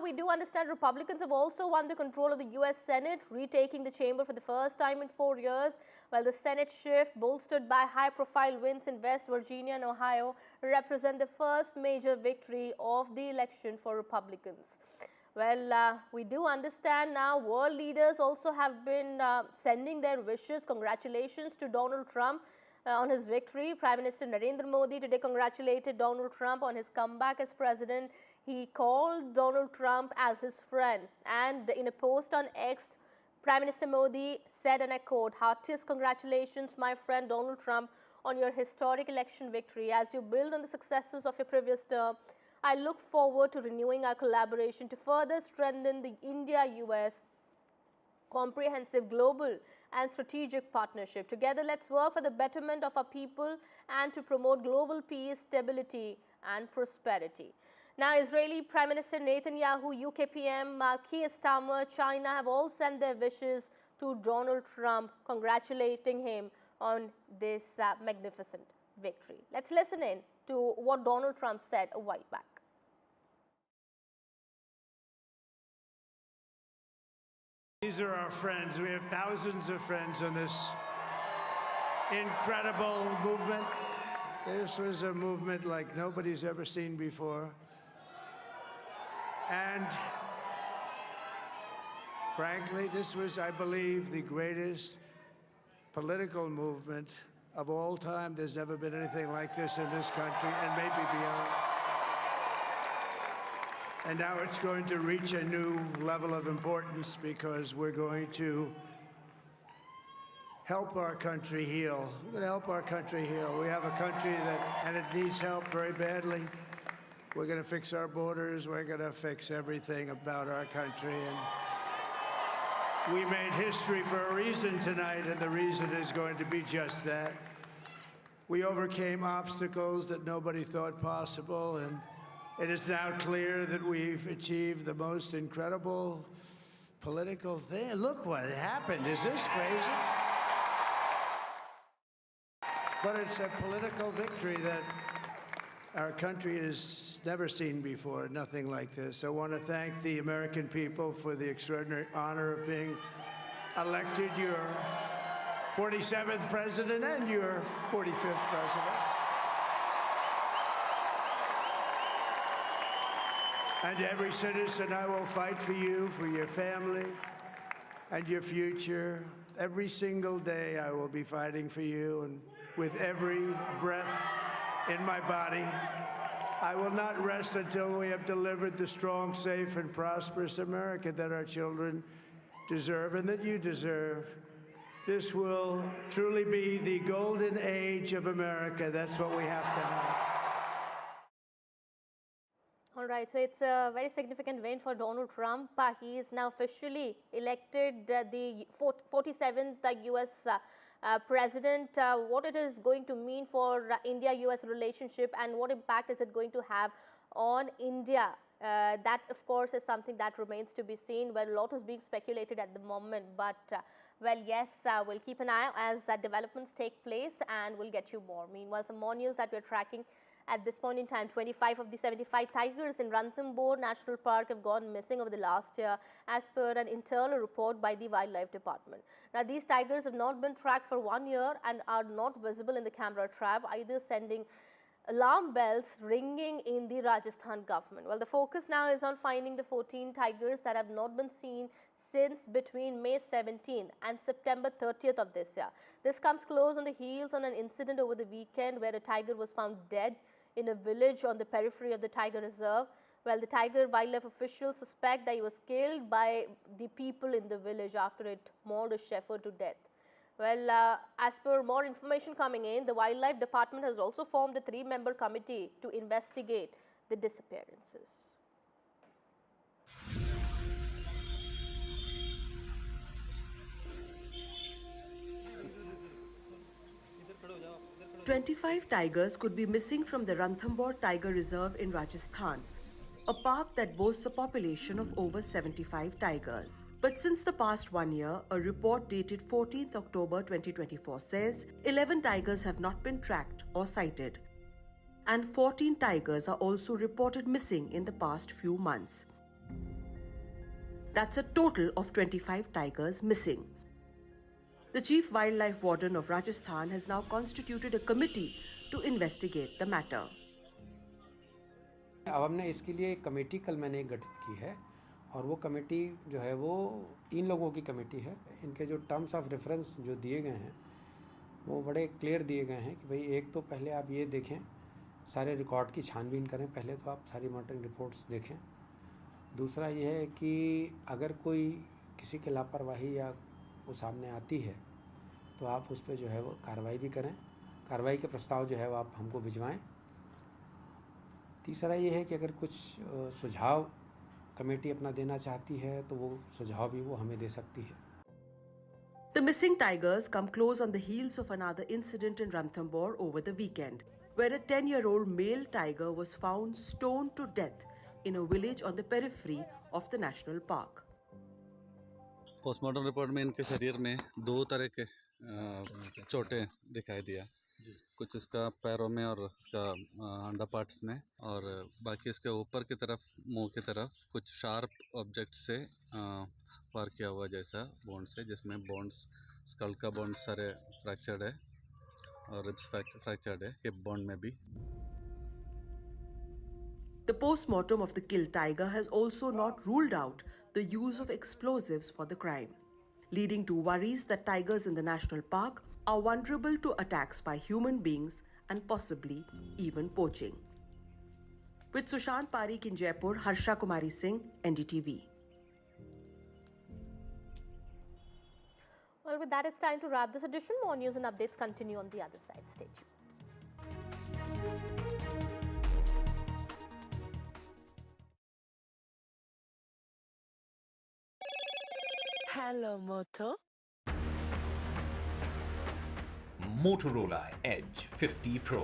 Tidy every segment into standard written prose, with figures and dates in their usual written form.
we do understand Republicans have also won the control of the U.S. Senate, retaking the chamber for the first time in 4 years, while the Senate shift, bolstered by high-profile wins in West Virginia and Ohio, represent the first major victory of the election for Republicans. Well, we do understand now world leaders also have been sending their wishes, congratulations to Donald Trump on his victory. Prime Minister Narendra Modi today congratulated Donald Trump on his comeback as president. He called Donald Trump as his friend, and in a post on X, Prime Minister Modi said, and I quote, "Heartiest congratulations, my friend Donald Trump, on your historic election victory. As you build on the successes of your previous term, I look forward to renewing our collaboration to further strengthen the India-US comprehensive global and strategic partnership. Together, let's work for the betterment of our people and to promote global peace, stability and prosperity." Now, Israeli Prime Minister Netanyahu, UK PM Keir Starmer, China have all sent their wishes to Donald Trump, congratulating him on this magnificent victory. Let's listen in to what Donald Trump said a while back. These are our friends. We have thousands of friends on this incredible movement. This was a movement like nobody's ever seen before. And frankly, this was, I believe, the greatest political movement of all time. There's never been anything like this in this country, and maybe beyond. And now it's going to reach a new level of importance because we're going to help our country heal. We're going to help our country heal. We have a country and it needs help very badly. We're going to fix our borders. We're going to fix everything about our country. And we made history for a reason tonight, and the reason is going to be just that. We overcame obstacles that nobody thought possible, and it is now clear that we've achieved the most incredible political thing. Look what happened. Is this crazy? But it's a political victory that our country has never seen before, nothing like this. I want to thank the American people for the extraordinary honor of being elected your 47th president and your 45th president. And every citizen, I will fight for you, for your family, and your future. Every single day, I will be fighting for you, and with every breath in my body, I will not rest until we have delivered the strong, safe, and prosperous America that our children deserve and that you deserve. This will truly be the golden age of America. That's what we have to have. All right, so it's a very significant win for Donald Trump. He is now officially elected the 47th U.S. President. What it is going to mean for India-US relationship and what impact is it going to have on India? That, of course, is something that remains to be seen. Well, a lot is being speculated at the moment, but well, yes, we'll keep an eye as developments take place and we'll get you more. Meanwhile, some more news that we're tracking. At this point in time, 25 of the 75 tigers in Ranthambore National Park have gone missing over the last year, as per an internal report by the Wildlife Department. Now, these tigers have not been tracked for 1 year and are not visible in the camera trap, either sending alarm bells ringing in the Rajasthan government. Well, the focus now is on finding the 14 tigers that have not been seen since between May 17th and September 30th of this year. This comes close on the heels on an incident over the weekend where a tiger was found dead in a village on the periphery of the tiger reserve. Well, the tiger wildlife officials suspect that he was killed by the people in the village after it mauled a shepherd to death. Well, as per more information coming in, the Wildlife Department has also formed a 3-member committee to investigate the disappearances. "25 tigers could be missing from the Ranthambore Tiger Reserve in Rajasthan, a park that boasts a population of over 75 tigers. But since the past 1 year, a report dated 14th October 2024 says 11 tigers have not been tracked or sighted, and 14 tigers are also reported missing in the past few months. That's a total of 25 tigers missing. The Chief Wildlife Warden of Rajasthan has now constituted a committee to investigate the matter. अब हमने इसके लिए एक committee कल मैंने गठित की है और वो कमेटी जो है वो 3 लोगों की कमेटी है। इनके जो टर्म्स ऑफ रेफरेंस जो दिए गए हैं वो बड़े क्लियर दिए गए हैं कि भाई एक तो पहले आप ये देखें, सारे रिकॉर्ड की छानबीन करें, पहले तो आप सारी मॉनिटरिंग रिपोर्ट्स देखें। दूसरा ये है कि अगर कोई किसी की लापरवाही या वो सामने आती है तो आप उस पर जो है वो कार्रवाई भी करें, कार्रवाई के प्रस्ताव जो है वो आप हमको भिजवाएं। तीसरा ये है कि अगर कुछ सुझाव कमेटी अपना देना चाहती है तो वो सुझाव भी वो हमें दे सकती है। The missing tigers come close on the heels of another incident in Ranthambore over the weekend, where a 10-year-old male tiger was found stoned to death in a village on the periphery of the national park. Postmortem report में इनके शरीर में 2 तरह के चोटें दिखाई दिया, कुछ इसका पैरों में और इसका अंडर पार्ट्स में, और बाकी इसके ऊपर की तरफ मुंह की तरफ कुछ शार्प ऑब्जेक्ट से वार किया हुआ जैसा बोन से, जिसमें बोन्स, स्कल का बोन सारे फ्रैक्चर्ड है और रिब्स फ्रैक्चर्ड है, हिप बोन में भी। The post-mortem of the killed tiger has also not ruled out the use of explosives for the crime, leading to worries that tigers in the national park are vulnerable to attacks by human beings and possibly even poaching. With Sushant Parikh in Jaipur, Harsha Kumari Singh, NDTV. Well, with that, it's time to wrap this edition. More news and updates continue on the other side. Stay tuned. Hello, Moto. Motorola Edge 50 Pro,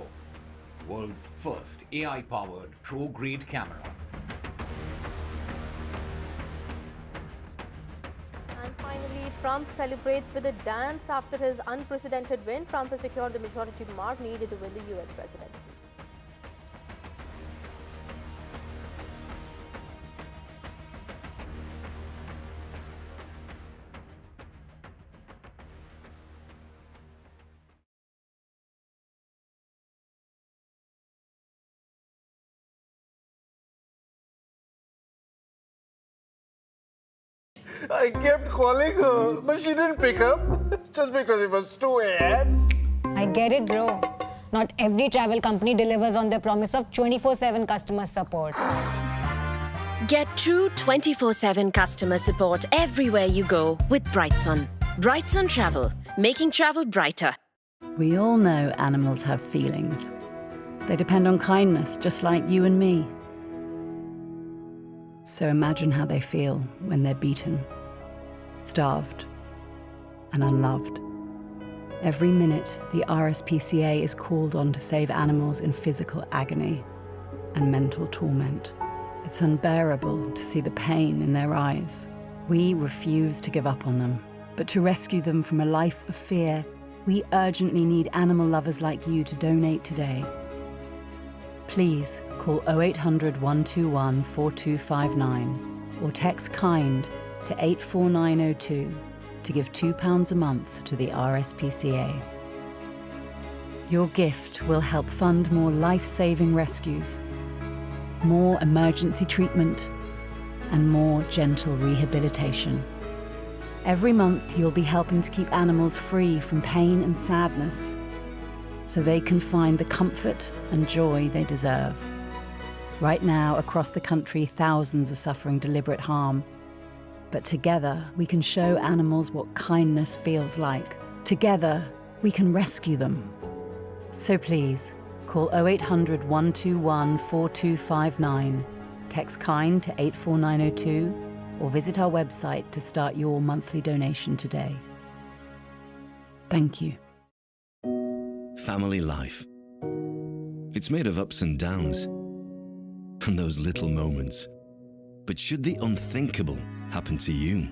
world's first AI-powered pro-grade camera. And finally, Trump celebrates with a dance after his unprecedented win. Trump has secured the majority mark needed to win the US presidency. I kept calling her, but she didn't pick up just because it was 2 a.m. I get it, bro. Not every travel company delivers on their promise of 24/7 customer support. Get true 24/7 customer support everywhere you go with Brightsun. Brightsun Travel, making travel brighter. We all know animals have feelings. They depend on kindness, just like you and me. So imagine how they feel when they're beaten, starved, and unloved. Every minute, the RSPCA is called on to save animals in physical agony and mental torment. It's unbearable to see the pain in their eyes. We refuse to give up on them, but to rescue them from a life of fear, we urgently need animal lovers like you to donate today. Please call 0800 121 4259 or text KIND to 84902 to give £2 a month to the RSPCA. Your gift will help fund more life-saving rescues, more emergency treatment, and more gentle rehabilitation. Every month, you'll be helping to keep animals free from pain and sadness, so they can find the comfort and joy they deserve. Right now, across the country, thousands are suffering deliberate harm. But together, we can show animals what kindness feels like. Together, we can rescue them. So please, call 0800 121 4259, text KIND to 84902, or visit our website to start your monthly donation today. Thank you. Family life. It's made of ups and downs, and those little moments. But should the unthinkable happen to you?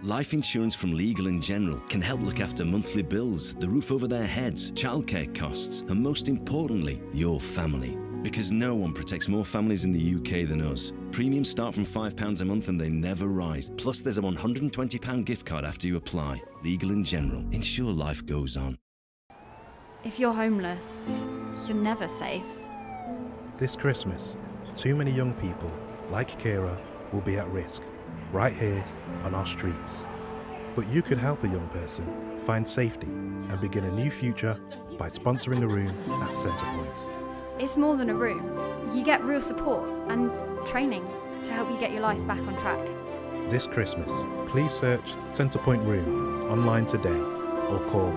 Life insurance from Legal & General can help look after monthly bills, the roof over their heads, childcare costs, and most importantly, your family. Because no one protects more families in the UK than us. Premiums start from £5 a month and they never rise. Plus, there's a £120 gift card after you apply. Legal and General. Ensure life goes on. If you're homeless, you're never safe. This Christmas, too many young people, like Kira, will be at risk, right here on our streets. But you could help a young person find safety and begin a new future by sponsoring a room at Centrepoint. It's more than a room. You get real support and training to help you get your life back on track. This Christmas, please search Centrepoint Room online today or call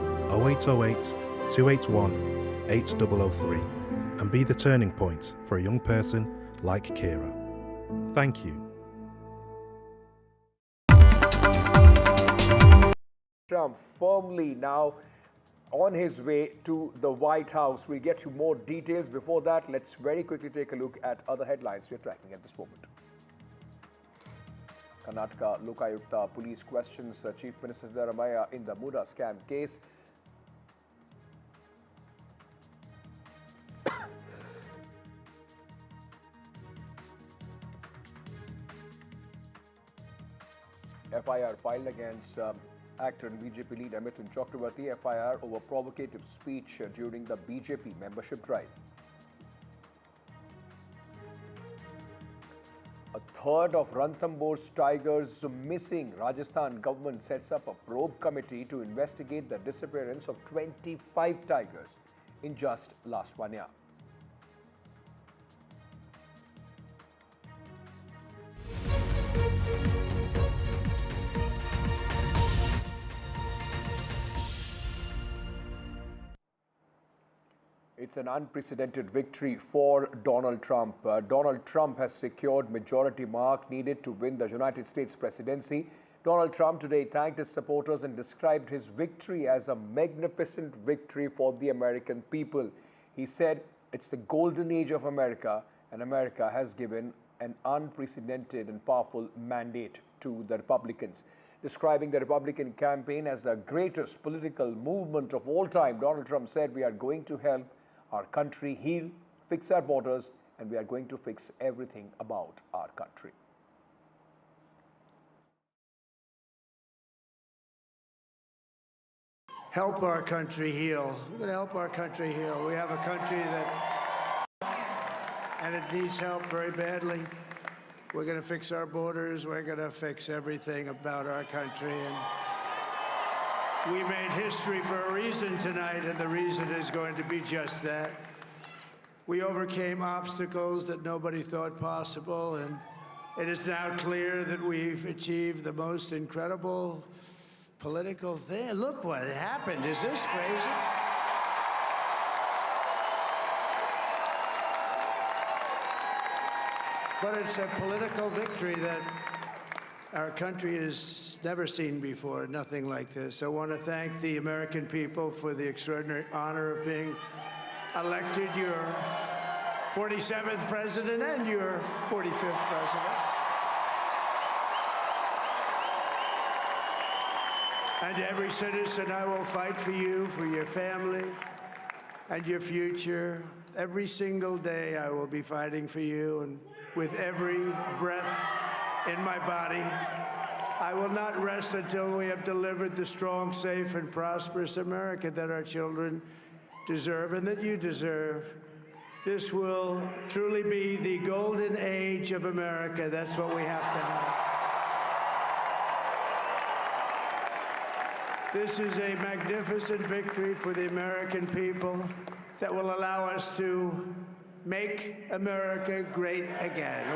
0808 281 8003 and be the turning point for a young person like Kira. Thank you. Trump firmly now on his way to the White House. We'll get you more details. Before that, let's very quickly take a look at other headlines we're tracking at this moment. Karnataka Lokayukta police questions Chief Minister Siddharamaiah in the Muda scam case. FIR filed against actor and BJP leader Mithun Chakrabarti, FIR over provocative speech during the BJP membership drive. A third of Ranthambore tigers missing. Rajasthan government sets up a probe committee to investigate the disappearance of 25 tigers in just last 1 year. It's an unprecedented victory for Donald Trump. Donald Trump has secured majority mark needed to win the United States presidency. Donald Trump today thanked his supporters and described his victory as a magnificent victory for the American people. He said, "It's the golden age of America, and America has given an unprecedented and powerful mandate to the Republicans." Describing the Republican campaign as the greatest political movement of all time, Donald Trump said, "We are going to help our country heal, fix our borders, and we are going to fix everything about our country." Help our country heal. We're going to help our country heal. We have a country and it needs help very badly. We're going to fix our borders. We're going to fix everything about our country. And we made history for a reason tonight, and the reason is going to be just that. We overcame obstacles that nobody thought possible, and it is now clear that we've achieved the most incredible political thing. Look what happened. Is this crazy? But it's a political victory that our country has never seen before, nothing like this. I want to thank the American people for the extraordinary honor of being elected your 47th president and your 45th president. And to every citizen, I will fight for you, for your family, and your future. Every single day, I will be fighting for you, and with every breath in my body, I will not rest until we have delivered the strong, safe, and prosperous America that our children deserve and that you deserve. This will truly be the golden age of America. That's what we have to have. This is a magnificent victory for the American people that will allow us to make America great again.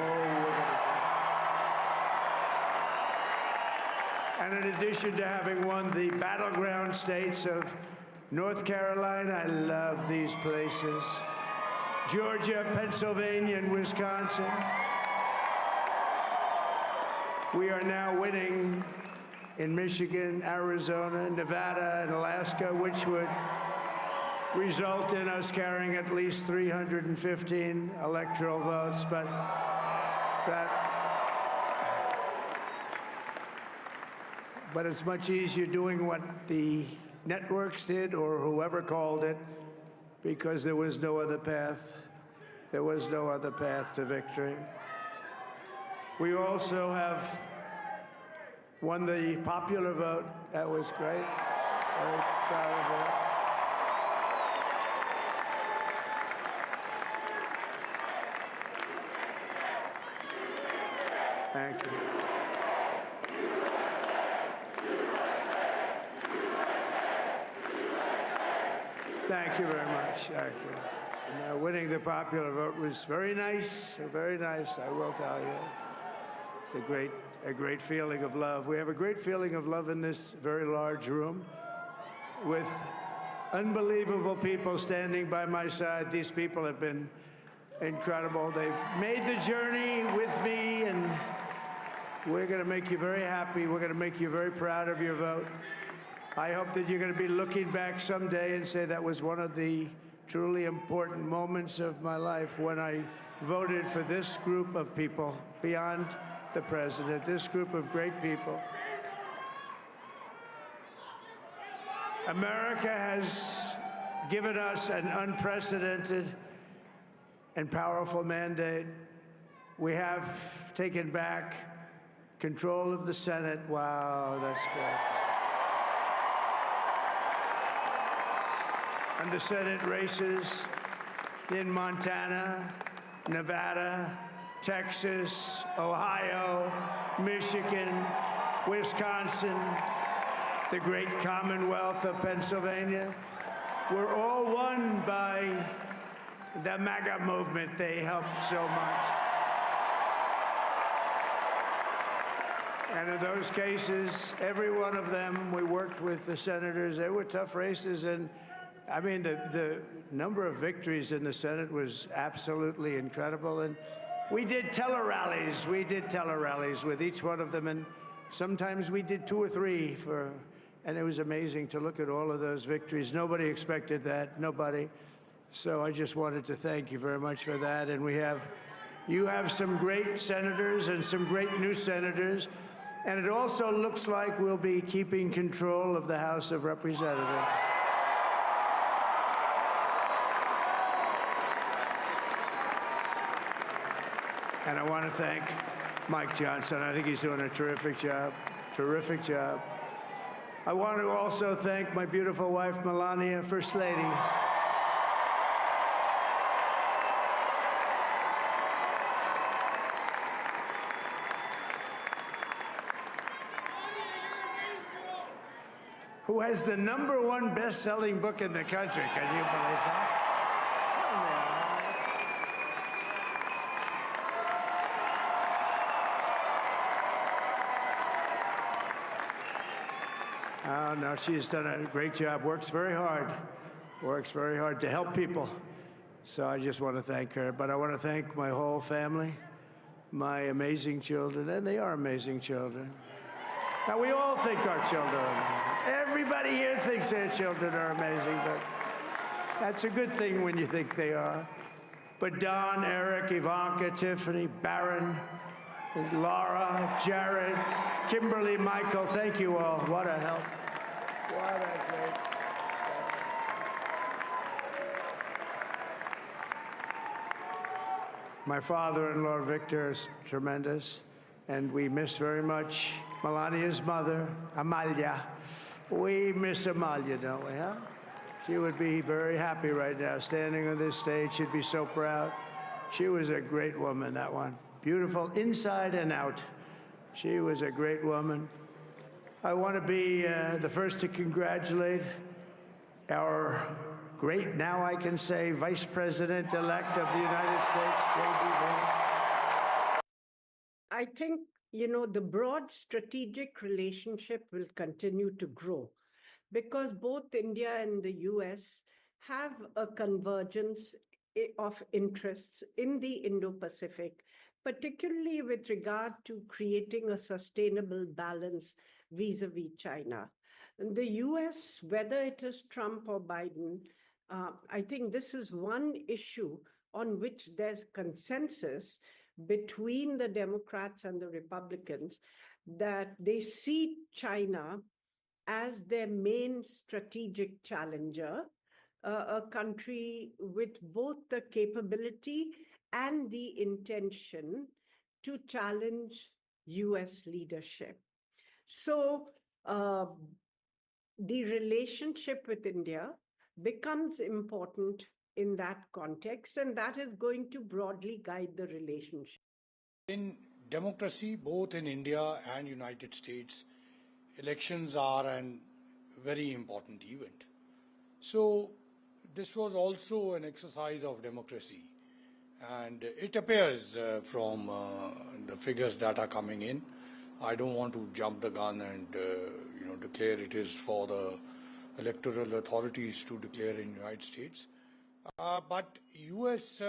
And in addition to having won the battleground states of North Carolina, I love these places, Georgia, Pennsylvania, and Wisconsin, we are now winning in Michigan, Arizona, Nevada, and Alaska, which would result in us carrying at least 315 electoral votes, but it's much easier doing what the networks did or whoever called it, because there was no other path. There was no other path to victory. We also have won the popular vote. That was great. Very proud of that. Thank you. Thank you very much. Thank you. And, winning the popular vote was very nice, I will tell you. It's a great feeling of love. We have a great feeling of love in this very large room with unbelievable people standing by my side. These people have been incredible. They've made the journey with me, and we're going to make you very happy. We're going to make you very proud of your vote. I hope that you're going to be looking back someday and say that was one of the truly important moments of my life when I voted for this group of people beyond the president, this group of great people. America has given us an unprecedented and powerful mandate. We have taken back control of the Senate. Wow, that's good. And the Senate races in Montana, Nevada, Texas, Ohio, Michigan, Wisconsin, the great Commonwealth of Pennsylvania, were all won by the MAGA movement. They helped so much. And in those cases, every one of them, we worked with the senators. They were tough races. And I mean, the number of victories in the Senate was absolutely incredible. And we did tele-rallies. We did tele-rallies with each one of them. And sometimes we did 2 or 3 and it was amazing to look at all of those victories. Nobody expected that, nobody. So I just wanted to thank you very much for that. And you have some great senators and some great new senators. And it also looks like we'll be keeping control of the House of Representatives. And I want to thank Mike Johnson. I think he's doing a terrific job, terrific job. I want to also thank my beautiful wife, Melania, First Lady. Who has the #1 best-selling book in the country. Can you believe that? Oh, no, she's done a great job, works very hard to help people. So I just want to thank her. But I want to thank my whole family, my amazing children, and they are amazing children. Now, we all think our children are amazing. Everybody here thinks their children are amazing, but that's a good thing when you think they are. But Don, Eric, Ivanka, Tiffany, Barron, Laura, Jared, Kimberly, Michael, thank you all. What a help. What a great. My father-in-law, Victor, is tremendous, and we miss very much Melania's mother, Amalia. We miss Amalia, don't we, huh? She would be very happy right now, standing on this stage. She'd be so proud. She was a great woman, that one. Beautiful inside and out. She was a great woman. I want to be the first to congratulate our great, now I can say, Vice President-elect of the United States, J.D. Vance. I think, the broad strategic relationship will continue to grow because both India and the US have a convergence of interests in the Indo-Pacific, particularly with regard to creating a sustainable balance vis-a-vis China. And the US, whether it is Trump or Biden, I think this is one issue on which there's consensus between the Democrats and the Republicans that they see China as their main strategic challenger, a country with both the capability and the intention to challenge US leadership. So the relationship with India becomes important in that context, and that is going to broadly guide the relationship. In democracy, both in India and United States, elections are a very important event. So this was also an exercise of democracy. And it appears from the figures that are coming in. I don't want to jump the gun and declare it is for the electoral authorities to declare in the United States. But U.S.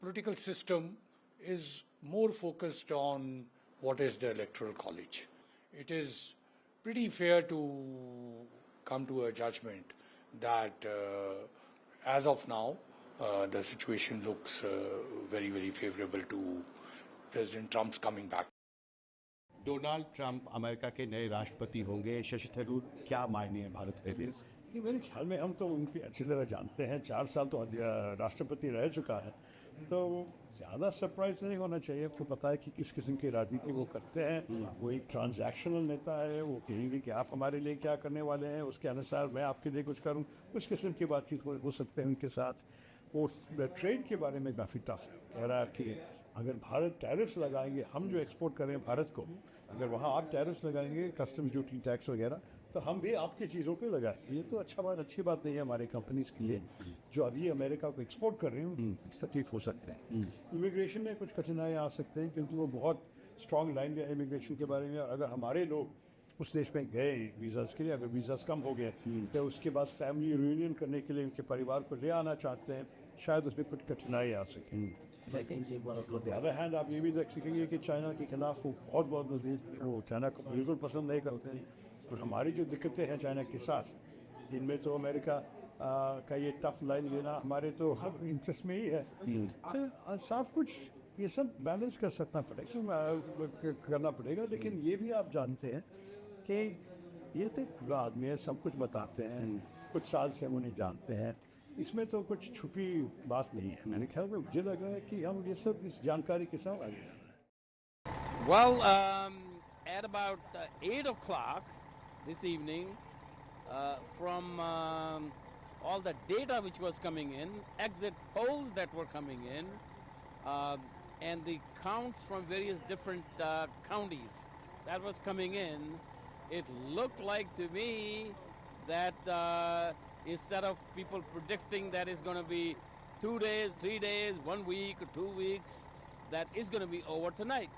Political system is more focused on what is the electoral college. It is pretty fair to come to a judgment that as of now, the situation looks very, very favorable to President Trump's coming back. Donald Trump America के नए राष्ट्रपति होंगे। शशि थरूर, क्या मायने हैं भारत के लिए? मेरे ख्याल में हम तो उनकी अच्छी तरह जानते हैं, 4 साल तो राष्ट्रपति रह चुका है, तो ज़्यादा सरप्राइज नहीं होना चाहिए। आपको पता है कि किस किस्म की राजनीति वो करते हैं। वो एक ट्रांजैक्शनल नेता है, वो कहेंगे कि आप हमारे लिए क्या करने वाले हैं, उसके अनुसार मैं आपके लिए कुछ करूँ। कुछ किस्म की बातचीत हो सकते हैं उनके साथ। वो ट्रेड के बारे में काफ़ी टफ है, कह रहा कि अगर भारत टैरिफ्स लगाएंगे, हम जो एक्सपोर्ट करें भारत को, अगर वहाँ आप टैरिफ्स लगाएंगे, कस्टम्स ड्यूटी टैक्स वगैरह, तो हम भी आपकी चीज़ों पे लगाएंगे। ये तो अच्छी बात नहीं है हमारे कंपनीज के लिए जो अभी अमेरिका को एक्सपोर्ट कर रहे हैं, तकलीफ हो सकते हैं। इमिग्रेशन में कुछ कठिनाइयाँ आ सकते हैं क्योंकि वो बहुत स्ट्रॉन्ग लाइन है इमिग्रेशन के बारे में। अगर हमारे लोग उस देश में गए वीज़ास के लिए, अगर वीज़ास कम हो गए तो उसके बाद फैमिली रियूनियन करने के लिए उनके परिवार को ले आना चाहते हैं, शायद उसमें कुछ कठिनाई आ सकें। द अदर हैंड आप ये भी देख सकेंगे कि चाइना के खिलाफ वो बहुत नज़दीक, वो चाइना को बिल्कुल पसंद नहीं करते हैं। और हमारी जो दिक्कतें हैं चाइना के साथ, जिनमें तो अमेरिका का ये टफ लाइन लेना हमारे तो हर इंटरेस्ट में ही है। तो सब कुछ ये सब बैलेंस करना पड़ेगा। लेकिन ये भी आप जानते हैं कि ये तो खुला आदमी है, सब कुछ बताते हैं, कुछ साल से हम उन्हें जानते हैं, इसमें तो कुछ छुपी बात नहीं है। मेरे ख्याल में मुझे लगा है कि हम ये सब इस जानकारी के साथ आगे जा रहे हैं। Well, at about 8 o'clock this evening, from all the data which was coming in, exit polls that were coming in, and the counts from various different counties that was coming in, it looked like to me that instead of people predicting that it's going to be 2 days, 3 days, 1 week, or 2 weeks, that is going to be over tonight.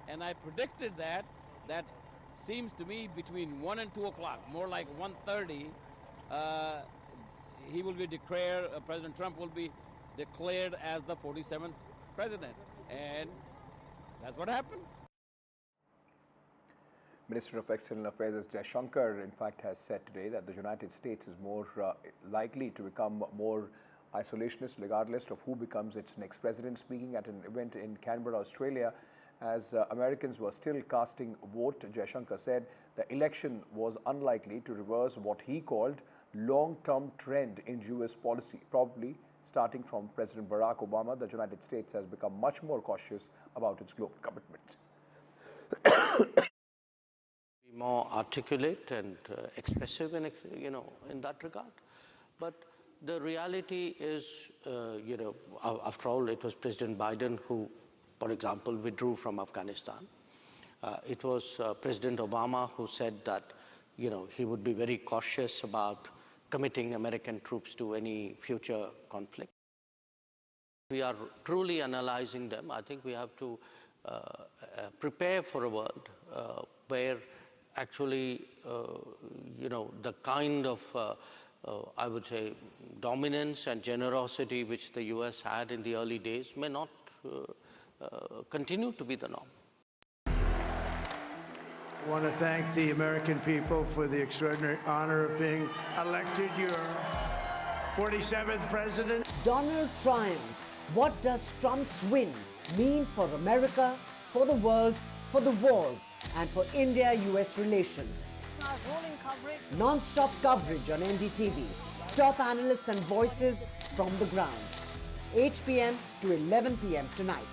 And I predicted that seems to me between 1 and 2 o'clock, more like 1:30, he will be declared, President Trump will be declared as the 47th president. And that's what happened. Minister of External Affairs S. Jaishankar, in fact, has said today that the United States is more likely to become more isolationist regardless of who becomes its next president. Speaking at an event in Canberra, Australia, as Americans were still casting vote, Jaishankar said the election was unlikely to reverse what he called long-term trend in US policy. Probably starting from President Barack Obama, the United States has become much more cautious about its global commitments. More articulate and expressive in that regard. But the reality is, after all, it was President Biden who, for example, withdrew from Afghanistan. It was President Obama who said that, he would be very cautious about committing American troops to any future conflict. We are truly analyzing them. I think we have to prepare for a world where actually, the kind of, I would say, dominance and generosity which the US had in the early days may not continue to be the norm. I want to thank the American people for the extraordinary honor of being elected your 47th president. Donald triumphs. What does Trump's win mean for America, for the world, for the wars, and for India-US relations? Non-stop coverage on NDTV. Top analysts and voices from the ground. 8 p.m. to 11 p.m. tonight.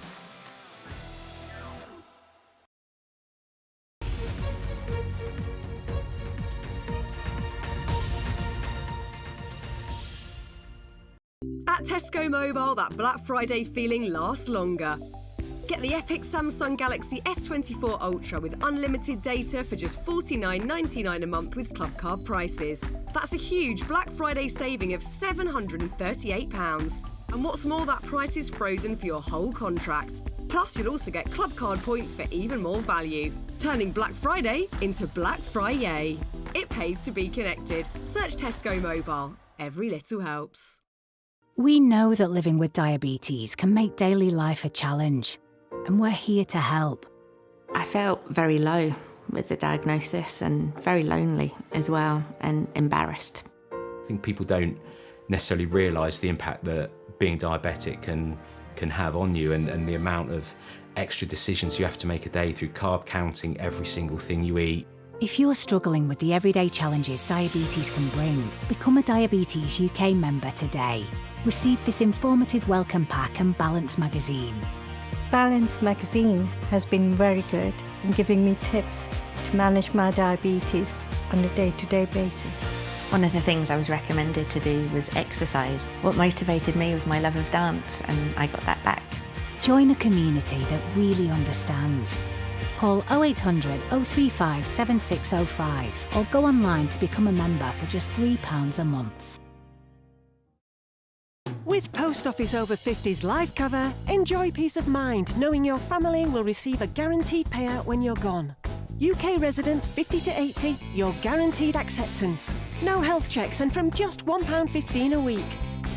Tesco Mobile, that Black Friday feeling lasts longer. Get the epic Samsung Galaxy S24 Ultra with unlimited data for just $49.99 a month with Club Card prices. That's a huge Black Friday saving of £738. And what's more, that price is frozen for your whole contract. Plus, you'll also get Club Card points for even more value, turning Black Friday into Black Friday. It pays to be connected. Search Tesco Mobile. Every little helps. We know that living with diabetes can make daily life a challenge, and we're here to help. I felt very low with the diagnosis and very lonely as well and embarrassed. I think people don't necessarily realise the impact that being diabetic can have on you and the amount of extra decisions you have to make a day through carb counting every single thing you eat. If you're struggling with the everyday challenges diabetes can bring, become a Diabetes UK member today. Receive this informative welcome pack and Balance magazine. Balance magazine has been very good in giving me tips to manage my diabetes on a day-to-day basis. One of the things I was recommended to do was exercise. What motivated me was my love of dance, and I got that back. Join a community that really understands. Call 0800 035 7605 or go online to become a member for just £3 a month. With Post Office Over 50s life cover, enjoy peace of mind knowing your family will receive a guaranteed payout when you're gone. UK resident 50 to 80, you're guaranteed acceptance. No health checks and from just £1.15 a week.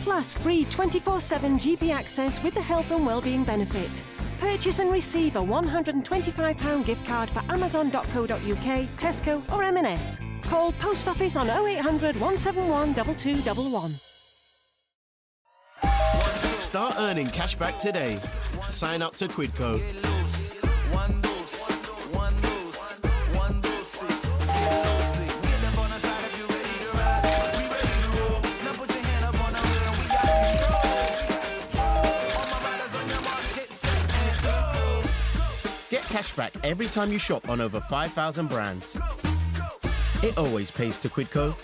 Plus free 24/7 GP access with the health and wellbeing benefit. Purchase and receive a £125 gift card for amazon.co.uk, Tesco or M&S. Call Post Office on 0800 171 2211. Start earning cash back today. Sign up to Quidco. Get cash back every time you shop on over 5,000 brands. It always pays to Quidco.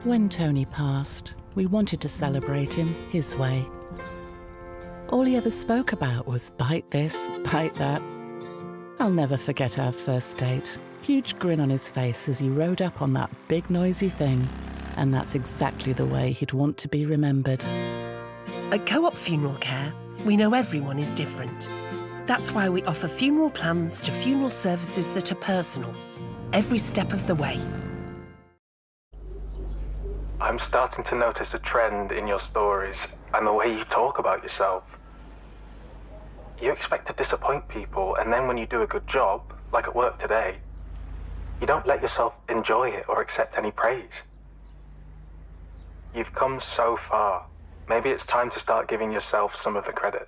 When Tony passed, we wanted to celebrate him his way. All he ever spoke about was bite this, bite that. I'll never forget our first date. Huge grin on his face as he rode up on that big noisy thing. And that's exactly the way he'd want to be remembered. At Co-op Funeral Care, we know everyone is different. That's why we offer funeral plans to funeral services that are personal, every step of the way. I'm starting to notice a trend in your stories and the way you talk about yourself. You expect to disappoint people, and then when you do a good job, like at work today, you don't let yourself enjoy it or accept any praise. You've come so far. Maybe it's time to start giving yourself some of the credit.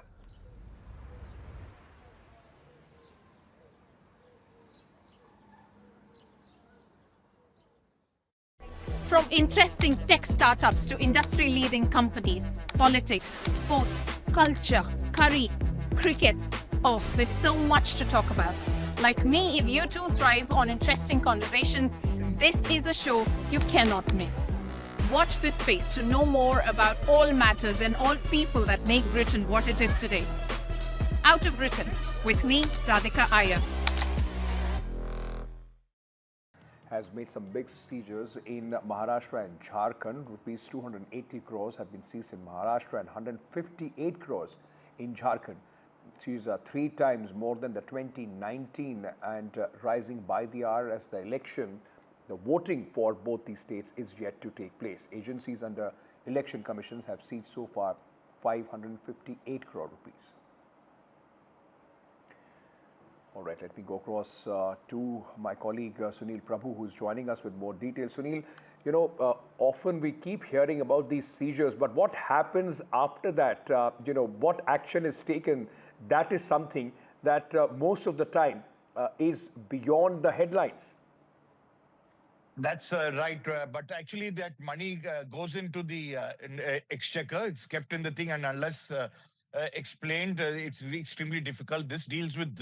From interesting tech startups to industry-leading companies, politics, sports, culture, curry, cricket. Oh, there's so much to talk about. Like me, if you too thrive on interesting conversations, this is a show you cannot miss. Watch this space to know more about all matters and all people that make Britain what it is today. Out of Britain, with me, Radhika Iyer. Has made some big seizures in Maharashtra and Jharkhand. Rupees 280 crores have been seized in Maharashtra and 158 crores in Jharkhand. These are 3 times more than the 2019 and rising by the hour as the election. The voting for both these states is yet to take place. Agencies under election commissions have seized so far 558 crore rupees. All right, let me go across to my colleague Sunil Prabhu, who's joining us with more details. Sunil, you know, often we keep hearing about these seizures, but what happens after that? You know, what action is taken? That is something that most of the time is beyond the headlines. That's right, but actually that money goes into the exchequer. It's kept in the thing, and unless explained, it's extremely difficult. This deals with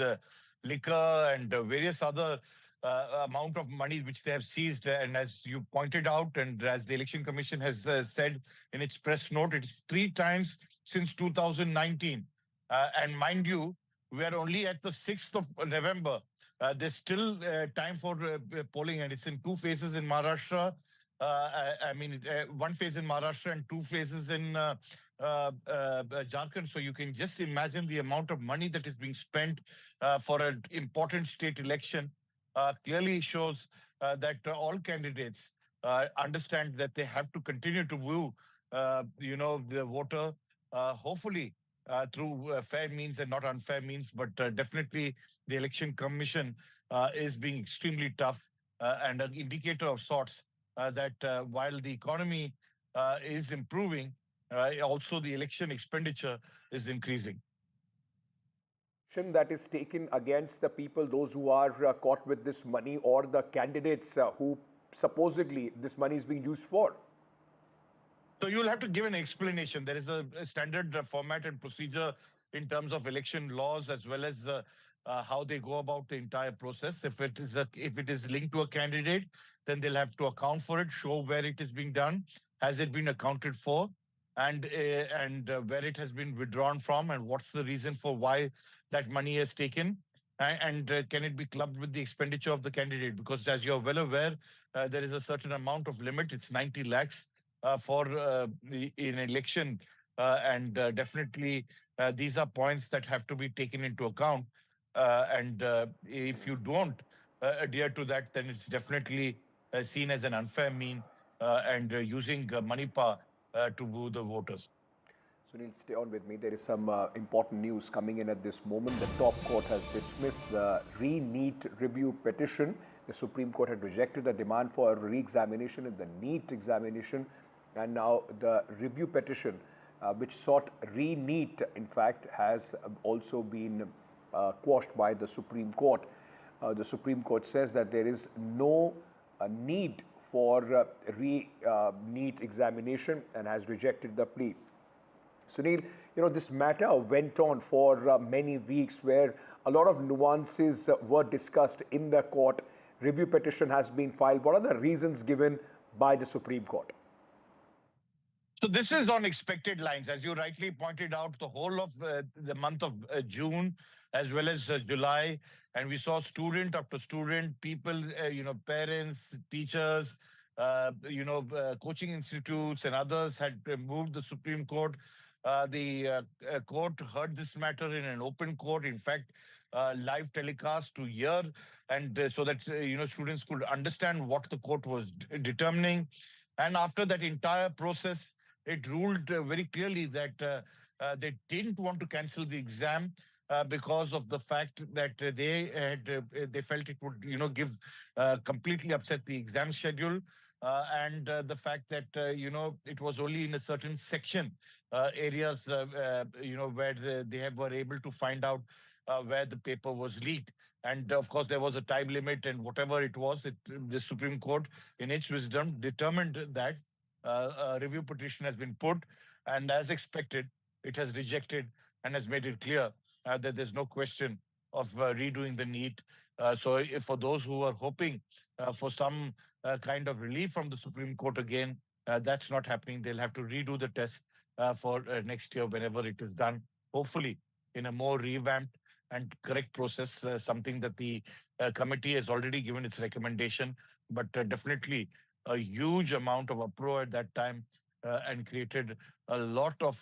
liquor and various other amount of money which they have seized. And as you pointed out, and as the Election Commission has said in its press note, it's 3 times since 2019. And mind you, we are only at the 6th of November. There's still time for polling, and it's in 2 phases in Maharashtra. I mean, 1 phase in Maharashtra and 2 phases in Jharkhand. So you can just imagine the amount of money that is being spent for an important state election. Clearly shows that all candidates understand that they have to continue to woo, the voter, hopefully through fair means and not unfair means. But definitely the Election Commission is being extremely tough and an indicator of sorts that while the economy is improving, also the election expenditure is increasing. That is taken against the people, those who are caught with this money, or the candidates who supposedly this money is being used for? So you'll have to give an explanation. There is a standard format and procedure in terms of election laws, as well as how they go about the entire process. If it is linked to a candidate, then they'll have to account for it, show where it is being done, has it been accounted for, and where it has been withdrawn from, and what's the reason for why that money is taken, and can it be clubbed with the expenditure of the candidate? Because as you're well aware, there is a certain amount of limit. It's 90 lakhs for an election, and definitely these are points that have to be taken into account. And if you don't adhere to that, then it's definitely seen as an unfair mean and using money power to woo the voters. Sunil, stay on with me. There is some important news coming in at this moment. The top court has dismissed the re-NEET review petition. The Supreme Court had rejected the demand for a re-examination in the NEET examination. And now the review petition, which sought re-NEET, in fact, has also been quashed by the Supreme Court. The Supreme Court says that there is no need for re-NEET examination and has rejected the plea. Sunil, this matter went on for many weeks, where a lot of nuances were discussed in the court. Review petition has been filed. What are the reasons given by the Supreme Court? So this is on expected lines. As you rightly pointed out, the whole of the month of June, as well as July, and we saw student after student, people, parents, teachers, coaching institutes and others had moved the Supreme Court. The court heard this matter in an open court, in fact, live telecast to hear, and so that, students could understand what the court was determining. And after that entire process, it ruled very clearly that they didn't want to cancel the exam because of the fact that they felt it would, completely upset the exam schedule. And the fact that, it was only in a certain section areas, where they were able to find out where the paper was leaked. And of course, there was a time limit, and whatever it was, the Supreme Court, in its wisdom, determined that a review petition has been put. And as expected, it has rejected and has made it clear that there's no question of redoing the NEET. So for those who are hoping for some kind of relief from the Supreme Court again, that's not happening. They'll have to redo the test for next year whenever it is done, hopefully in a more revamped and correct process, something that the committee has already given its recommendation, but definitely a huge amount of uproar at that time and created a lot of,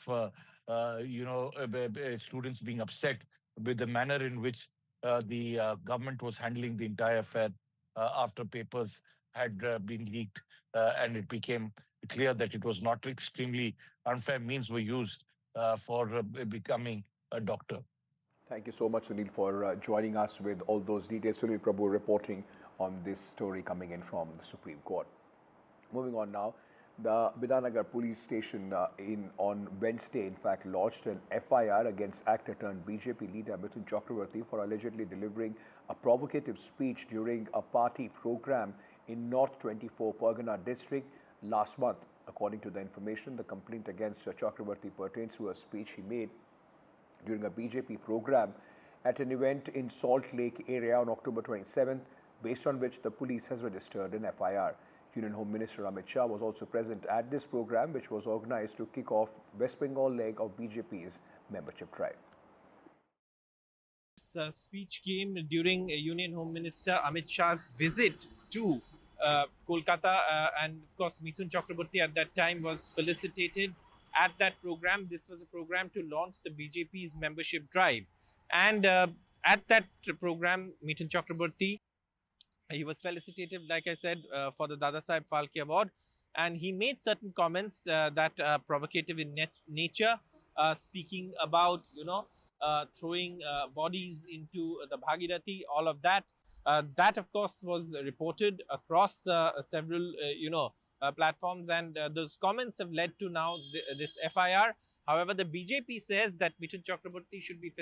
students being upset with the manner in which the government was handling the entire affair after papers had been leaked, and it became clear that it was not extremely unfair means were used for becoming a doctor. Thank you so much, Sunil, for joining us with all those details. Sunil Prabhu reporting on this story coming in from the Supreme Court. Moving on now, the Bidanagar police station on Wednesday, in fact, lodged an FIR against actor-turned-BJP leader Mithun Chakravarti for allegedly delivering a provocative speech during a party program in North 24 Pargana district last month. According to the information, the complaint against Chakravarti pertains to a speech he made during a BJP program at an event in Salt Lake area on October 27th. based on which the police has registered an FIR. Union Home Minister Amit Shah was also present at this program, which was organized to kick off West Bengal leg of BJP's membership drive. This speech came during Union Home Minister Amit Shah's visit to Kolkata, and of course Mithun Chakraborty at that time was felicitated at that program. This was a program to launch the BJP's membership drive, and at that program Mithun Chakraborty, he was felicitated, like I said, for the Dada Saheb Phalke Award, and he made certain comments that are provocative in nature, speaking about, throwing bodies into the Bhagirathi, all of that. That, of course, was reported across several, platforms, and those comments have led to now this FIR. However, the BJP says that Mithun Chakraborty should be,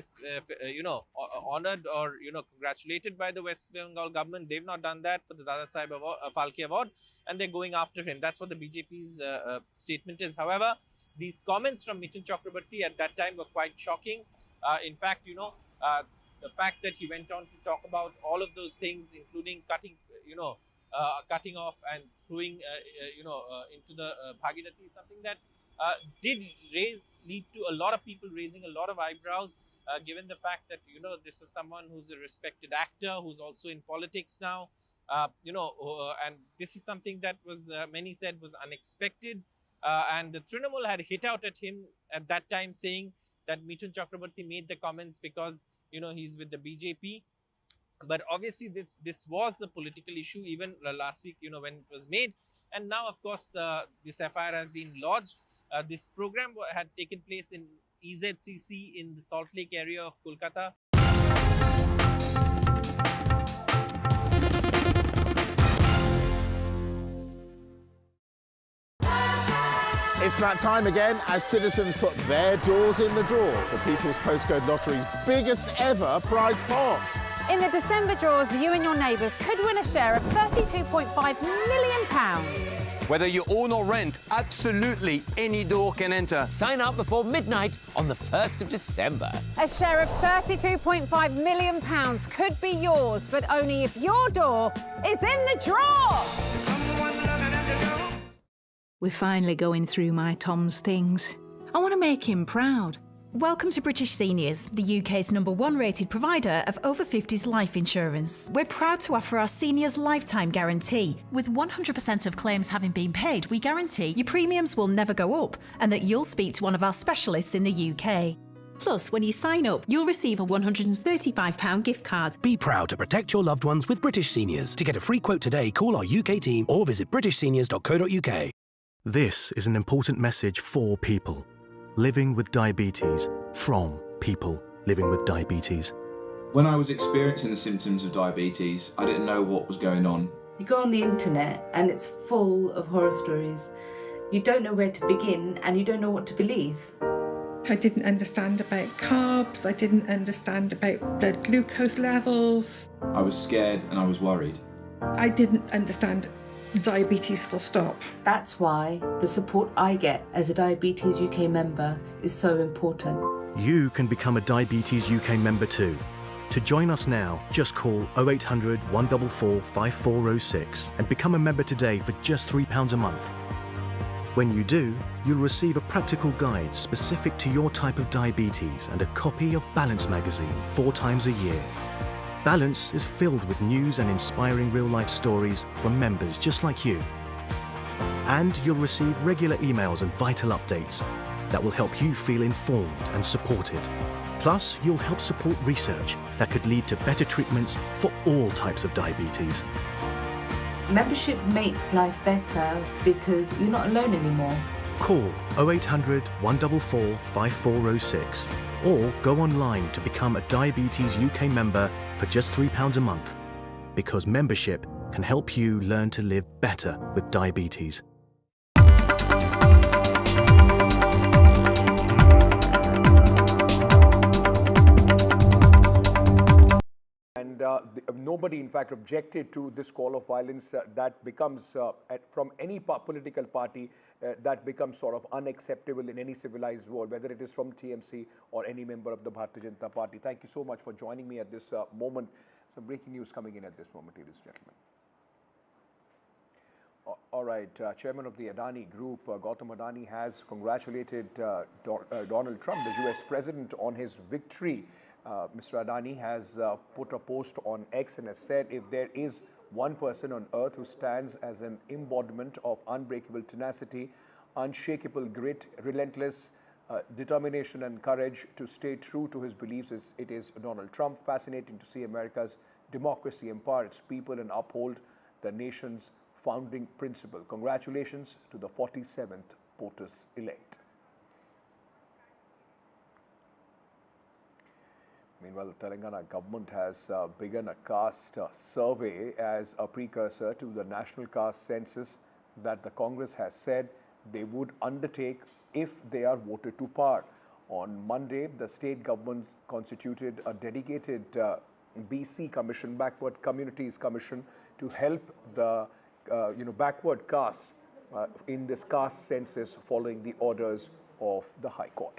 honored or, congratulated by the West Bengal government. They've not done that for the Dada Saheb Phalke Award, and they're going after him. That's what the BJP's statement is. However, these comments from Mithun Chakraborty at that time were quite shocking. In fact, the fact that he went on to talk about all of those things, including cutting off and throwing, into the Bhagirathi, is something that did lead to a lot of people raising a lot of eyebrows, given the fact that, this was someone who's a respected actor, who's also in politics now, and this is something that was, many said, was unexpected. And the Trinamool had hit out at him at that time, saying that Mithun Chakraborty made the comments because, he's with the BJP. But obviously, this was a political issue even last week, when it was made. And now, of course, this FIR has been lodged. This program had taken place in EZCC in the Salt Lake area of Kolkata. It's that time again as citizens put their doors in the draw for People's Postcode Lottery's biggest ever prize pot. In the December draws, you and your neighbours could win a share of £32.5 million. Whether you own or rent, absolutely any door can enter. Sign up before midnight on the 1st of December. A share of £32.5 million could be yours, but only if your door is in the draw. We're finally going through my Tom's things. I want to make him proud. Welcome to British Seniors, the UK's #1 rated provider of over 50s life insurance. We're proud to offer our seniors lifetime guarantee. With 100% of claims having been paid, we guarantee your premiums will never go up and that you'll speak to one of our specialists in the UK. Plus, when you sign up, you'll receive a £135 gift card. Be proud to protect your loved ones with British Seniors. To get a free quote today, call our UK team or visit britishseniors.co.uk. This is an important message for people living with diabetes, from people living with diabetes. When I was experiencing the symptoms of diabetes, I didn't know what was going on. You go on the internet and it's full of horror stories. You don't know where to begin and you don't know what to believe. I didn't understand about carbs, I didn't understand about blood glucose levels. I was scared and I was worried. I didn't understand diabetes full stop. That's why the support I get as a Diabetes UK member is so important. You can become a Diabetes UK member too. To join us now, just call 0800 144 5406 and become a member today for just £3 a month. When you do, you'll receive a practical guide specific to your type of diabetes and a copy of Balance magazine 4 times a year. Balance is filled with news and inspiring real-life stories from members just like you. And you'll receive regular emails and vital updates that will help you feel informed and supported. Plus, you'll help support research that could lead to better treatments for all types of diabetes. Membership makes life better because you're not alone anymore. Call 0800 144 5406 or go online to become a Diabetes UK member for just £3 a month, because membership can help you learn to live better with diabetes. And nobody, in fact, objected to this call of violence that becomes, from any political party, that becomes sort of unacceptable in any civilized world, whether it is from TMC or any member of the Bharatiya Janata Party. Thank you so much for joining me at this moment. Some breaking news coming in at this moment, ladies and gentlemen. All right, Chairman of the Adani Group, Gautam Adani, has congratulated Donald Trump, the US President, on his victory. Mr. Adani has put a post on X and has said, if there is one person on earth who stands as an embodiment of unbreakable tenacity, unshakable grit, relentless determination and courage to stay true to his beliefs, it is Donald Trump. Fascinating to see America's democracy empower its people and uphold the nation's founding principle. Congratulations to the 47th POTUS-elect. Meanwhile, the Telangana government has begun a caste survey as a precursor to the national caste census that the Congress has said they would undertake if they are voted to power. On Monday, the state government constituted a dedicated BC Commission, Backward Communities Commission, to help the backward caste in this caste census following the orders of the High Court.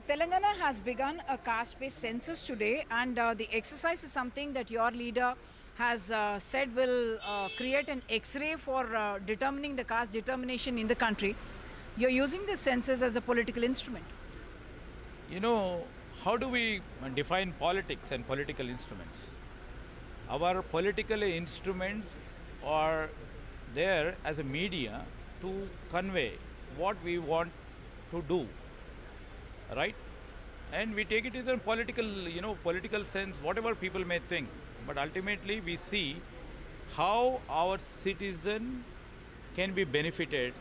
Telangana has begun a caste-based census today, and the exercise is something that your leader has said will create an X-ray for determining the caste determination in the country. You're using the census as a political instrument. You know, how do we define politics and political instruments? Our political instruments are there as a media to convey what we want to do, right? And we take it in a political sense, whatever people may think. But ultimately we see how our citizen can be benefited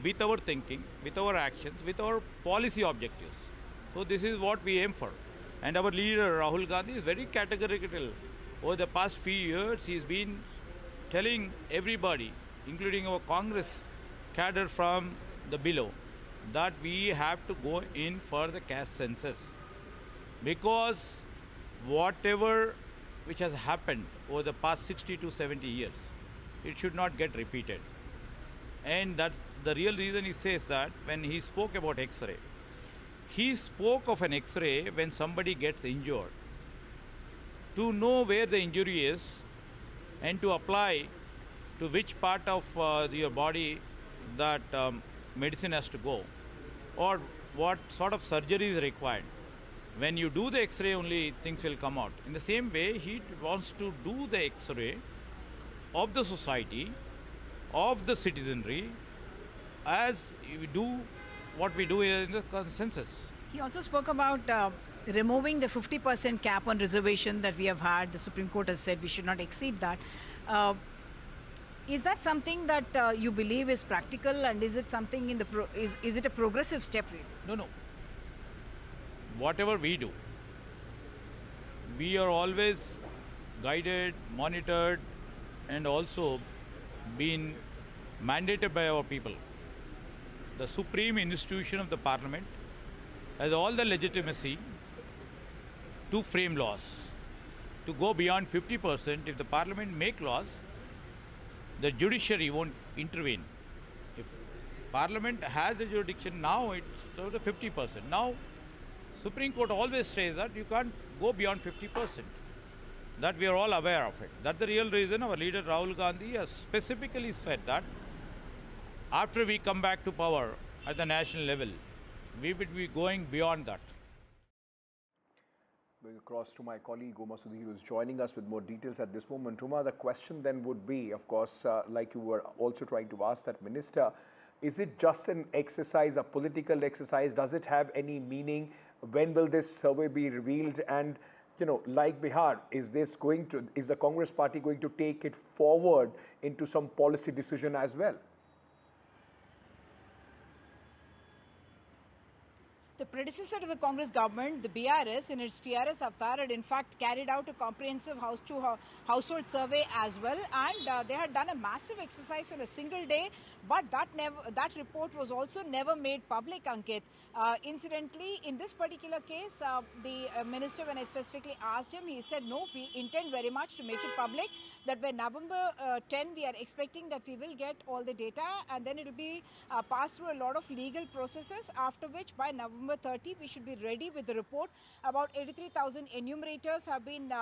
with our thinking, with our actions, with our policy objectives. So this is what we aim for. And our leader Rahul Gandhi is very categorical. Over the past few years, he's been telling everybody, including our Congress cadre from the below, that we have to go in for the caste census. Because whatever which has happened over the past 60 to 70 years, it should not get repeated. And that's the real reason he says that when he spoke about X-ray. He spoke of an X-ray when somebody gets injured, to know where the injury is and to apply to which part of your body that medicine has to go, or what sort of surgery is required. When you do the X-ray, only things will come out. In the same way, he wants to do the X-ray of the society, of the citizenry, as we do what we do in the census. He also spoke about removing the 50% cap on reservation that we have had. The Supreme Court has said we should not exceed that. Is that something that you believe is practical, and is it something in the is it a progressive step? Really? No. Whatever we do, we are always guided, monitored, and also been mandated by our people. The supreme institution of the Parliament has all the legitimacy to frame laws, to go beyond 50%. If the Parliament make laws, the judiciary won't intervene. If Parliament has the jurisdiction, now it's the 50%. Now, Supreme Court always says that you can't go beyond 50%. That we are all aware of it. That's the real reason our leader Rahul Gandhi has specifically said that after we come back to power at the national level, we will be going beyond that. Going across to my colleague Uma Sudhir, who is joining us with more details at this moment. Uma, the question then would be, of course, like you were also trying to ask that minister, is it just an exercise, a political exercise? Does it have any meaning? When will this survey be revealed? And, you know, like Bihar, is the Congress party going to take it forward into some policy decision as well? The predecessor to the Congress government, the BRS, in its TRS avatar, had in fact carried out a comprehensive household survey as well, and they had done a massive exercise on a single day, but that report was also never made public, Ankit. Incidentally, in this particular case, the minister, when I specifically asked him, he said, no, we intend very much to make it public, that by November 10, we are expecting that we will get all the data, and then it will be passed through a lot of legal processes, after which by November 30, we should be ready with the report. About 83,000 enumerators have been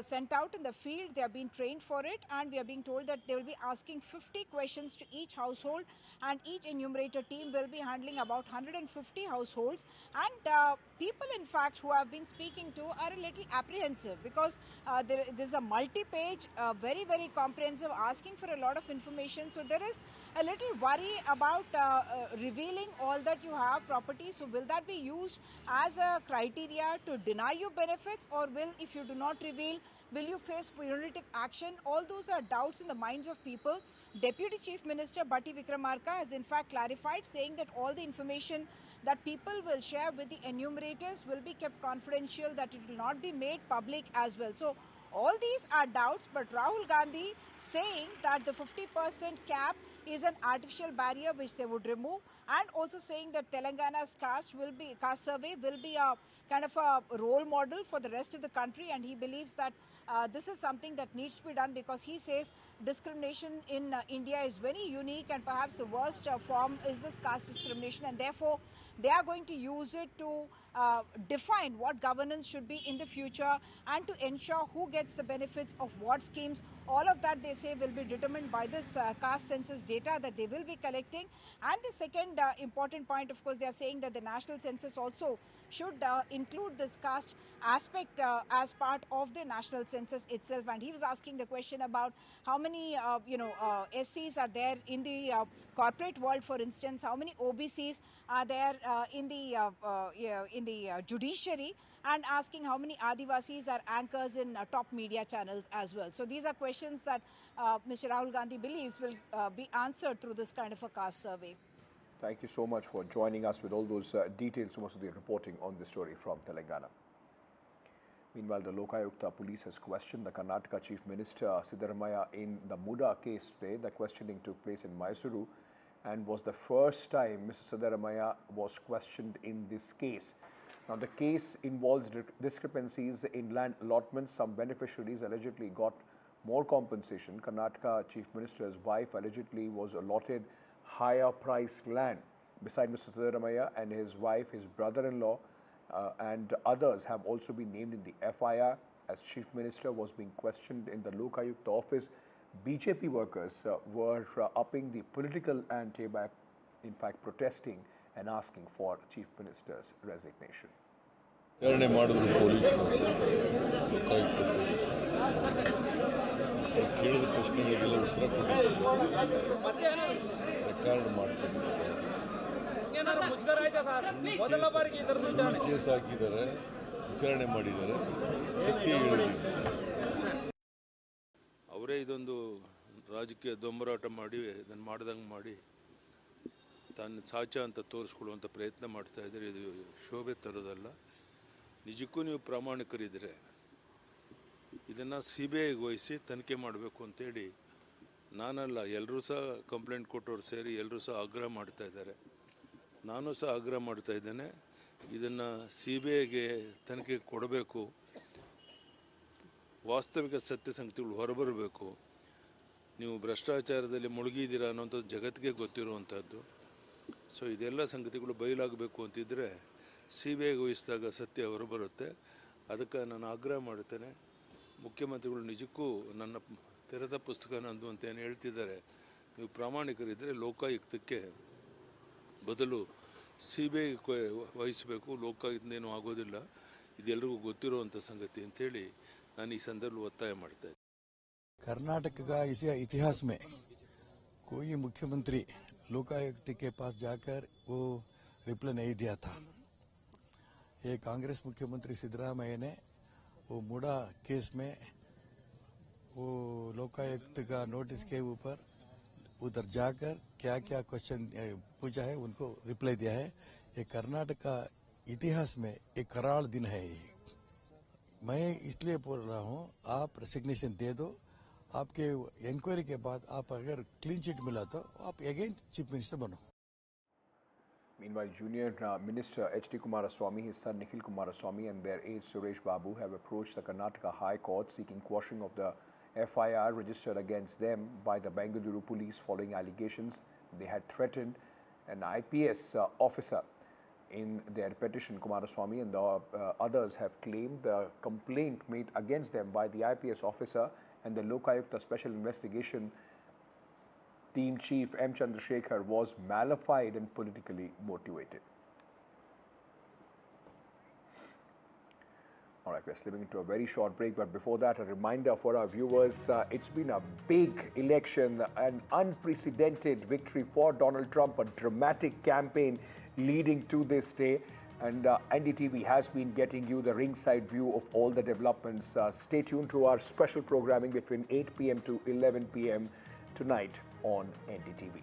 sent out in the field. They have been trained for it, and we are being told that they will be asking 50 questions to each household, and each enumerator team will be handling about 150 households. And people, in fact, who have been speaking to are a little apprehensive because there's a multi-page, very, very comprehensive, asking for a lot of information. So there is a little worry about revealing all that you have property. So will that be used as a criteria to deny you benefits, or will, if you do not reveal, will you face punitive action? All those are doubts in the minds of people. Deputy Chief Minister Batti Vikramarka has in fact clarified, saying that all the information that people will share with the enumerators will be kept confidential, that it will not be made public as well. So all these are doubts, but Rahul Gandhi saying that the 50% cap is an artificial barrier which they would remove, and also saying that Telangana's caste survey will be a kind of a role model for the rest of the country, and he believes that this is something that needs to be done, because he says discrimination in India is very unique, and perhaps the worst form is this caste discrimination, and therefore they are going to use it to define what governance should be in the future and to ensure who gets the benefits of what schemes. All of that, they say, will be determined by this caste census data that they will be collecting. And the second important point, of course, they are saying that the national census also should include this caste aspect as part of the national census itself. And he was asking the question about how many SCs are there in the corporate world, for instance, how many OBCs are there in the judiciary, and asking how many Adivasis are anchors in top media channels as well. So these are questions that Mr. Rahul Gandhi believes will be answered through this kind of a caste survey. Thank you so much for joining us with all those details, so much of the reporting on this story from Telangana. Meanwhile, the Lokayukta police has questioned the Karnataka Chief Minister Siddaramaiah in the Muda case today. The questioning took place in Mysuru and was the first time Mr. Siddaramaiah was questioned in this case. Now, the case involves discrepancies in land allotments. Some beneficiaries allegedly got more compensation. Karnataka Chief Minister's wife allegedly was allotted higher priced land. Beside Mr. Siddaramaiah and his wife, his brother-in-law and others have also been named in the FIR. As Chief Minister was being questioned in the Lokayukta office, BJP workers were upping the political ante by, in fact, protesting and asking for Chief Minister's resignation. ಅವರೇ ಇದೊಂದು ರಾಜಕೀಯ ದೊಂಬರಾಟ ಮಾಡಿ ಇದನ್ನು ಮಾಡ್ದಂಗೆ ಮಾಡಿ ತಾನು ಸಾಚ ಅಂತ ತೋರಿಸ್ಕೊಳ್ಳುವಂಥ ಪ್ರಯತ್ನ ಮಾಡ್ತಾ ಇದ್ದಾರೆ. ಇದು ಶೋಭೆ ತರೋದಲ್ಲ. ನಿಜಕ್ಕೂ ನೀವು ಪ್ರಾಮಾಣಿಕರಿದ್ದರೆ ಇದನ್ನು CBIಗೆ ವಹಿಸಿ ತನಿಖೆ ಮಾಡಬೇಕು ಅಂತೇಳಿ ನಾನಲ್ಲ, ಎಲ್ಲರೂ ಸಹ ಕಂಪ್ಲೇಂಟ್ ಕೊಟ್ಟವ್ರು ಸೇರಿ ಎಲ್ಲರೂ ಸಹ ಆಗ್ರಹ ಮಾಡ್ತಾ ಇದ್ದಾರೆ. ನಾನು ಸಹ ಆಗ್ರಹ ಮಾಡ್ತಾ ಇದ್ದೇನೆ, ಇದನ್ನು CBIಗೆ ತನಿಖೆ ಕೊಡಬೇಕು. ವಾಸ್ತವಿಕ ಸತ್ಯಸಂಗತಿಗಳು ಹೊರಬರಬೇಕು. ನೀವು ಭ್ರಷ್ಟಾಚಾರದಲ್ಲಿ ಮುಳುಗಿದ್ದೀರಾ ಅನ್ನೋಂಥದ್ದು ಜಗತ್ತಿಗೆ ಗೊತ್ತಿರುವಂಥದ್ದು. ಸೊ ಇದೆಲ್ಲ ಸಂಗತಿಗಳು ಬಯಲಾಗಬೇಕು ಅಂತಿದ್ದರೆ CBIಗೆ ವಹಿಸಿದಾಗ ಸತ್ಯ ಹೊರಬರುತ್ತೆ. ಅದಕ್ಕೆ ನಾನು ಆಗ್ರಹ ಮಾಡುತ್ತೇನೆ, ಮುಖ್ಯಮಂತ್ರಿಗಳು ನಿಜಕ್ಕೂ ನನ್ನ ತೆರೆದ ಪುಸ್ತಕ ನಂದು ಅಂತ ಏನು ಹೇಳ್ತಿದ್ದಾರೆ, ನೀವು ಪ್ರಾಮಾಣಿಕರಿದ್ದರೆ ಲೋಕಾಯುಕ್ತಕ್ಕೆ ಬದಲು CBIಗೆ ವಹಿಸಬೇಕು. ಲೋಕಾಯುಕ್ತನೇನು ಆಗೋದಿಲ್ಲ, ಇದೆಲ್ಲರಿಗೂ ಗೊತ್ತಿರುವಂಥ ಸಂಗತಿ ಅಂಥೇಳಿ ನಾನು ಈ ಸಂದರ್ಭದಲ್ಲಿ ಒತ್ತಾಯ ಮಾಡ್ತಾ ಇದ್ದೀನಿ. कर्नाटक का इतिहास में कोई मुख्यमंत्री लोकायुक्त के पास जाकर वो रिप्लाई नहीं दिया था. ये कांग्रेस मुख्यमंत्री सिद्धरामैया ने वो मुडा केस में वो लोकायुक्त का नोटिस के ऊपर उधर जाकर क्या क्या क्वेश्चन पूछा है उनको रिप्लाई दिया है. ये कर्नाटक का इतिहास में एक कराल दिन है. ये मैं इसलिए बोल रहा हूँ, आप रेसिग्नेशन दे दो. आपके इंक्वायरी के बाद आप अगर क्लीन चिट मिला तो आप अगेन चीफ मिनिस्टर बनो. Meanwhile, Junior Minister H.D. Kumaraswamy, his son Nikhil Kumaraswamy and their aide Suresh Babu have approached the Karnataka High Court seeking quashing of the FIR registered against them by the Bengaluru police following allegations they had threatened an IPS officer. In their petition, Kumaraswamy and the others have claimed the complaint made against them by the IPS officer and the Lokayukta Special Investigation Team Chief M. Chandrasekhar was malafide and politically motivated. All right, we're slipping into a very short break, but before that, a reminder for our viewers, it's been a big election, an unprecedented victory for Donald Trump, a dramatic campaign leading to this day, and NDTV has been getting you the ringside view of all the developments. Stay tuned to our special programming between 8 p.m. to 11 p.m. tonight on NDTV.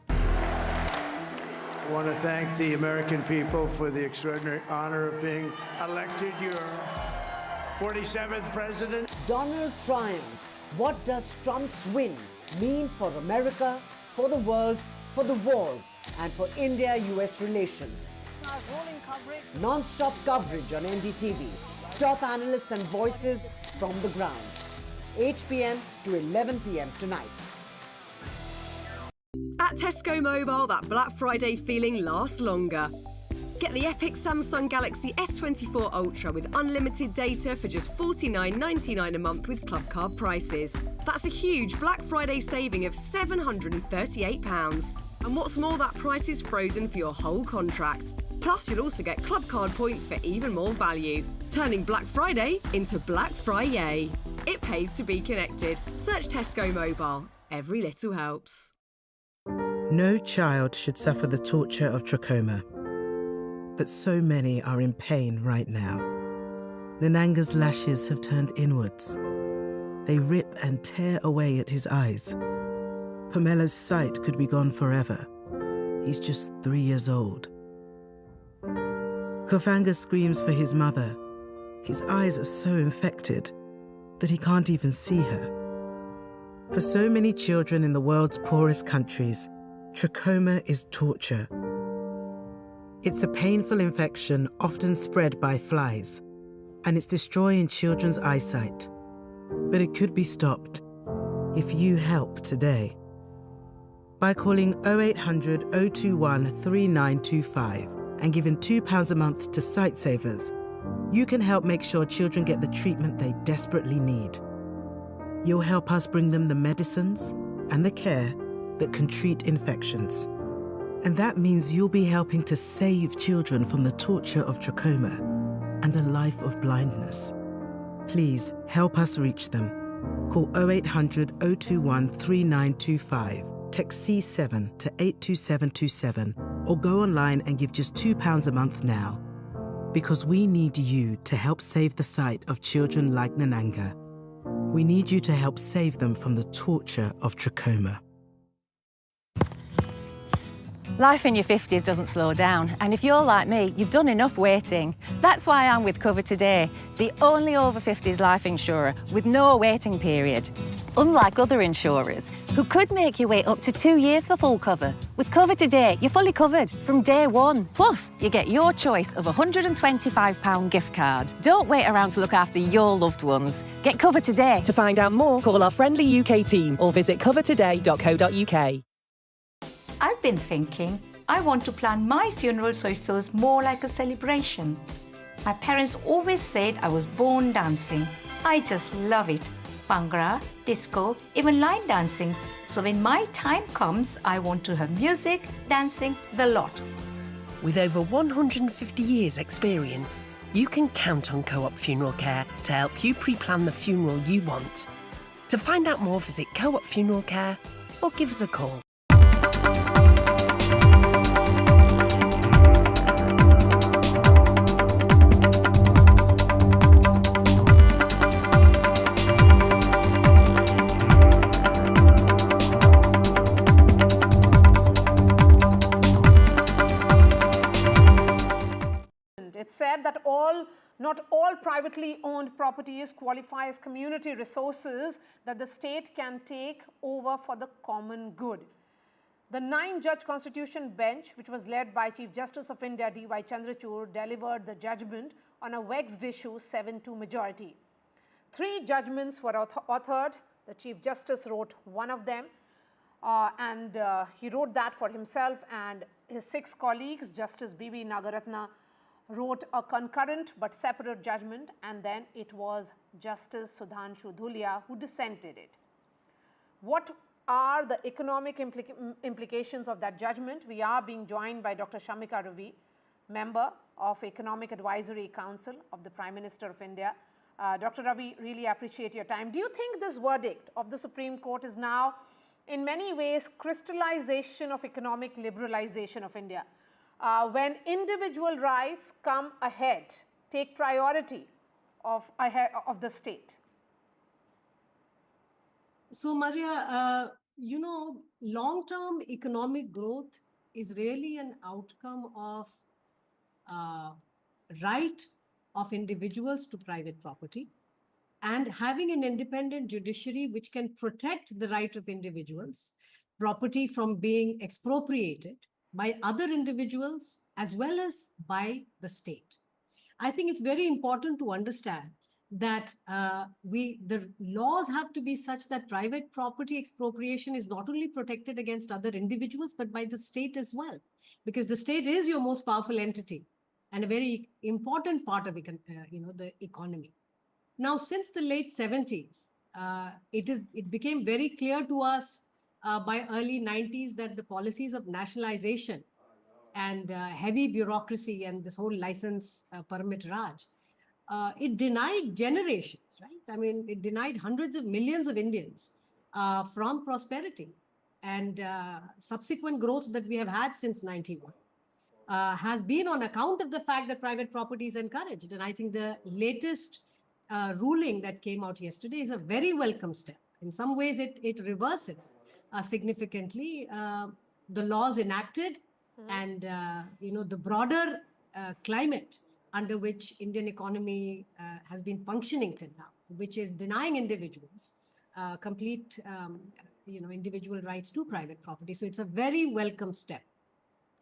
I want to thank the American people for the extraordinary honor of being elected your 47th president. Donald triumphs. What does Trump's win mean for America, for the world, for the wars, and for India-US relations? Non-stop coverage on NDTV. Top analysts and voices from the ground. 8 p.m. to 11 p.m. tonight. At Tesco Mobile, that Black Friday feeling lasts longer. Get the epic Samsung Galaxy S24 Ultra with unlimited data for just $49.99 a month with Club Card prices. That's a huge Black Friday saving of £738. And what's more, that price is frozen for your whole contract. Plus, you'll also get Club Card points for even more value, turning Black Friday into Black Friday. It pays to be connected. Search Tesco Mobile. Every little helps. No child should suffer the torture of trachoma, but so many are in pain right now. Nananga's lashes have turned inwards. They rip and tear away at his eyes. Pamelo's sight could be gone forever. He's just 3 years old. Kofanga screams for his mother. His eyes are so infected that he can't even see her. For so many children in the world's poorest countries, trachoma is torture. It's a painful infection often spread by flies, and it's destroying children's eyesight. But it could be stopped if you help today. By calling 0800 021 3925 and giving £2 a month to Sightsavers, you can help make sure children get the treatment they desperately need. You'll help us bring them the medicines and the care that can treat infections. And that means you'll be helping to save children from the torture of trachoma and a life of blindness. Please help us reach them. Call 0800 021 3925, text C7 to 82727, or go online and give just £2 a month now. Because we need you to help save the sight of children like Nananga. We need you to help save them from the torture of trachoma. Life in your 50s doesn't slow down, and if you're like me, you've done enough waiting. That's why I'm with Cover Today, the only over 50s life insurer with no waiting period. Unlike other insurers, who could make you wait up to 2 years for full cover. With Cover Today, you're fully covered from day one. Plus, you get your choice of a £125 gift card. Don't wait around to look after your loved ones. Get Cover Today. To find out more, call our friendly UK team or visit covertoday.co.uk. I've been thinking, I want to plan my funeral so it feels more like a celebration. My parents always said I was born dancing. I just love it. Bhangra, disco, even line dancing. So when my time comes, I want to have music, dancing, the lot. With over 150 years experience, you can count on Co-op Funeral Care to help you pre-plan the funeral you want. To find out more, visit Co-op Funeral Care or give us a call. It said that not all privately owned properties qualify as community resources that the state can take over for the common good. The 9-judge Constitution bench, which was led by Chief Justice of India D.Y. Chandrachud, delivered the judgment on a vexed issue 7-2 majority. 3 judgments were authored. The Chief Justice wrote one of them, and he wrote that for himself, and his 6 colleagues, Justice B.V. Nagaratna, wrote a concurrent but separate judgment, and then it was Justice Sudhanshu Dhulia who dissented it. What are the economic implications of that judgment? We are being joined by Dr. Shamika Ravi, member of Economic Advisory Council of the Prime Minister of India. Dr. Ravi, really appreciate your time. Do you think this verdict of the Supreme Court is now in many ways crystallization of economic liberalization of India, when individual rights come ahead, take priority of the state? So Maria, you know, long-term economic growth is really an outcome of right of individuals to private property, and having an independent judiciary which can protect the right of individuals' property from being expropriated by other individuals as well as by the state. I think it's very important to understand that the laws have to be such that private property expropriation is not only protected against other individuals, but by the state as well, because the state is your most powerful entity and a very important part of the economy. Now, since the late 70s, it became very clear to us by early 90s that the policies of nationalization and heavy bureaucracy and this whole license permit Raj, it denied generations, right? I mean, it denied hundreds of millions of Indians from prosperity, and subsequent growth that we have had since 91 has been on account of the fact that private property is encouraged. And I think the latest ruling that came out yesterday is a very welcome step. In some ways, it reverses significantly the laws enacted and the broader climate under which Indian economy has been functioning till now, which is denying individuals complete individual rights to private property. So it's a very welcome step.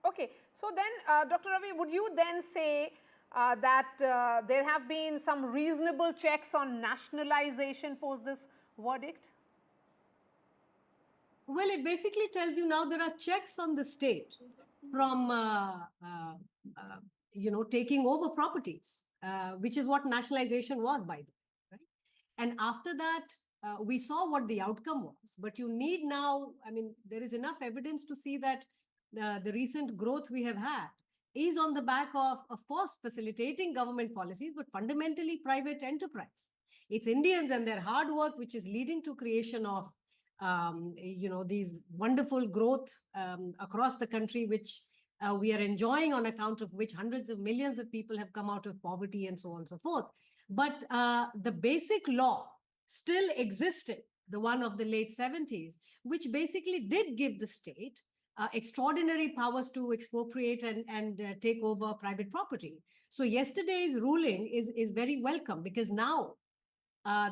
Okay, so then Dr. Ravi, would you then say that there have been some reasonable checks on nationalization post this verdict? Well, it basically tells you now there are checks on the state from taking over properties, which is what nationalization was, by the way, right? And after that, we saw what the outcome was. But you need now, I mean, there is enough evidence to see that the recent growth we have had is on the back of course, facilitating government policies, but fundamentally private enterprise. It's Indians and their hard work which is leading to creation of these wonderful growth across the country, which we are enjoying, on account of which hundreds of millions of people have come out of poverty and so on and so forth. But the basic law still existed, the one of the late 70s, which basically did give the state extraordinary powers to expropriate and take over private property. So yesterday's ruling is very welcome, because now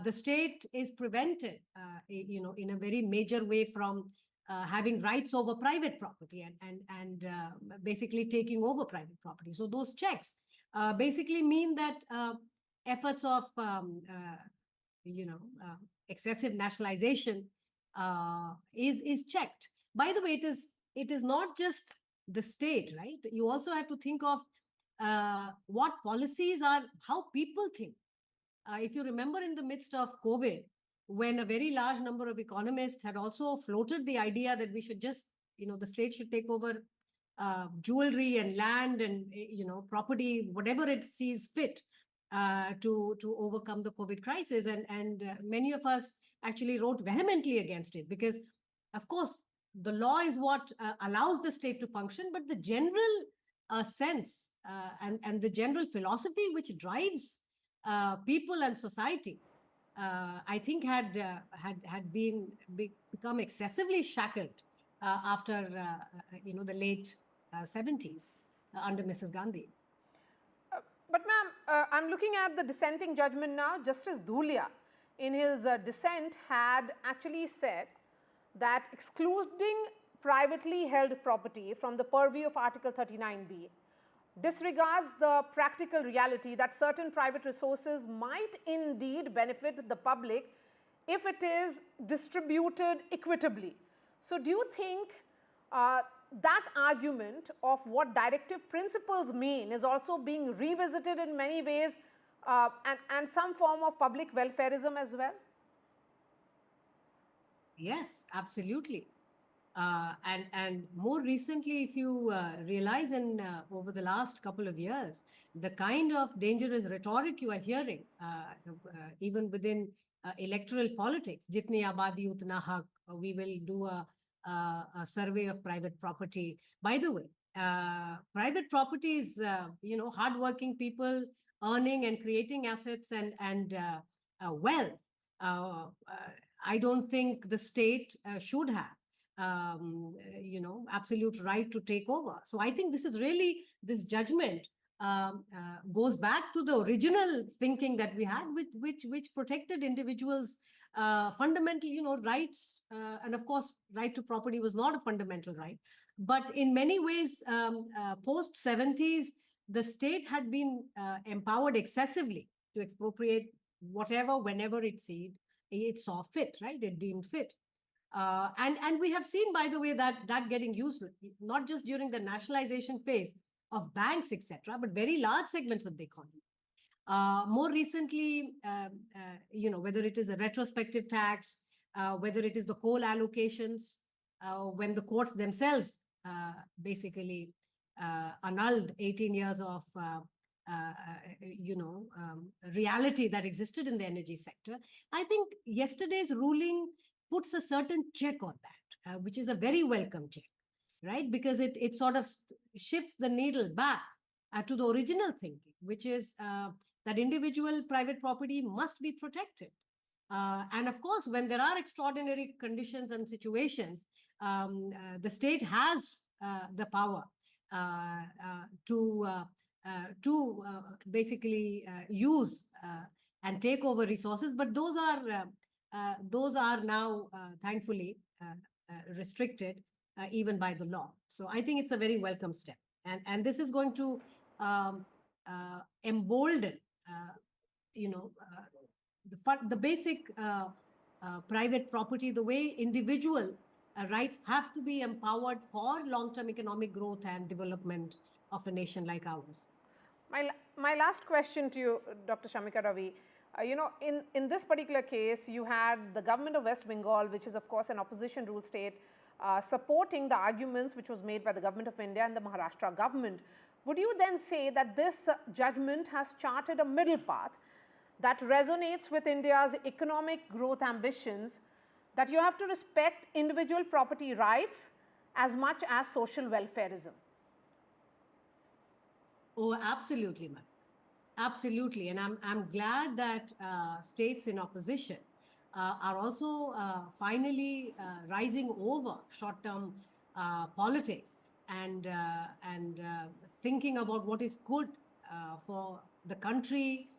the state is prevented, in a very major way from having rights over private property and basically taking over private property. So those checks basically mean that efforts of excessive nationalization is checked. By the way, it is not just the state, right? You also have to think of what policies are, how people think. If you remember, in the midst of COVID, when a very large number of economists had also floated the idea that we should just, the state should take over jewelry and land and, property, whatever it sees fit to overcome the COVID crisis. And many of us actually wrote vehemently against it, because, of course, the law is what allows the state to function, but the general sense and the general philosophy which drives people and society, I think had become excessively shackled after the late 70s under Mrs. Gandhi. But ma'am, I'm looking at the dissenting judgment now. Justice Dhulia, in his dissent, had actually said that excluding privately held property from the purview of Article 39B disregards the practical reality that certain private resources might indeed benefit the public if it is distributed equitably. So do you think that argument of what directive principles mean is also being revisited in many ways, and some form of public welfareism as well? Yes, absolutely. And more recently, if you realize over the last couple of years, the kind of dangerous rhetoric you are hearing, even within electoral politics, jitni abadi utna haq, we will do a survey of private property. By the way, private property is, hardworking people earning and creating assets and wealth. I don't think the state should have absolute right to take over. So I think this judgment goes back to the original thinking that we had, which protected individuals' fundamental, rights. And of course, right to property was not a fundamental right. But in many ways, post 70s, the state had been empowered excessively to expropriate whatever, whenever it saw fit, right? It deemed fit. And we have seen, by the way, that getting used, not just during the nationalization phase of banks, etc., but very large segments of the economy. More recently, whether it is a retrospective tax, whether it is the coal allocations, when the courts themselves basically annulled 18 years of reality that existed in the energy sector. I think yesterday's ruling puts a certain check on that, which is a very welcome check, right? Because it sort of shifts the needle back to the original thinking, which is that individual private property must be protected. And of course, when there are extraordinary conditions and situations, the state has the power to basically use and take over resources, but those are now thankfully restricted even by the law. So I think it's a very welcome step, and this is going to embolden the basic private property, the way individual rights have to be empowered for long-term economic growth and development of a nation like ours. My last question to you, Dr. Shamika Ravi, in this particular case, you had the government of West Bengal, which is of course an opposition ruled state, supporting the arguments which was made by the government of India and the Maharashtra government. Would you then say that this judgment has charted a middle path that resonates with India's economic growth ambitions, that you have to respect individual property rights as much as social welfareism? Oh, absolutely, ma'am. Absolutely. And I'm glad that states in opposition are also finally rising over short-term politics and thinking about what is good for the country,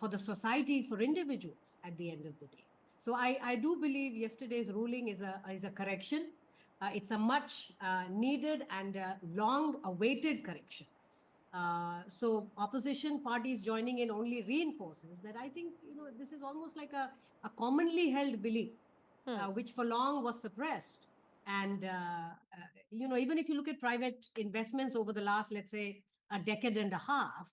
for the society, for individuals at the end of the day. So I do believe yesterday's ruling is a correction. It's a much needed and long-awaited correction. So opposition parties joining in only reinforces that. I think this is almost like a commonly held belief, which for long was suppressed. And even if you look at private investments over the last, let's say, a decade and a half,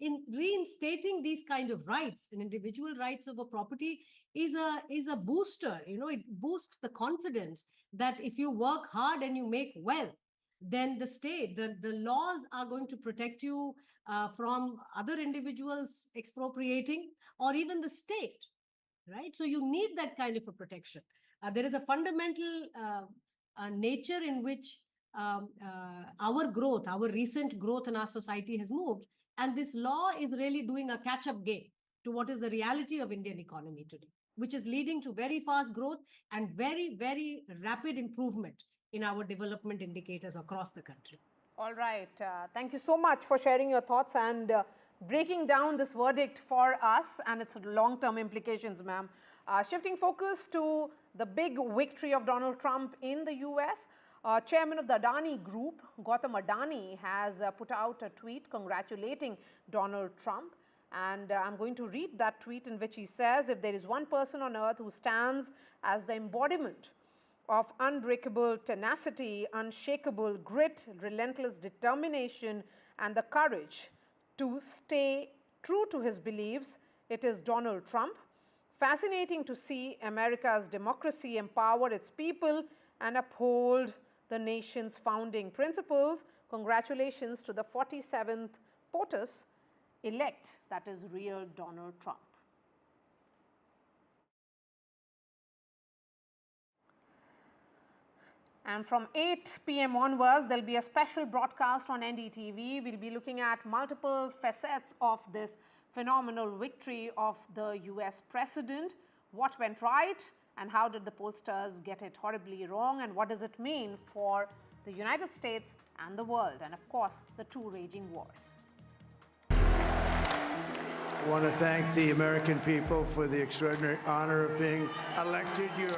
in reinstating these kind of rights and individual rights over property is a booster. It boosts the confidence that if you work hard and you make wealth, then the state, the laws are going to protect you from other individuals expropriating, or even the state, right? So you need that kind of a protection. There is a fundamental nature in which our growth, our recent growth in our society has moved. And this law is really doing a catch-up game to what is the reality of Indian economy today, which is leading to very fast growth and very, very rapid improvement in our development indicators across the country. All right. Thank you so much for sharing your thoughts and breaking down this verdict for us and its long-term implications, ma'am. Shifting focus to the big victory of Donald Trump in the US, Chairman of the Adani Group, Gautam Adani, has put out a tweet congratulating Donald Trump. And I'm going to read that tweet, in which he says, "If there is one person on earth who stands as the embodiment of unbreakable tenacity, unshakable grit, relentless determination, and the courage to stay true to his beliefs, it is Donald Trump. Fascinating to see America's democracy empower its people and uphold the nation's founding principles. Congratulations to the 47th POTUS elect, that is real Donald Trump. And from 8 p.m. onwards, there will be a special broadcast on NDTV. We'll be looking at multiple facets of this phenomenal victory of the US president. What went right and how did the pollsters get it horribly wrong, and what does it mean for the United States and the world, and of course, the two raging wars. I want to thank the American people for the extraordinary honor of being elected your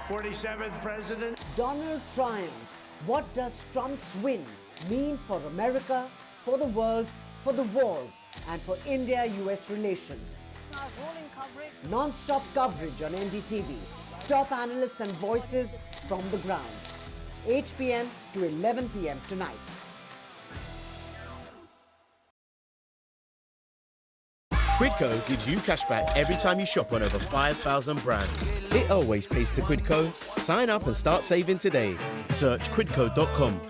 47th president. Donald triumphs. What does Trump's win mean for America, for the world, for the wars, and for India-US relations? Non-stop coverage on NDTV. Top analysts and voices from the ground. 8 p.m. to 11 p.m. tonight. Quidco gives you cashback every time you shop on over 5,000 brands. It always pays to Quidco. Sign up and start saving today. Search quidco.com.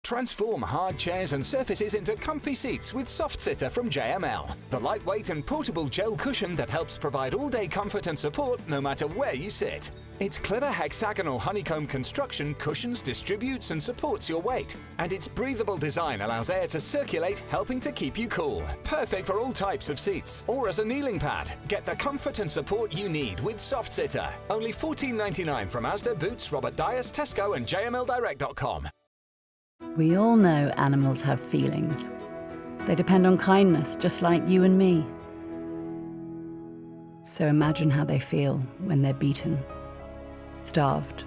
Transform hard chairs and surfaces into comfy seats with Soft Sitter from JML. The lightweight and portable gel cushion that helps provide all-day comfort and support no matter where you sit. Its clever hexagonal honeycomb construction cushions, distributes and supports your weight. And its breathable design allows air to circulate, helping to keep you cool. Perfect for all types of seats or as a kneeling pad. Get the comfort and support you need with Soft Sitter. Only $14.99 from Asda, Boots, Robert Dyers, Tesco and jmldirect.com. We all know animals have feelings. They depend on kindness, just like you and me. So imagine how they feel when they're beaten, starved,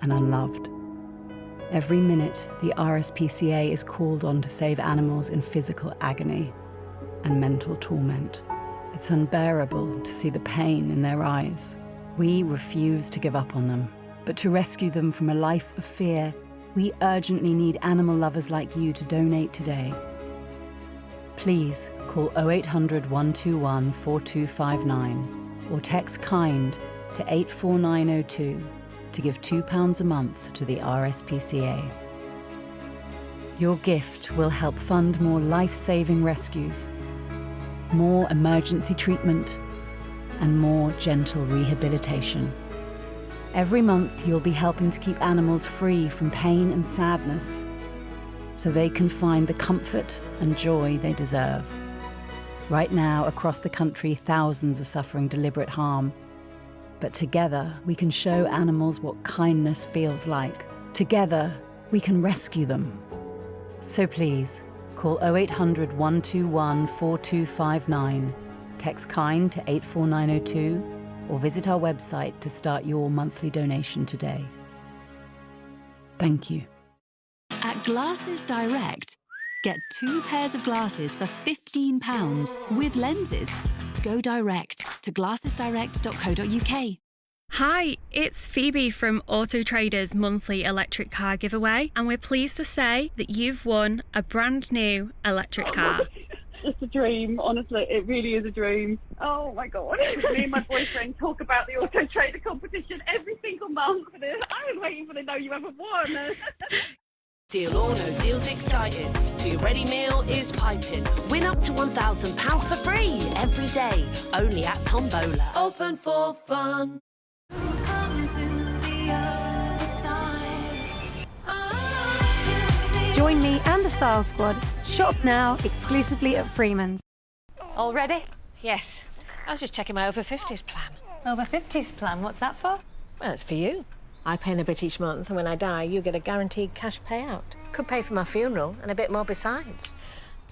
and unloved. Every minute, the RSPCA is called on to save animals in physical agony and mental torment. It's unbearable to see the pain in their eyes. We refuse to give up on them, but to rescue them from a life of fear, we urgently need animal lovers like you to donate today. Please call 0800 121 4259 or text KIND to 84902 to give £2 a month to the RSPCA. Your gift will help fund more life-saving rescues, more emergency treatment, and more gentle rehabilitation. Every month, you'll be helping to keep animals free from pain and sadness, so they can find the comfort and joy they deserve. Right now, across the country, thousands are suffering deliberate harm. But together, we can show animals what kindness feels like. Together, we can rescue them. So please, call 0800 121 4259, text KIND to 84902, or visit our website to start your monthly donation today. Thank you. At Glasses Direct, get 2 pairs of glasses for £15 with lenses. Go direct to glassesdirect.co.uk. Hi, it's Phoebe from Auto Trader's monthly electric car giveaway, and we're pleased to say that you've won a brand new electric car. It's a dream, honestly, it really is a dream. Oh my god. Me and my boyfriend talk about the Auto Trader competition every single month. I was waiting for the "no, you haven't won." Deal or no deal's exciting, so your ready meal is piping. Win up to £1,000 for free every day, only at Tombola. Open for fun. Join me and the Style Squad. Shop now exclusively at Freeman's. All ready? Yes. I was just checking my over 50s plan. Over 50s plan, what's that for? Well, it's for you. I pay in a bit each month, and when I die, you get a guaranteed cash payout. Could pay for my funeral and a bit more besides.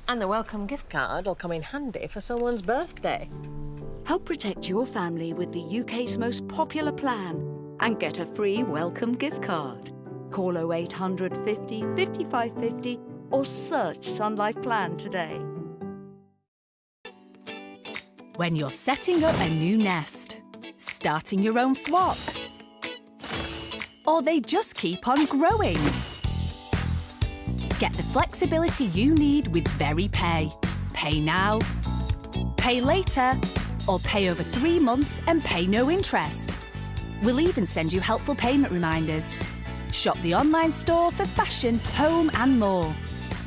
And the welcome gift card will come in handy for someone's birthday. Help protect your family with the UK's most popular plan and get a free welcome gift card. Call 0800 50 55 50 or search Sun Life Plan today. When you're setting up a new nest, starting your own flock, or they just keep on growing. Get the flexibility you need with VeryPay. Pay now, pay later, or pay over 3 months and pay no interest. We'll even send you helpful payment reminders. Shop the online store for fashion, home and more.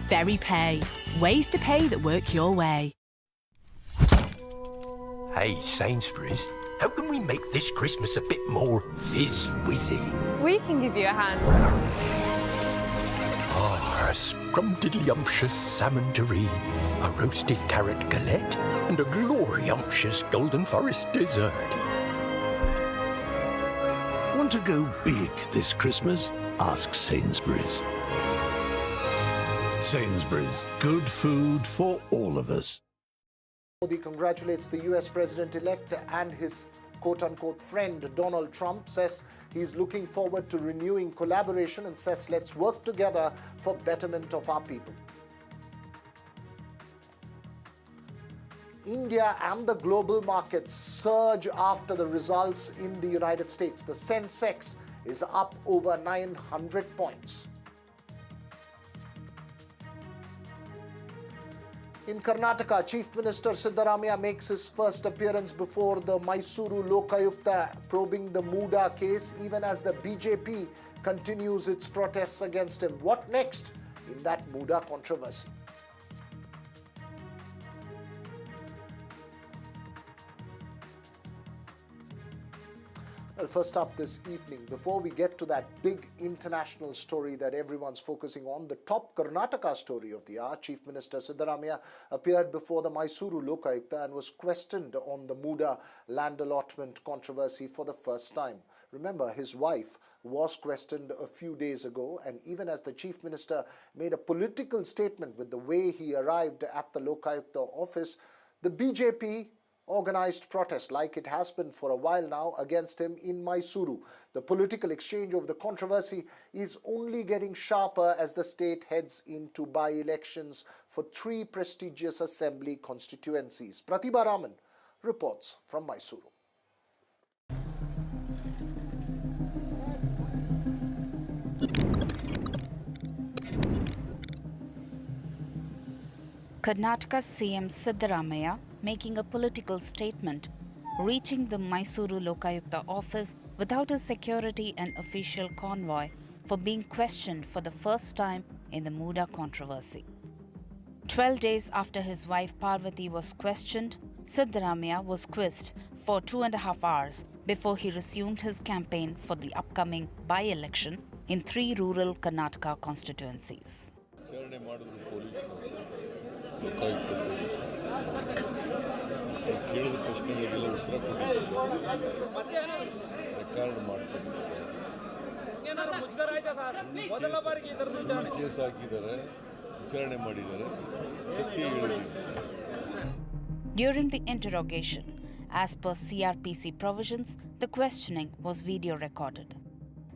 VeryPay. Ways to pay that work your way. Hey, Sainsbury's, how can we make this Christmas a bit more fizz-whizzy? We can give you a hand. Ah, a scrumptiddly-umptious salmon terrine, a roasted carrot galette, and a glory-umptious golden forest dessert. Want to go big this Christmas? Ask Sainsbury's. Sainsbury's, good food for all of us. Modi congratulates the US President-elect and his quote-unquote friend Donald Trump, says he's looking forward to renewing collaboration and says let's work together for betterment of our people. India and the global markets surge after the results in the United States. The Sensex is up over 900 points. In Karnataka, Chief Minister Siddaramaiah makes his first appearance before the Mysuru Lokayukta probing the Muda case, even as the BJP continues its protests against him. What next in that Muda controversy? Well, first up this evening, before we get to that big international story that everyone's focusing on, the top Karnataka story of the hour, Chief Minister Siddaramaiah appeared before the Mysuru Lokayukta and was questioned on the Muda land allotment controversy for the first time. Remember, his wife was questioned a few days ago, and even as the Chief Minister made a political statement with the way he arrived at the Lokayukta office, the BJP organized protest, like it has been for a while now, against him in Mysuru. The political exchange over the controversy is only getting sharper as the state heads into by-elections for 3 prestigious assembly constituencies. Pratibha Raman reports from Mysuru. Karnataka CM Siddaramaiah making a political statement, reaching the Mysuru Lokayukta office without a security and official convoy for being questioned for the first time in the Muda controversy. 12 days after his wife Parvati was questioned, Siddaramaiah was quizzed for 2.5 hours before he resumed his campaign for the upcoming by-election in 3 rural Karnataka constituencies. ಕೇಳಿದ ಪ್ರಶ್ನೆಗಳಿಗೆಲ್ಲ ಉತ್ತರ ಕೊಟ್ಟಿದ್ದಾರೆ record ಮಾಡ್ಕೊಂಡಿದ್ದಾರೆ case ಹಾಕಿದ್ದಾರೆ ವಿಚಾರಣೆ ಮಾಡಿದ್ದಾರೆ ಸತ್ಯ ಹೇಳಿದ್ದಾರೆ. During the interrogation, as per CRPC provisions, the questioning was video recorded.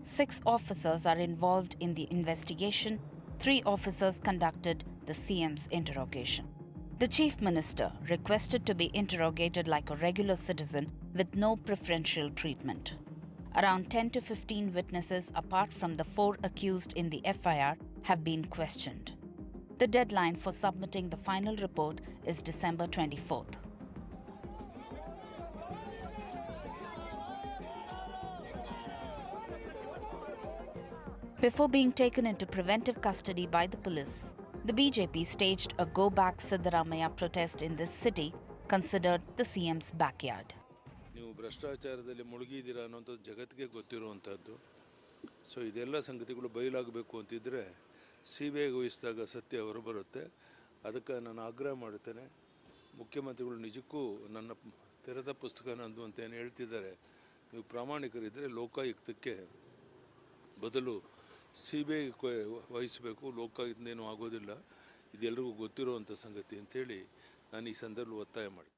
6 officers are involved in the investigation. 3 officers conducted the CM's interrogation. The Chief Minister requested to be interrogated like a regular citizen with no preferential treatment. Around 10 to 15 witnesses, apart from the 4 accused in the FIR, have been questioned. The deadline for submitting the final report is December 24th. Before being taken into preventive custody by the police, the BJP staged a go-back Siddaramaiah protest in this city, considered the CM's backyard. ನೀವು ಭ್ರಷ್ಟಾಚಾರದಲ್ಲಿ ಮುಳುಗಿದ್ದೀರಾ ಅನ್ನೋಂಥದ್ದು ಜಗತ್ತಿಗೆ ಗೊತ್ತಿರುವಂಥದ್ದು. So ಇದೆಲ್ಲ ಸಂಗತಿಗಳು ಬಯಲಾಗಬೇಕು ಅಂತಿದ್ರೆ ಸಿಬಿಐಗೆ ವಹಿಸಿದಾಗ ಸತ್ಯ ಹೊರಬರುತ್ತೆ. ಅದಕ್ಕೆ ನಾನು ಆಗ್ರಹ ಮಾಡುತ್ತೇನೆ, ಮುಖ್ಯಮಂತ್ರಿಗಳು ನಿಜಕ್ಕೂ ನನ್ನ ತೆರೆದ ಪುಸ್ತಕ ನಂದು ಅಂತ ಏನು ಹೇಳ್ತಿದ್ದಾರೆ, ನೀವು ಪ್ರಾಮಾಣಿಕರಿದ್ದರೆ ಲೋಕಾಯುಕ್ತಕ್ಕೆ ಬದಲು ಸಿಬಿಐ ವಹಿಸಬೇಕು. ಲೋಕಾಯುಕ್ತನೇನು ಆಗೋದಿಲ್ಲ, ಇದೆಲ್ಲರಿಗೂ ಗೊತ್ತಿರುವಂಥ ಸಂಗತಿ ಅಂತೇಳಿ ನಾನು ಈ ಸಂದರ್ಭದಲ್ಲಿ ಒತ್ತಾಯ ಮಾಡಿದೆ.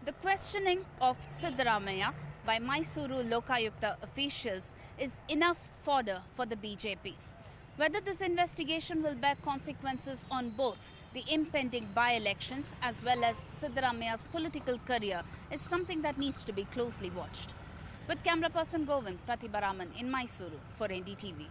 The questioning of Siddaramaiah by Mysuru Lokayukta officials is enough fodder for the BJP. Whether this investigation will bear consequences on both the impending by-elections as well as Siddaramaiah's political career is something that needs to be closely watched. With camera person Govind, Pratibha Raman in Mysuru for NDTV.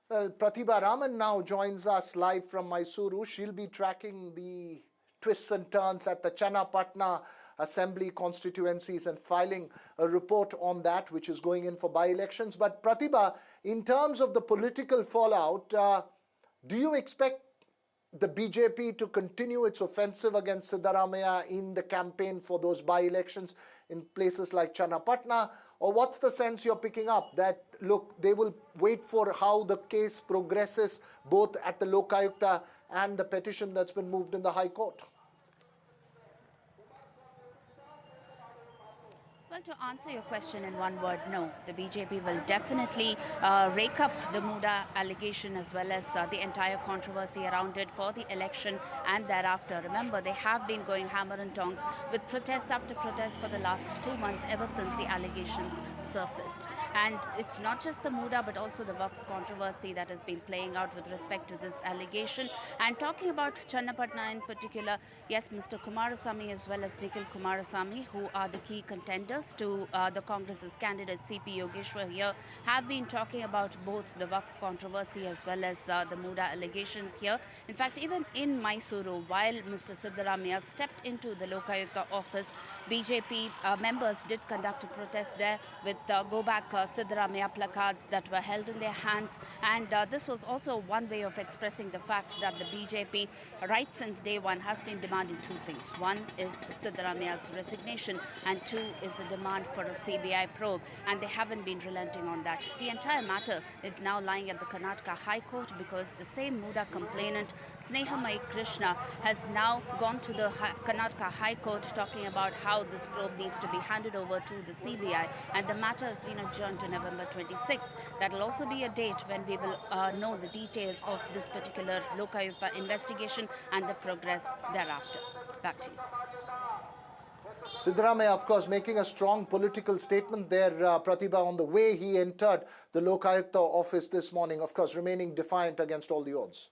Well, Pratibha Raman now joins us live from Mysuru. She'll be tracking the twists and turns at the Channapatna Assembly constituencies and filing a report on that, which is going in for by-elections. But Pratibha, in terms of the political fallout, do you expect the BJP to continue its offensive against Siddaramaiah in the campaign for those by-elections in places like Channapatna? Or what's the sense you're picking up that, look, they will wait for how the case progresses both at the Lokayukta and the petition that's been moved in the High Court? Well, to answer your question in one word, no. The BJP will definitely rake up the Muda allegation as well as the entire controversy around it for the election and thereafter. Remember, they have been going hammer and tongs with protest after protest for the last 2 months ever since the allegations surfaced. And it's not just the Muda but also the Waqf controversy that has been playing out with respect to this allegation. And talking about Channapatna in particular, yes, Mr. Kumarasamy as well as Nikhil Kumarasamy, who are the key contenders to the Congress's candidate C.P. Yogeshwar here, have been talking about both the Waqf controversy as well as the Muda allegations here. In fact, even in Mysuru, while Mr. Siddaramaiah stepped into the Lokayukta office, BJP members did conduct a protest there with Go Back Siddaramaiah placards that were held in their hands. And this was also one way of expressing the fact that the BJP, right since day one, has been demanding two things. One is Siddaramaiah's resignation, and two is a demand for a CBI probe, and they haven't been relenting on that. The entire matter is now lying at the Karnataka High Court because the same Muda complainant, Snehamai Krishna, has now gone to the Karnataka High Court talking about how this probe needs to be handed over to the CBI, and the matter has been adjourned to November 26th. That will also be a date when we will know the details of this particular Lokayukta investigation and the progress thereafter. Back to you. Siddaramaiah, of course, making a strong political statement there, Pratibha, on the way he entered the Lokayukta office this morning, of course, remaining defiant against all the odds.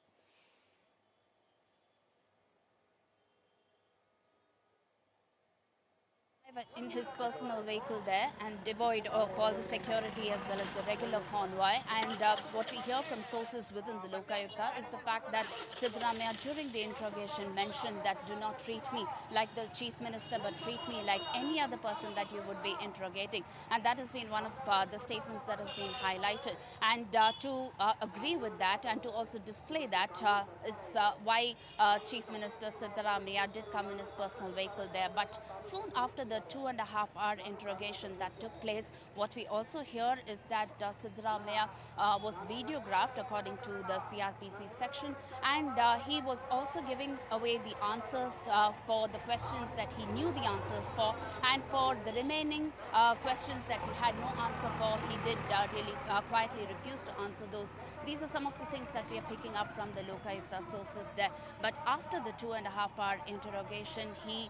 In his personal vehicle there and devoid of all the security as well as the regular convoy. And what we hear from sources within the Lokayukta is the fact that Siddaramaiah during the interrogation mentioned that do not treat me like the chief minister but treat me like any other person that you would be interrogating. And that has been one of the statements that has been highlighted. And to agree with that and to also display that is why Chief Minister Siddaramaiah did come in his personal vehicle there. But soon after the 2.5-hour interrogation that took place, what we also hear is that Siddaramaiah was videographed according to the CRPC section, and he was also giving away the answers for the questions that he knew the answers for, and for the remaining questions that he had no answer for, he did really quietly refuse to answer those. These are some of the things that we are picking up from the Lokayukta sources there. But after the 2.5-hour interrogation, he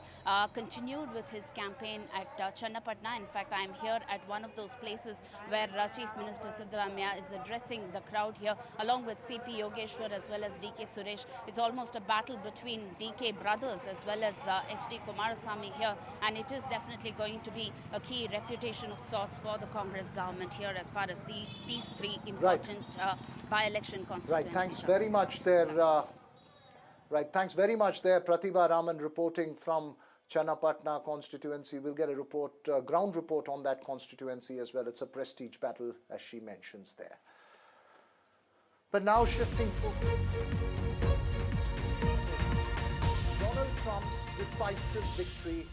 continued with his campaign at Channapatna. In fact, I am here at one of those places where Chief Minister Siddaramaiah is addressing the crowd here along with C.P. Yogeshwar as well as D.K. Suresh. It's almost a battle between D.K. brothers as well as H.D. Kumarasamy here, and it is definitely going to be a key reputation of sorts for the Congress government here as far as these three important by-election constituencies. Right, thanks very much there. Thanks very much there, Pratibha Raman reporting from Channapatna constituency. We'll get a report, ground report on that constituency as well. It's a prestige battle, as she mentions there. But now shifting focus. Donald Trump's decisive victory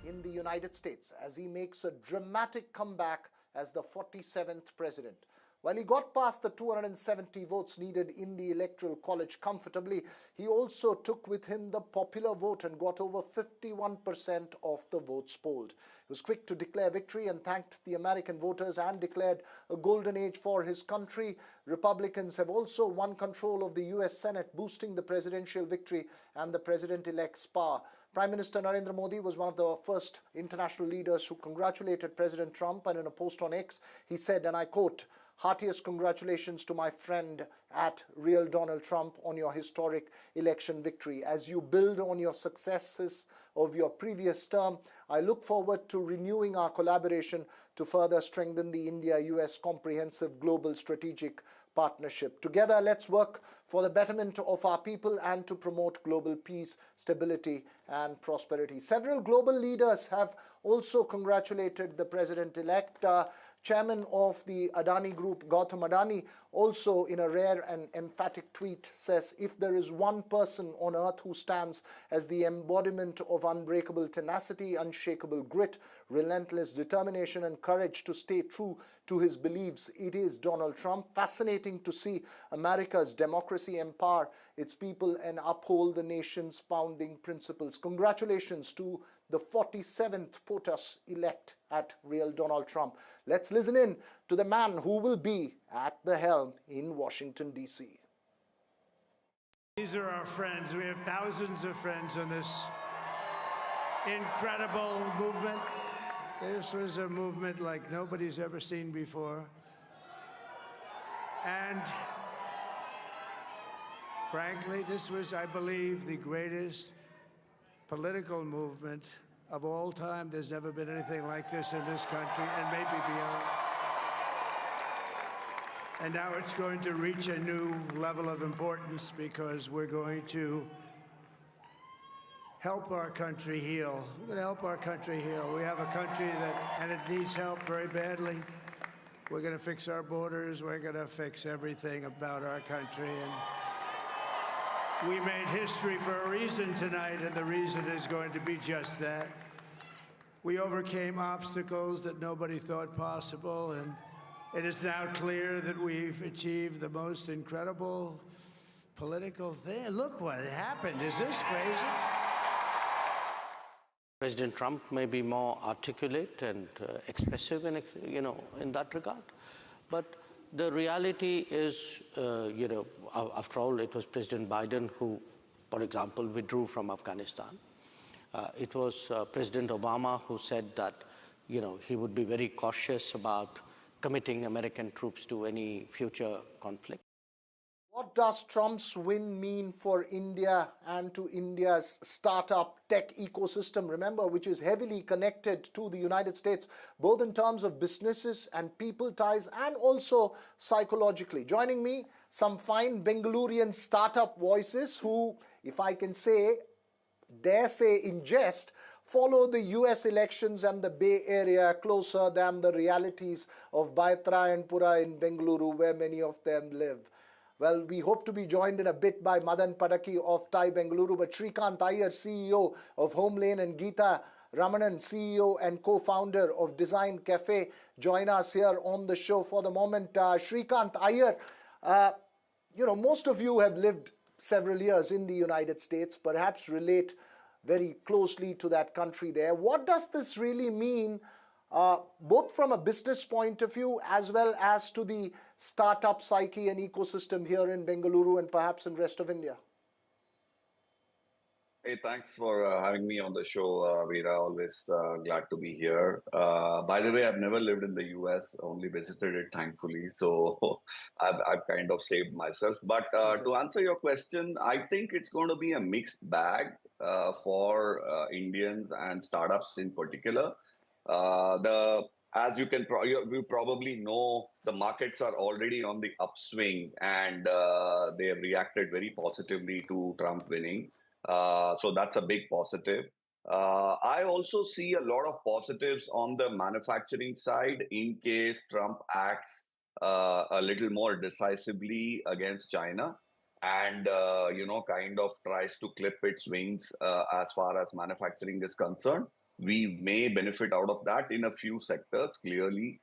in the United States as he makes a dramatic comeback as the 47th president. While he got past the 270 votes needed in the Electoral College comfortably, he also took with him the popular vote and got over 51% of the votes polled. He was quick to declare victory and thanked the American voters and declared a golden age for his country. Republicans have also won control of the US Senate, boosting the presidential victory and the president-elect's power. Prime Minister Narendra Modi was one of the first international leaders who congratulated President Trump, and in a post on X, he said, and I quote, Heartiest congratulations to my friend at Real Donald Trump on your historic election victory. As you build on your successes of your previous term, I look forward to renewing our collaboration to further strengthen the India-US comprehensive global strategic partnership. Together, let's work for the betterment of our people and to promote global peace, stability, and prosperity. Several global leaders have also congratulated the president-elect. Chairman of the Adani Group, Gautam Adani, also in a rare and emphatic tweet says, if there is one person on earth who stands as the embodiment of unbreakable tenacity, unshakable grit, relentless determination and courage to stay true to his beliefs, it is Donald Trump. Fascinating to see America's democracy empower its people and uphold the nation's founding principles. Congratulations to the 47th POTUS elect at Real Donald Trump. Let's listen in to the man who will be at the helm in Washington, D.C. These are our friends. We have thousands of friends on this incredible movement. This was a movement like nobody's ever seen before. And frankly, this was, I believe, the greatest political movement of all time. There's never been anything like this in this country and maybe beyond. And now it's going to reach a new level of importance because we're going to help our country heal. We're going to help our country heal. We have a country and it needs help very badly. We're going to fix our borders. We're going to fix everything about our country. And we made history for a reason tonight, and the reason is going to be just that. We overcame obstacles that nobody thought possible, and it is now clear that we've achieved the most incredible political thing. Look what happened. Is this crazy? President Trump may be more articulate and expressive in that regard, but the reality is, after all, it was President Biden who, for example, withdrew from Afghanistan. It was President Obama who said that, he would be very cautious about committing American troops to any future conflict. What does Trump's win mean for India and to India's startup tech ecosystem, remember, which is heavily connected to the United States, both in terms of businesses and people ties and also psychologically? Joining me, some fine Bengalurian startup voices who, if I can say, dare say in jest, follow the US elections and the Bay Area closer than the realities of Baitra and Pura in Bengaluru, where many of them live. Well, we hope to be joined in a bit by Madan Padaki of Thai Bengaluru, but Shrikant Iyer, CEO of Home Lane, and Geeta Ramanan, CEO and co-founder of Design Cafe, join us here on the show for the moment. Shrikant Iyer, most of you have lived several years in the United States, perhaps relate very closely to that country there. What does this really mean, both from a business point of view as well as to the startup psyche and ecosystem here in Bengaluru and perhaps in the rest of India? Hey, thanks for having me on the show, Veera. Always glad to be here. By the way, I've never lived in the US, only visited it, thankfully. So I've kind of saved myself. But to answer your question, I think it's going to be a mixed bag for Indians and startups in particular. As you probably know, the markets are already on the upswing and they have reacted very positively to Trump winning. So that's a big positive. I also see a lot of positives on the manufacturing side in case Trump acts a little more decisively against China and, kind of tries to clip its wings as far as manufacturing is concerned. We may benefit out of that in a few sectors, clearly.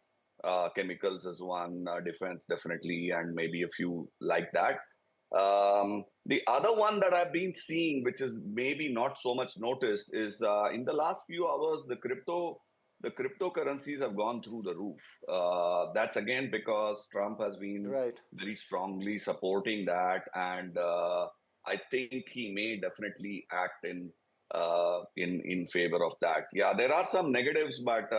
Chemicals is one, defense definitely, and maybe a few like that. The other one that I've been seeing, which is maybe not so much noticed, is in the last few hours, the cryptocurrencies have gone through the roof. That's again because Trump has been very strongly supporting that, and I think he may definitely act in favor of that. Yeah, there are some negatives, but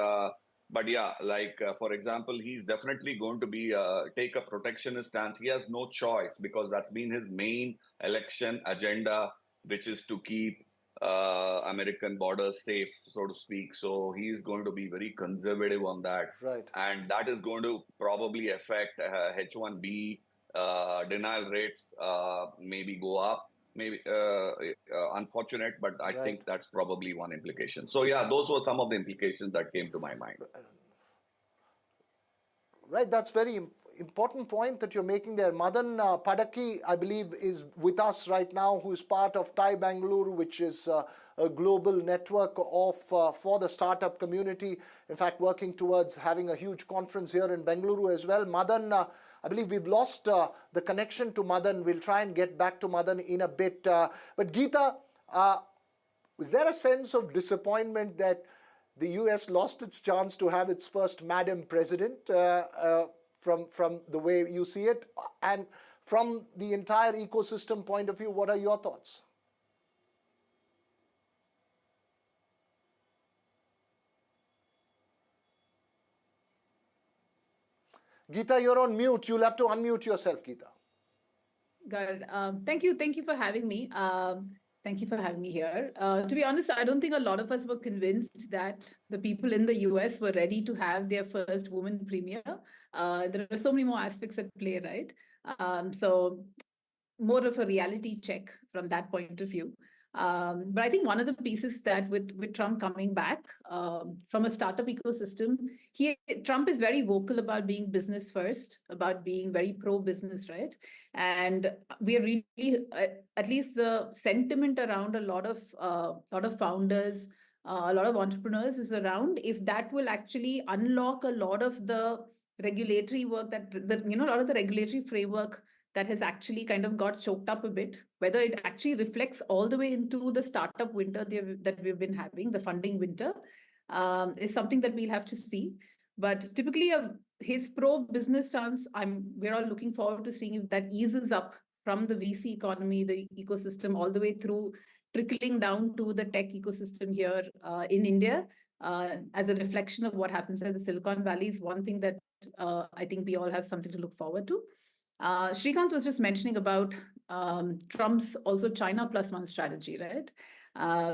But yeah, like for example, he's definitely going to be take a protectionist stance. He has no choice because that's been his main election agenda, which is to keep American borders safe, so to speak. So he's going to be very conservative on that, Right. and that is going to probably affect H1B denial rates. Maybe go up. Maybe unfortunate, but I think that's probably one implication. So yeah, those were some of the implications that came to my mind. Right, that's very important point that you're making there. Madan Padaki, I believe, is with us right now, who is part of TIE Bangalore, which is a global network of for the startup community. In fact, working towards having a huge conference here in Bengaluru as well. Madan, I believe we've lost the connection to Madan. We'll try and get back to Madan in a bit. But Geeta, is there a sense of disappointment that the US lost its chance to have its first Madam President from the way you see it? And from the entire ecosystem point of view, what are your thoughts? Geeta, you're on mute. You'll have to unmute yourself, Geeta. Got it. Thank you for having me. Thank you for having me here. To be honest, I don't think a lot of us were convinced that the people in the US were ready to have their first woman premier. There are so many more aspects at play, right? So more of a reality check from that point of view. But I think one of the pieces that with Trump coming back from a startup ecosystem, Trump is very vocal about being business first, about being very pro-business, right? And we are really, at least the sentiment around a lot of founders, a lot of entrepreneurs is around if that will actually unlock a lot of the regulatory work that a lot of the regulatory framework that has actually kind of got choked up a bit, whether it actually reflects all the way into the startup winter that we've been having, the funding winter, is something that we'll have to see. But typically, his pro-business stance, we're all looking forward to seeing if that eases up from the VC economy, the ecosystem, all the way through trickling down to the tech ecosystem here in India, as a reflection of what happens at the Silicon Valley is one thing that I think we all have something to look forward to. Srikanth was just mentioning about Trump's also China plus one strategy, right?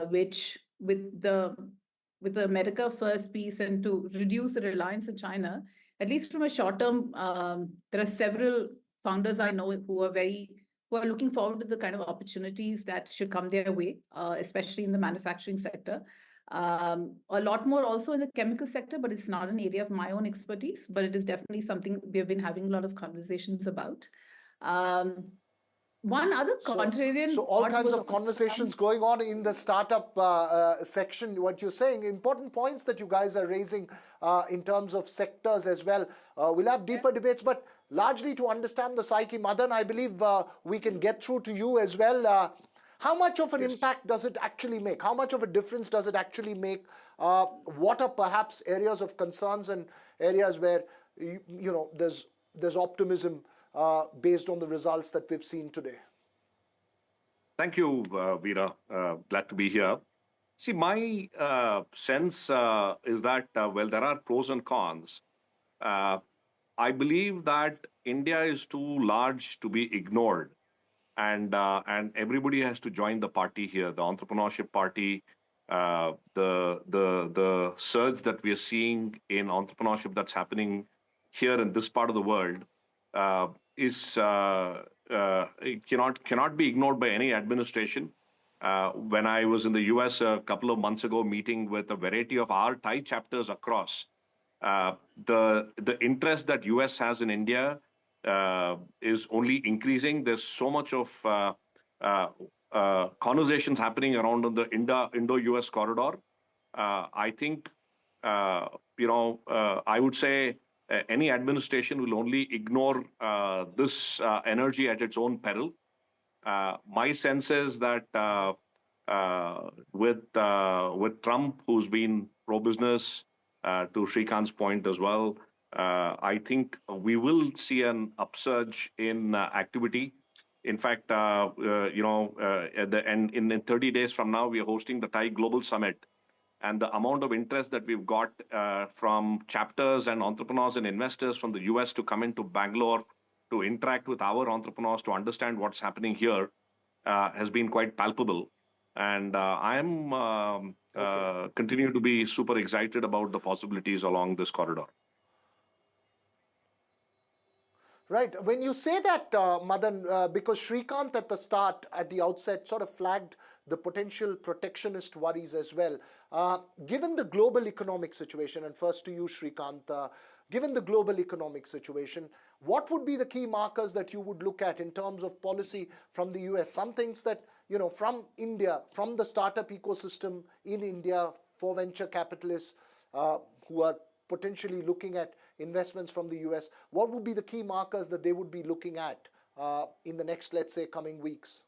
Which with the America First piece and to reduce the reliance on China, at least from a short term, there are several founders I know who are looking forward to the kind of opportunities that should come their way, especially in the manufacturing sector. A lot more also in the chemical sector, but it's not an area of my own expertise, but it is definitely something we've been having a lot of conversations about. One other contrarian... So all kinds of conversations going on in the startup section. What you're saying, important points that you guys are raising in terms of sectors as well. We'll have deeper debates, but largely to understand the psyche. Madan, I believe we can get through to you as well. How much of an impact does it actually make? How much of a difference does it actually make? What are perhaps areas of concerns and areas where there's optimism based on the results that we've seen today? Thank you, Veera. Glad to be here. See, my sense is that, well, there are pros and cons. I believe that India is too large to be ignored. And everybody has to join the party here, the entrepreneurship party, the surge that we are seeing in entrepreneurship that's happening here in this part of the world cannot be ignored by any administration. When I was in the US a couple of months ago, meeting with a variety of our Thai chapters across, the interest that US has in India is only increasing. There's so much of conversations happening around on the Indo-US corridor. I think, I would say any administration will only ignore this energy at its own peril. My sense is that with Trump, who's been pro-business, to Srikanth's point as well, I think we will see an upsurge in activity. In fact, in 30 days from now, we are hosting the Thai Global Summit. and the amount of interest that we've got from chapters and entrepreneurs and investors from the US to come into Bangalore to interact with our entrepreneurs to understand what's happening here has been quite palpable. And I'm continue to be super excited about the possibilities along this corridor. Right. When you say that, Madan, because Shrikant at the start, at the outset, sort of flagged the potential protectionist worries as well. Given the global economic situation, and first to you, Shrikant, given the global economic situation, what would be the key markers that you would look at in terms of policy from the US? Some things that, from India, from the startup ecosystem in India for venture capitalists who are potentially looking at investments from the US, what would be the key markers that they would be looking at in the next, let's say, coming weeks?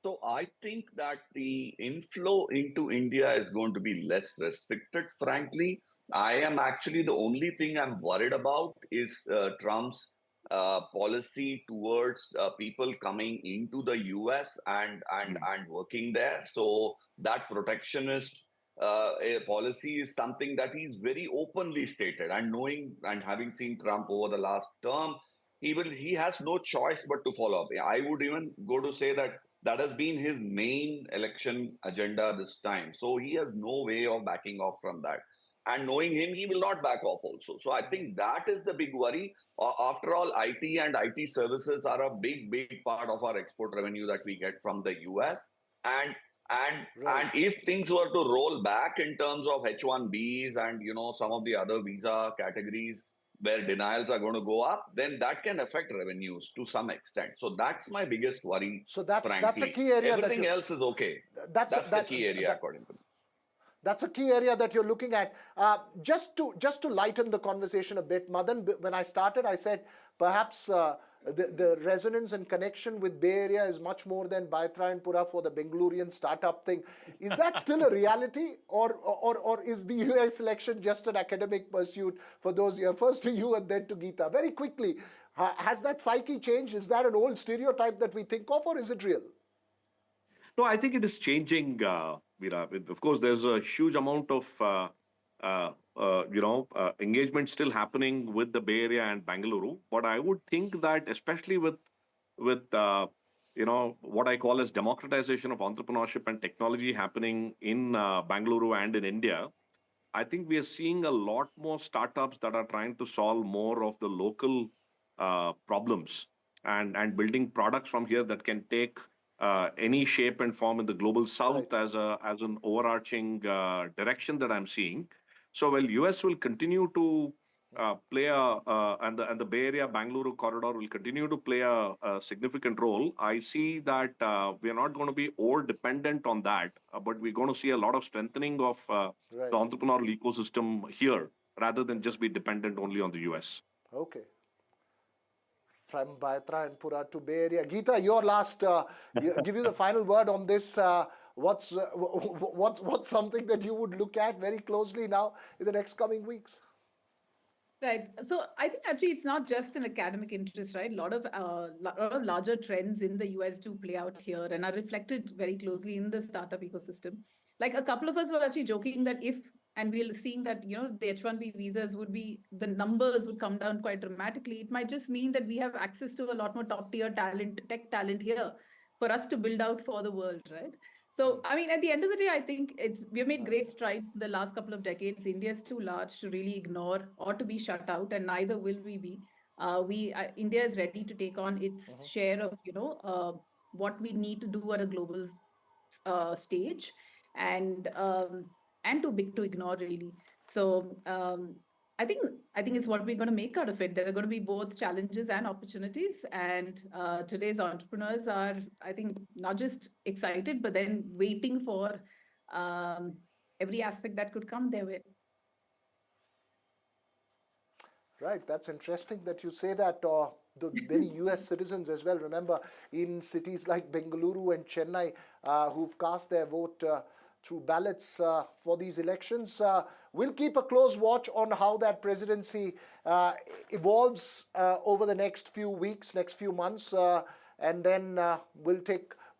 So I think that the inflow into India is going to be less restricted, frankly. I am actually, the only thing I'm worried about is Trump's policy towards people coming into the US and working there. So that protectionist policy is something that he's very openly stated, and knowing and having seen Trump over the last term, he has no choice but to follow up. I would even go to say that has been his main election agenda this time. So he has no way of backing off from that. And knowing him, he will not back off also. So I think that is the big worry. After all, IT and IT services are a big part of our export revenue that we get from the US. And if things were to roll back in terms of H-1Bs and some of the other visa categories where denials are going to go up, then that can affect revenues to some extent. So that's my biggest worry. So that's frankly. a key area. Everything else is okay. That's the key area according to me. That's a key area that you're looking at. Just to lighten the conversation a bit, Madan, when I started, I said perhaps the resonance and connection with Bay Area is much more than Baitra and Pura for the Bengalurian startup thing. Is that still a reality, or is the US election just an academic pursuit for those here? First to you and then to Geeta. Very quickly, has that psyche changed? Is that an old stereotype that we think of, or is it real? No, I think it is changing, Veera. Of course, there's a huge amount of engagement still happening with the Bay Area and Bangalore. But I would think that, especially with what I call as democratization of entrepreneurship and technology happening in Bangalore and in India, I think we are seeing a lot more startups that are trying to solve more of the local problems and building products from here that can take any shape and form in the global south as an overarching direction that I'm seeing. So while US will continue to play and the Bay Area Bangalore corridor will continue to play a significant role, I see that we are not going to be over dependent on that, but we're going to see a lot of strengthening of the entrepreneurial ecosystem here rather than just be dependent only on the US. Okay. From Baitra and Pura to Bay Area. Geeta, your last, give you the final word on this. What's something that you would look at very closely now in the next coming weeks? Right. So I think actually it's not just an academic interest, right? A lot of larger trends in the US do play out here and are reflected very closely in the startup ecosystem. Like a couple of us were actually joking that and we're seeing that, the H-1B visas the numbers would come down quite dramatically. It might just mean that we have access to a lot more top tier talent, tech talent here for us to build out for the world, right? So, I mean, at the end of the day, I think we've made great strides in the last couple of decades. India is too large to really ignore or to be shut out, and neither will we be. India is ready to take on its share of, what we need to do at a global stage, and too big to ignore, really. So I think it's what we're going to make out of it. There are going to be both challenges and opportunities, and today's entrepreneurs are, I think, not just excited, but then waiting for every aspect that could come their way. Right, that's interesting that you say that. The many US citizens as well, remember, in cities like Bengaluru and Chennai, who've cast their vote through ballots for these elections. We'll keep a close watch on how that presidency evolves over the next few weeks, next few months. and then we'll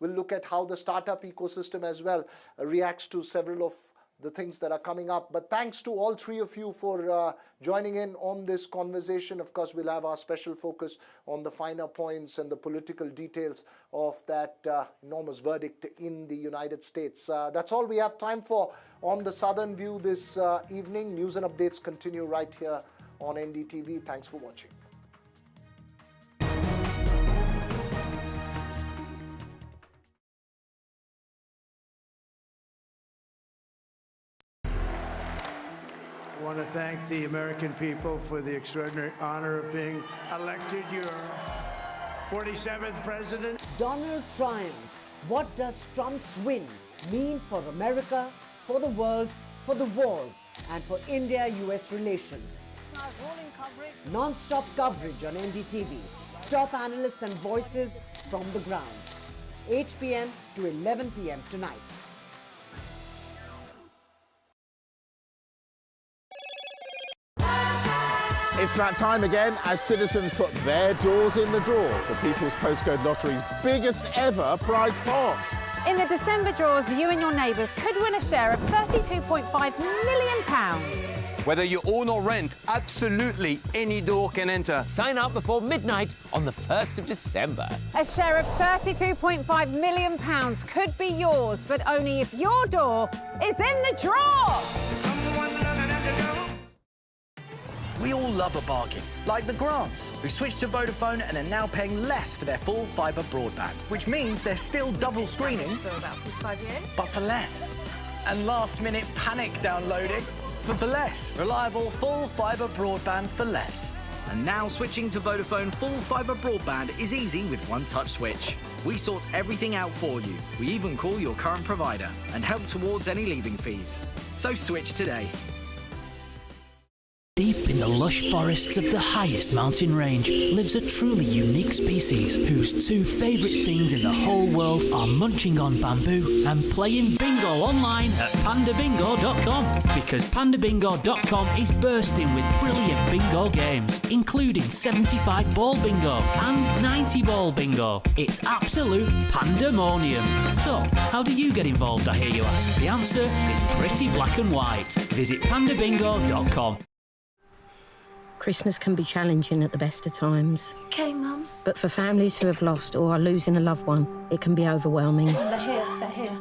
look at how the startup ecosystem as well reacts to several of the things that are coming up. But thanks to all three of you for joining in on this conversation. Of course, we'll have our special focus on the finer points and the political details of that enormous verdict in the United States. That's all we have time for on the Southern View this evening. News and updates continue right here on NDTV. Thanks for watching. I want to thank the American people for the extraordinary honor of being elected your 47th president. Donald triumphs. What does Trump's win mean for America, for the world, for the wars, and for India-US relations? Non-stop coverage on NDTV. Top analysts and voices from the ground. 8 p.m. to 11 p.m. tonight. It's that time again as citizens put their doors in the draw for People's Postcode Lottery's biggest ever prize pot. In the December draws, you and your neighbours could win a share of £32.5 million. Whether you own or rent, absolutely any door can enter. Sign up before midnight on the 1st of December. A share of £32.5 million could be yours, but only if your door is in the draw. We all love a bargain, like the Grants, who switched to Vodafone and are now paying less for their full fibre broadband, which means they're still double screening, For about 45 years. but for less. And last-minute panic downloading, but for less. Reliable full fibre broadband for less. And now switching to Vodafone full fibre broadband is easy with one touch switch. We sort everything out for you. We even call your current provider and help towards any leaving fees. So switch today. Deep in the lush forests of the highest mountain range lives a truly unique species whose two favourite things in the whole world are munching on bamboo and playing bingo online at pandabingo.com, because pandabingo.com is bursting with brilliant bingo games, including 75-ball bingo and 90-ball bingo. It's absolute pandemonium. So, how do you get involved, I hear you ask? The answer is pretty black and white. Visit pandabingo.com. Christmas can be challenging at the best of times. Okay, Mum. But for families who have lost or are losing a loved one, it can be overwhelming. They're here, they're here.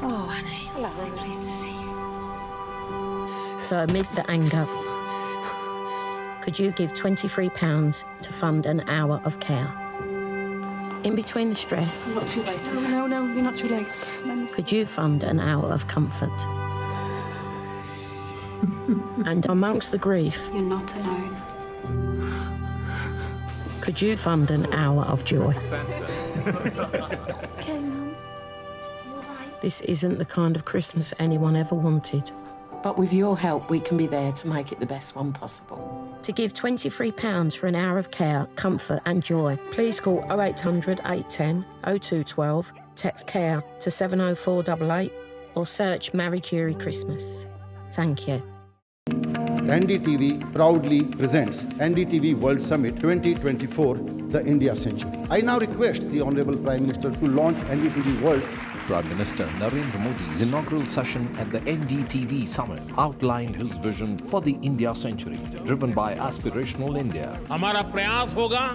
Oh, honey. Hello. So pleased to see you. So amid the anger, could you give £23 to fund an hour of care? In between the stress, It's not too late. No, you're not too late. could you fund an hour of comfort? And amongst the grief, You're not alone. could you fund an hour of joy? Okay, Mum. You all right? This isn't the kind of Christmas anyone ever wanted. But with your help, we can be there to make it the best one possible. To give £23 for an hour of care, comfort and joy, please call 0800 810 0212, text CARE to 70488 or search Marie Curie Christmas. Thank you. NDTV proudly presents NDTV World Summit 2024, the India Century. I now request the Honorable Prime Minister to launch NDTV World. Prime Minister Narendra Modi's inaugural session at the NDTV Summit outlined his vision for the India Century, driven by aspirational India. हमारा प्रयास होगा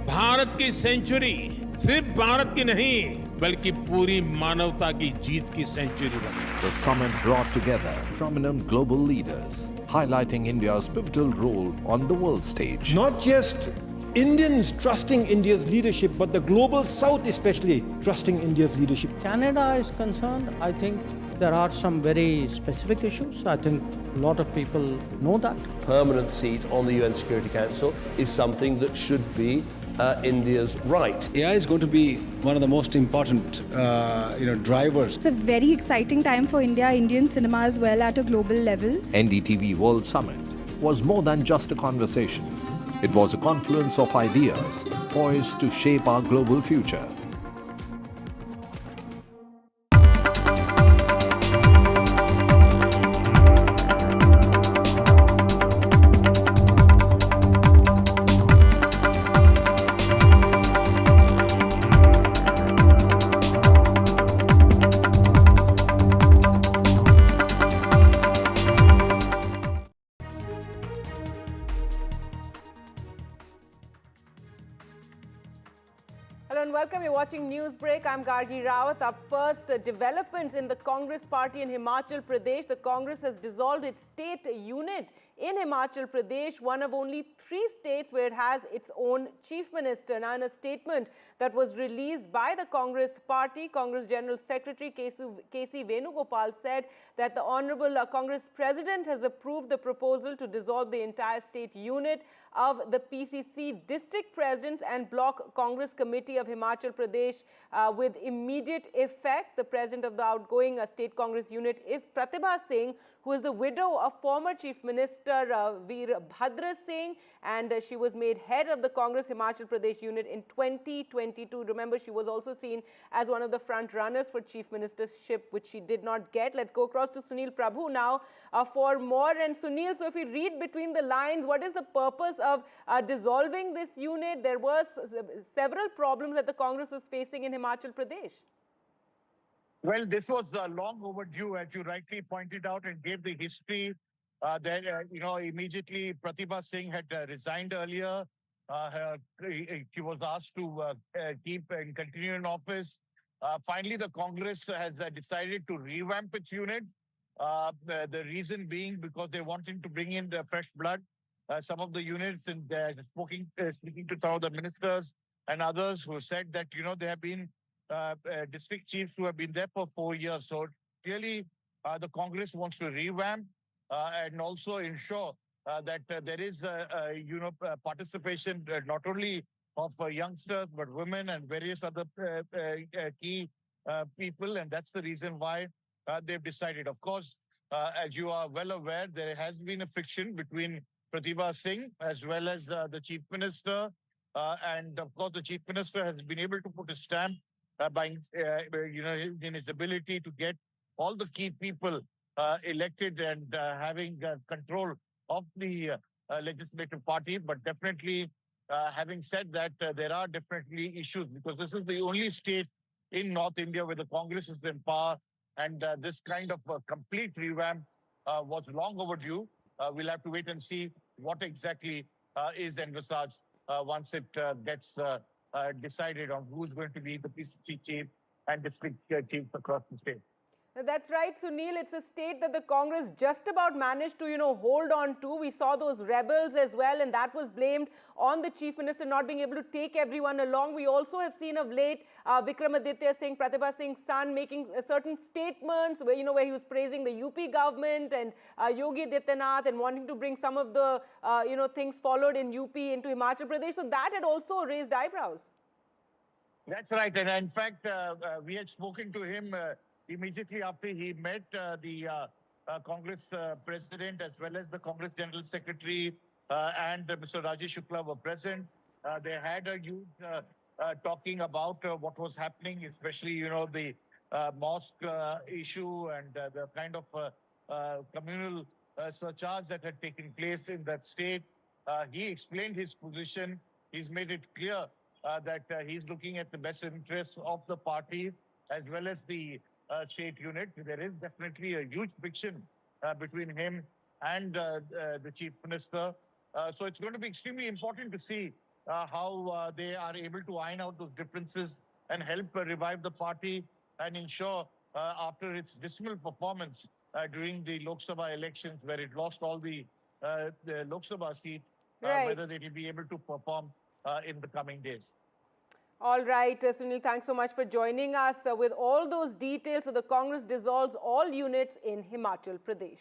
भारत की century सिर्फ भारत की नहीं बल्कि पूरी मानवता की जीत की सेंचुरी बने. The summit brought together prominent global leaders, highlighting India's pivotal role on the world stage. Not just Indians trusting India's leadership, but the global South especially trusting India's leadership. Canada is concerned, I think there are some very specific issues. I think a lot of people know that. Permanent seat on the UN Security Council is something that should be India's right. AI is going to be one of the most important, drivers. It's a very exciting time for India, Indian cinema as well at a global level. NDTV World Summit was more than just a conversation. It was a confluence of ideas poised to shape our global future. Hello and welcome. You're watching Newsbreak. I'm Gargi Rawat. Up first, developments in the Congress party in Himachal Pradesh. The Congress has dissolved its state unit in Himachal Pradesh, one of only 3 states where it has its own chief minister. Now, in a statement that was released by the Congress party, Congress General Secretary K.C. Venugopal said that the Honorable Congress President has approved the proposal to dissolve the entire state unit of the PCC district presidents and block Congress committee of Himachal Pradesh with immediate effect. The president of the outgoing state Congress unit is Pratibha Singh, who is the widow of former Chief Minister Veerbhadra Singh, and she was made head of the Congress Himachal Pradesh unit in 2022. Remember, she was also seen as one of the front runners for Chief Ministership, which she did not get. Let's go across to Sunil Prabhu now for more. And Sunil, so if we read between the lines, what is the purpose of dissolving this unit? There were several problems that the Congress was facing in Himachal Pradesh. Well, this was long overdue, as you rightly pointed out, and gave the history that, immediately Pratibha Singh had resigned earlier. She was asked to keep and continue in office. Finally, the Congress has decided to revamp its unit. The reason being because they wanted to bring in the fresh blood. Some of the units, and speaking to some of the ministers and others who said that, they have been district chiefs who have been there for 4 years. So clearly, the Congress wants to revamp and also ensure that there is, participation not only of youngsters, but women and various other key people. And that's the reason why they've decided. Of course, as you are well aware, there has been a friction between Pratibha Singh as well as the Chief Minister. And of course, the Chief Minister has been able to put a stamp by in his ability to get all the key people elected and having control of the legislative party. But definitely, having said that, there are definitely issues because this is the only state in North India where the Congress is in power, and this kind of complete revamp was long overdue. We'll have to wait and see what exactly is envisaged once it gets decided on who's going to be the PCC chief and district chiefs across the state. That's right, Sunil. It's a state that the Congress just about managed to, hold on to. We saw those rebels as well, and that was blamed on the Chief Minister not being able to take everyone along. We also have seen of late Vikramaditya Singh, Pratibha Singh's son, making certain statements where, where he was praising the UP government and Yogi Adityanath and wanting to bring some of the, things followed in UP into Himachal Pradesh. So that had also raised eyebrows. That's right. And in fact, we had spoken to him immediately after he met the Congress president as well as the Congress General Secretary and Mr. Rajesh Shukla were present. They had a huge talking about what was happening, especially, the mosque issue and the kind of communal surcharge that had taken place in that state. He explained his position. He's made it clear that he's looking at the best interests of the party as well as the state unit. There is definitely a huge friction between him and the Chief Minister. So it's going to be extremely important to see how they are able to iron out those differences and help revive the party and ensure after its dismal performance during the Lok Sabha elections where it lost all the Lok Sabha seats, whether they will be able to perform in the coming days. All right, Sunil, thanks so much for joining us with all those details. So the Congress dissolves all units in Himachal Pradesh.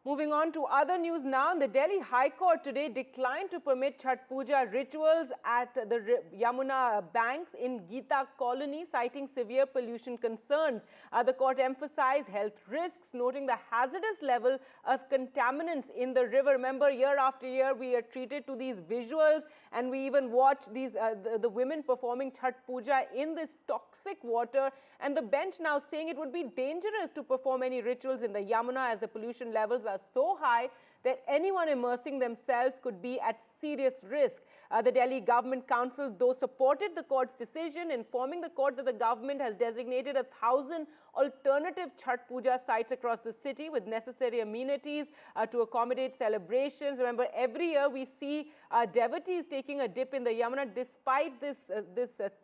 Moving on to other news now, the Delhi High Court today declined to permit Chhath Puja rituals at the Yamuna banks in Geeta Colony, citing severe pollution concerns. The court emphasized health risks, noting the hazardous level of contaminants in the river. Remember, year after year, we are treated to these visuals, and we even watch these the women performing Chhath Puja in this toxic water. And the bench now saying it would be dangerous to perform any rituals in the Yamuna as the pollution levels are so high that anyone immersing themselves could be at serious risk. The Delhi Government Council, though, supported the court's decision, informing the court that the government has designated 1,000 alternative Chhath Puja sites across the city with necessary amenities to accommodate celebrations. Remember, every year we see devotees taking a dip in the Yamuna despite this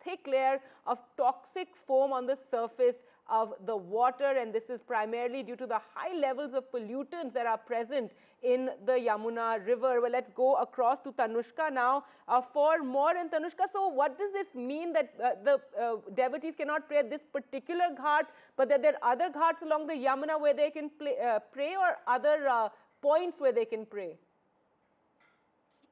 thick layer of toxic foam on the surface of the water, and this is primarily due to the high levels of pollutants that are present in the Yamuna river. Well, let's go across to Tanushka now for more. And Tanushka, so what does this mean that the devotees cannot pray at this particular ghat, but that there are other ghats along the Yamuna where they can pray, or other points where they can pray?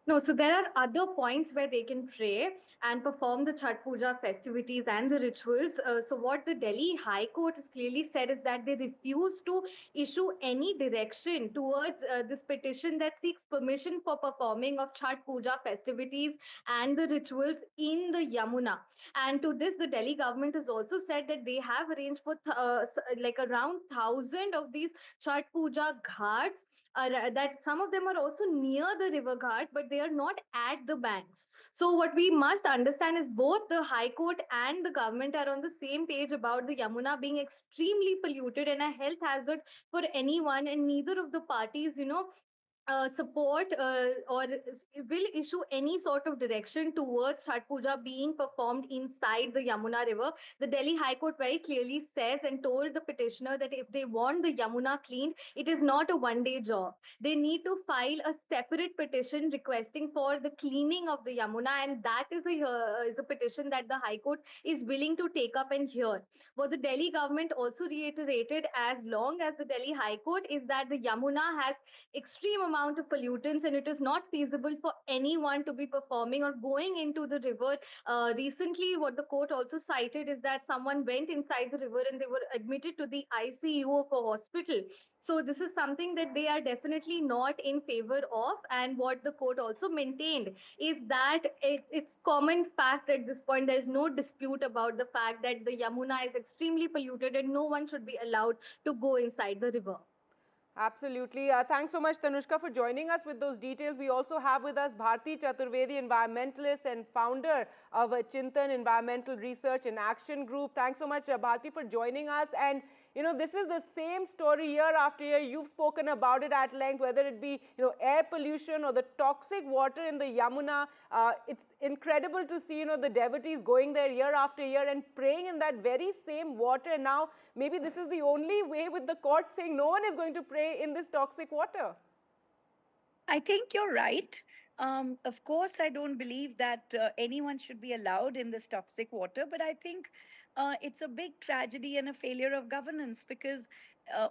No, so there are other points where they can pray and perform the Chhath Puja festivities and the rituals. So what the Delhi High Court has clearly said is that they refuse to issue any direction towards this petition that seeks permission for performing of Chhath Puja festivities and the rituals in the Yamuna. And to this, the Delhi government has also said that they have arranged for like around 1,000 of these Chhath Puja ghats. That some of them are also near the river ghat, but they are not at the banks. So what we must understand is both the High Court and the government are on the same page about the Yamuna being extremely polluted and a health hazard for anyone, and neither of the parties, support or will issue any sort of direction towards Chhath Puja being performed inside the Yamuna river. The Delhi High Court very clearly says and told the petitioner that if they want the Yamuna cleaned, it is not a one-day job. They need to file a separate petition requesting for the cleaning of the Yamuna, and that is a petition that the High Court is willing to take up and hear. What the Delhi government also reiterated, as long as the Delhi High Court, is that the Yamuna has extreme amount of pollutants and it is not feasible for anyone to be performing or going into the river. Recently, what the court also cited is that someone went inside the river and they were admitted to the ICU of a hospital. So this is something that they are definitely not in favor of. And what the court also maintained is that it's common fact at this point. There is no dispute about the fact that the Yamuna is extremely polluted and no one should be allowed to go inside the river. Absolutely. Thanks so much, Tanushka, for joining us with those details. We also have with us Bharti Chaturvedi, environmentalist and founder of Chintan Environmental Research and Action Group. Thanks so much, Bharti, for joining us. And this is the same story year after year. You've spoken about it at length, whether it be, air pollution or the toxic water in the Yamuna. It's incredible to see, the devotees going there year after year and praying in that very same water. And now, maybe this is the only way, with the court saying no one is going to pray in this toxic water. I think you're right. Of course, I don't believe that anyone should be allowed in this toxic water, but I think it's a big tragedy and a failure of governance, because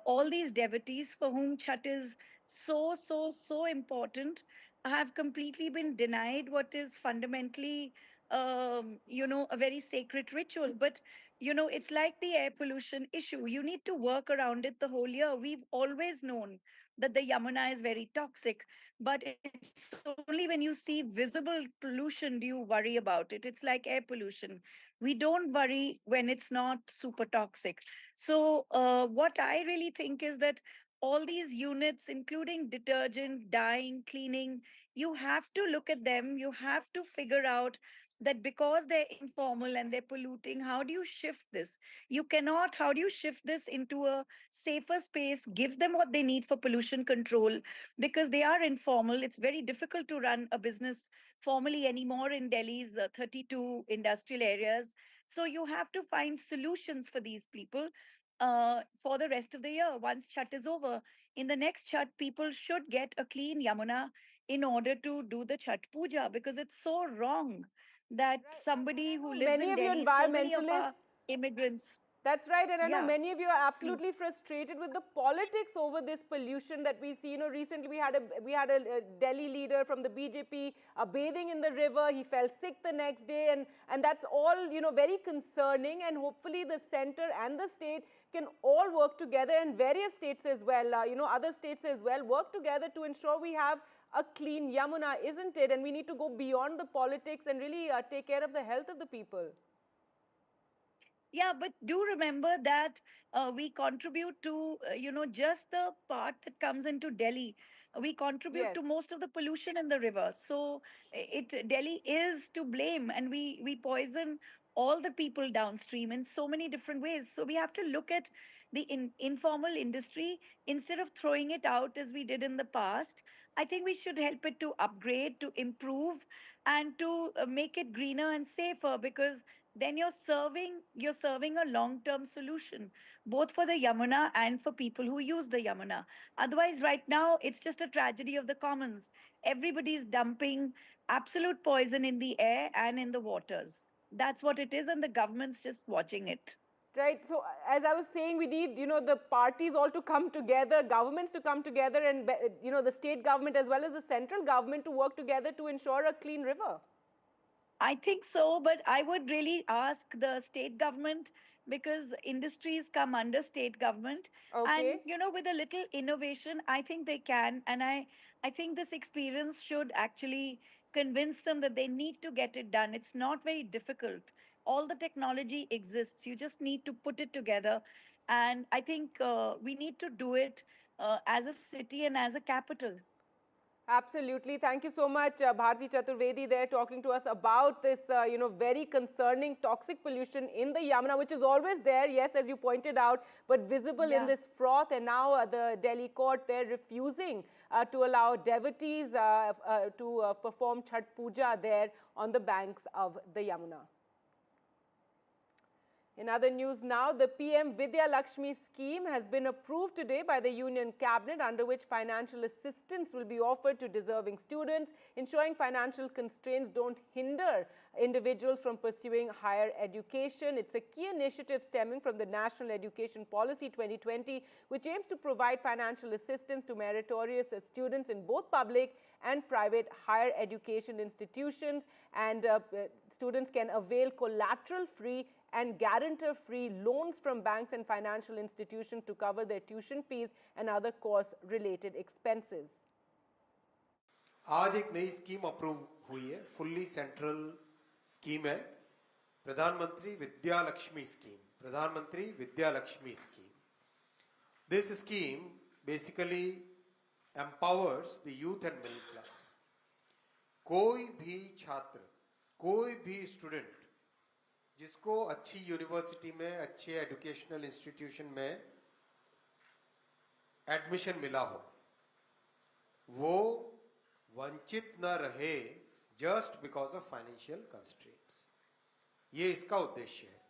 all these devotees for whom Chhath is so important have completely been denied what is fundamentally, a very sacred ritual. But, it's like the air pollution issue. You need to work around it the whole year. We've always known that the Yamuna is very toxic, but it's only when you see visible pollution do you worry about it. It's like air pollution. We don't worry when it's not super toxic. So what I really think is that all these units, including detergent, dyeing, cleaning, you have to look at them. You have to figure out that because they're informal and they're polluting, how do you shift this? How do you shift this into a safer space, give them what they need for pollution control? Because they are informal. It's very difficult to run a business formally anymore in Delhi's 32 industrial areas. So you have to find solutions for these people for the rest of the year. Once Chhath is over, in the next Chhath, people should get a clean Yamuna in order to do the Chhath Puja, because it's so wrong that somebody who lives in Delhi, so many of our immigrants. That's right, and I know many of you are absolutely frustrated with the politics over this pollution that we see. Recently we had a Delhi leader from the BJP bathing in the river. He fell sick the next day, and that's all very concerning. And hopefully the center and the state can all work together, and various states as well, other states as well, work together to ensure we have a clean Yamuna, isn't it? And we need to go beyond the politics and really take care of the health of the people. Yeah, but do remember that we contribute to, just the part that comes into Delhi. We contribute to most of the pollution in the river. So Delhi is to blame, and we poison all the people downstream in so many different ways. So we have to look at the informal industry instead of throwing it out as we did in the past. I think we should help it to upgrade, to improve, and to make it greener and safer, because then you're serving a long-term solution, both for the Yamuna and for people who use the Yamuna. Otherwise, right now, it's just a tragedy of the commons. Everybody's dumping absolute poison in the air and in the waters. That's what it is, and the government's just watching it. Right. So as I was saying, we need, the parties all to come together, governments to come together, and, the state government as well as the central government to work together to ensure a clean river. I think so, but I would really ask the state government, because industries come under state government. Okay. And, with a little innovation, I think they can. And I think this experience should actually convince them that they need to get it done. It's not very difficult. All the technology exists. You just need to put it together. And I think we need to do it as a city and as a capital. Absolutely. Thank you so much, Bharti Chaturvedi, there talking to us about this, very concerning toxic pollution in the Yamuna, which is always there, yes, as you pointed out, but visible in this froth. And now the Delhi court, they're refusing to allow devotees to perform Chhat Puja there on the banks of the Yamuna. In other news now, the PM Vidya Lakshmi scheme has been approved today by the Union Cabinet, under which financial assistance will be offered to deserving students, ensuring financial constraints don't hinder individuals from pursuing higher education. It's a key initiative stemming from the National Education Policy 2020, which aims to provide financial assistance to meritorious students in both public and private higher education institutions. And students can avail collateral-free and guarantor-free loans from banks and financial institutions to cover their tuition fees and other course-related expenses. आज एक नई scheme approve हुई है, fully central scheme है, प्रधानमंत्री Vidya Lakshmi scheme. Pradhan Mantri Vidya Lakshmi scheme. This scheme basically empowers the youth and middle class. कोई भी छात्र, कोई भी स्टूडेंट जिसको अच्छी यूनिवर्सिटी में, अच्छे एजुकेशनल इंस्टीट्यूशन में एडमिशन मिला हो, वो वंचित न रहे just because of financial constraints. ये इसका उद्देश्य है.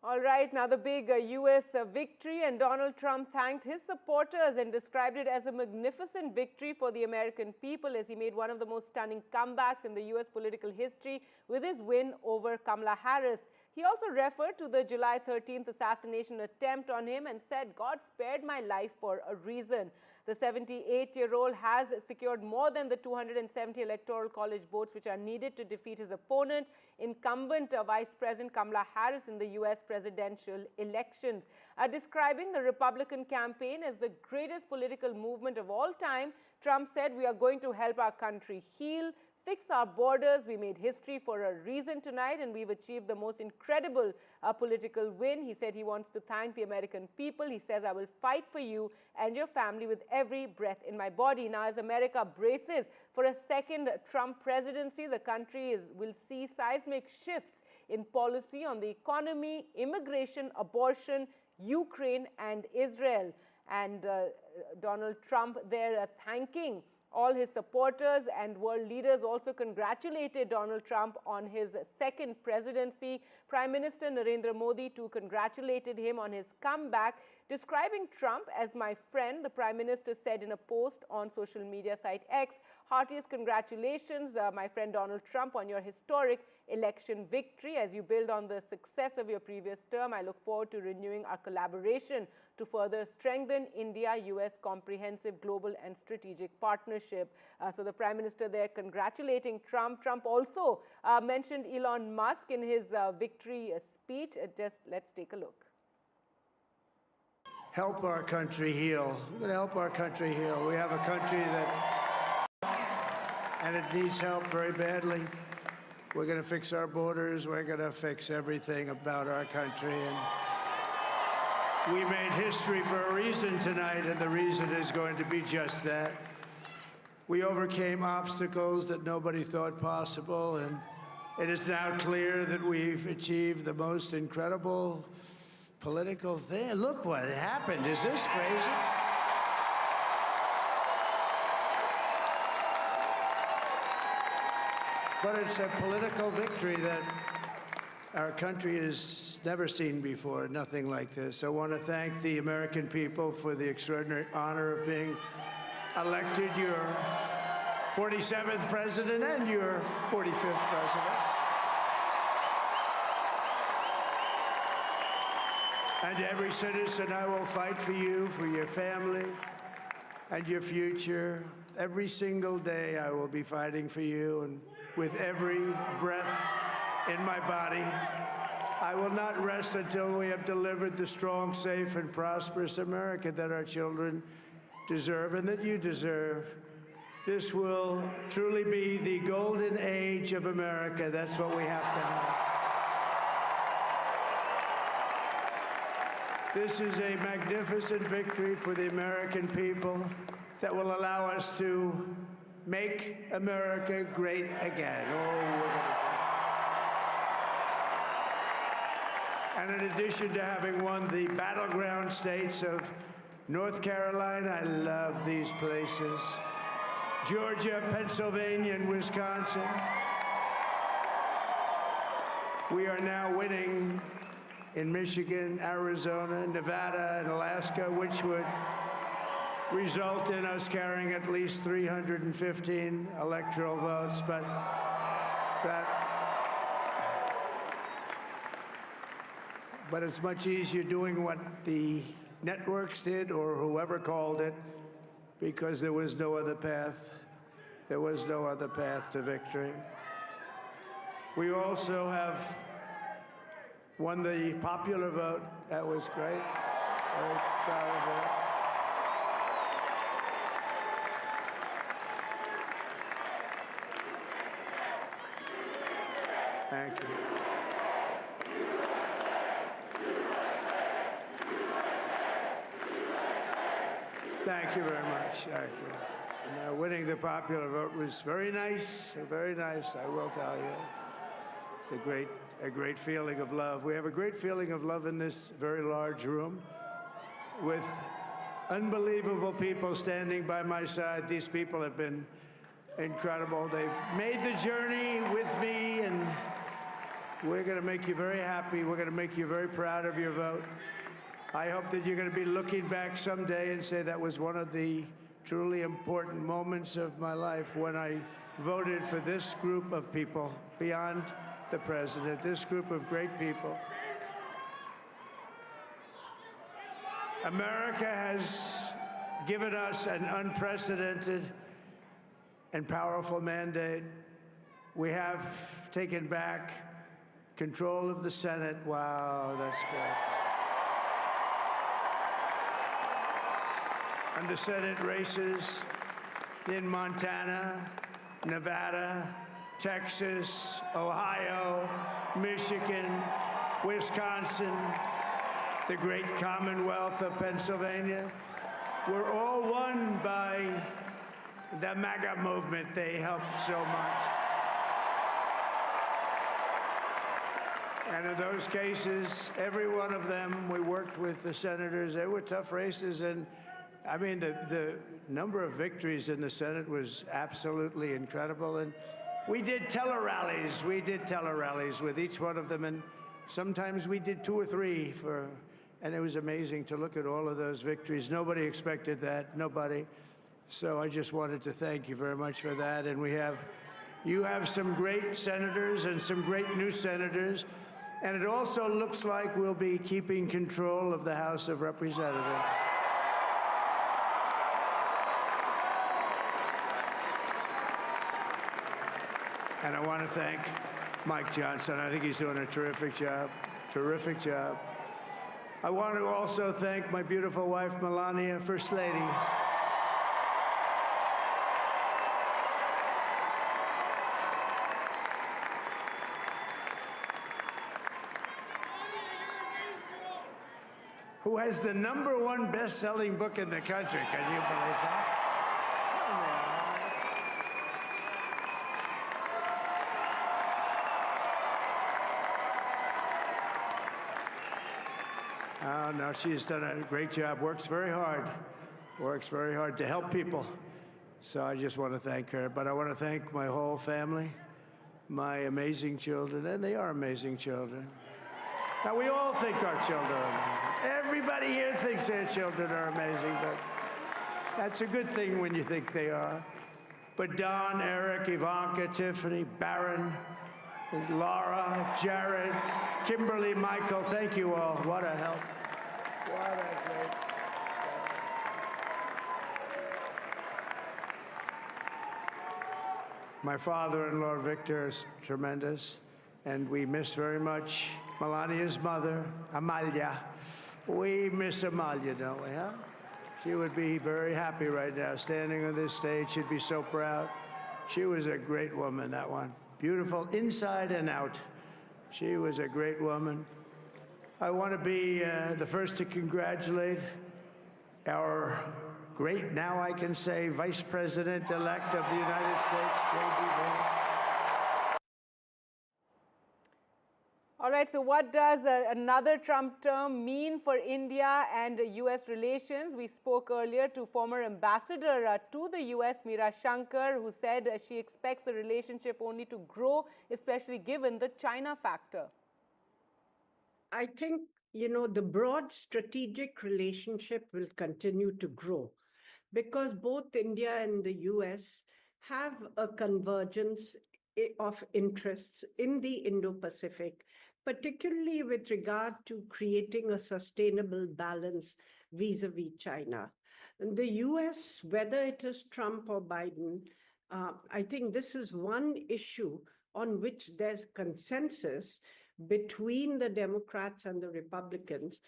All right, now the big US victory, and Donald Trump thanked his supporters and described it as a magnificent victory for the American people, as he made one of the most stunning comebacks in the US political history with his win over Kamala Harris. He also referred to the July 13th assassination attempt on him and said, "God spared my life for a reason." The 78-year-old has secured more than the 270 Electoral College votes which are needed to defeat his opponent, incumbent Vice President Kamala Harris, in the U.S. presidential elections. Describing the Republican campaign as the greatest political movement of all time, Trump said, "We are going to help our country heal, fix our borders. We made history for a reason tonight, and we've achieved the most incredible political win." He said he wants to thank the American people. He says, "I will fight for you and your family with every breath in my body." Now, as America braces for a second Trump presidency, the country will see seismic shifts in policy on the economy, immigration, abortion, Ukraine, and Israel. And Donald Trump there thanking all his supporters, and world leaders also congratulated Donald Trump on his second presidency. Prime Minister Narendra Modi too congratulated him on his comeback. Describing Trump as "my friend," the Prime Minister said in a post on social media site X, "Heartiest congratulations, my friend Donald Trump, on your historic election victory. As you build on the success of your previous term, I look forward to renewing our collaboration to further strengthen India-US comprehensive global and strategic partnership." So the Prime Minister there congratulating Trump. Trump also mentioned Elon Musk in his victory speech. Let's take a look. Help our country heal. We're going to help our country heal. We have a country and it needs help very badly. We're going to fix our borders. We're going to fix everything about our country. And we made history for a reason tonight, and the reason is going to be just that. We overcame obstacles that nobody thought possible, and it is now clear that we've achieved the most incredible political thing. Look what happened. Is this crazy? But it's a political victory that our country has never seen before, nothing like this. I want to thank the American people for the extraordinary honor of being elected your 47th president and your 45th president. And every citizen, I will fight for you, for your family, and your future. Every single day, I will be fighting for you, and with every breath in my body, I will not rest until we have delivered the strong, safe, and prosperous America that our children deserve and that you deserve. This will truly be the golden age of America. That's what we have to have. This is a magnificent victory for the American people that will allow us to make America great again. And in addition to having won the battleground states of North Carolina, I love these places, Georgia, Pennsylvania, and Wisconsin, we are now winning in Michigan, Arizona, Nevada, and Alaska, which would result in us carrying at least 315 electoral votes, but it's much easier doing what the networks did or whoever called it, because there was no other path. There was no other path to victory. We also have won the popular vote. That was great. Very proud of that. Thank you. Thank you very much. Thank you. Winning the popular vote was very nice, I will tell you. It's a great feeling of love. We have a great feeling of love in this very large room with unbelievable people standing by my side. These people have been incredible. They've made the journey with me, and we're going to make you very happy. We're going to make you very proud of your vote. I hope that you're going to be looking back someday and say that was one of the truly important moments of my life when I voted for this group of people beyond the president, this group of great people. America has given us an unprecedented and powerful mandate. We have taken back control of the Senate. Wow, that's good. And the Senate races in Montana, Nevada, Texas, Ohio, Michigan, Wisconsin, the great Commonwealth of Pennsylvania, were all won by the MAGA movement. They helped so much. And in those cases, every one of them, we worked with the senators. They were tough races, and I mean, the number of victories in the Senate was absolutely incredible. And we did tele-rallies. We did tele-rallies with each one of them. And sometimes we did 2 or 3 and it was amazing to look at all of those victories. Nobody expected that, nobody. So I just wanted to thank you very much for that. And you have some great senators and some great new senators. And it also looks like we'll be keeping control of the House of Representatives. And I want to thank Mike Johnson. I think he's doing a terrific job. Terrific job. I want to also thank my beautiful wife, Melania, First Lady. who has the #1 best-selling book in the country. Can you believe that? Oh, no, she's done a great job, works very hard to help people. So I just want to thank her. But I want to thank my whole family, my amazing children, and they are amazing children. Now, we all think our children are amazing. Everybody here thinks their children are amazing, but that's a good thing when you think they are. But Don, Eric, Ivanka, Tiffany, Barron, Laura, Jared, Kimberly, Michael, thank you all. What a help. What a great. My father-in-law, Victor, is tremendous, and we miss very much Melania's mother, Amalia. We miss Amalia, don't we, huh? She would be very happy right now, standing on this stage. She'd be so proud. She was a great woman, that one. Beautiful inside and out. She was a great woman. I want to be the first to congratulate our great, now I can say, Vice President-elect of the United States, J.D. Vance. All right, so what does another Trump term mean for India and U.S. relations? We spoke earlier to former ambassador to the U.S., Meera Shankar, who said she expects the relationship only to grow, especially given the China factor. I think, the broad strategic relationship will continue to grow because both India and the US have a convergence of interests in the Indo-Pacific, particularly with regard to creating a sustainable balance vis-a-vis China. And the US, whether it is Trump or Biden, I think this is one issue on which there's consensus between the Democrats and the Republicans.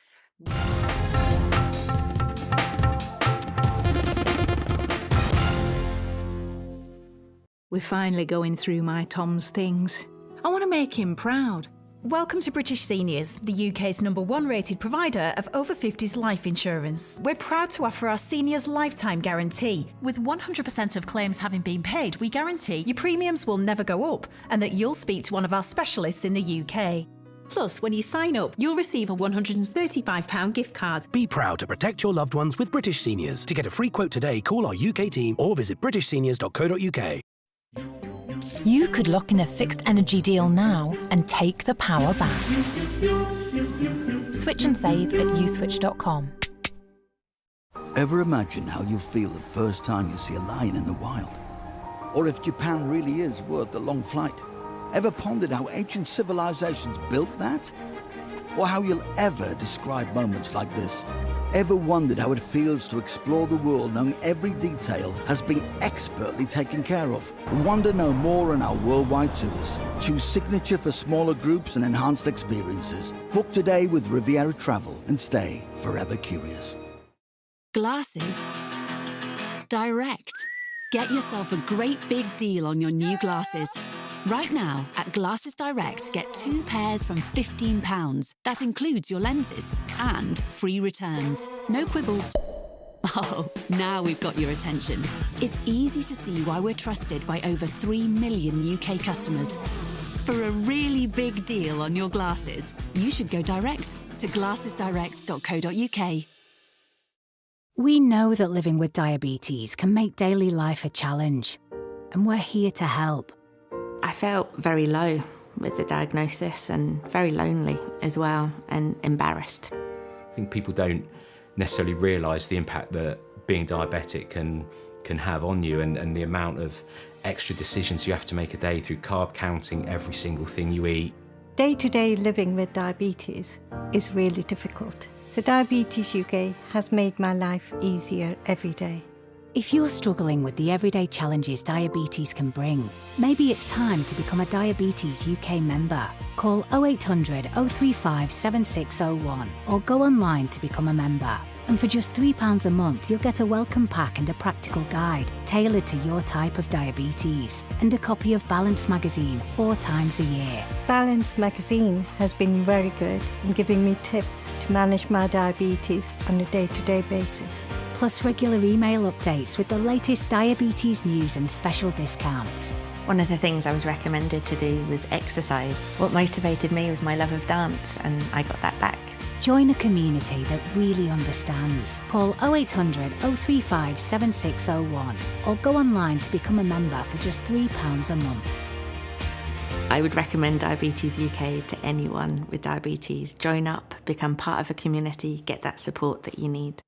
We're finally going through my Tom's things. I want to make him proud. Welcome to British Seniors, the UK's #1 rated provider of over 50s life insurance. We're proud to offer our seniors lifetime guarantee. With 100% of claims having been paid, we guarantee your premiums will never go up and that you'll speak to one of our specialists in the UK. Plus, when you sign up, you'll receive a £135 gift card. Be proud to protect your loved ones with British Seniors. To get a free quote today, call our UK team or visit britishseniors.co.uk. You could lock in a fixed energy deal now and take the power back. Switch and save at uswitch.com. Ever imagine how you'll feel the first time you see a lion in the wild? Or if Japan really is worth the long flight? Ever pondered how ancient civilizations built that? Or how you'll ever describe moments like this? Ever wondered how it feels to explore the world knowing every detail has been expertly taken care of? Want to know more on our worldwide tours? Choose Signature for smaller groups and enhanced experiences. Book today with Riviera Travel and stay forever curious. Glasses Direct. Get yourself a great big deal on your new glasses. Right now, at Glasses Direct, get 2 pairs from £15. That includes your lenses and free returns. No quibbles. Oh, now we've got your attention. It's easy to see why we're trusted by over 3 million UK customers. For a really big deal on your glasses, you should go direct to glassesdirect.co.uk. We know that living with diabetes can make daily life a challenge, and we're here to help. I felt very low with the diagnosis and very lonely as well and embarrassed. I think people don't necessarily realise the impact that being diabetic can have on you and the amount of extra decisions you have to make a day through carb counting every single thing you eat. Day-to-day living with diabetes is really difficult. So Diabetes UK has made my life easier every day. If you're struggling with the everyday challenges diabetes can bring, maybe it's time to become a Diabetes UK member. Call 0800 035 7601 or go online to become a member. And for just £3 a month, you'll get a welcome pack and a practical guide tailored to your type of diabetes and a copy of Balance magazine 4 times a year. Balance magazine has been very good in giving me tips to manage my diabetes on a day-to-day basis. Plus regular email updates with the latest diabetes news and special discounts. One of the things I was recommended to do was exercise. What motivated me was my love of dance, and I got that back. Join a community that really understands. Call 0800 035 7601 or go online to become a member for just £3 a month. I would recommend Diabetes UK to anyone with diabetes. Join up, become part of a community, get that support that you need.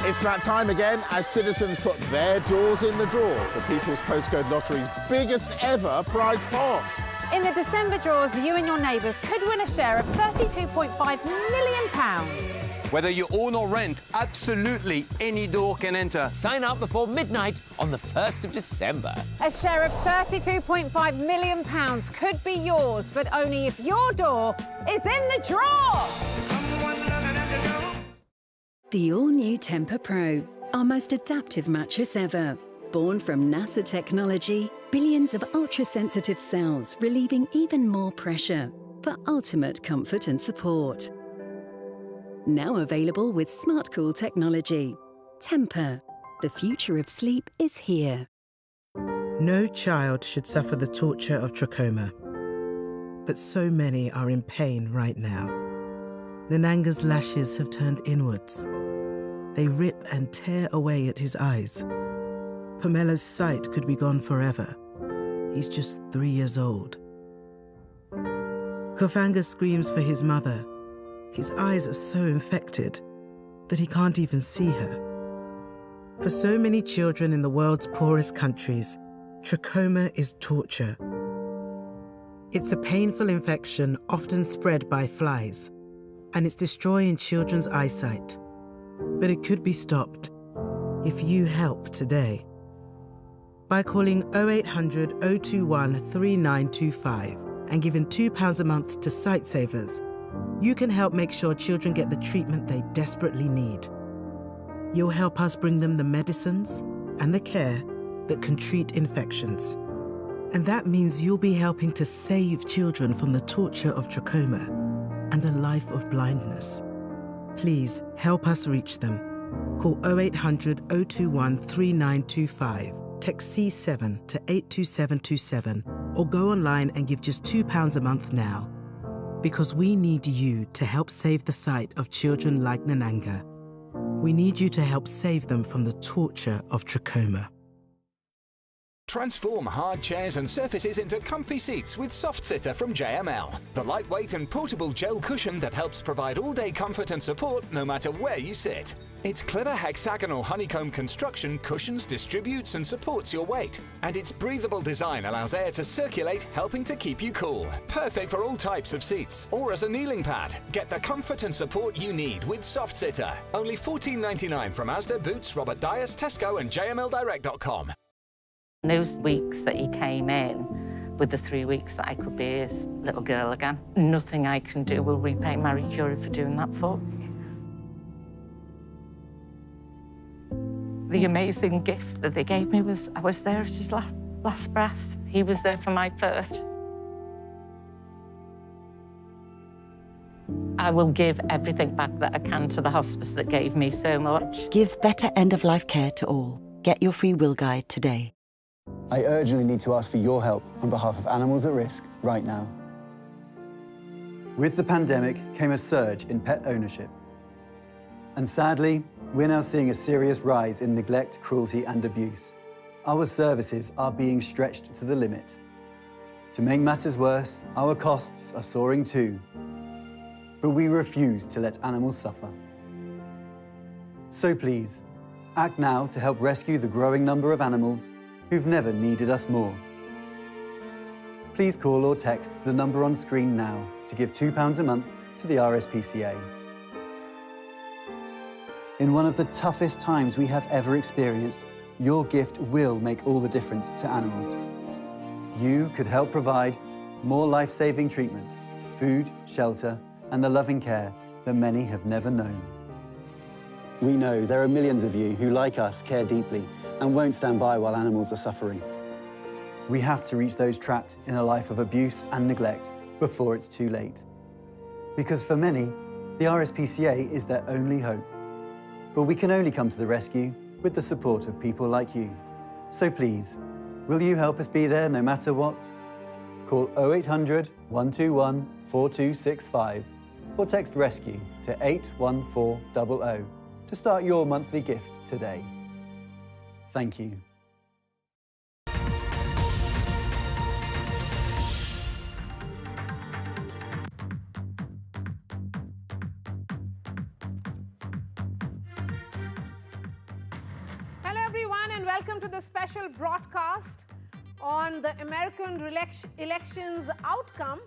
It's that time again as citizens put their doors in the draw for People's Postcode Lottery's biggest ever prize pot. In the December draws, you and your neighbours could win a share of £32.5 million. Whether you own or rent, absolutely any door can enter. Sign up before midnight on the 1st of December. A share of £32.5 million could be yours, but only if your door is in the draw. The all-new Temper Pro, our most adaptive mattress ever. Born from NASA technology, billions of ultra-sensitive cells relieving even more pressure for ultimate comfort and support. Now available with SmartCool technology. Temper, the future of sleep is here. No child should suffer the torture of trachoma, but so many are in pain right now. Nananga's lashes have turned inwards. They rip and tear away at his eyes. Pamelo's sight could be gone forever. He's just 3 years old. Kofanga screams for his mother. His eyes are so infected that he can't even see her. For so many children in the world's poorest countries, trachoma is torture. It's a painful infection often spread by flies, and it's destroying children's eyesight. But it could be stopped if you help today. By calling 0800 021 3925 and giving £2 a month to Sightsavers, you can help make sure children get the treatment they desperately need. You'll help us bring them the medicines and the care that can treat infections. And that means you'll be helping to save children from the torture of trachoma and a life of blindness. Please help us reach them. Call 0800 021 3925, text C7 to 82727, or go online and give just £2 a month now. Because we need you to help save the sight of children like Nananga. We need you to help save them from the torture of trachoma. Transform hard chairs and surfaces into comfy seats with Soft Sitter from JML. The lightweight and portable gel cushion that helps provide all-day comfort and support no matter where you sit. Its clever hexagonal honeycomb construction cushions, distributes and supports your weight. And its breathable design allows air to circulate, helping to keep you cool. Perfect for all types of seats or as a kneeling pad. Get the comfort and support you need with Soft Sitter. Only $14.99 from Asda, Boots, Robert Dyers, Tesco and jmldirect.com. Those weeks that he came in, with the 3 weeks that I could be his little girl again, nothing I can do will repay Marie Curie for doing that for me. The amazing gift that they gave me was I was there at his last breath. He was there for my first. I will give everything back that I can to the hospice that gave me so much. Give better end-of-life care to all. Get your free will guide today. I urgently need to ask for your help on behalf of animals at risk right now. With the pandemic came a surge in pet ownership. And sadly, we're now seeing a serious rise in neglect, cruelty and abuse. Our services are being stretched to the limit. To make matters worse, our costs are soaring too. But we refuse to let animals suffer. So please, act now to help rescue the growing number of animals who've never needed us more. Please call or text the number on screen now to give £2 a month to the RSPCA. In one of the toughest times we have ever experienced, your gift will make all the difference to animals. You could help provide more life-saving treatment, food, shelter, and the loving care that many have never known. We know there are millions of you who, like us, care deeply and won't stand by while animals are suffering. We have to reach those trapped in a life of abuse and neglect before it's too late. Because for many, the RSPCA is their only hope. But we can only come to the rescue with the support of people like you. So please, will you help us be there no matter what? Call 0800 121 4265 or text RESCUE to 81400 to start your monthly gift today. Thank you. Hello everyone and welcome to the special broadcast on the American elections outcome.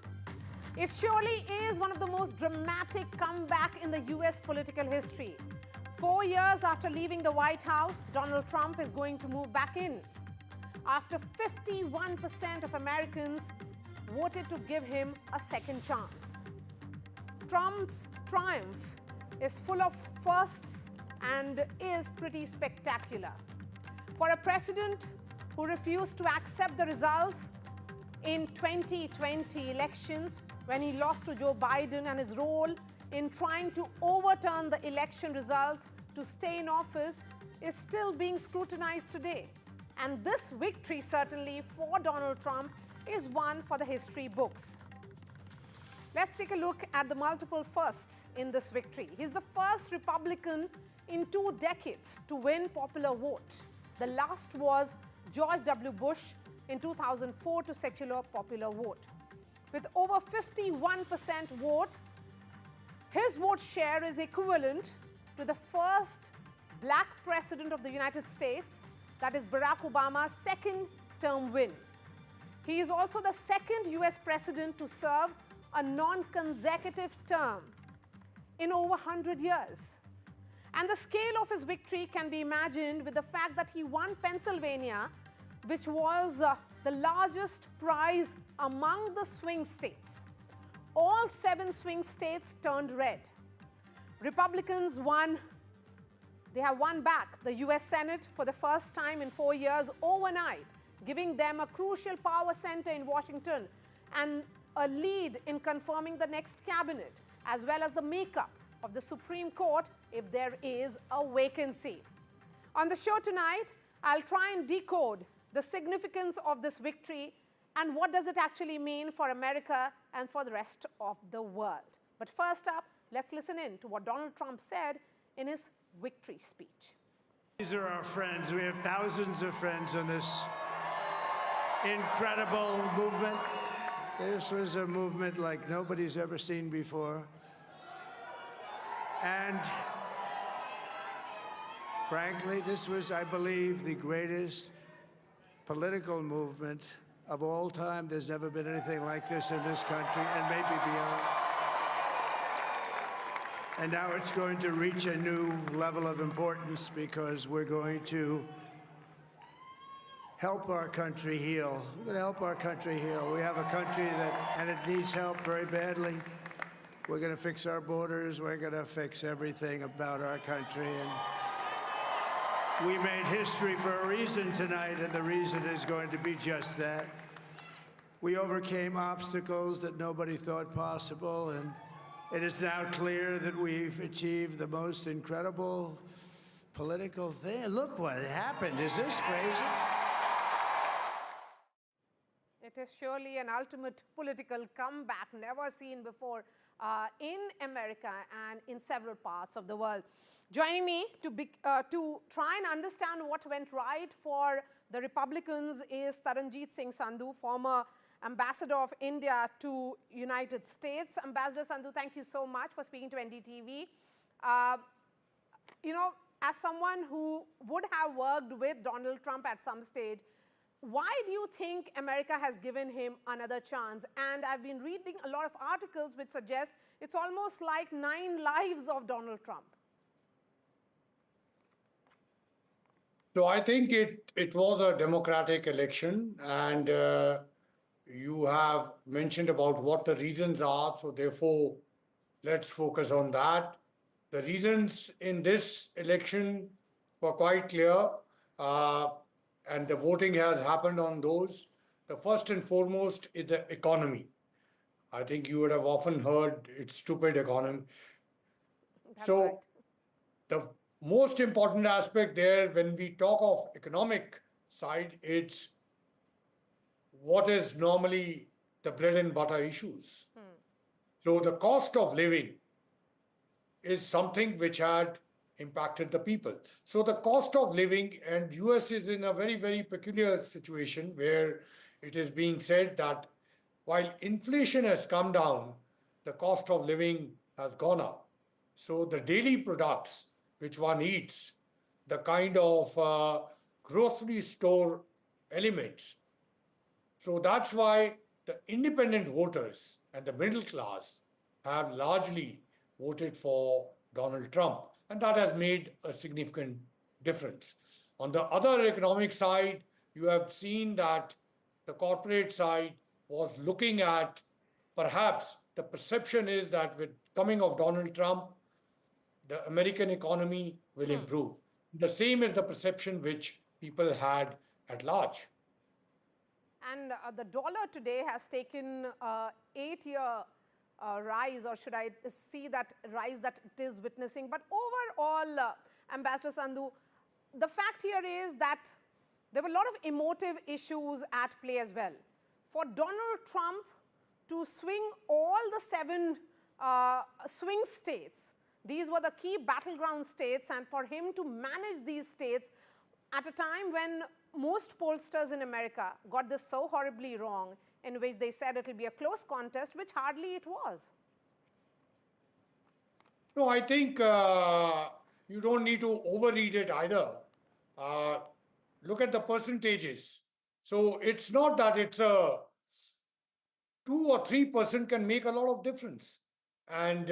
It surely is one of the most dramatic comeback in the US political history. 4 years after leaving the White House, Donald Trump is going to move back in. After 51% of Americans voted to give him a second chance. Trump's triumph is full of firsts and is pretty spectacular. For a president who refused to accept the results in 2020 elections when he lost to Joe Biden, and his role in trying to overturn the election results to stay in office is still being scrutinized today. And this victory certainly for Donald Trump is one for the history books. Let's take a look at the multiple firsts in this victory. He's the first Republican in 2 decades to win popular vote. The last was George W. Bush in 2004 to secure popular vote. With over 51% vote, his vote share is equivalent to the first black president of the United States, that is Barack Obama's second term win. He is also the second US president to serve a non-consecutive term in over 100 years. And the scale of his victory can be imagined with the fact that he won Pennsylvania, which was the largest prize among the swing states. All 7 swing states turned red. Republicans won. They have won back the US Senate for the first time in 4 years overnight, giving them a crucial power center in Washington and a lead in confirming the next cabinet, as well as the makeup of the Supreme Court if there is a vacancy. On the show tonight, I'll try and decode the significance of this victory and what does it actually mean for America and for the rest of the world. But first up, let's listen in to what Donald Trump said in his victory speech. These are our friends. We have thousands of friends on this incredible movement. This was a movement like nobody's ever seen before. And frankly, this was, I believe, the greatest political movement of all time. There's never been anything like this in this country, and maybe beyond. And now it's going to reach a new level of importance because we're going to help our country heal. We're going to help our country heal. We have a country and it needs help very badly. We're going to fix our borders. We're going to fix everything about our country. And we made history for a reason tonight, and the reason is going to be just that. We overcame obstacles that nobody thought possible, and it is now clear that we've achieved the most incredible political thing. Look what happened. Is this crazy? It is surely an ultimate political comeback never seen before in America and in several parts of the world. Joining me to try and understand what went right for the Republicans is Taranjeet Singh Sandhu, former Ambassador of India to United States. Ambassador Sandhu, thank you so much for speaking to NDTV. You know, as someone who would have worked with Donald Trump at some stage, why do you think America has given him another chance? And I've been reading a lot of articles which suggest it's almost like 9 lives of Donald Trump. So I think it was a democratic election, and you have mentioned about what the reasons are. So therefore, let's focus on that. The reasons in this election were quite clear, and the voting has happened on those. The first and foremost is the economy. I think you would have often heard it's stupid economy. So the most important aspect there, when we talk of economic side, it's what is normally the bread and butter issues. So the cost of living is something which had impacted the people. So the cost of living, and US is in a very, very peculiar situation where it is being said that while inflation has come down, the cost of living has gone up. So the daily products which one eats, the kind of grocery store elements. So that's why the independent voters and the middle class have largely voted for Donald Trump, and that has made a significant difference. On the other economic side, you have seen that the corporate side was looking at, perhaps the perception is that with coming of Donald Trump, the American economy will improve. The same is the perception which people had at large. And the dollar today has taken 8-year rise, or should I see that rise that it is witnessing. But overall, Ambassador Sandhu, the fact here is that there were a lot of emotive issues at play as well. For Donald Trump to swing all the 7 swing states, these were the key battleground states, and for him to manage these states at a time when most pollsters in America got this so horribly wrong, in which they said it will be a close contest, which hardly it was. No, I think you don't need to overread it either. Look at the percentages. So it's not that it's a 2 or 3% can make a lot of difference. And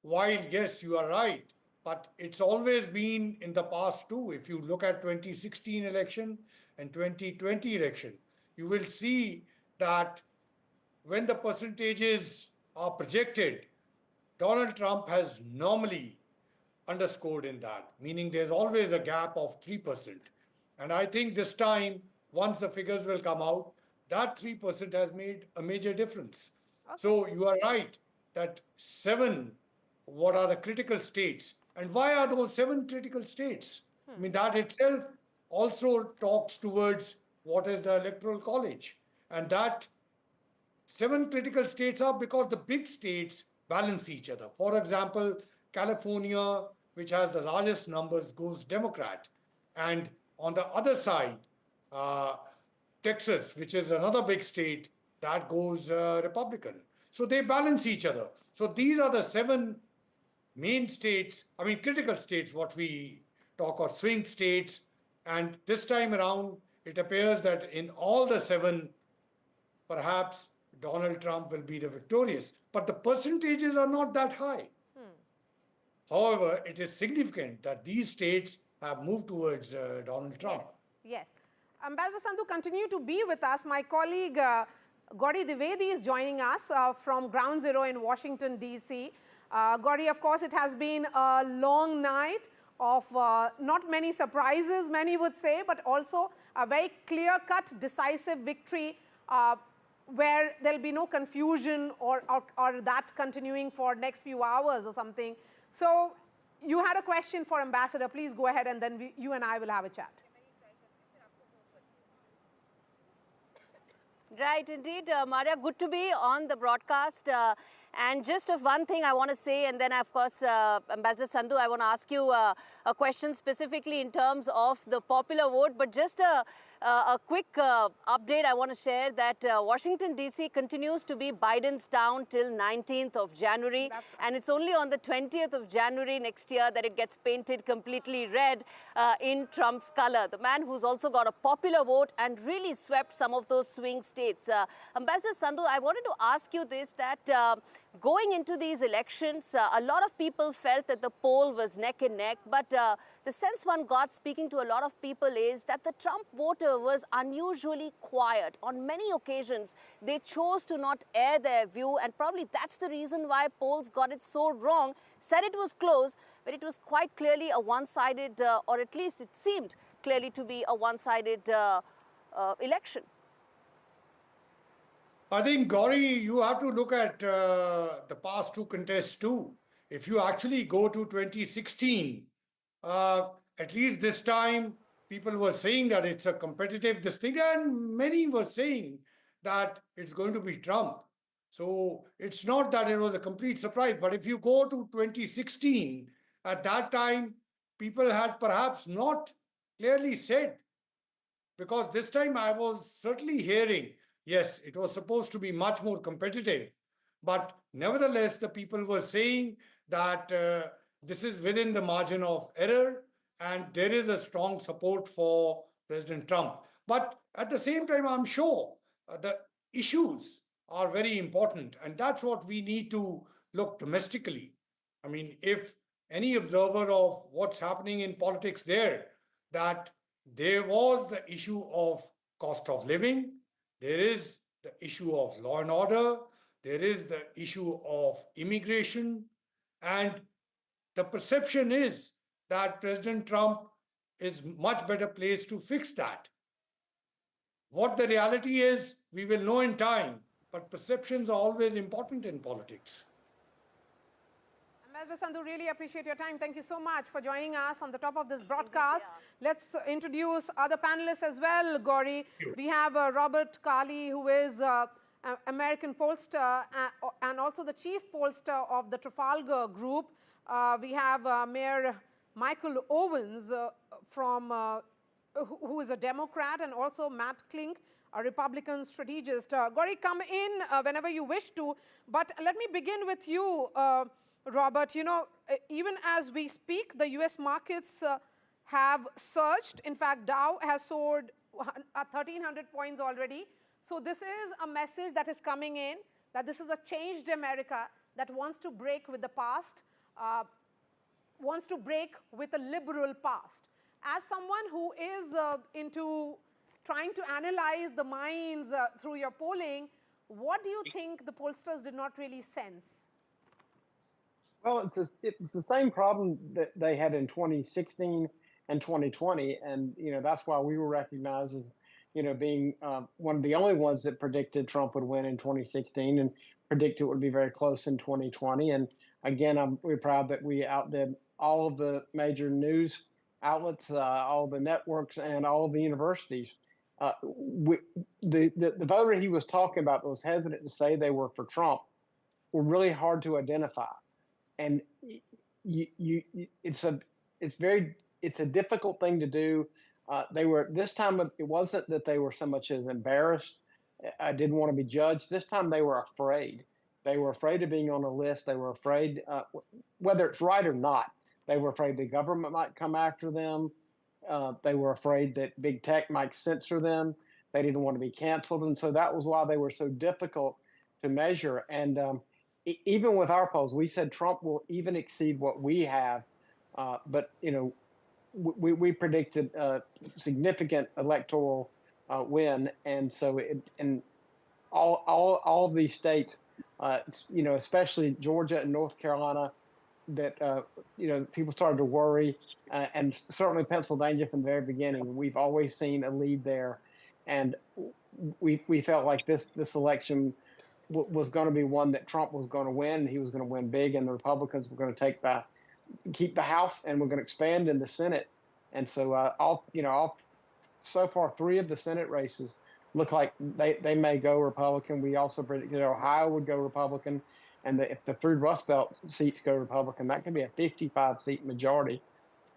while, yes, you are right, but it's always been in the past too. If you look at 2016 election and 2020 election, you will see that when the percentages are projected, Donald Trump has normally underscored in that, meaning there's always a gap of 3%. And I think this time, once the figures will come out, that 3% has made a major difference. Okay. So you are right that 7, what are the critical states? And why are those 7 critical states? I mean, that itself also talks towards what is the Electoral College. And that 7 critical states are because the big states balance each other. For example, California, which has the largest numbers, goes Democrat. And on the other side, Texas, which is another big state, that goes Republican. So they balance each other. So these are the 7 main states, I mean critical states, what we talk of swing states. And this time around, it appears that in all the 7, perhaps Donald Trump will be the victorious. But the percentages are not that high. However, it is significant that these states have moved towards Donald Trump. Yes. Ambassador Sandhu, continue to be with us. My colleague Gauri Dwivedi is joining us from Ground Zero in Washington, D.C. Gauri, of course, it has been a long night of not many surprises, many would say, but also a very clear-cut, decisive victory where there'll be no confusion or that continuing for next few hours or something. So you had a question for Ambassador. Please go ahead, and then you and I will have a chat. Right, indeed, Maria, good to be on the broadcast. And just one thing I want to say, and then, of course, Ambassador Sandhu, I want to ask you a question specifically in terms of the popular vote, but just a quick update I want to share that Washington, D.C. continues to be Biden's town till 19th of January. And it's only on the 20th of January next year that it gets painted completely red in Trump's color. The man who's also got a popular vote and really swept some of those swing states. Ambassador Sandhu, I wanted to ask you this, that going into these elections, a lot of people felt that the poll was neck and neck, but the sense one got speaking to a lot of people is that the Trump voter was unusually quiet. On many occasions, they chose to not air their view, and probably that's the reason why polls got it so wrong, said it was close, but it was quite clearly a one-sided, or at least it seemed clearly to be a one-sided election. I think, Gauri, you have to look at the past two contests too. If you actually go to 2016, at least this time, people were saying that it's a competitive this thing, and many were saying that it's going to be Trump. So it's not that it was a complete surprise. But if you go to 2016, at that time, people had perhaps not clearly said, because this time I was certainly hearing, yes, it was supposed to be much more competitive, but nevertheless, the people were saying that this is within the margin of error and there is a strong support for President Trump. But at the same time, I'm sure the issues are very important, and that's what we need to look domestically. I mean, if any observer of what's happening in politics there, that there was the issue of cost of living, there is the issue of law and order, there is the issue of immigration, and the perception is that President Trump is much better placed to fix that. What the reality is, we will know in time, but perceptions are always important in politics. Ambassador Sandhu, really appreciate your time. Thank you so much for joining us on the top of this broadcast. Let's introduce other panelists as well, Gauri. We have Robert Kali, who is American pollster and also the chief pollster of the Trafalgar Group. We have Mayor Michael Owens who is a Democrat, and also Matt Klink, a Republican strategist. Gauri, come in whenever you wish to, but let me begin with you, Robert. You know, even as we speak, the US markets have surged. In fact, Dow has soared 1,300 points already. So this is a message that is coming in, that this is a changed America that wants to break with the past, wants to break with a liberal past. As someone who is into trying to analyze the minds through your polling, what do you think the pollsters did not really sense? Well, it's the same problem that they had in 2016 and 2020, and that's why we were recognized as being one of the only ones that predicted Trump would win in 2016 and predicted it would be very close in 2020. And again, we're proud that we outdid all of the major news outlets, all the networks, and all of the universities. The voter he was talking about that was hesitant to say they were for Trump were really hard to identify. And it's a difficult thing to do. This time it wasn't that they were so much as embarrassed. I didn't want to be judged. This time they were afraid. They were afraid of being on a list. They were afraid, whether it's right or not. They were afraid the government might come after them. They were afraid that big tech might censor them. They didn't want to be canceled, and so that was why they were so difficult to measure. And even with our polls, we said Trump will even exceed what we have, but we predicted a significant electoral win, and so in all of these states, especially Georgia and North Carolina, that people started to worry, and certainly Pennsylvania from the very beginning. We've always seen a lead there, and we felt like this election was going to be one that Trump was going to win. He was going to win big, and the Republicans were going to keep the House, and we're going to expand in the Senate. And so so far 3 of the Senate races look like they may go Republican. We also predicted Ohio would go Republican, and if the 3 Rust Belt seats go Republican, that could be a 55-seat majority.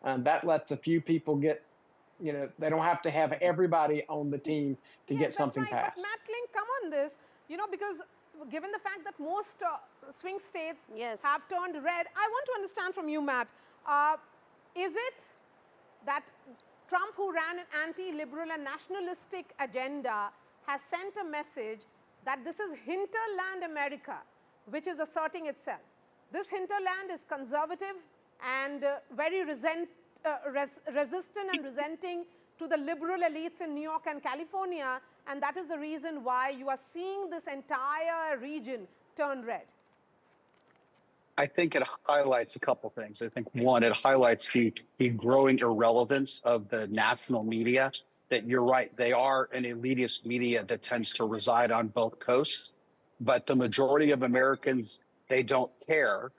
And that lets a few people get, they don't have to have everybody on the team to get something passed. But Matt Klink, come on this, because given the fact that most swing states have turned red, I want to understand from you, Matt, is it that Trump, who ran an anti-liberal and nationalistic agenda, has sent a message that this is hinterland America, which is asserting itself. This hinterland is conservative and very resistant and resenting to the liberal elites in New York and California, and that is the reason why you are seeing this entire region turn red. I think it highlights a couple things. I think one, it highlights the growing irrelevance of the national media, that you're right, they are an elitist media that tends to reside on both coasts, but the majority of Americans, they don't care.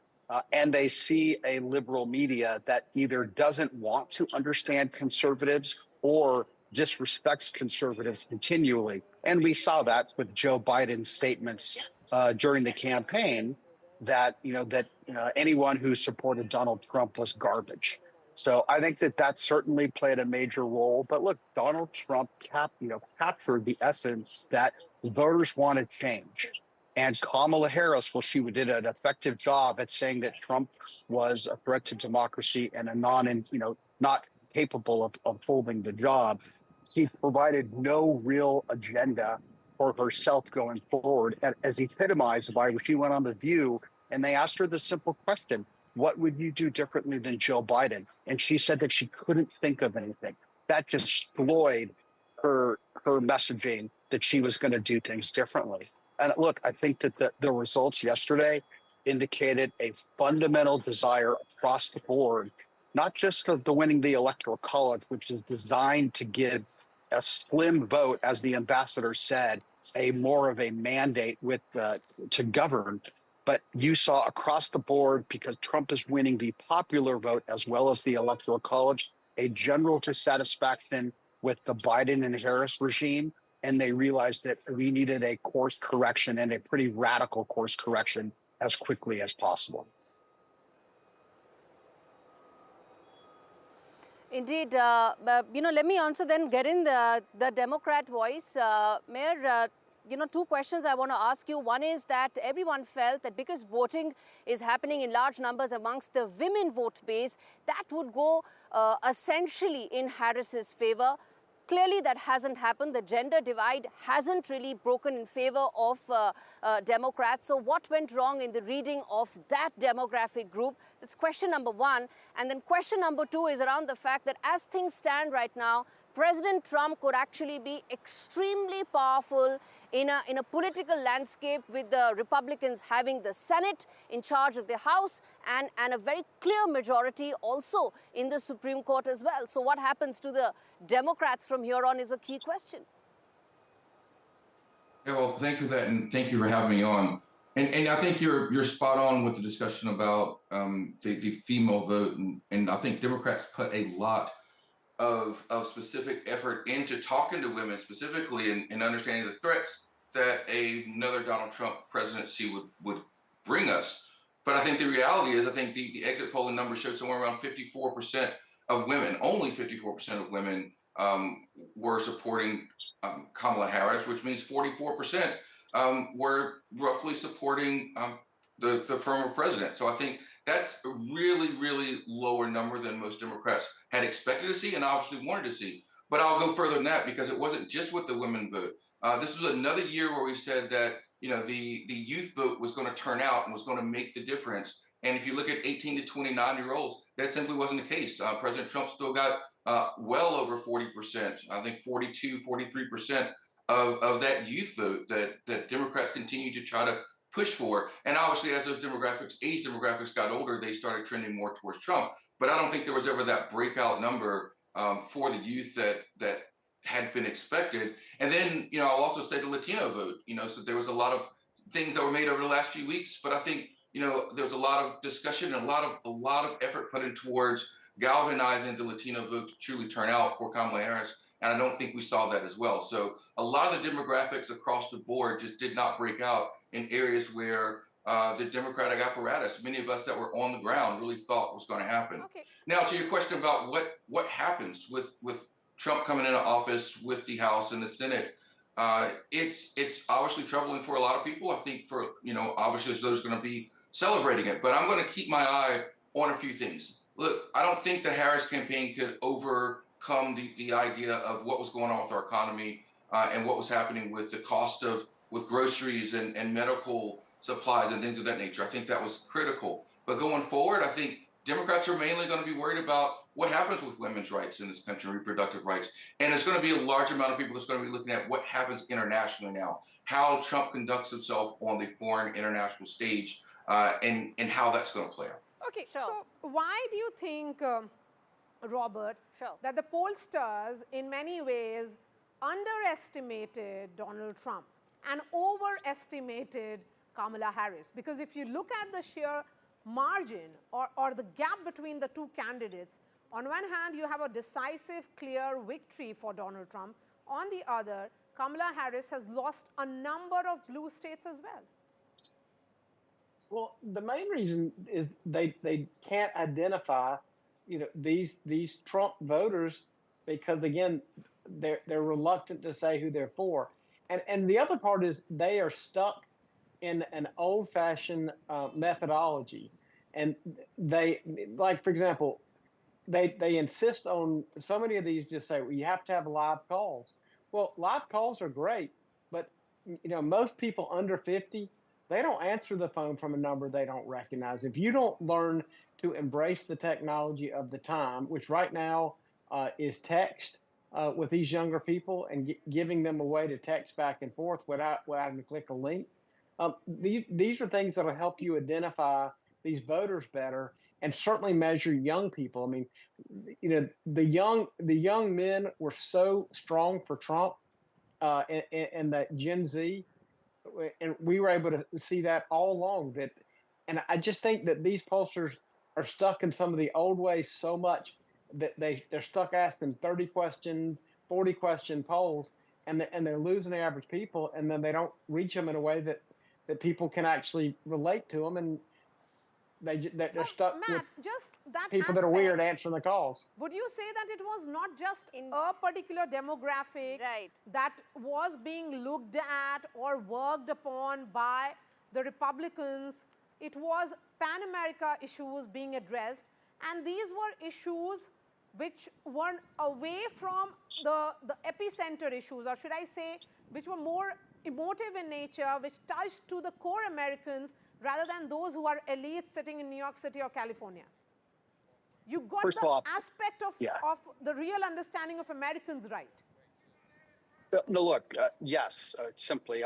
And they see a liberal media that either doesn't want to understand conservatives or disrespects conservatives continually. And we saw that with Joe Biden's statements during the campaign, that anyone who supported Donald Trump was garbage. So I think that certainly played a major role. But look, Donald Trump captured the essence that voters want to change. And Kamala Harris, well, she did an effective job at saying that Trump was a threat to democracy and not capable of holding the job. She provided no real agenda for herself going forward, as epitomized by when she went on The View and they asked her the simple question, what would you do differently than Joe Biden? And she said that she couldn't think of anything. That destroyed her messaging that she was going to do things differently. And look, I think that the results yesterday indicated a fundamental desire across the board, not just of the winning the Electoral College, which is designed to give a slim vote, as the ambassador said, more of a mandate to govern. But you saw across the board, because Trump is winning the popular vote as well as the Electoral College, a general dissatisfaction with the Biden and Harris regime. And they realized that we needed a course correction, and a pretty radical course correction, as quickly as possible. Indeed. Let me also then get in the Democrat voice. Mayor, two questions I want to ask you. One is that everyone felt that because voting is happening in large numbers amongst the women vote base, that would go essentially in Harris's favor. Clearly, that hasn't happened. The gender divide hasn't really broken in favor of Democrats. So what went wrong in the reading of that demographic group? That's question number one. And then question number two is around the fact that as things stand right now, President Trump could actually be extremely powerful in a political landscape, with the Republicans having the Senate in charge of the House and a very clear majority also in the Supreme Court as well. So what happens to the Democrats from here on is a key question. Yeah, well, thank you for that, and thank you for having me on. And I think you're spot on with the discussion about the female vote, and I think Democrats put a lot of specific effort into talking to women specifically and understanding the threats that another Donald Trump presidency would bring us. But I think the reality is, I think the exit polling numbers showed somewhere around 54% of women, only 54% of women were supporting Kamala Harris, which means 44% were roughly supporting the former president. So I think that's a really, really lower number than most Democrats had expected to see and obviously wanted to see. But I'll go further than that, because it wasn't just with the women vote. This was another year where we said that the youth vote was going to turn out and was going to make the difference. And if you look at 18 to 29-year-olds, that simply wasn't the case. President Trump still got well over 40%, I think 42, 43% of that youth vote that Democrats continue to try to push for. And obviously, as those age demographics got older, they started trending more towards Trump. But I don't think there was ever that breakout number for the youth that had been expected. And then, I'll also say the Latino vote, so there was a lot of things that were made over the last few weeks, but I think, there was a lot of discussion and a lot of effort put in towards galvanizing the Latino vote to truly turn out for Kamala Harris. And I don't think we saw that as well. So a lot of the demographics across the board just did not break out in areas where the Democratic apparatus, many of us that were on the ground, really thought was going to happen. Okay. Now, to your question about what happens with Trump coming into office, with the House and the Senate, it's obviously troubling for a lot of people. I think for, obviously there's going to be celebrating it. But I'm going to keep my eye on a few things. Look, I don't think the Harris campaign could overcome the idea of what was going on with our economy and what was happening with the cost with groceries and medical supplies and things of that nature. I think that was critical. But going forward, I think Democrats are mainly going to be worried about what happens with women's rights in this country, reproductive rights. And there's going to be a large amount of people that's going to be looking at what happens internationally now, how Trump conducts himself on the foreign international stage, and how that's going to play out. Okay, so why do you think, Robert, that the pollsters in many ways underestimated Donald Trump and overestimated Kamala Harris? Because if you look at the sheer margin or the gap between the two candidates, on one hand, you have a decisive, clear victory for Donald Trump. On the other, Kamala Harris has lost a number of blue states as well. Well, the main reason is they can't identify, these Trump voters because again, they're reluctant to say who they're for, and the other part is they are stuck in an old-fashioned methodology, and they, like, for example, they insist on so many of these just say, well, you have to have live calls. Well, live calls are great, but most people under 50, they don't answer the phone from a number they don't recognize. If you don't learn to embrace the technology of the time, which right now is text with these younger people and giving them a way to text back and forth without having to click a link, these are things that will help you identify these voters better and certainly measure young people. I mean, the young men were so strong for Trump and that Gen Z, and we were able to see that all along. And I just think that these pollsters are stuck in some of the old ways so much that they're stuck asking 30 questions, 40 question polls, and they're losing the average people, and then they don't reach them in a way that people can actually relate to them, and they're stuck Matt, with just that people that are weird answering the calls. Would you say that it was not just a particular demographic that was being looked at or worked upon by the Republicans? It was Pan-America issues being addressed, and these were issues which were away from the epicenter issues, or should I say, which were more emotive in nature, which touched to the core Americans rather than those who are elites sitting in New York City or California. You got the aspect of the real understanding of Americans right. No, look, yes, simply.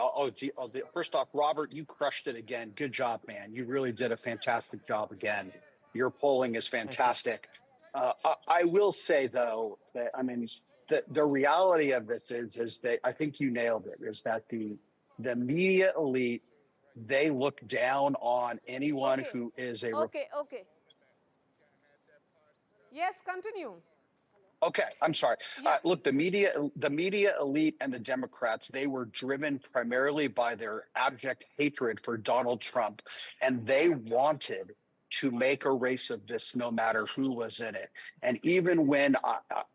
First off, Robert, you crushed it again. Good job, man. You really did a fantastic job again. Your polling is fantastic. I will say, though, that, I mean, the reality of this is that I think you nailed it, is that the media elite, they look down on anyone who is a... Okay. Yes, continue. Okay, I'm sorry. Look, the media elite and the Democrats, they were driven primarily by their abject hatred for Donald Trump, and they wanted to make a race of this no matter who was in it. And even when,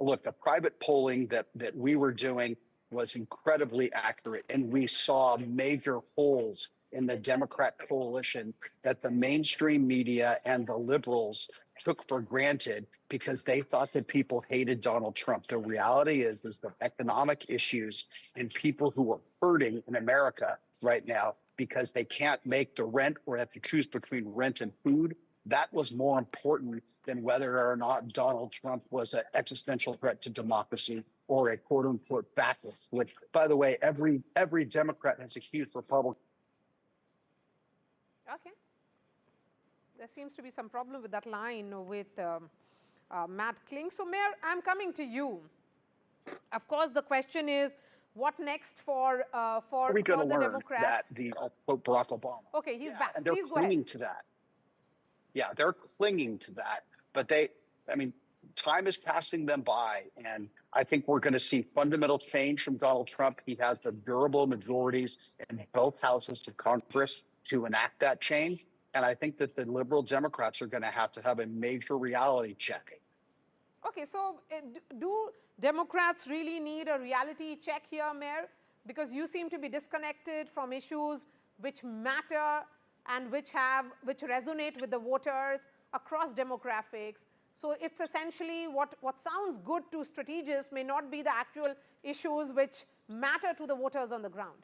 look, the private polling that we were doing was incredibly accurate, and we saw major holes in the Democrat coalition that the mainstream media and the liberals took for granted because they thought that people hated Donald Trump. The reality is the economic issues and people who are hurting in America right now because they can't make the rent or have to choose between rent and food. That was more important than whether or not Donald Trump was an existential threat to democracy or a quote unquote fascist, which, by the way, every Democrat has accused Republicans. Okay. There seems to be some problem with that line with Matt Kling. So, Mayor, I'm coming to you. Of course, the question is, what next for we the Democrats? That quote Barack Obama. Okay, he's back. And they're Please clinging to that. Yeah, they're clinging to that. But time is passing them by, and I think we're going to see fundamental change from Donald Trump. He has the durable majorities in both houses of Congress to enact that change. And I think that the liberal Democrats are going to have a major reality check. Okay, so do Democrats really need a reality check here, Mayor? Because you seem to be disconnected from issues which matter and which resonate with the voters across demographics. So it's essentially what sounds good to strategists may not be the actual issues which matter to the voters on the ground.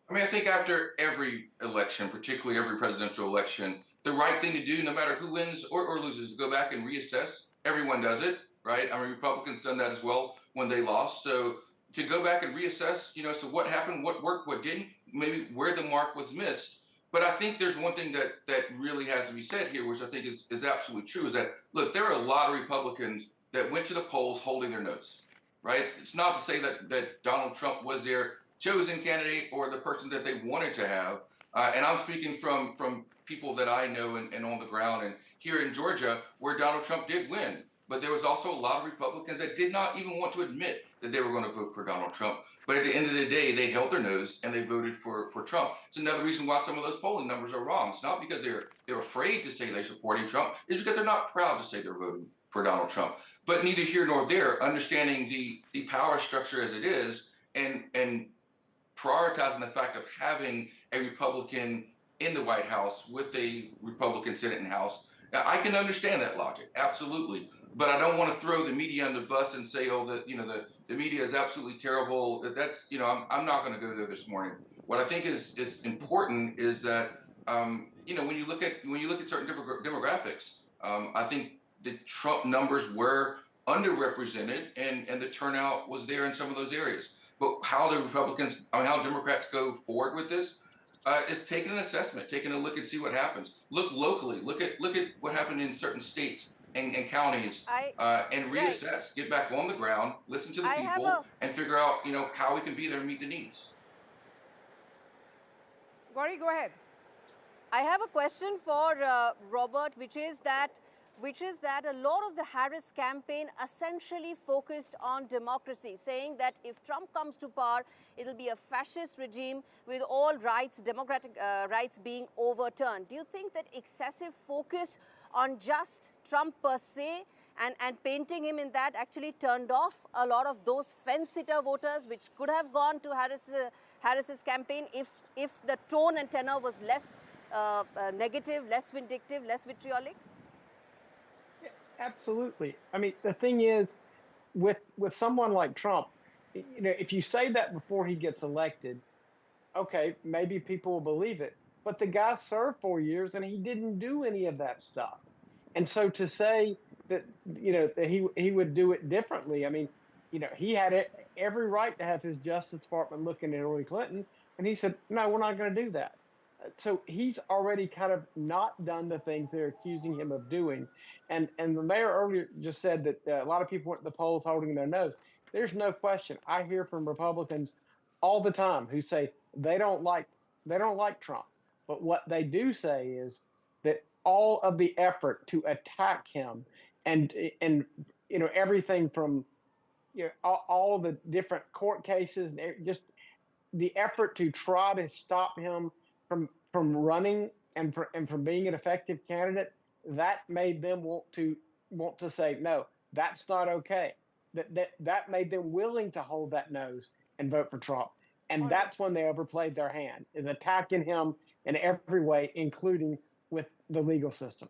I mean, I think after every election, particularly every presidential election, the right thing to do, no matter who wins or loses, is go back and reassess. Everyone does it, right? I mean, Republicans done that as well when they lost. So to go back and reassess, as to what happened, what worked, what didn't, maybe where the mark was missed. But I think there's one thing that really has to be said here, which I think is absolutely true, is that, look, there are a lot of Republicans that went to the polls holding their nose, right? It's not to say that Donald Trump was their chosen candidate or the person that they wanted to have. And I'm speaking from people that I know and on the ground and here in Georgia, where Donald Trump did win. But there was also a lot of Republicans that did not even want to admit that they were going to vote for Donald Trump. But at the end of the day, they held their nose and they voted for Trump. It's another reason why some of those polling numbers are wrong. It's not because they're afraid to say they're supporting Trump. It's because they're not proud to say they're voting for Donald Trump. But neither here nor there, understanding the power structure as it is and prioritizing the fact of having a Republican in the White House with a Republican Senate and House. Now, I can understand that logic, absolutely. But I don't want to throw the media under the bus and say, oh, the media is absolutely terrible. That's, I'm not going to go there this morning. What I think is important is that, when you look at certain demographics, I think the Trump numbers were underrepresented and the turnout was there in some of those areas. But how how Democrats go forward with this is taking an assessment, taking a look and see what happens. Look locally, look at what happened in certain states and counties, and reassess. Right. Get back on the ground, listen to the people, and figure out how we can be there and meet the needs. Gauri, go ahead. I have a question for Robert, which is that a lot of the Harris campaign essentially focused on democracy, saying that if Trump comes to power, it'll be a fascist regime with all rights, democratic rights being overturned. Do you think that excessive focus on just Trump per se and painting him in that actually turned off a lot of those fence-sitter voters which could have gone to Harris's campaign if the tone and tenor was less negative, less vindictive, less vitriolic? Absolutely. I mean, the thing is, with someone like Trump, if you say that before he gets elected, okay, maybe people will believe it. But the guy served 4 years and he didn't do any of that stuff. And so to say that that he would do it differently, I mean, he had every right to have his Justice Department looking at Hillary Clinton, and he said, no, we're not going to do that. So he's already kind of not done the things they're accusing him of doing. And the mayor earlier just said that a lot of people went to the polls holding their nose. There's no question. I hear from Republicans all the time who say they don't like Trump. But what they do say is that all of the effort to attack him and everything from all the different court cases and just the effort to try to stop him from running and from being an effective candidate, that made them want to say no, that's not okay. That made them willing to hold that nose and vote for Trump. And that's when they overplayed their hand, is attacking him in every way, including with the legal system.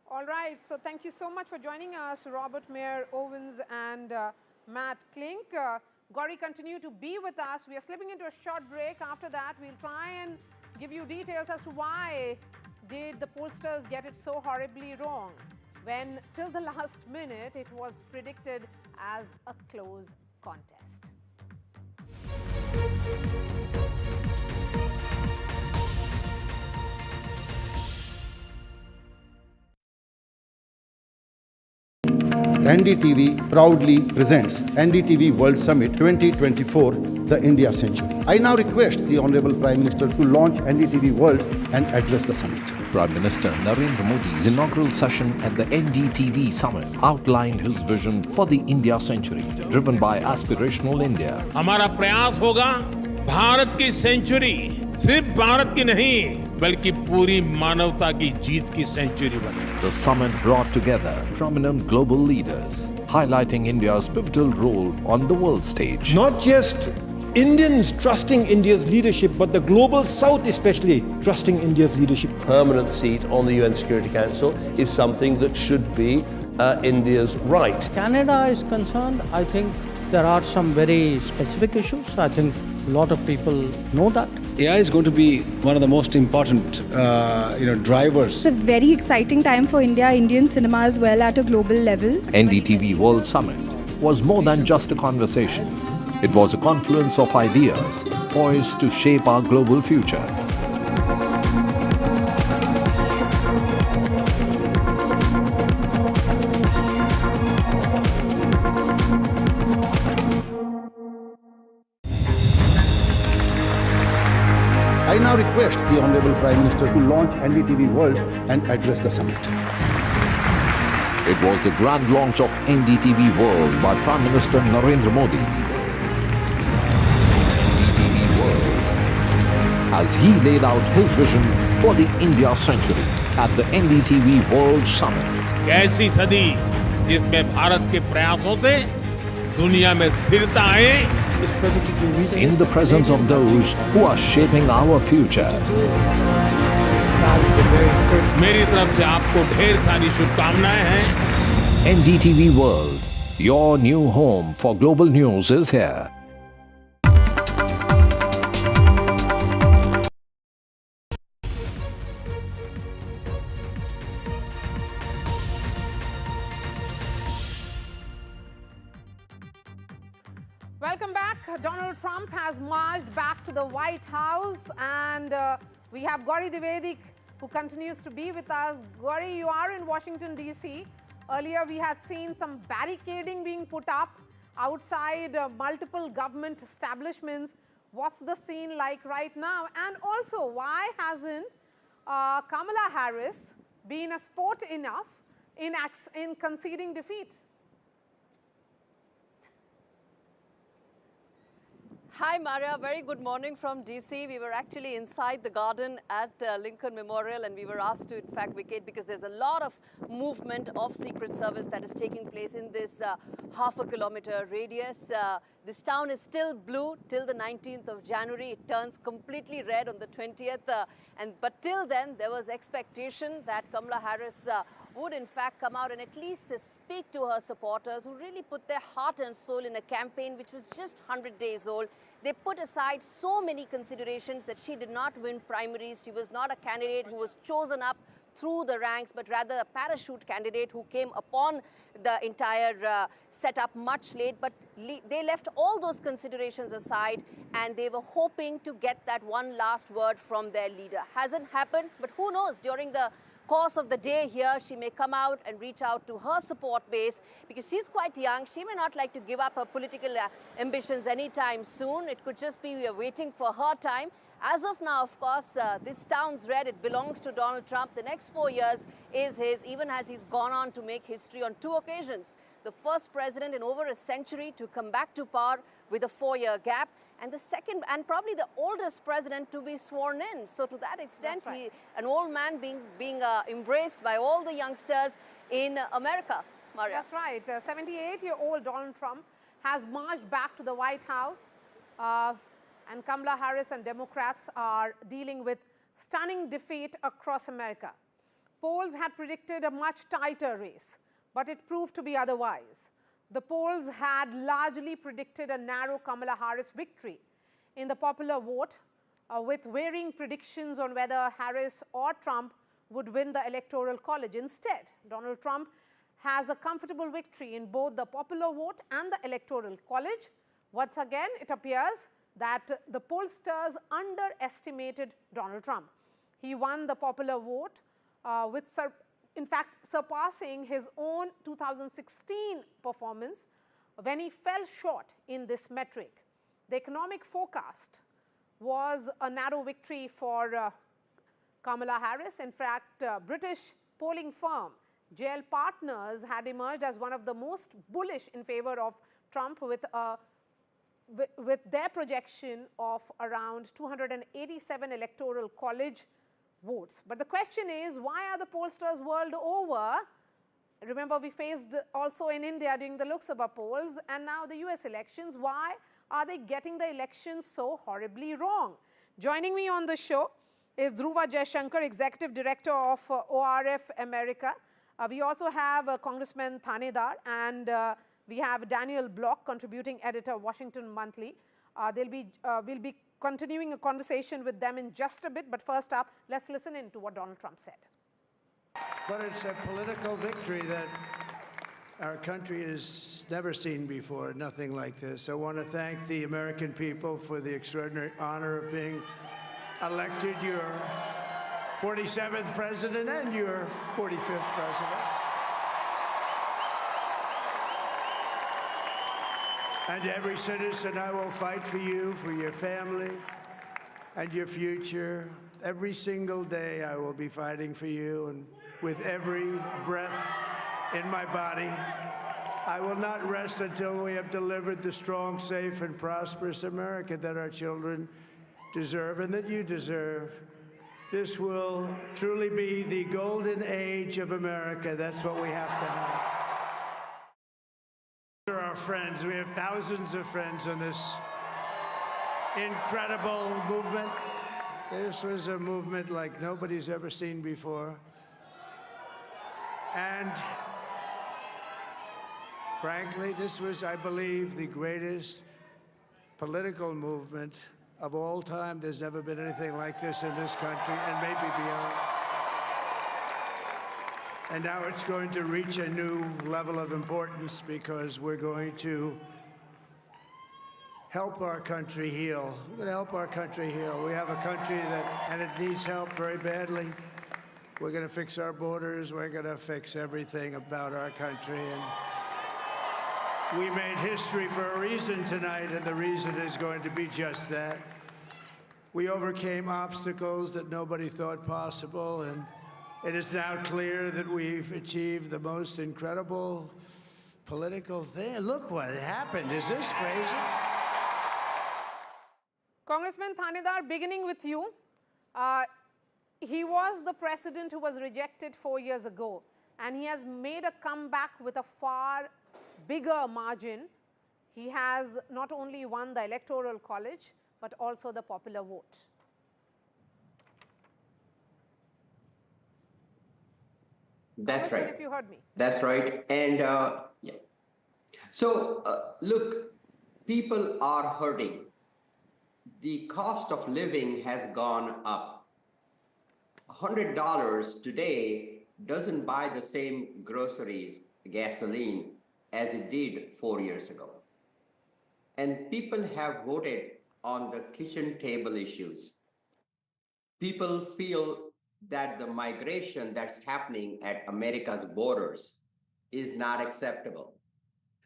All right. So thank you so much for joining us, Robert Mayor Owens and Matt Klink. Gauri, continue to be with us. We are slipping into a short break. After that, we'll try and give you details as to why did the pollsters get it so horribly wrong when till the last minute it was predicted as a close contest. NDTV proudly presents NDTV World Summit 2024, the India Century. I now request the Honorable Prime Minister to launch NDTV World and address the summit. Prime Minister Narendra Modi's inaugural session at the NDTV Summit outlined his vision for the India Century, driven by aspirational India. हमारा प्रयास होगा भारत की century सिर्फ भारत की नहीं बल्कि पूरी मानवता की जीत की सेंचुरी बने. The summit brought together prominent global leaders, highlighting India's pivotal role on the world stage. Not just Indians trusting India's leadership, but the global South especially trusting India's leadership. Permanent seat on the UN Security Council is something that should be India's right. Canada is concerned, I think there are some very specific issues. I think A lot of people know that. AI is going to be one of the most important, drivers. It's a very exciting time for Indian cinema as well at a global level. NDTV World Summit was more than just a conversation. It was a confluence of ideas poised to shape our global future. I now request the Honorable Prime Minister to launch NDTV World and address the summit. It was the grand launch of NDTV World by Prime Minister Narendra Modi. NDTV World, as he laid out his vision for the India century at the NDTV World Summit. ऐसी सदी जिसमें भारत के प्रयासों से दुनिया में स्थिरता आए, in the presence of those who are shaping our future. मेरी तरफ से आपको ढेर सारी शुभकामनाएं हैं। NDTV World, your new home for global news is here. Welcome back. Donald Trump has marched back to the White House, and we have Gauri Dwivedi, who continues to be with us. Gauri, you are in Washington, D.C. Earlier, we had seen some barricading being put up outside multiple government establishments. What's the scene like right now? And also, why hasn't Kamala Harris been a sport enough in conceding defeat? Hi, Maria. Very good morning from DC. We were actually inside the garden at Lincoln Memorial, and we were asked to, in fact, vacate because there's a lot of movement of Secret Service that is taking place in this half-a-kilometer radius. This town is still blue till the 19th of January. It turns completely red on the 20th. But till then, there was expectation that Kamala Harris would, in fact, come out and at least speak to her supporters who really put their heart and soul in a campaign which was just 100 days old. They put aside so many considerations that she did not win primaries. She was not a candidate who was chosen up through the ranks, but rather a parachute candidate who came upon the entire setup much late. But they left all those considerations aside, and they were hoping to get that one last word from their leader. Hasn't happened, but who knows, during the course of the day here, she may come out and reach out to her support base because she's quite young. She may not like to give up her political ambitions anytime soon. It could just be we are waiting for her time. As of now, of course, this town's red. It belongs to Donald Trump. The next 4 years is his, even as he's gone on to make history on 2 occasions. The first president in over a century to come back to power with a 4-year gap, and the second and probably the oldest president to be sworn in. So to that extent, right, an old man being embraced by all the youngsters in America. Maria. That's right. 78-year-old Donald Trump has marched back to the White House. And Kamala Harris and Democrats are dealing with stunning defeat across America. Polls had predicted a much tighter race, but it proved to be otherwise. The polls had largely predicted a narrow Kamala Harris victory in the popular vote, with varying predictions on whether Harris or Trump would win the Electoral College. Instead, Donald Trump has a comfortable victory in both the popular vote and the Electoral College. Once again, it appears that the pollsters underestimated Donald Trump. He won the popular vote, in fact, surpassing his own 2016 performance when he fell short in this metric. The economic forecast was a narrow victory for Kamala Harris. In fact, British polling firm JL Partners had emerged as one of the most bullish in favor of Trump with their projection of around 287 Electoral College votes. But the question is, why are the pollsters world over? Remember, we faced also in India during the Lok Sabha polls and now the US elections. Why are they getting the elections so horribly wrong? Joining me on the show is Dhruva Jaishankar, Executive Director of ORF America. We also have Congressman Thanedar, and we have Daniel Block, contributing editor, Washington Monthly. We'll be continuing a conversation with them in just a bit. But first up, let's listen in to what Donald Trump said. But it's a political victory that our country has never seen before, nothing like this. I want to thank the American people for the extraordinary honor of being elected your 47th president and your 45th president. And every citizen, I will fight for you, for your family, and your future. Every single day, I will be fighting for you, and with every breath in my body, I will not rest until we have delivered the strong, safe, and prosperous America that our children deserve and that you deserve. This will truly be the golden age of America. That's what we have to have. They're our friends. We have thousands of friends in this incredible movement. This was a movement like nobody's ever seen before. And frankly, this was, I believe, the greatest political movement of all time. There's never been anything like this in this country, and maybe beyond. And now it's going to reach a new level of importance because we're going to help our country heal. We're going to help our country heal. We have a country and it needs help very badly. We're going to fix our borders. We're going to fix everything about our country. And we made history for a reason tonight, and the reason is going to be just that. We overcame obstacles that nobody thought possible, and it is now clear that we've achieved the most incredible political thing. Look what happened. Is this crazy? Congressman Thanedar, beginning with you. He was the president who was rejected 4 years ago, and he has made a comeback with a far bigger margin. He has not only won the Electoral College, but also the popular vote. That's right. If you heard me. That's right. And yeah. So look, people are hurting. The cost of living has gone up. $100 today doesn't buy the same groceries, gasoline, as it did 4 years ago. And people have voted on the kitchen table issues. People feel that the migration that's happening at America's borders is not acceptable.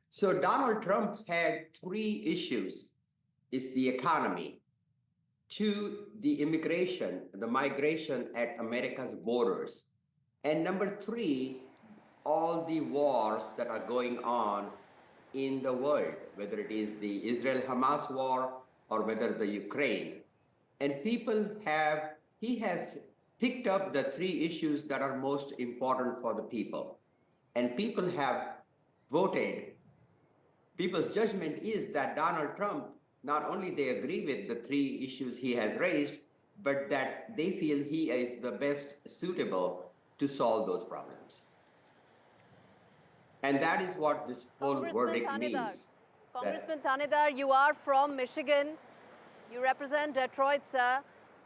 So Donald Trump had 3 issues. It's the economy, 2, the immigration, the migration at America's borders, and number 3, all the wars that are going on in the world, whether it is the Israel-Hamas war or whether the Ukraine. And he has picked up the 3 issues that are most important for the people. And people have voted. People's judgment is that Donald Trump, not only they agree with the 3 issues he has raised, but that they feel he is the best suitable to solve those problems. And that is what this whole verdict means. Congressman Thanedar, you are from Michigan. You represent Detroit, sir.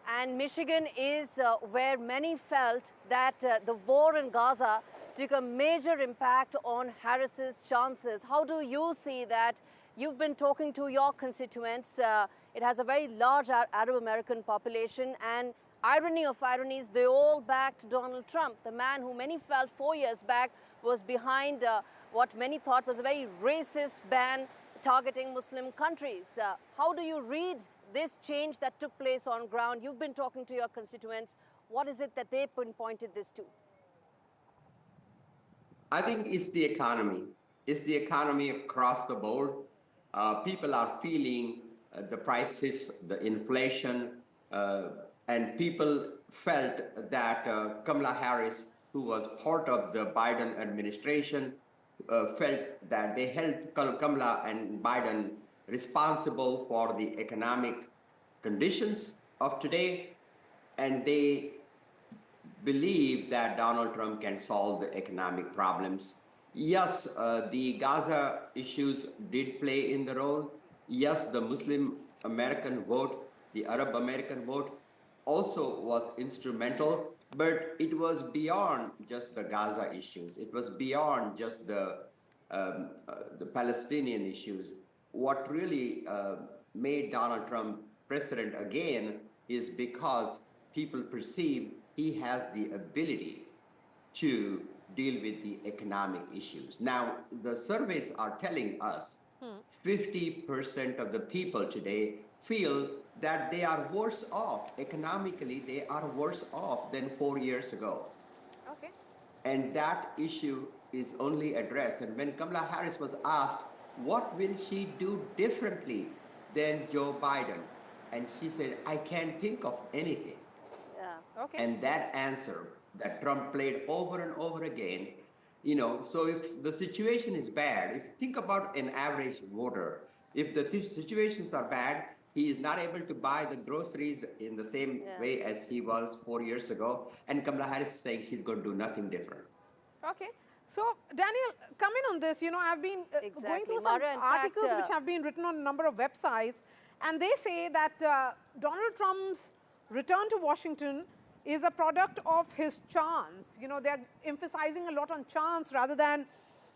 And Michigan is where many felt that the war in Gaza took a major impact on Harris's chances. How do you see that? You've been talking to your constituents. It has a very large Arab American population, and irony of ironies, they all backed Donald Trump, the man who many felt 4 years back was behind what many thought was a very racist ban targeting Muslim countries. How do you read this change that took place on ground? You've been talking to your constituents. What is it that they pinpointed this to? I think it's the economy. It's the economy across the board. People are feeling the prices, the inflation, and people felt that Kamala Harris, who was part of the Biden administration, felt that they held Kamala and Biden responsible for the economic conditions of today, and they believe that Donald Trump can solve the economic problems. Yes, the Gaza issues did play in the role. Yes, the Muslim American vote, the Arab American vote, also was instrumental, but it was beyond just the Gaza issues. It was beyond just the Palestinian issues. What really made Donald Trump president again is because people perceive he has the ability to deal with the economic issues. Now, the surveys are telling us 50% of the people today feel that they are worse off. Economically, they are worse off than 4 years ago. Okay. And that issue is only addressed. And when Kamala Harris was asked, what will she do differently than Joe Biden? And she said, I can't think of anything. Yeah. Okay. And that answer that Trump played over and over again, you know, so if the situation is bad, if you think about an average voter, if the situations are bad, he is not able to buy the groceries in the same way as he was 4 years ago. And Kamala Harris is saying she's going to do nothing different. Okay. So, Daniel, come in on this. You know, I've been going through some articles which have been written on a number of websites, and they say that Donald Trump's return to Washington is a product of his chance. You know, they're emphasizing a lot on chance rather than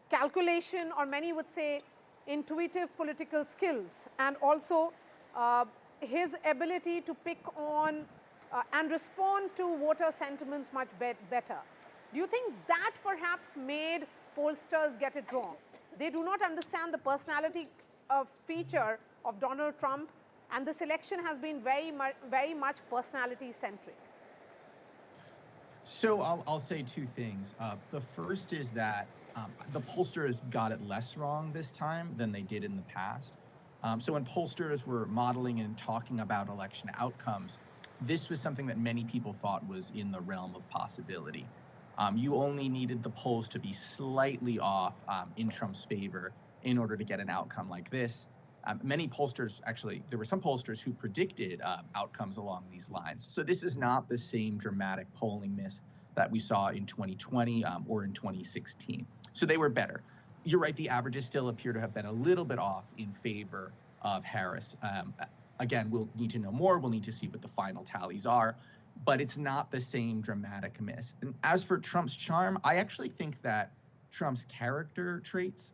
calculation, or many would say intuitive political skills, and also his ability to pick on and respond to voter sentiments much better. Do you think that perhaps made pollsters get it wrong? They do not understand the personality feature of Donald Trump, and this election has been very much personality-centric. So I'll say two things. The first is that the pollsters got it less wrong this time than they did in the past. So when pollsters were modeling and talking about election outcomes, this was something that many people thought was in the realm of possibility. You only needed the polls to be slightly off in Trump's favor in order to get an outcome like this. Many pollsters, actually, there were some pollsters who predicted outcomes along these lines. So this is not the same dramatic polling miss that we saw in 2020 or in 2016. So they were better. You're right, the averages still appear to have been a little bit off in favor of Harris. Again, we'll need to know more. We'll need to see what the final tallies are. But it's not the same dramatic miss. And as for Trump's charm, I actually think that Trump's character traits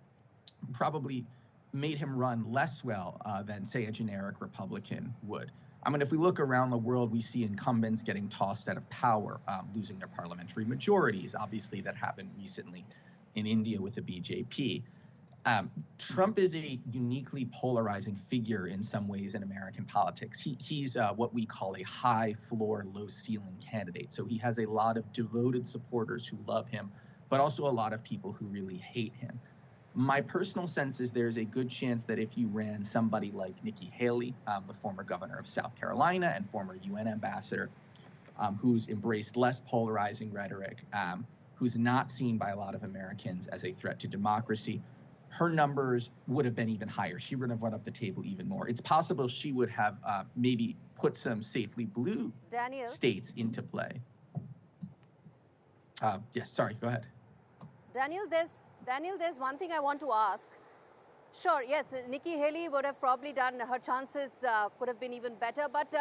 probably made him run less well than, say, a generic Republican would. I mean, if we look around the world, we see incumbents getting tossed out of power, losing their parliamentary majorities. Obviously, that happened recently in India with the BJP. Trump is a uniquely polarizing figure in some ways in American politics. He's what we call a high floor, low ceiling candidate. So he has a lot of devoted supporters who love him, but also a lot of people who really hate him. My personal sense is there's a good chance that if you ran somebody like Nikki Haley, the former governor of South Carolina and former UN ambassador, who's embraced less polarizing rhetoric, who's not seen by a lot of Americans as a threat to democracy, her numbers would have been even higher. She would have run up the table even more. It's possible she would have maybe put some safely blue states into play. Yes, sorry, go ahead. Daniel, there's one thing I want to ask. Sure, yes, Nikki Haley would have probably done, her chances could have been even better. But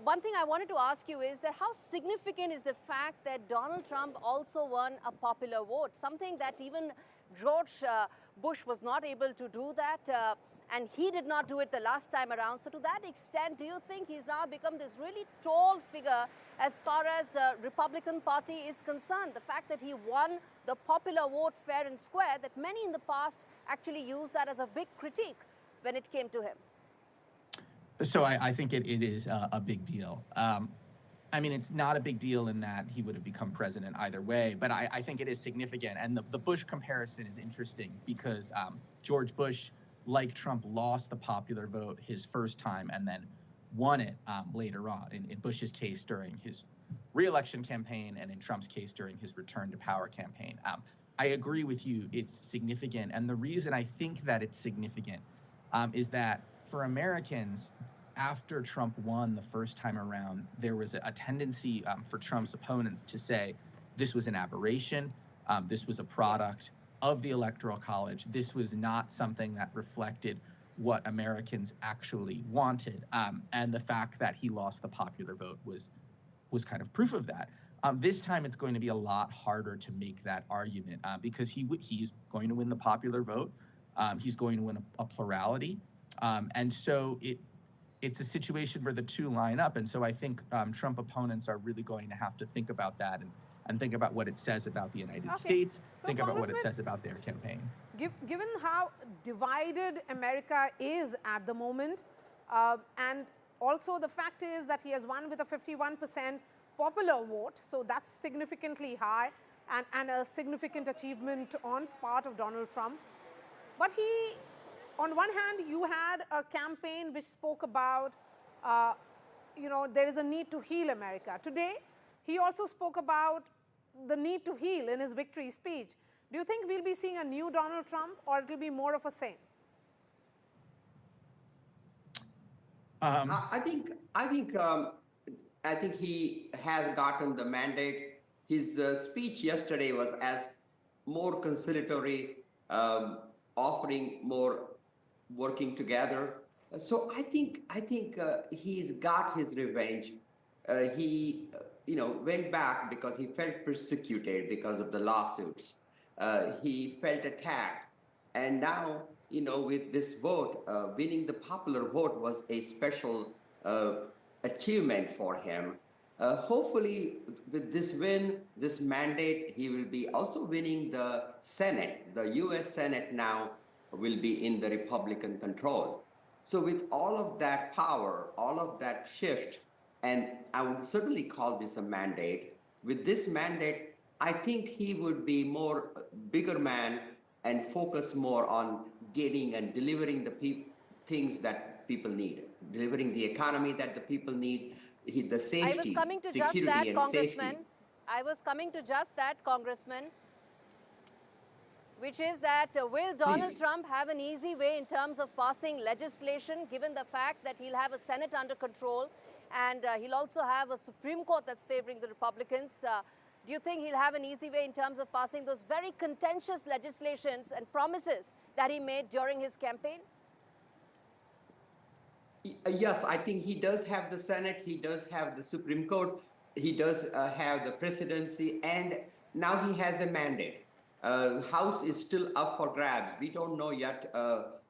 one thing I wanted to ask you is that how significant is the fact that Donald Trump also won a popular vote, something that even George Bush was not able to do that, and he did not do it the last time around. So to that extent, do you think he's now become this really tall figure as far as Republican Party is concerned? The fact that he won the popular vote fair and square, that many in the past actually used that as a big critique when it came to him. So I think it is a big deal. I mean, it's not a big deal in that he would have become president either way, but I think it is significant. And the Bush comparison is interesting because George Bush, like Trump, lost the popular vote his first time and then won it later on, in Bush's case during his re-election campaign and in Trump's case during his return to power campaign. I agree with you, it's significant. And the reason I think that it's significant is that for Americans, after Trump won the first time around, there was a tendency for Trump's opponents to say this was an aberration, this was a product of the Electoral College, this was not something that reflected what Americans actually wanted. And the fact that he lost the popular vote was kind of proof of that. This time, it's going to be a lot harder to make that argument because he's going to win the popular vote. He's going to win a plurality. And so it's a situation where the two line up. And so I think Trump opponents are really going to have to think about that and think about what it says about the United States, so think about what it says about their campaign. Given how divided America is at the moment, and also the fact is that he has won with a 51% popular vote, so that's significantly high and a significant achievement on part of Donald Trump. But on one hand, you had a campaign which spoke about, there is a need to heal America. Today, he also spoke about the need to heal in his victory speech. Do you think we'll be seeing a new Donald Trump, or it will be more of a same? I think he has gotten the mandate. His speech yesterday was as more conciliatory, offering more working together. So I think he's got his revenge. He went back because he felt persecuted because of the lawsuits. He felt attacked, and now with this vote, winning the popular vote was a special achievement for him. Hopefully, with this win, this mandate, he will be also winning the Senate. The U.S. Senate now will be in the Republican control. So with all of that power, all of that shift, and I would certainly call this a mandate, with this mandate, I think he would be more bigger man and focus more on getting and delivering the things that people need, delivering the economy that the people need, the safety, security, and safety. I was coming to just that, Congressman, which is that will Donald Trump have an easy way in terms of passing legislation, given the fact that he'll have a Senate under control and he'll also have a Supreme Court that's favoring the Republicans? Do you think he'll have an easy way in terms of passing those very contentious legislations and promises that he made during his campaign? Yes, I think he does have the Senate, he does have the Supreme Court, he does have the presidency, and now he has a mandate. House is still up for grabs. We don't know yet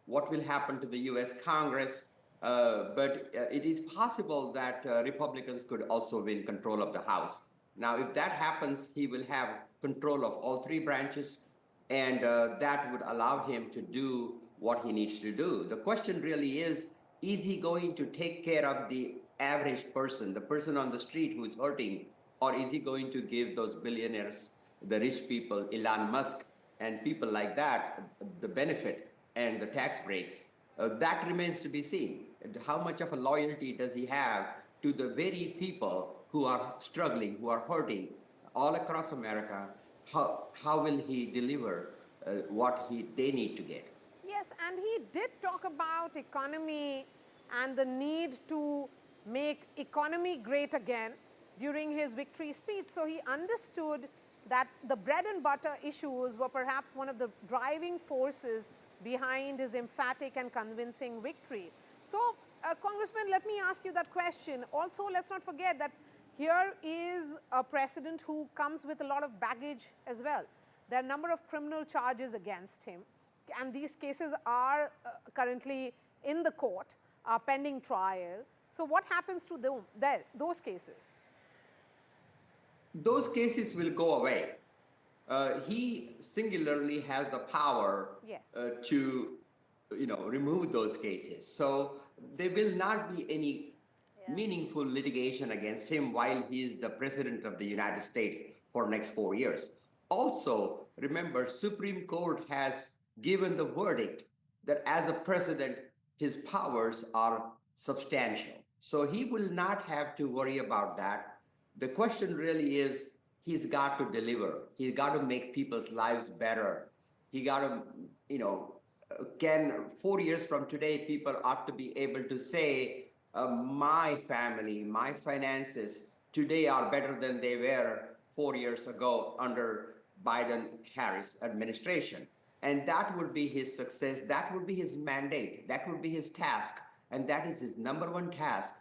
what will happen to the U.S. Congress, but it is possible that Republicans could also win control of the House. Now, if that happens, he will have control of all three branches, and that would allow him to do what he needs to do. The question really is he going to take care of the average person, the person on the street who's hurting, or is he going to give those billionaires, the rich people, Elon Musk, and people like that, the benefit and the tax breaks? That remains to be seen. How much of a loyalty does he have to the very people who are struggling, who are hurting all across America? How will he deliver what they need to get? Yes, and he did talk about economy and the need to make economy great again during his victory speech. So he understood that the bread and butter issues were perhaps one of the driving forces behind his emphatic and convincing victory. So, Congressman, let me ask you that question. Also, let's not forget that here is a president who comes with a lot of baggage as well. There are a number of criminal charges against him, and these cases are currently in the court, pending trial. So what happens to those cases? Those cases will go away. He singularly has the power to, remove those cases. So there will not be any meaningful litigation against him while he is the president of the United States for next 4 years. Also, remember, Supreme Court has given the verdict that as a president, his powers are substantial. So he will not have to worry about that. The question really is, he's got to deliver. He's got to make people's lives better. He got to, 4 years from today, people ought to be able to say, my family, my finances today are better than they were 4 years ago under Biden-Harris administration. And that would be his success. That would be his mandate. That would be his task. And that is his number one task.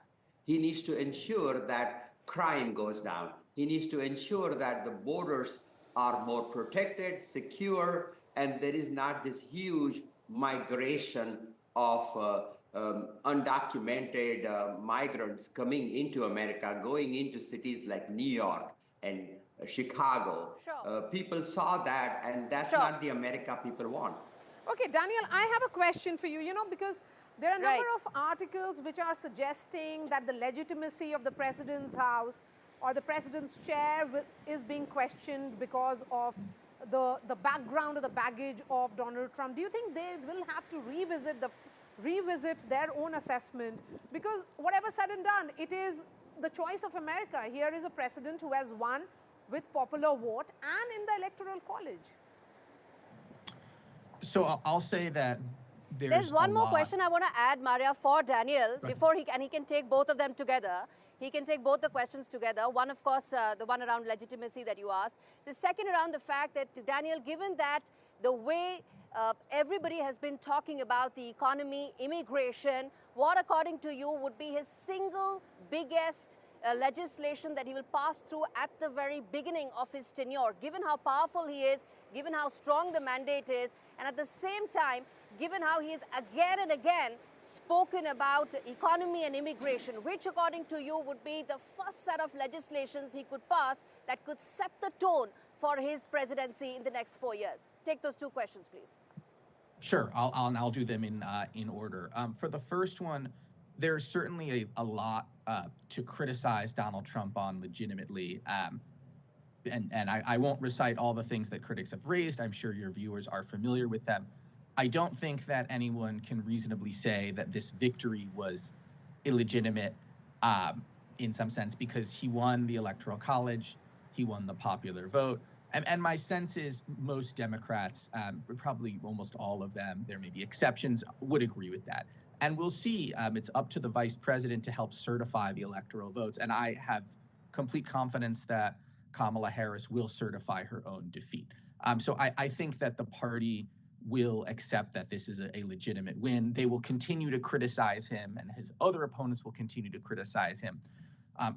He needs to ensure that crime goes down. He needs to ensure that the borders are more protected, secure, and there is not this huge migration of undocumented migrants coming into America, going into cities like New York and Chicago. People saw that, and that's not the America people want. Okay, Daniel, I have a question for you, because there are a number of articles which are suggesting that the legitimacy of the president's house or the president's chair is being questioned because of the background or the baggage of Donald Trump. Do you think they will have to revisit their own assessment? Because whatever said and done, it is the choice of America. Here is a president who has won with popular vote and in the Electoral College. So I'll say that there's one more question I want to add, Maria, for Daniel, before he can take both of them together. He can take both the questions together. One, of course, the one around legitimacy that you asked. The second around the fact that, Daniel, given that the way everybody has been talking about the economy, immigration, what, according to you, would be his single biggest legislation that he will pass through at the very beginning of his tenure, given how powerful he is, given how strong the mandate is, and at the same time, given how he has again and again spoken about economy and immigration, which, according to you, would be the first set of legislations he could pass that could set the tone for his presidency in the next 4 years? Take those two questions, please. Sure, I'll do them in order. For the first one, there's certainly a lot to criticize Donald Trump on legitimately. And I won't recite all the things that critics have raised. I'm sure your viewers are familiar with them. I don't think that anyone can reasonably say that this victory was illegitimate in some sense, because he won the Electoral College, he won the popular vote. And my sense is most Democrats, probably almost all of them, there may be exceptions, would agree with that. And we'll see. It's up to the vice president to help certify the electoral votes. And I have complete confidence that Kamala Harris will certify her own defeat. So I think that the party will accept that this is a legitimate win. They will continue to criticize him, and his other opponents will continue to criticize him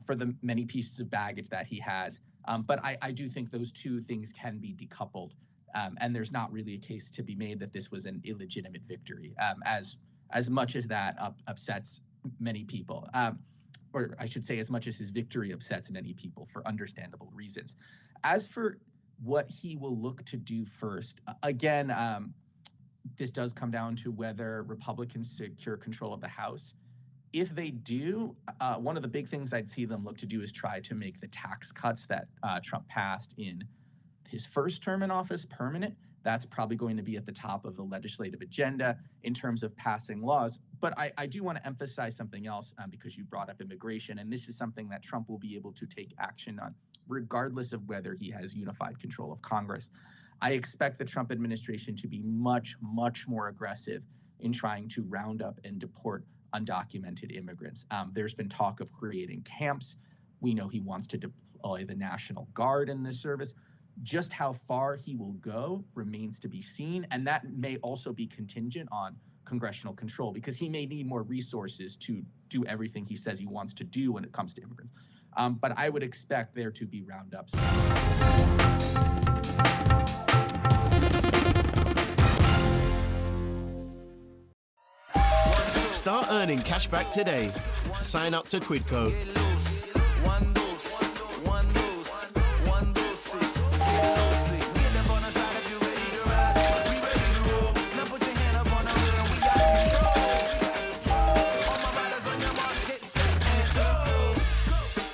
for the many pieces of baggage that he has. But I do think those two things can be decoupled. And there's not really a case to be made that this was an illegitimate victory, as much as that upsets many people. Or I should say, as much as his victory upsets many people for understandable reasons. As for what he will look to do first, again, this does come down to whether Republicans secure control of the House. If they do, one of the big things I'd see them look to do is try to make the tax cuts that Trump passed in his first term in office permanent. That's probably going to be at the top of the legislative agenda in terms of passing laws. But I do want to emphasize something else because you brought up immigration, and this is something that Trump will be able to take action on, regardless of whether he has unified control of Congress. I expect the Trump administration to be much, much more aggressive in trying to round up and deport undocumented immigrants. There's been talk of creating camps. We know he wants to deploy the National Guard in this service. Just how far he will go remains to be seen, and that may also be contingent on congressional control, because he may need more resources to do everything he says he wants to do when it comes to immigrants. But I would expect there to be roundups. Start earning cash back today. Sign up to Quidco.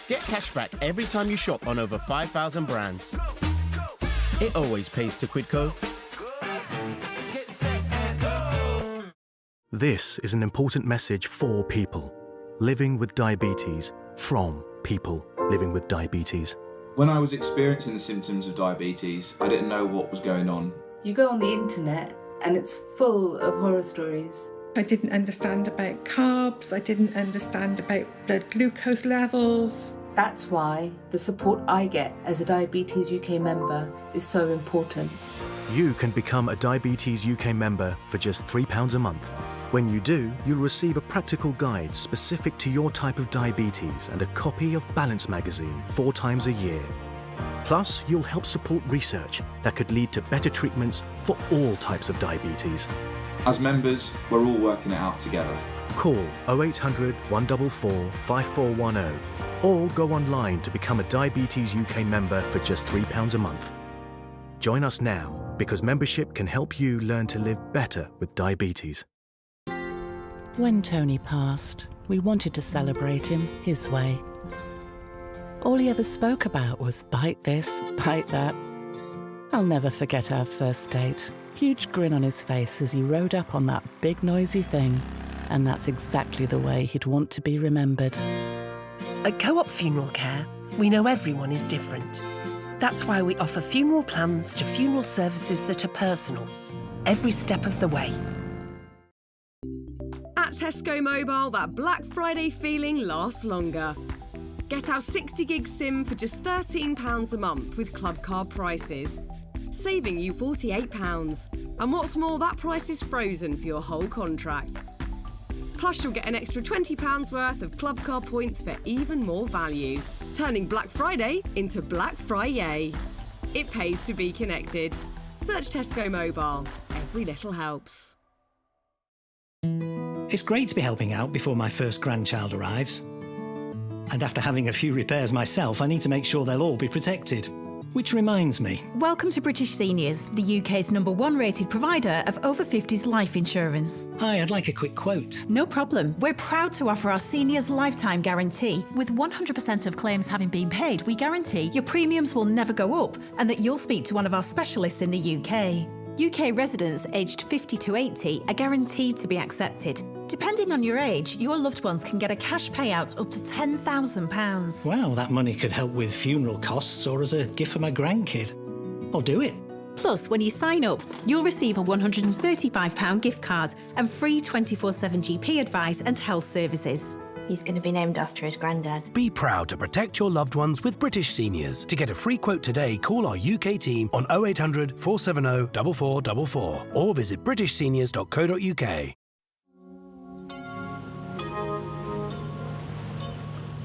Get cash back every time you shop on over 5,000 brands. It always pays to Quidco. This is an important message for people living with diabetes, from people living with diabetes. When I was experiencing the symptoms of diabetes, I didn't know what was going on. You go on the internet and it's full of horror stories. I didn't understand about carbs, I didn't understand about blood glucose levels. That's why the support I get as a Diabetes UK member is so important. You can become a Diabetes UK member for just £3 a month. When you do, you'll receive a practical guide specific to your type of diabetes and a copy of Balance magazine 4 times a year. Plus, you'll help support research that could lead to better treatments for all types of diabetes. As members, we're all working it out together. Call 0800 144 5410 or go online to become a Diabetes UK member for just £3 a month. Join us now, because membership can help you learn to live better with diabetes. When Tony passed, we wanted to celebrate him his way. All he ever spoke about was bite this, bite that. I'll never forget our first date. Huge grin on his face as he rode up on that big noisy thing. And that's exactly the way he'd want to be remembered. At Co-op Funeral Care, we know everyone is different. That's why we offer funeral plans to funeral services that are personal, every step of the way. At Tesco Mobile, that Black Friday feeling lasts longer. Get our 60 gig SIM for just £13 a month with club card prices, saving you £48. And what's more, that price is frozen for your whole contract. Plus, you'll get an extra £20 worth of club card points for even more value, turning Black Friday into Black Friday. It pays to be connected. Search Tesco Mobile. Every little helps. It's great to be helping out before my first grandchild arrives. And after having a few repairs myself, I need to make sure they'll all be protected. Which reminds me. Welcome to British Seniors, the UK's #1 rated provider of over 50s life insurance. Hi, I'd like a quick quote. No problem. We're proud to offer our seniors lifetime guarantee. With 100% of claims having been paid, we guarantee your premiums will never go up and that you'll speak to one of our specialists in the UK. UK residents aged 50 to 80 are guaranteed to be accepted. Depending on your age, your loved ones can get a cash payout up to £10,000. Wow, that money could help with funeral costs or as a gift for my grandkid. I'll do it. Plus, when you sign up, you'll receive a £135 gift card and free 24/7 GP advice and health services. He's going to be named after his granddad. Be proud to protect your loved ones with British Seniors. To get a free quote today, call our UK team on 0800 470 4444 or visit britishseniors.co.uk.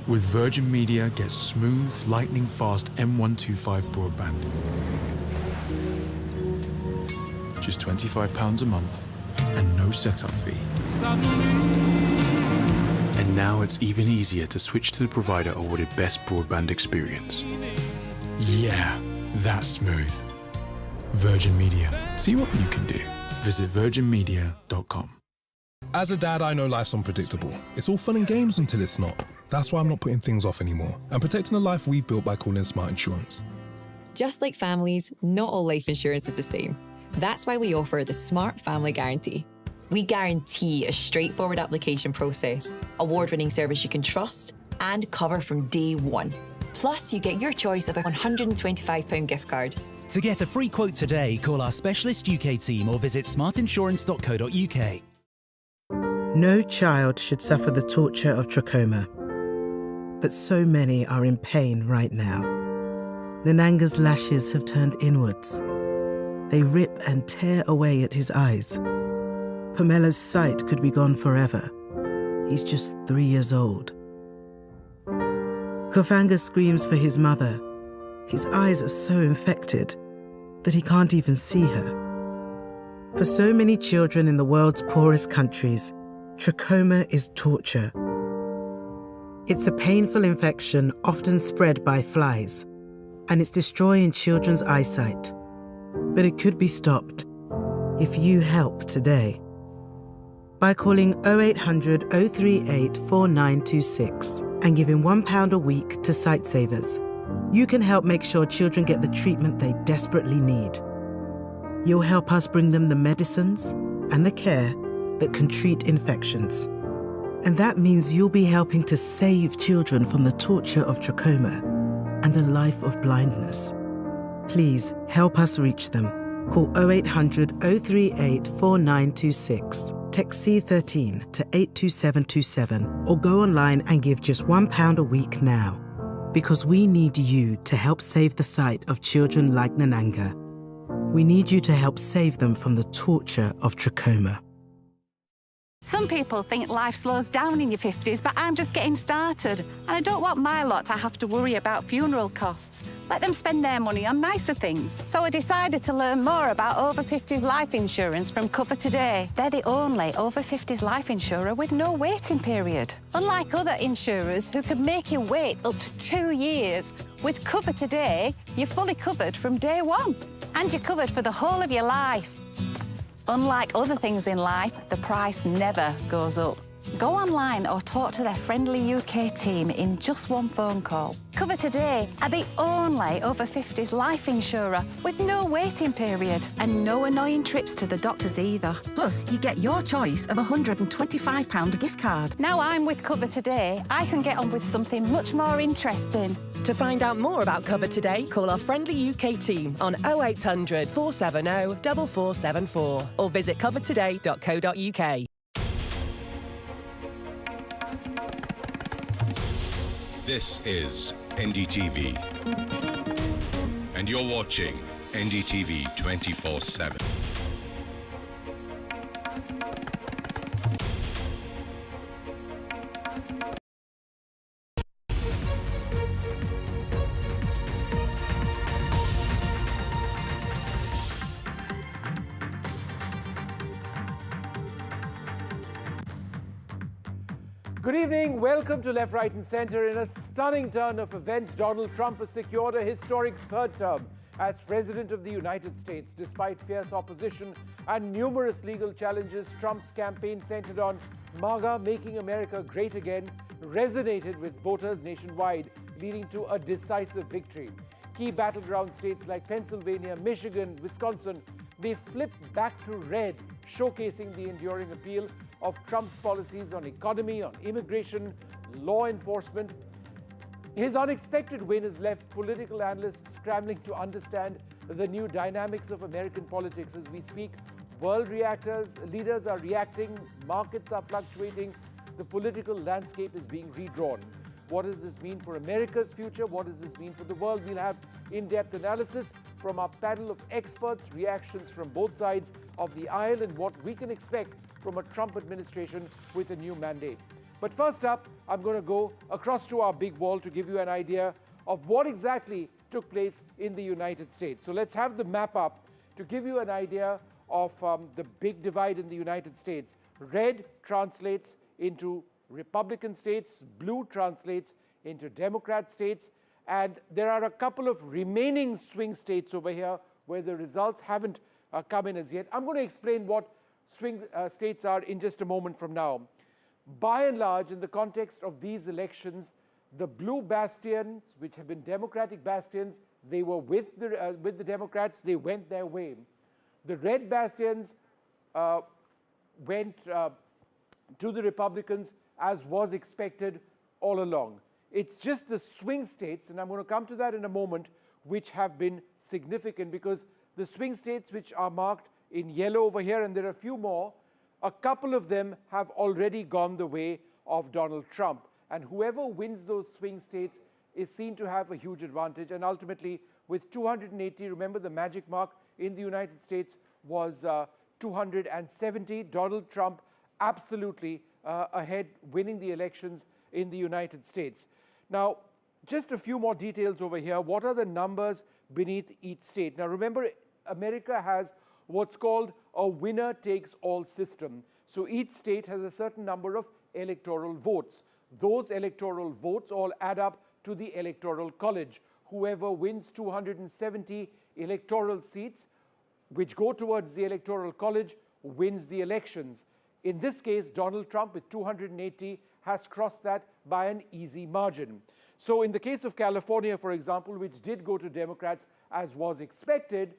With Virgin Media, get smooth, lightning fast M125 broadband. Just £25 a month and no setup fee. And now it's even easier to switch to the provider awarded best broadband experience. Yeah, that's smooth. Virgin Media. See what you can do. Visit virginmedia.com. As a dad, I know life's unpredictable. It's all fun and games until it's not. That's why I'm not putting things off anymore. I'm protecting the life we've built by calling Smart Insurance. Just like families, not all life insurance is the same. That's why we offer the Smart Family Guarantee. We guarantee a straightforward application process, award-winning service you can trust, and cover from day one. Plus, you get your choice of a £125 gift card. To get a free quote today, call our specialist UK team or visit smartinsurance.co.uk. No child should suffer the torture of trachoma, but so many are in pain right now. Nananga's lashes have turned inwards. They rip and tear away at his eyes. Pamelo's sight could be gone forever. He's just 3 years old. Kofanga screams for his mother. His eyes are so infected that he can't even see her. For so many children in the world's poorest countries, trachoma is torture. It's a painful infection often spread by flies, and it's destroying children's eyesight. But it could be stopped if you help today. By calling 0800 038 4926 and giving £1 a week to Sightsavers, you can help make sure children get the treatment they desperately need. You'll help us bring them the medicines and the care that can treat infections. And that means you'll be helping to save children from the torture of trachoma and a life of blindness. Please help us reach them. Call 0800 038 4926. Text C13 to 82727 or go online and give just £1 a week now. Because we need you to help save the sight of children like Nananga. We need you to help save them from the torture of trachoma. Some people think life slows down in your 50s, but I'm just getting started. And I don't want my lot to have to worry about funeral costs. Let them spend their money on nicer things. So I decided to learn more about over 50s life insurance from Cover Today. They're the only over 50s life insurer with no waiting period. Unlike other insurers who could make you wait up to 2 years, with Cover Today, you're fully covered from day one. And you're covered for the whole of your life. Unlike other things in life, the price never goes up. Go online or talk to their friendly UK team in just one phone call. Cover Today are the only over 50s life insurer with no waiting period. And no annoying trips to the doctors either. Plus, you get your choice of a £125 gift card. Now I'm with Cover Today, I can get on with something much more interesting. To find out more about Cover Today, call our friendly UK team on 0800 470 4474 or visit covertoday.co.uk. This is NDTV, and you're watching NDTV 24/7. Good evening, welcome to Left, Right and Centre. In a stunning turn of events, Donald Trump has secured a historic third term as President of the United States. Despite fierce opposition and numerous legal challenges, Trump's campaign centered on MAGA, making America great again, resonated with voters nationwide, leading to a decisive victory. Key battleground states like Pennsylvania, Michigan, Wisconsin may flip back to red, showcasing the enduring appeal of Trump's policies on economy, on immigration, law enforcement. His unexpected win has left political analysts scrambling to understand the new dynamics of American politics. As we speak, world leaders are reacting, markets are fluctuating, the political landscape is being redrawn. What does this mean for America's future? What does this mean for the world? We'll have in-depth analysis from our panel of experts, reactions from both sides of the aisle, and what we can expect from a Trump administration with a new mandate. But first up, I'm going to go across to our big wall to give you an idea of what exactly took place in the United States. So let's have the map up to give you an idea of the big divide in the United States. Red translates into Republican states, blue translates into Democrat states, and there are a couple of remaining swing states over here where the results haven't come in as yet. I'm going to explain what swing states are in just a moment from now. By and large, in the context of these elections, the blue bastions, which have been Democratic bastions, they were with the Democrats, they went their way. The red bastions went to the Republicans, as was expected all along. It's just the swing states, and I'm going to come to that in a moment, which have been significant, because the swing states which are marked in yellow over here, and there are a few more, a couple of them have already gone the way of Donald Trump. And whoever wins those swing states is seen to have a huge advantage. And ultimately, with 280, remember the magic mark in the United States was 270. Donald Trump absolutely ahead, winning the elections in the United States. Now, just a few more details over here. What are the numbers beneath each state? Now, remember, America has what's called a winner-takes-all system. So each state has a certain number of electoral votes. Those electoral votes all add up to the Electoral College. Whoever wins 270 electoral seats, which go towards the Electoral College, wins the elections. In this case, Donald Trump, with 280, has crossed that by an easy margin. So in the case of California, for example, which did go to Democrats, as was expected,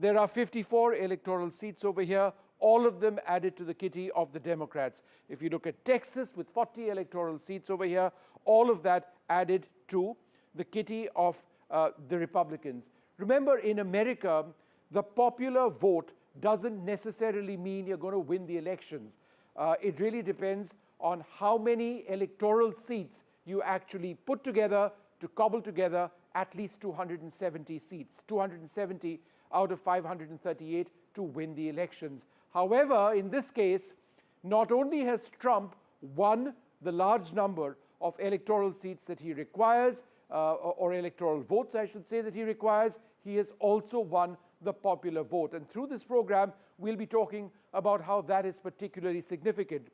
there are 54 electoral seats over here, all of them added to the kitty of the Democrats. If you look at Texas with 40 electoral seats over here, all of that added to the kitty of the Republicans. Remember, in America, the popular vote doesn't necessarily mean you're going to win the elections. It really depends on how many electoral seats you actually put together to cobble together at least 270 seats. 270 out of 538 to win the elections. However, in this case, not only has Trump won the large number of electoral seats that he requires, or electoral votes, I should say, that he requires, he has also won the popular vote. And through this program, we'll be talking about how that is particularly significant.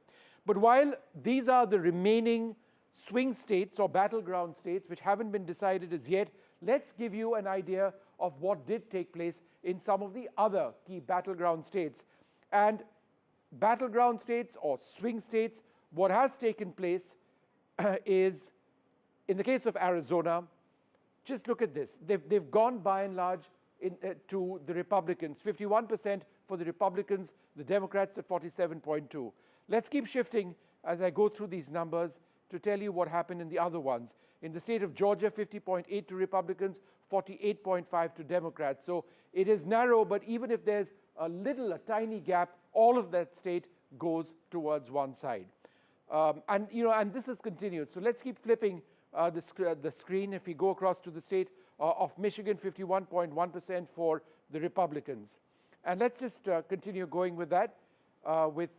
But while these are the remaining swing states or battleground states which haven't been decided as yet, let's give you an idea of what did take place in some of the other key battleground states. And battleground states or swing states, what has taken place is, in the case of Arizona, just look at this. They've gone by and large to the Republicans, 51% for the Republicans, the Democrats at 47.2. Let's keep shifting as I go through these numbers to tell you what happened in the other ones. In the state of Georgia, 50.8 to Republicans, 48.5 to Democrats. So it is narrow, but even if there's a tiny gap, all of that state goes towards one side. And this has continued. So let's keep flipping the screen. If we go across to the state of Michigan, 51.1% for the Republicans. And let's just continue going with that, with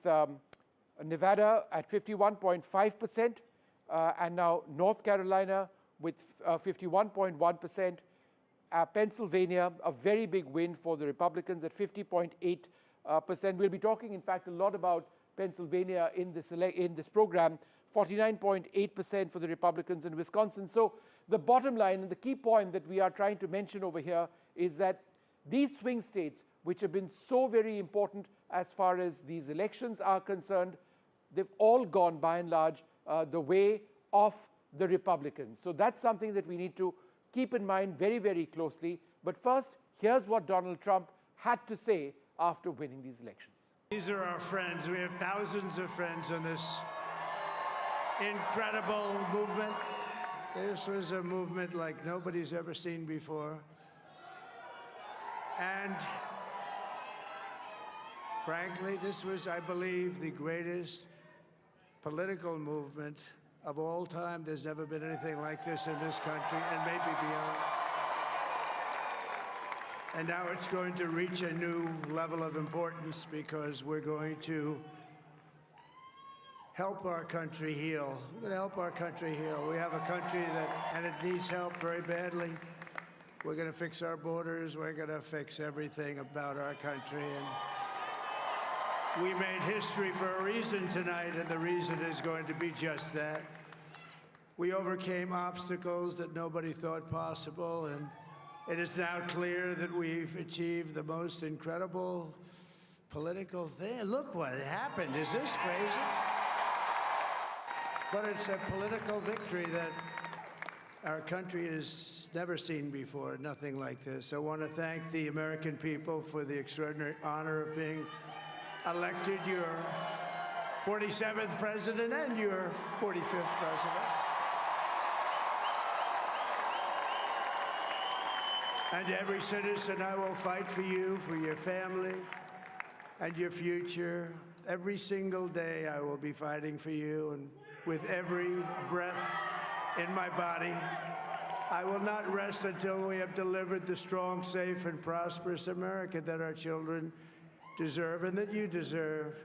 Nevada at 51.5%, and now North Carolina with 51.1%. Pennsylvania, a very big win for the Republicans at 50.8%. We'll be talking, in fact, a lot about Pennsylvania in this program. 49.8% for the Republicans in Wisconsin. So the bottom line and the key point that we are trying to mention over here is that these swing states, which have been so very important as far as these elections are concerned, they've all gone by and large the way of the Republicans. So that's something that we need to keep in mind very, very closely. But first, here's what Donald Trump had to say after winning these elections. These are our friends. We have thousands of friends on this incredible movement. This was a movement like nobody's ever seen before. And frankly, this was, I believe, the greatest political movement of all time. There's never been anything like this in this country, and maybe beyond. And now it's going to reach a new level of importance because we're going to help our country heal. We're going to help our country heal. We have a country and it needs help very badly. We're going to fix our borders. We're going to fix everything about our country. And we made history for a reason tonight, and the reason is going to be just that. We overcame obstacles that nobody thought possible, and it is now clear that we've achieved the most incredible political thing. Look what happened. Is this crazy? But it's a political victory that our country has never seen before, nothing like this. I want to thank the American people for the extraordinary honor of being elected your 47th president and your 45th president. And every citizen, I will fight for you, for your family, and your future. Every single day, I will be fighting for you, and with every breath in my body, I will not rest until we have delivered the strong, safe, and prosperous America that our children deserve and that you deserve.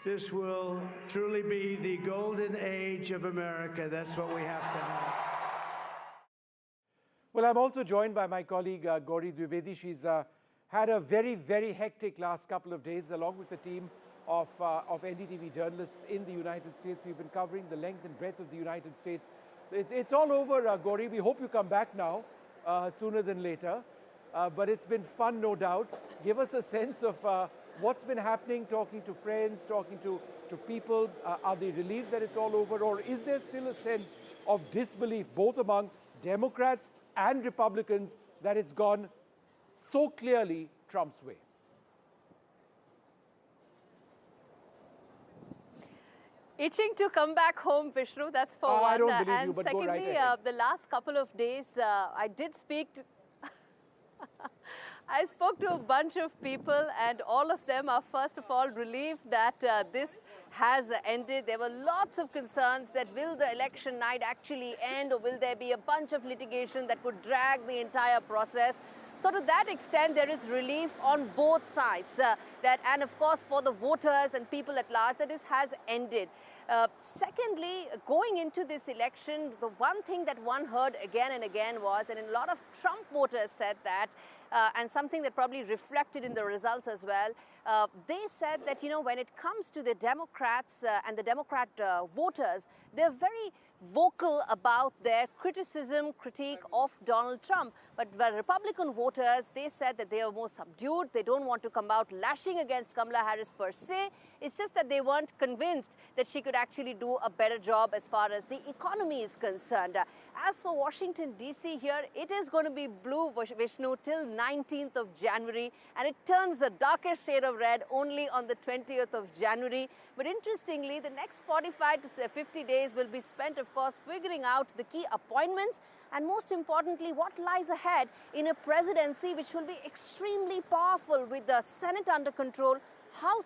This will truly be the golden age of America. That's what we have to have. Well, I'm also joined by my colleague, Gauri Dwivedi. She's had a very, very hectic last couple of days, along with the team of NDTV journalists in the United States. We've been covering the length and breadth of the United States. It's all over, Gauri. We hope you come back now, sooner than later. But it's been fun, no doubt. Give us a sense of what's been happening, talking to friends, talking to people. Are they relieved that it's all over? Or is there still a sense of disbelief, both among Democrats and Republicans, that it's gone so clearly Trump's way? Itching to come back home, Vishnu, that's for one. I don't believe and you, but secondly, go right ahead. the last couple of days, I did speak to I spoke to a bunch of people, and all of them are, first of all, relieved that this has ended. There were lots of concerns that will the election night actually end, or will there be a bunch of litigation that could drag the entire process? So to that extent, there is relief on both sides. And of course, for the voters and people at large, that this has ended. Secondly, going into this election, the one thing that one heard again and again was, and a lot of Trump voters said that, and something that probably reflected in the results as well, they said that, you know, when it comes to the Democrats and the Democrat voters, they're very vocal about their critique of Donald Trump. But the Republican voters, they said that they are more subdued. They don't want to come out lashing against Kamala Harris per se. It's just that they weren't convinced that she could actually do a better job as far as the economy is concerned. As for Washington, D.C. here, it is going to be blue, Vishnu, till 19th of January, and it turns the darkest shade of red only on the 20th of January. But interestingly, the next 45 to 50 days will be spent, of course, figuring out the key appointments and, most importantly, what lies ahead in a presidency which will be extremely powerful with the Senate under control.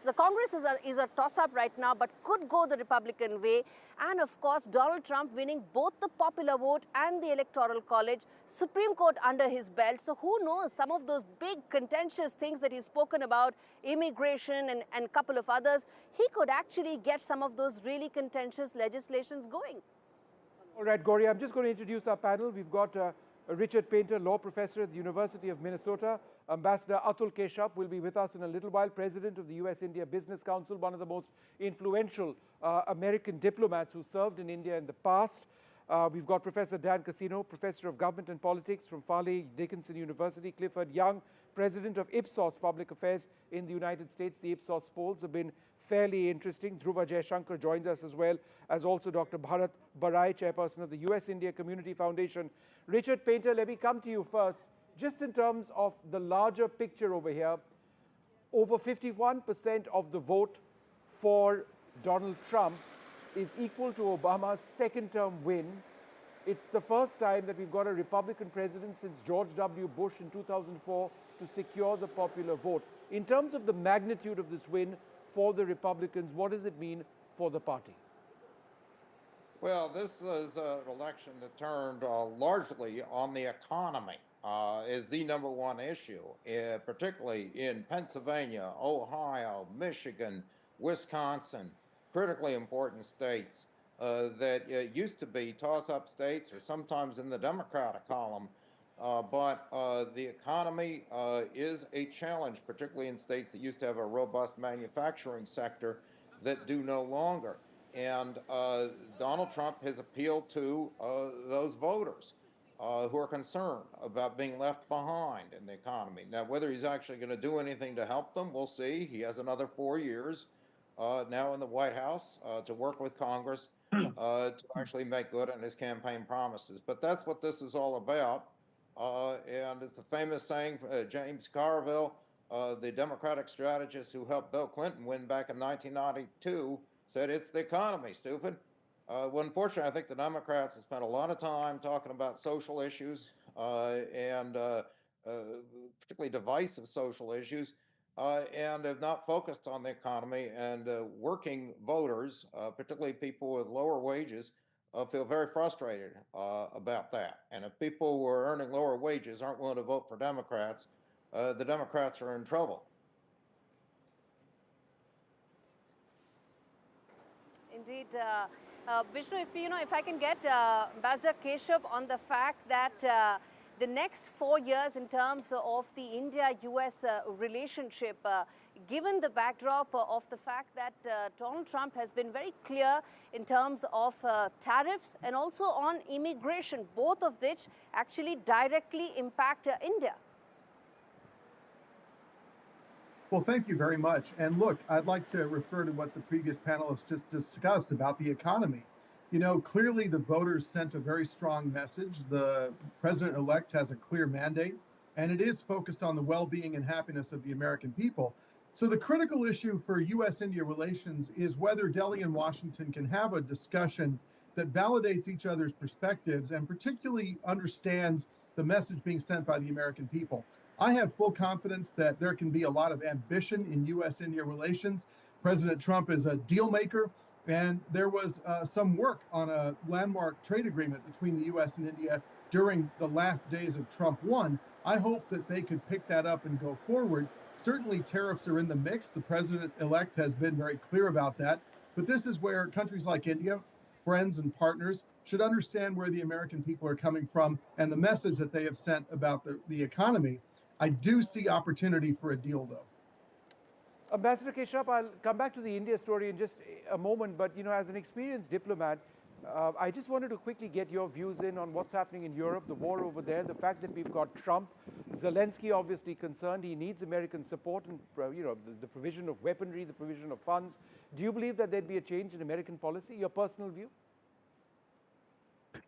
The Congress is a toss-up right now, but could go the Republican way. And of course, Donald Trump winning both the popular vote and the Electoral College, Supreme Court under his belt. So who knows, some of those big contentious things that he's spoken about, immigration and a couple of others, he could actually get some of those really contentious legislations going. All right, Gauri, I'm just going to introduce our panel. We've got Richard Painter, law professor at the University of Minnesota. Ambassador Atul Keshup will be with us in a little while, president of the US-India Business Council, one of the most influential American diplomats who served in India in the past. We've got Professor Dan Casino, professor of government and politics from Farley Dickinson University. Clifford Young, president of Ipsos Public Affairs in the United States. The Ipsos polls have been fairly interesting. Dhruva Jaishankar joins us as well, as also Dr. Bharat Barai, chairperson of the US-India Community Foundation. Richard Painter, let me come to you first. Just in terms of the larger picture over here, over 51% of the vote for Donald Trump is equal to Obama's second-term win. It's the first time that we've got a Republican president since George W. Bush in 2004 to secure the popular vote. In terms of the magnitude of this win for the Republicans, what does it mean for the party? Well, this is an election that turned largely on the economy. Is the number one issue, particularly in Pennsylvania, Ohio, Michigan, Wisconsin, critically important states that used to be toss-up states or sometimes in the Democratic column. But the economy is a challenge, particularly in states that used to have a robust manufacturing sector that do no longer. And Donald Trump has appealed to those voters who are concerned about being left behind in the economy. Now, whether he's actually going to do anything to help them, we'll see. He has another 4 years now in the White House to work with Congress to actually make good on his campaign promises. But that's what this is all about. And it's a famous saying, James Carville, the Democratic strategist who helped Bill Clinton win back in 1992, said, "It's the economy, stupid." Well, unfortunately, I think the Democrats have spent a lot of time talking about social issues and particularly divisive social issues, and have not focused on the economy. And working voters, particularly people with lower wages, feel very frustrated about that. And if people who are earning lower wages aren't willing to vote for Democrats, the Democrats are in trouble. Indeed. Vishnu, if I can get Ambassador Keshup on the fact that the next 4 years in terms of the India-US relationship, given the backdrop of the fact that Donald Trump has been very clear in terms of tariffs and also on immigration, both of which actually directly impact India. Well, thank you very much. And look, I'd like to refer to what the previous panelists just discussed about the economy. You know, clearly the voters sent a very strong message. The president-elect has a clear mandate, and it is focused on the well-being and happiness of the American people. So the critical issue for U.S.-India relations is whether Delhi and Washington can have a discussion that validates each other's perspectives and particularly understands the message being sent by the American people. I have full confidence that there can be a lot of ambition in U.S.-India relations. President Trump is a deal maker, and there was some work on a landmark trade agreement between the U.S. and India during the last days of Trump 1. I hope that they could pick that up and go forward. Certainly, tariffs are in the mix. The president-elect has been very clear about that. But this is where countries like India, friends and partners, should understand where the American people are coming from and the message that they have sent about the economy. I do see opportunity for a deal, though. Ambassador Keshav, I'll come back to the India story in just a moment, but as an experienced diplomat, I just wanted to quickly get your views in on what's happening in Europe, the war over there, the fact that we've got Trump, Zelensky obviously concerned. He needs American support and the provision of weaponry, the provision of funds. Do you believe that there'd be a change in American policy? Your personal view?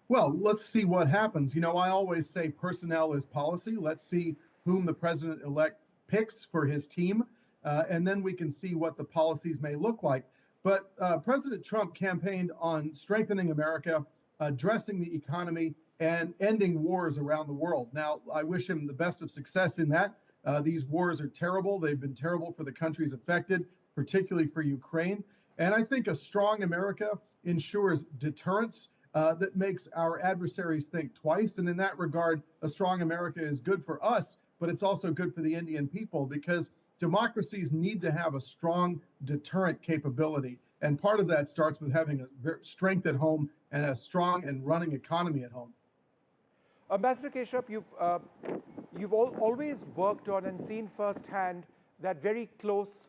Well, let's see what happens. I always say personnel is policy. Let's see whom the president-elect picks for his team, and then we can see what the policies may look like. But President Trump campaigned on strengthening America, addressing the economy, and ending wars around the world. Now, I wish him the best of success in that. These wars are terrible. They've been terrible for the countries affected, particularly for Ukraine. And I think a strong America ensures deterrence that makes our adversaries think twice. And in that regard, a strong America is good for us, but it's also good for the Indian people, because democracies need to have a strong deterrent capability. And part of that starts with having a strength at home and a strong and running economy at home. Ambassador Keshav, you've always worked on and seen firsthand that very close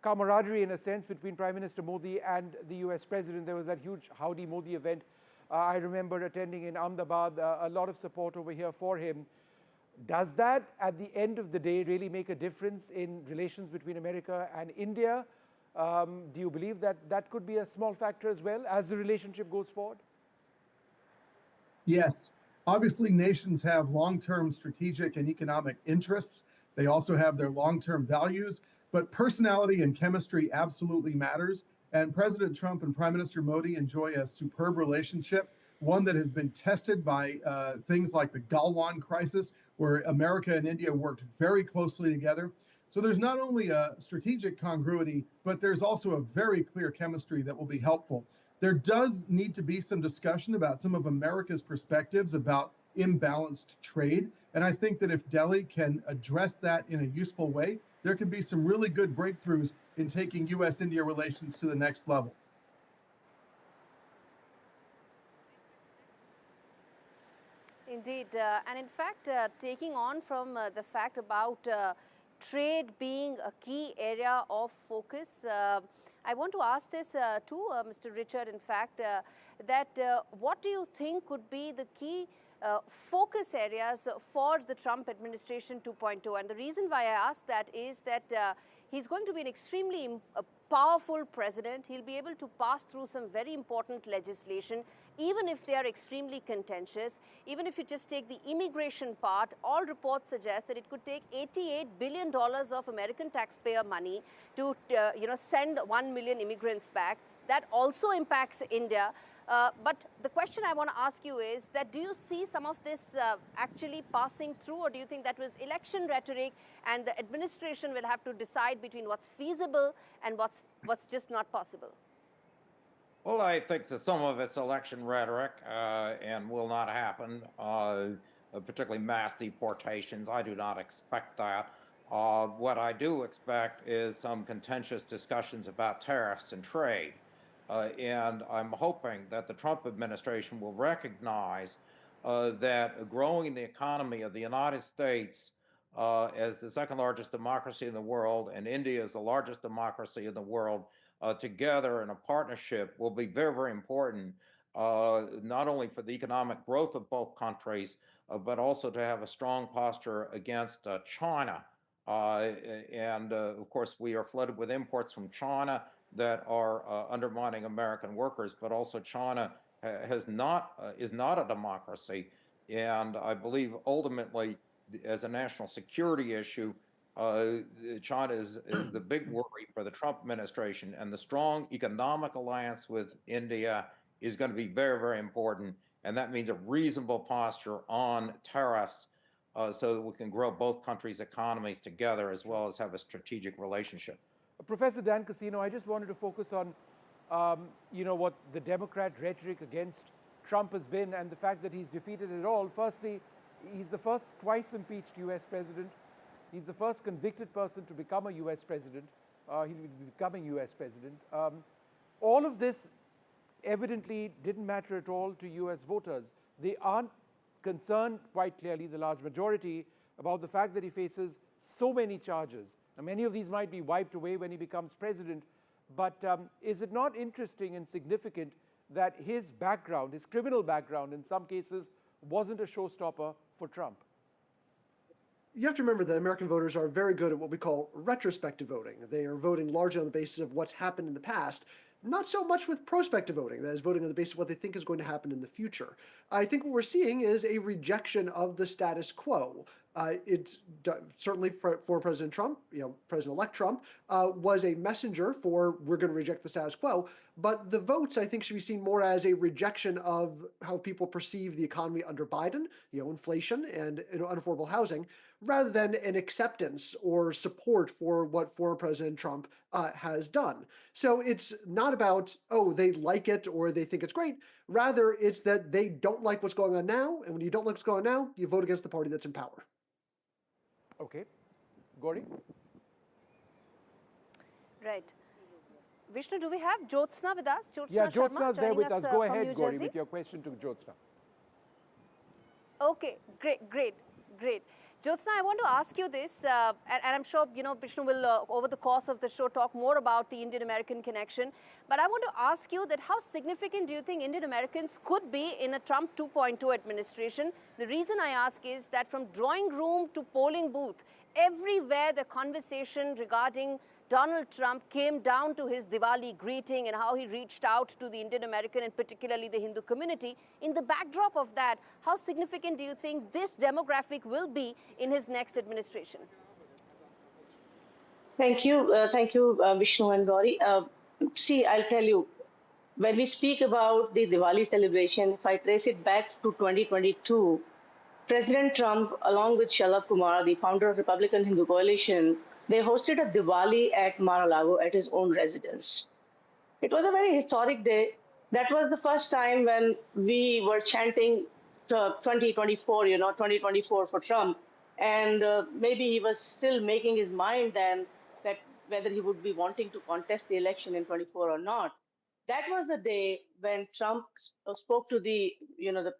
camaraderie, in a sense, between Prime Minister Modi and the US President. There was that huge Howdy Modi event. I remember attending in Ahmedabad, a lot of support over here for him. Does that, at the end of the day, really make a difference in relations between America and India? Do you believe that that could be a small factor as well as the relationship goes forward? Yes. Obviously, nations have long-term strategic and economic interests. They also have their long-term values, but personality and chemistry absolutely matters. And President Trump and Prime Minister Modi enjoy a superb relationship, one that has been tested by things like the Galwan crisis, where America and India worked very closely together. So there's not only a strategic congruity, but there's also a very clear chemistry that will be helpful. There does need to be some discussion about some of America's perspectives about imbalanced trade. And I think that if Delhi can address that in a useful way, there can be some really good breakthroughs in taking US-India relations to the next level. Indeed. And in fact, taking on from the fact about trade being a key area of focus, I want to ask this to Mr. Richard, in fact, that what do you think could be the key focus areas for the Trump administration 2.0? And the reason why I ask that is that he's going to be an extremely powerful president. He'll be able to pass through some very important legislation, even if they are extremely contentious. Even if you just take the immigration part, all reports suggest that it could take $88 billion of American taxpayer money to send 1 million immigrants back. That also impacts India. But the question I want to ask you is that, do you see some of this actually passing through, or do you think that was election rhetoric and the administration will have to decide between what's feasible and what's just not possible? Well, I think that some of it's election rhetoric and will not happen, particularly mass deportations. I do not expect that. What I do expect is some contentious discussions about tariffs and trade. And I'm hoping that the Trump administration will recognize that growing the economy of the United States as the second largest democracy in the world, and India is the largest democracy in the world, together in a partnership will be very, very important, not only for the economic growth of both countries, but also to have a strong posture against China. Of course, we are flooded with imports from China that are undermining American workers, but also China is not a democracy. And I believe ultimately, as a national security issue, China is the big worry for the Trump administration, and the strong economic alliance with India is going to be very, very important. And that means a reasonable posture on tariffs so that we can grow both countries' economies together, as well as have a strategic relationship. Professor Dan Casino, I just wanted to focus on, what the Democrat rhetoric against Trump has been and the fact that he's defeated it all. Firstly, He's the first twice impeached US president. He's the first convicted person to become a US president. He'll be becoming US president. All of this evidently didn't matter at all to US voters. They aren't concerned, quite clearly, the large majority, about the fact that he faces so many charges. Now, many of these might be wiped away when he becomes president, but is it not interesting and significant that his background, his criminal background in some cases, wasn't a showstopper for Trump? You have to remember that American voters are very good at what we call retrospective voting. They are voting largely on the basis of what's happened in the past, not so much with prospective voting, that is voting on the basis of what they think is going to happen in the future. I think what we're seeing is a rejection of the status quo. It's certainly for President Trump, President-elect Trump, was a messenger for we're going to reject the status quo. But the votes, I think, should be seen more as a rejection of how people perceive the economy under Biden, inflation and unaffordable housing, rather than an acceptance or support for what former President Trump has done. So it's not about, oh, they like it or they think it's great. Rather, it's that they don't like what's going on now. And when you don't like what's going on now, you vote against the party that's in power. Okay. Gauri? Right. Vishnu, do we have Jyotsna with us? Yeah, Sharma Jyotsna's there with us. Go ahead, Gauri, with your question to Jyotsna. Okay, great. Jyotsna, I want to ask you this, and I'm sure, Vishnu will, over the course of the show, talk more about the Indian-American connection. But I want to ask you that how significant do you think Indian Americans could be in a Trump 2.2 administration? The reason I ask is that from drawing room to polling booth, everywhere the conversation regarding Donald Trump came down to his Diwali greeting and how he reached out to the Indian American and particularly the Hindu community. In the backdrop of that, how significant do you think this demographic will be in his next administration? Thank you, Vishnu and Gauri. See, I'll tell you, when we speak about the Diwali celebration, if I trace it back to 2022, President Trump, along with Shalabh Kumar, the founder of Republican Hindu Coalition, they hosted a Diwali at Mar-a-Lago at his own residence. It was a very historic day. That was the first time when we were chanting 2024, 2024 for Trump. And maybe he was still making his mind then that whether he would be wanting to contest the election in 24 or not. That was the day when Trump spoke to the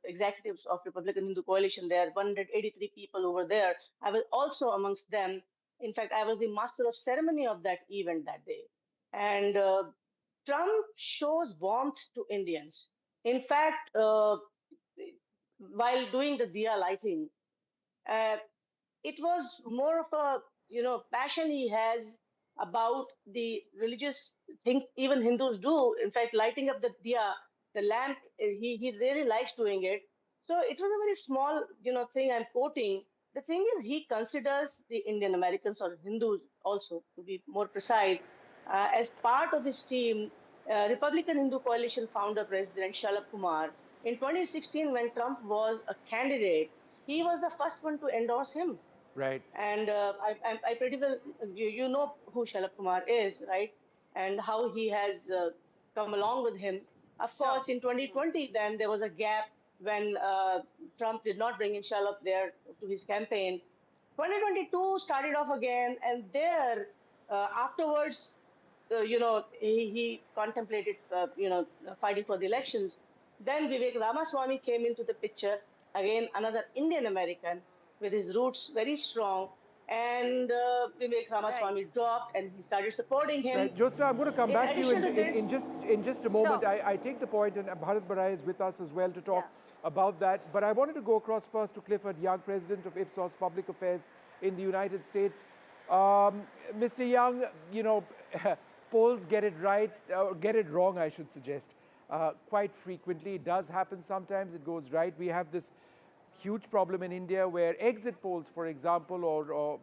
executives of Republican Hindu Coalition. There are 183 people over there. I was also amongst them. In fact, I was the master of ceremony of that event that day. And Trump shows warmth to Indians. In fact, while doing the Diya lighting, it was more of a passion he has about the religious thing even Hindus do. In fact, lighting up the diya, the lamp, he really likes doing it. So it was a very small thing I'm quoting. The thing is, he considers the Indian Americans or Hindus also, to be more precise, as part of his team. Republican Hindu Coalition founder President Shalabh Kumar, in 2016, when Trump was a candidate, he was the first one to endorse him. Right. And I pretty well, you know who Shalabh Kumar is, right? And how he has come along with him. Of course, in 2020, then there was a gap when Trump did not bring in Shalabh there to his campaign. 2022 started off again, and there, afterwards, he contemplated, fighting for the elections. Then Vivek Ramaswamy came into the picture, again, another Indian American with his roots very strong. And Vivek Ramaswamy dropped, and he started supporting him. Right. Jyotsna, I'm going to come back to you in just a moment. Sure. I take the point, and Bharat Barai is with us as well to talk about that. But I wanted to go across first to Clifford Young, president of Ipsos Public Affairs in the United States. Mr. Young, polls get it right, or get it wrong, I should suggest, quite frequently. It does happen sometimes. It goes right. We have this huge problem in India where exit polls, for example, or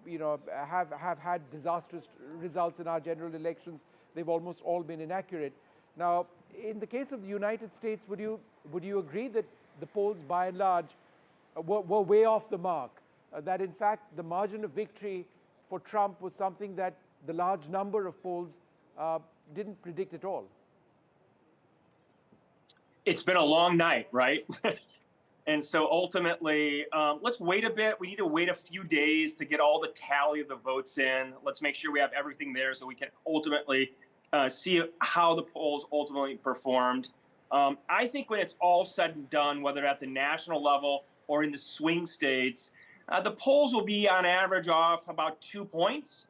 have had disastrous results in our general elections. They've almost all been inaccurate. Now, in the case of the United States, would you agree that the polls, by and large, were way off the mark? That in fact the margin of victory for Trump was something that the large number of polls didn't predict at all? It's been a long night, right? And so ultimately, let's wait a bit. We need to wait a few days to get all the tally of the votes in. Let's make sure we have everything there so we can ultimately see how the polls ultimately performed. I think when it's all said and done, whether at the national level or in the swing states, the polls will be on average off about 2 points,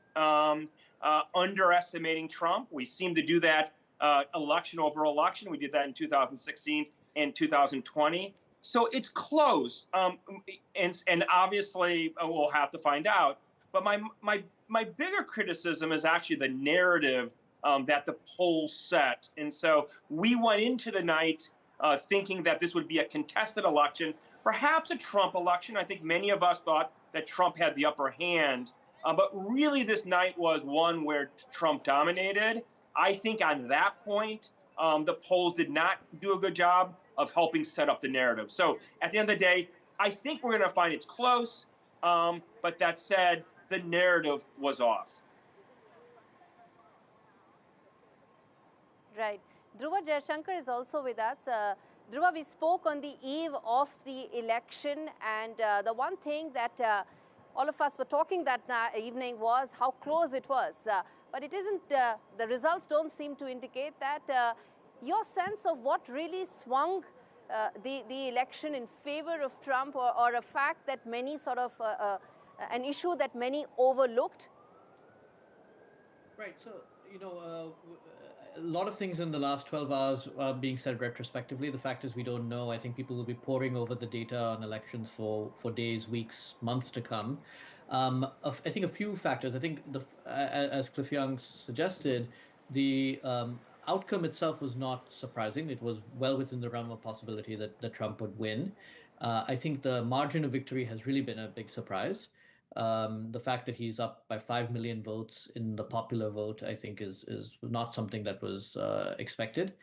underestimating Trump. We seem to do that election over election. We did that in 2016 and 2020. So it's close, and obviously we'll have to find out. But my bigger criticism is actually the narrative that the polls set. And so we went into the night thinking that this would be a contested election, perhaps a Trump election. I think many of us thought that Trump had the upper hand. But really, this night was one where Trump dominated. I think on that point, the polls did not do a good job of helping set up the narrative. So at the end of the day, I think we're going to find it's close. But that said, the narrative was off. Right. Dhruva Jaishankar is also with us. Dhruva, we spoke on the eve of the election, and the one thing that all of us were talking that evening was how close it was. But it isn't, the results don't seem to indicate that. Your sense of what really swung the election in favor of Trump, or a fact that many sort of, an issue that many overlooked? Right. So, you know, a lot of things in the last 12 hours are being said retrospectively. The fact is we don't know. I think people will be poring over the data on elections for days, weeks, months to come. I think a few factors. I think, as Cliff Young suggested, the outcome itself was not surprising. It was well within the realm of possibility that Trump would win. I think the margin of victory has really been a big surprise. The fact that he's up by 5 million votes in the popular vote, I think, is not something that was expected.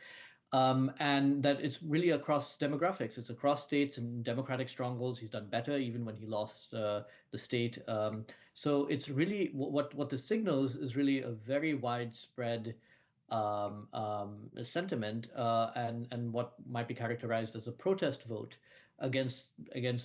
And that it's really across demographics. It's across states and Democratic strongholds. He's done better even when he lost the state. So it's really what this signals is really a very widespread sentiment and what might be characterized as a protest vote against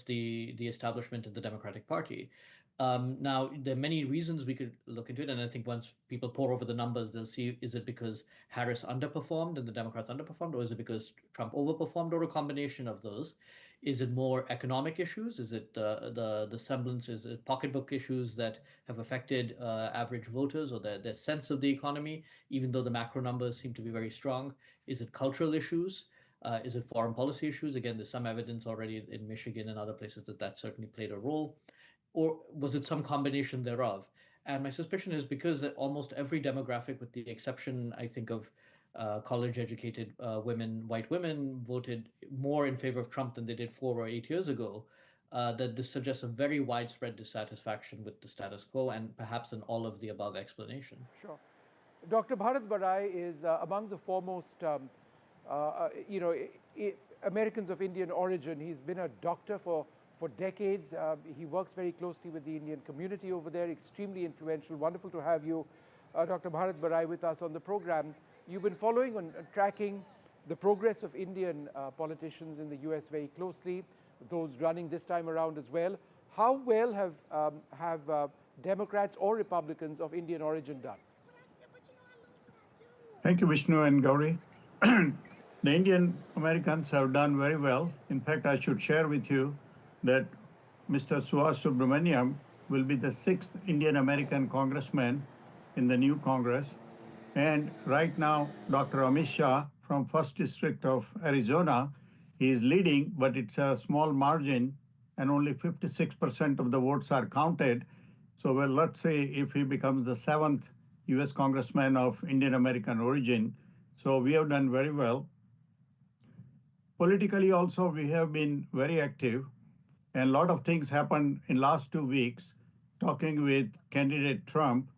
the establishment in the Democratic Party. Now, there are many reasons we could look into it, and I think once people pore over the numbers, they'll see, is it because Harris underperformed and the Democrats underperformed, or is it because Trump overperformed, or a combination of those? Is it more economic issues? Is it the semblance? Is it pocketbook issues that have affected average voters or their sense of the economy, even though the macro numbers seem to be very strong? Is it cultural issues? Is it foreign policy issues? Again, there's some evidence already in Michigan and other places that certainly played a role. Or was it some combination thereof? And my suspicion is because almost every demographic, with the exception, I think, of college-educated white women, voted more in favor of Trump than they did 4 or 8 years ago, that this suggests a very widespread dissatisfaction with the status quo, and perhaps an all of the above explanation. Sure. Dr. Bharat Barai is among the foremost, Americans of Indian origin. He's been a doctor for decades. He works very closely with the Indian community over there, extremely influential. Wonderful to have you, Dr. Bharat Barai, with us on the program. You've been following and tracking the progress of Indian politicians in the US very closely, those running this time around as well. How well have Democrats or Republicans of Indian origin done? Thank you, Vishnu and Gauri. The Indian Americans have done very well. In fact, I should share with you that Mr. Suhas Subramaniam will be the 6th Indian American congressman in the new Congress. And right now, Dr. Amit Shah from 1st District of Arizona, he is leading, but it's a small margin and only 56% of the votes are counted. So, well, let's say if he becomes the 7th US congressman of Indian American origin. So we have done very well. Politically also, we have been very active. And a lot of things happened in last 2 weeks, talking with candidate Trump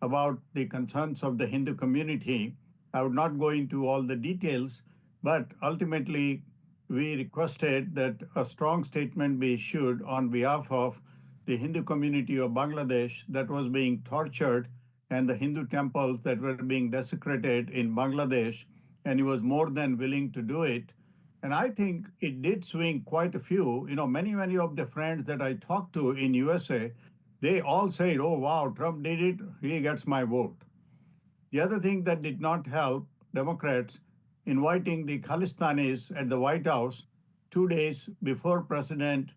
about the concerns of the Hindu community. I would not go into all the details, but ultimately we requested that a strong statement be issued on behalf of the Hindu community of Bangladesh that was being tortured and the Hindu temples that were being desecrated in Bangladesh. And he was more than willing to do it. And I think it did swing quite a few. Many of the friends that I talked to in USA, they all said, oh, wow, Trump did it. He gets my vote. The other thing that did not help Democrats inviting the Khalistanis at the White House 2 days before Prime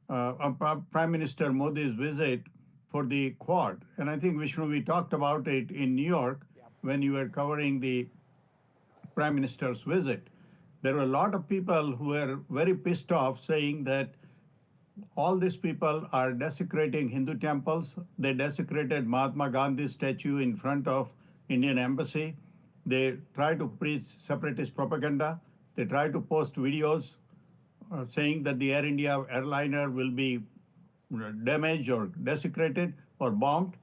Minister Modi's visit for the Quad. And I think, Vishnu, we talked about it in New York when you were covering the Prime Minister's visit. There were a lot of people who were very pissed off, saying that all these people are desecrating Hindu temples. They desecrated Mahatma Gandhi's statue in front of Indian embassy. They try to preach separatist propaganda. They try to post videos saying that the Air India airliner will be damaged or desecrated or bombed.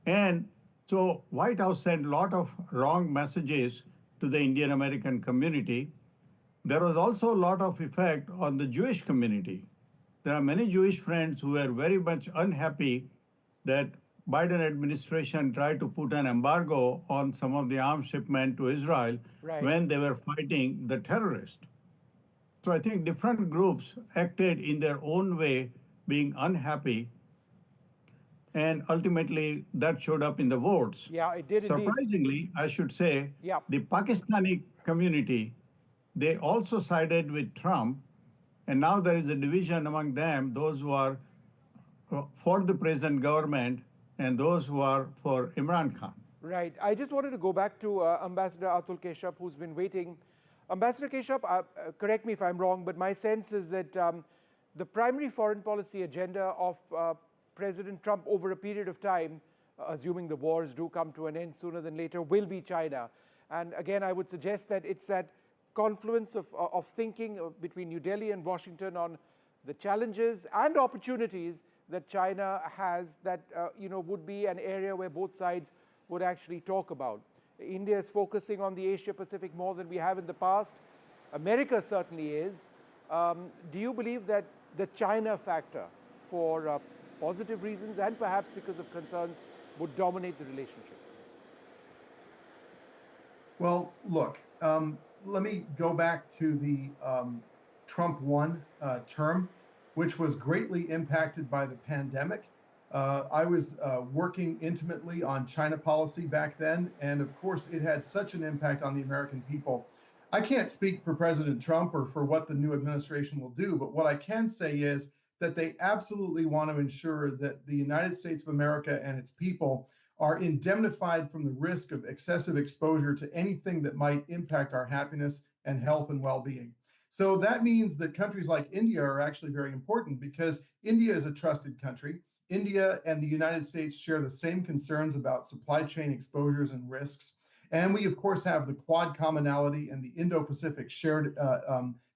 And so White House sent a lot of wrong messages to the Indian American community. There was also a lot of effect on the Jewish community. There are many Jewish friends who were very much unhappy that Biden administration tried to put an embargo on some of the arms shipment to Israel when they were fighting the terrorists. So I think different groups acted in their own way, being unhappy, and ultimately that showed up in the votes. Yeah, it did. Surprisingly, I should say, the Pakistani community, they also sided with Trump, and now there is a division among them, those who are for the present government and those who are for Imran Khan. Right. I just wanted to go back to Ambassador Atul Keshav, who's been waiting. Ambassador Keshav, correct me if I'm wrong, but my sense is that the primary foreign policy agenda of President Trump over a period of time, assuming the wars do come to an end sooner than later, will be China. And again, I would suggest that it's that confluence of thinking between New Delhi and Washington on the challenges and opportunities that China has that would be an area where both sides would actually talk about. India is focusing on the Asia Pacific more than we have in the past. America certainly is. Do you believe that the China factor, for positive reasons and perhaps because of concerns, would dominate the relationship? Well, look, let me go back to the Trump 1 term, which was greatly impacted by the pandemic. I was working intimately on China policy back then, and of course it had such an impact on the American people. I can't speak for President Trump or for what the new administration will do, but what I can say is that they absolutely want to ensure that the United States of America and its people are indemnified from the risk of excessive exposure to anything that might impact our happiness and health and well-being. So that means that countries like India are actually very important because India is a trusted country. India and the United States share the same concerns about supply chain exposures and risks. And we, of course, have the Quad commonality and the Indo-Pacific shared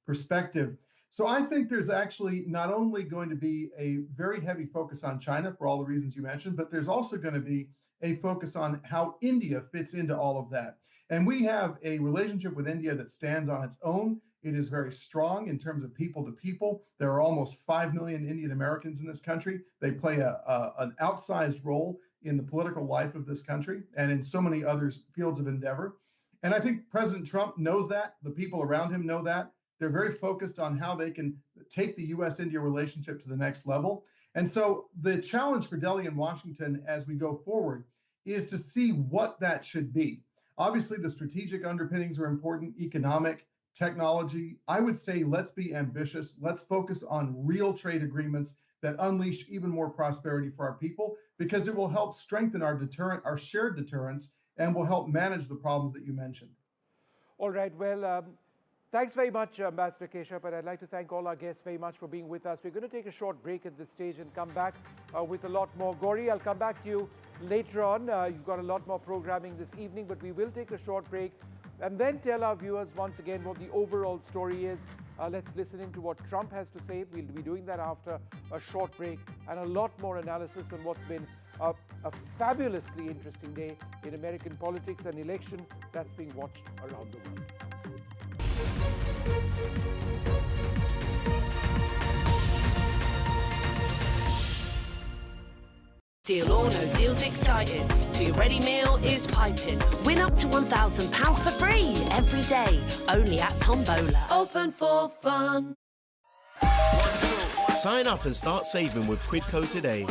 perspective. So I think there's actually not only going to be a very heavy focus on China for all the reasons you mentioned, but there's also going to be a focus on how India fits into all of that. And we have a relationship with India that stands on its own. It is very strong in terms of people to people. There are almost 5 million Indian Americans in this country. They play an outsized role in the political life of this country and in so many other fields of endeavor. And I think President Trump knows that. The people around him know that. They're very focused on how they can take the U.S.-India relationship to the next level. And so the challenge for Delhi and Washington as we go forward is to see what that should be. Obviously, the strategic underpinnings are important, economic, technology. I would say let's be ambitious. Let's focus on real trade agreements that unleash even more prosperity for our people, because it will help strengthen our deterrent, our shared deterrence, and will help manage the problems that you mentioned. All right. Well, thanks very much, Ambassador Keshav, and I'd like to thank all our guests very much for being with us. We're going to take a short break at this stage and come back with a lot more. Gauri, I'll come back to you later on. You've got a lot more programming this evening, but we will take a short break and then tell our viewers once again what the overall story is. Let's listen into what Trump has to say. We'll be doing that after a short break, and a lot more analysis on what's been a fabulously interesting day in American politics, an election that's being watched around the world. Deal or no deal's exciting, so your ready meal is piping. Win up to £1,000 for free every day, only at Tombola. Open for fun. Sign up and start saving with Quidco today.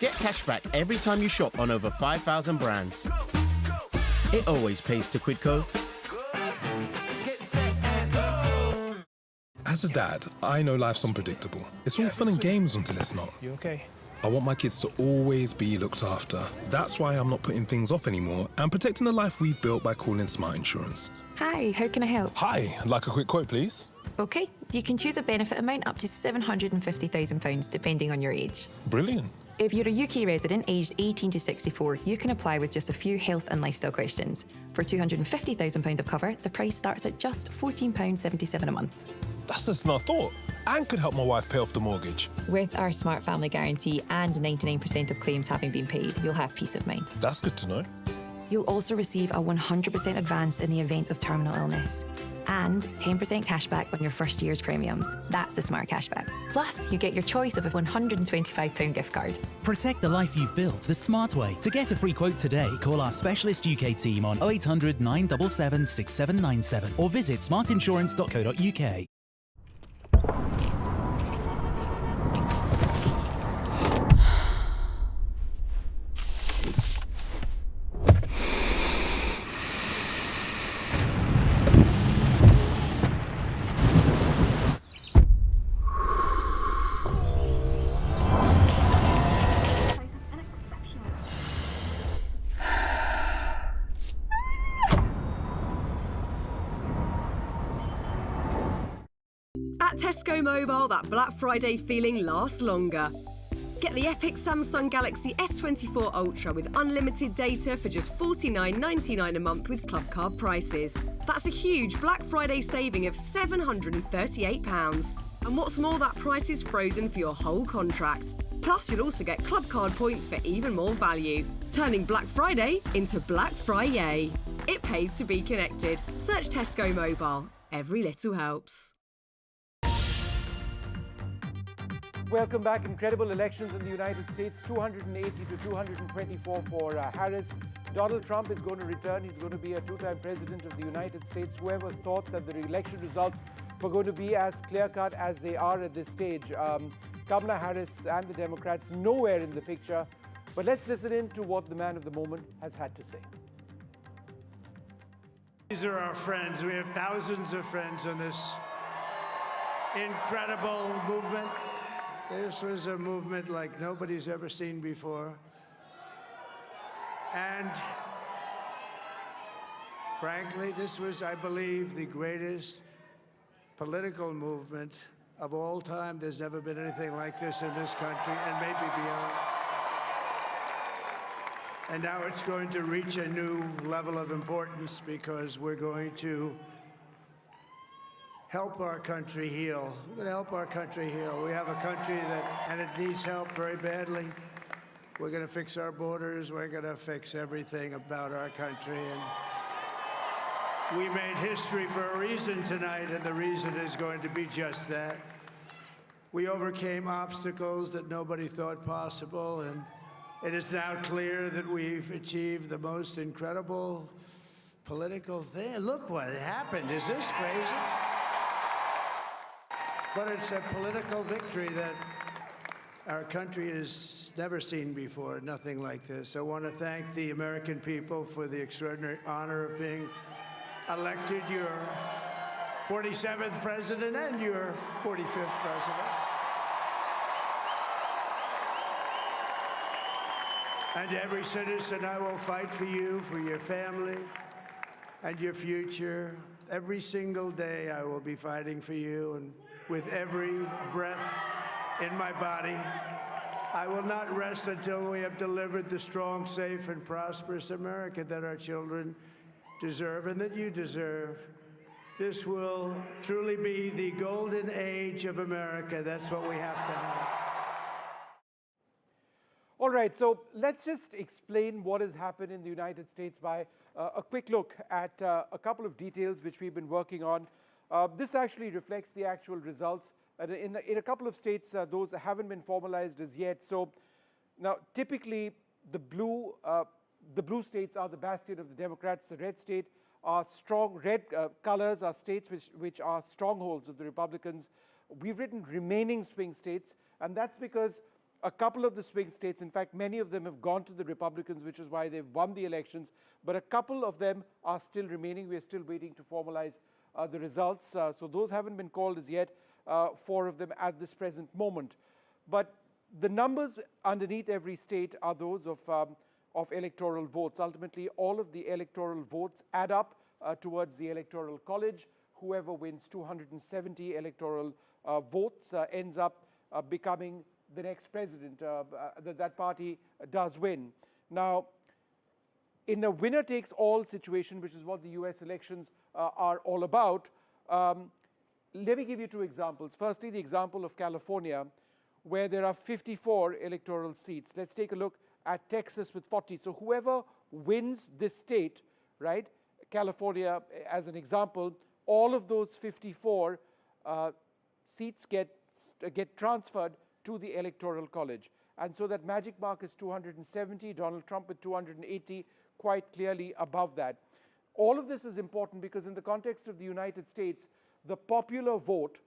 Get cashback every time you shop on over 5,000 brands. It always pays to Quidco. As a dad, I know life's unpredictable. It's all fun and games until it's not. You okay? I want my kids to always be looked after. That's why I'm not putting things off anymore and protecting the life we've built by calling Smart Insurance. Hi, how can I help? Hi, I'd like a quick quote, please. OK, you can choose a benefit amount up to £750,000 depending on your age. Brilliant. If you're a UK resident aged 18 to 64, you can apply with just a few health and lifestyle questions. For £250,000 of cover, the price starts at just £14.77 a month. That's less than I thought, and could help my wife pay off the mortgage. With our Smart Family Guarantee and 99% of claims having been paid, you'll have peace of mind. That's good to know. You'll also receive a 100% advance in the event of terminal illness and 10% cashback on your first year's premiums. That's the Smart Cashback. Plus, you get your choice of a £125 gift card. Protect the life you've built the smart way. To get a free quote today, call our specialist UK team on 0800 977 6797 or visit smartinsurance.co.uk. At Tesco Mobile, that Black Friday feeling lasts longer. Get the epic Samsung Galaxy S24 Ultra with unlimited data for just $49.99 a month with Club Card prices. That's a huge Black Friday saving of £738. And what's more, that price is frozen for your whole contract. Plus, you'll also get Club Card points for even more value, turning Black Friday into Black Friday. It pays to be connected. Search Tesco Mobile. Every little helps. Welcome back. Incredible elections in the United States, 280 to 224 for Harris. Donald Trump is going to return. He's going to be a two-time president of the United States. Whoever thought that the election results were going to be as clear-cut as they are at this stage. Kamala Harris and the Democrats nowhere in the picture. But let's listen in to what the man of the moment has had to say. These are our friends. We have thousands of friends on this incredible movement. This was a movement like nobody's ever seen before. And frankly, this was, I believe, the greatest political movement of all time. There's never been anything like this in this country, and maybe beyond. And now it's going to reach a new level of importance because we're going to help our country heal. We're going to help our country heal. We have a country and it needs help very badly. We're going to fix our borders. We're going to fix everything about our country. And we made history for a reason tonight, and the reason is going to be just that. We overcame obstacles that nobody thought possible, and it is now clear that we've achieved the most incredible political thing. Look what happened. Is this crazy? But it's a political victory that our country has never seen before, nothing like this. I want to thank the American people for the extraordinary honor of being elected your 47th president and your 45th president. And every citizen, I will fight for you, for your family, and your future. Every single day, I will be fighting for you, and with every breath in my body, I will not rest until we have delivered the strong, safe, and prosperous America that our children deserve and that you deserve. This will truly be the golden age of America. That's what we have to have. right, so let's just explain what has happened in the United States by a quick look at a couple of details which we've been working on. This actually reflects the actual results. In a couple of states, those haven't been formalized as yet. So now, typically, the blue states are the bastion of the Democrats. The red state are strong. Red colors are states which are strongholds of the Republicans. We've written remaining swing states, and that's because a couple of the swing states, in fact, many of them have gone to the Republicans, which is why they've won the elections, but a couple of them are still remaining. We're still waiting to formalize the results. So those haven't been called as yet, 4 of them at this present moment. But the numbers underneath every state are those of electoral votes. Ultimately, all of the electoral votes add up towards the Electoral College. Whoever wins 270 electoral votes ends up becoming the next president. That party does win. Now, in a winner-takes-all situation, which is what the US elections are all about, let me give you 2 examples. Firstly, the example of California, where there are 54 electoral seats. Let's take a look at Texas with 40. So whoever wins this state, right, California as an example, all of those 54 seats get transferred to the Electoral College. And so that magic mark is 270, Donald Trump with 280, quite clearly above that. All of this is important because in the context of the United States, the popular vote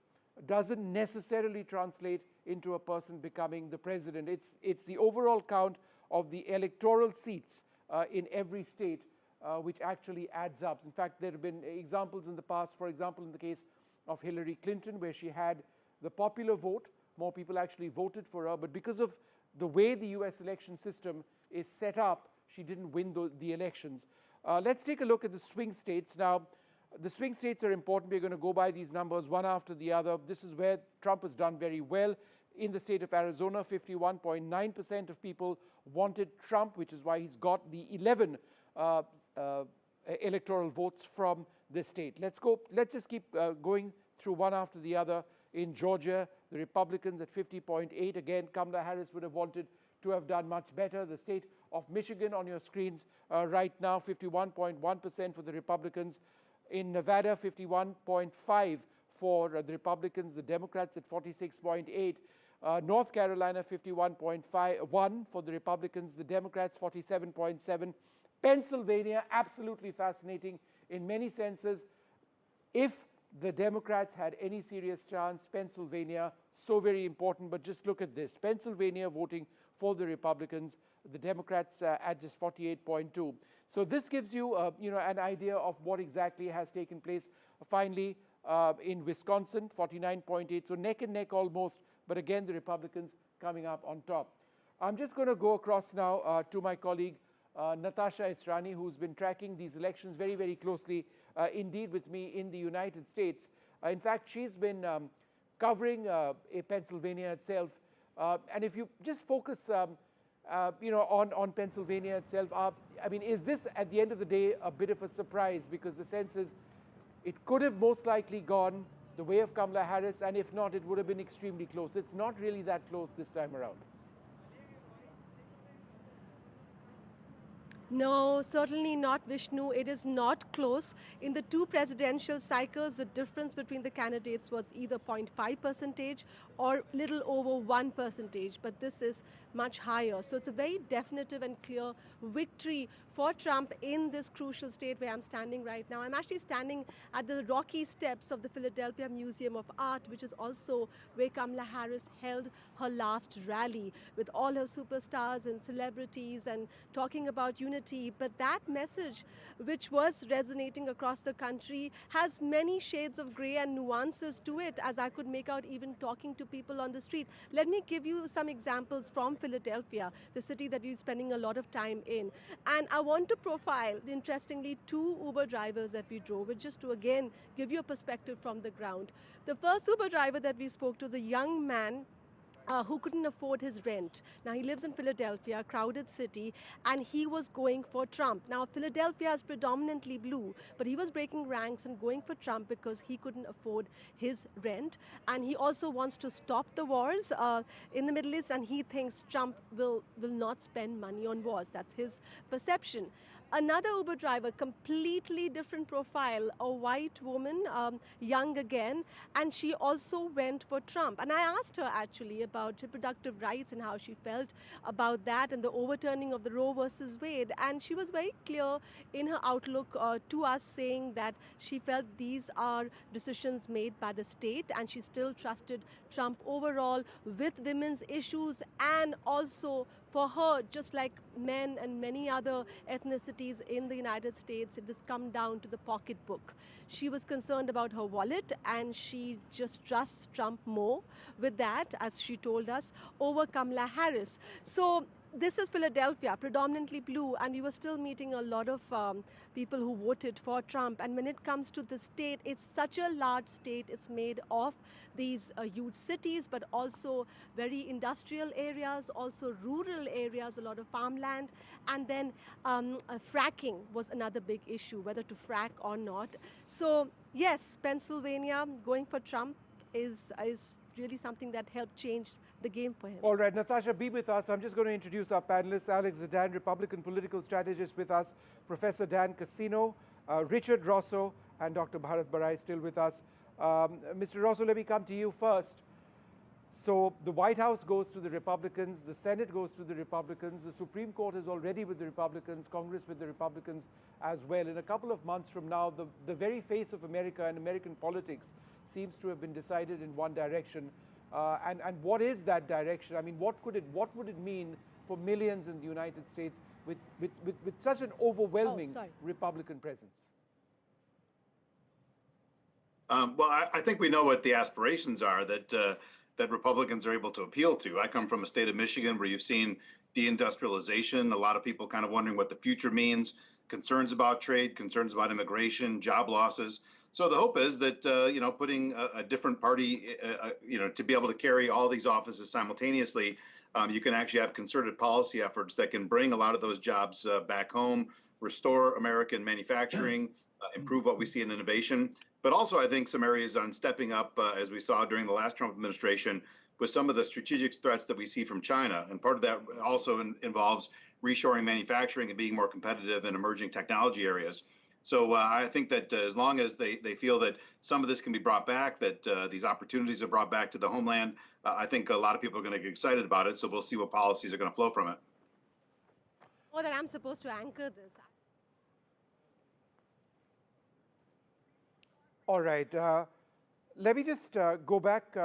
doesn't necessarily translate into a person becoming the president. It's the overall count of the electoral seats in every state which actually adds up. In fact, there have been examples in the past, for example, in the case of Hillary Clinton, where she had the popular vote, more people actually voted for her, but because of the way the US election system is set up, she didn't win the elections. Let's take a look at the swing states. Now, the swing states are important. We're going to go by these numbers one after the other. This is where Trump has done very well. In the state of Arizona, 51.9% of people wanted Trump, which is why he's got the 11 electoral votes from this state. Let's just keep going through one after the other. In Georgia, the Republicans at 50.8. Again, Kamala Harris would have wanted to have done much better. The state of Michigan on your screens right now, 51.1% for the Republicans. In Nevada, 51.5% for the Republicans. The Democrats at 46.8%. North Carolina, 51.1% for the Republicans. The Democrats, 47.7%. Pennsylvania, absolutely fascinating in many senses. If the Democrats had any serious chance, Pennsylvania, so very important, but just look at this. Pennsylvania voting for the Republicans, the Democrats at just 48.2%. So this gives you, an idea of what exactly has taken place. Finally, in Wisconsin, 49.8%, so neck and neck almost, but again, the Republicans coming up on top. I'm just going to go across now to my colleague, Natasha Israni, who's been tracking these elections very, very closely, indeed with me in the United States. In fact, she's been covering Pennsylvania itself. And if you just focus, on Pennsylvania itself, I mean, is this at the end of the day a bit of a surprise? Because the sense is it could have most likely gone the way of Kamala Harris, and if not, it would have been extremely close. It's not really that close this time around. No, certainly not, Vishnu. It is not close. In the 2 presidential cycles, the difference between the candidates was either 0.5% or little over 1%, but this is much higher. So it's a very definitive and clear victory for Trump in this crucial state where I'm standing right now. I'm actually standing at the rocky steps of the Philadelphia Museum of Art, which is also where Kamala Harris held her last rally with all her superstars and celebrities and talking about unity. But that message, which was resonating across the country, has many shades of gray and nuances to it, as I could make out even talking to people on the street. Let me give you some examples from Philadelphia, the city that we're spending a lot of time in. And I want to profile, interestingly, 2 Uber drivers that we drove with, just to again give you a perspective from the ground. The first Uber driver that we spoke to, the young man who couldn't afford his rent. Now, he lives in Philadelphia, a crowded city, and he was going for Trump. Now, Philadelphia is predominantly blue, but he was breaking ranks and going for Trump because he couldn't afford his rent. And he also wants to stop the wars in the Middle East, and he thinks Trump will not spend money on wars. That's his perception. Another Uber driver, completely different profile, a white woman, young again, and she also went for Trump. And I asked her actually about reproductive rights and how she felt about that and the overturning of the Roe versus Wade. And she was very clear in her outlook to us, saying that she felt these are decisions made by the state, and she still trusted Trump overall with women's issues. And also for her, just like men and many other ethnicities in the United States, it has come down to the pocketbook. She was concerned about her wallet, and she just trusts Trump more with that, as she told us, over Kamala Harris. So this is Philadelphia, predominantly blue, and we were still meeting a lot of people who voted for Trump. And when it comes to the state, it's such a large state. It's made of these huge cities, but also very industrial areas, also rural areas, a lot of farmland. And then fracking was another big issue, whether to frack or not. So yes, Pennsylvania going for Trump is really something that helped change the game for him. All right, Natasha, be with us. I'm just going to introduce our panelists. Alex Zidane, Republican political strategist with us, Professor Dan Casino, Richard Rosso, and Dr. Bharat Barai still with us. Mr. Rosso, let me come to you first. So the White House goes to the Republicans, the Senate goes to the Republicans, the Supreme Court is already with the Republicans, Congress with the Republicans as well. In a couple of months from now, the very face of America and American politics seems to have been decided in one direction. And what is that direction? I mean, what would it mean for millions in the United States with such an overwhelming Republican presence? Well, I think we know what the aspirations are that Republicans are able to appeal to. I come from a state of Michigan where you've seen deindustrialization, a lot of people kind of wondering what the future means, concerns about trade, concerns about immigration, job losses. So the hope is that, putting a different party, to be able to carry all these offices simultaneously, you can actually have concerted policy efforts that can bring a lot of those jobs back home, restore American manufacturing, improve what we see in innovation. But also, I think some areas on stepping up, as we saw during the last Trump administration, with some of the strategic threats that we see from China. And part of that also involves reshoring manufacturing and being more competitive in emerging technology areas. So I think that as long as they feel that some of this can be brought back, that these opportunities are brought back to the homeland, I think a lot of people are going to get excited about it. So we'll see what policies are going to flow from it. Or that I'm supposed to anchor this. All right. Let me just go back.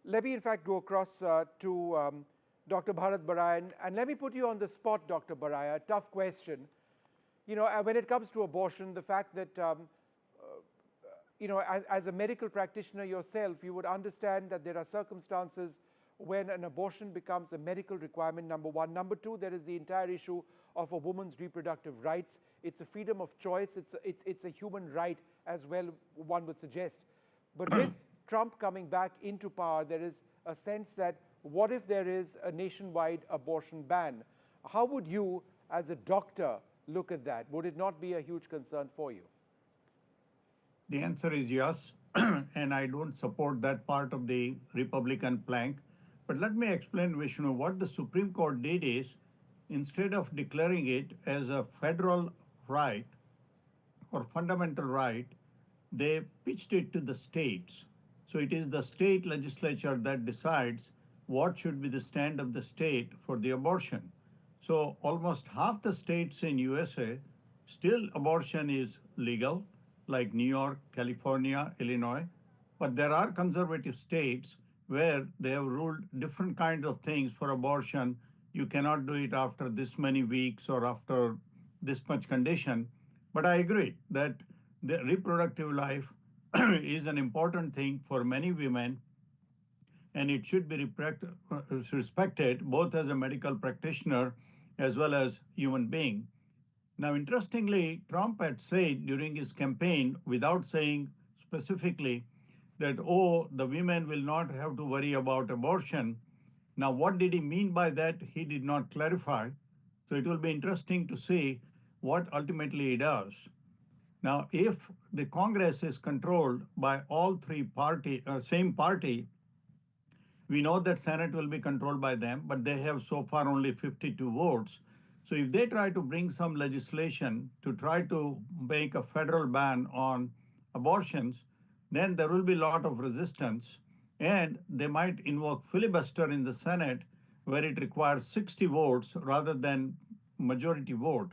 Let me, in fact, go across to Dr. Bharat Barai. And let me put you on the spot, Dr. Barai. A tough question. When it comes to abortion, the fact that, as a medical practitioner yourself, you would understand that there are circumstances when an abortion becomes a medical requirement, number one. Number two, there is the entire issue of a woman's reproductive rights. It's a freedom of choice. It's a human right as well, one would suggest. But with Trump coming back into power, there is a sense that what if there is a nationwide abortion ban? How would you, as a doctor, look at that? Would it not be a huge concern for you? The answer is yes, and I don't support that part of the Republican plank. But let me explain, Vishnu, what the Supreme Court did is, instead of declaring it as a federal right or fundamental right, they pitched it to the states. So it is the state legislature that decides what should be the stand of the state for the abortion. So almost half the states in USA, still abortion is legal, like New York, California, Illinois. But there are conservative states where they have ruled different kinds of things for abortion. You cannot do it after this many weeks or after this much condition. But I agree that the reproductive life is an important thing for many women, and it should be respected both as a medical practitioner as well as human being. Now, interestingly, Trump had said during his campaign, without saying specifically that, the women will not have to worry about abortion, Now, what did he mean by that? He did not clarify. So it will be interesting to see what ultimately he does. Now, if the Congress is controlled by all three same party, we know that Senate will be controlled by them, but they have so far only 52 votes. So if they try to bring some legislation to try to make a federal ban on abortions, then there will be a lot of resistance, and they might invoke filibuster in the Senate where it requires 60 votes rather than majority vote.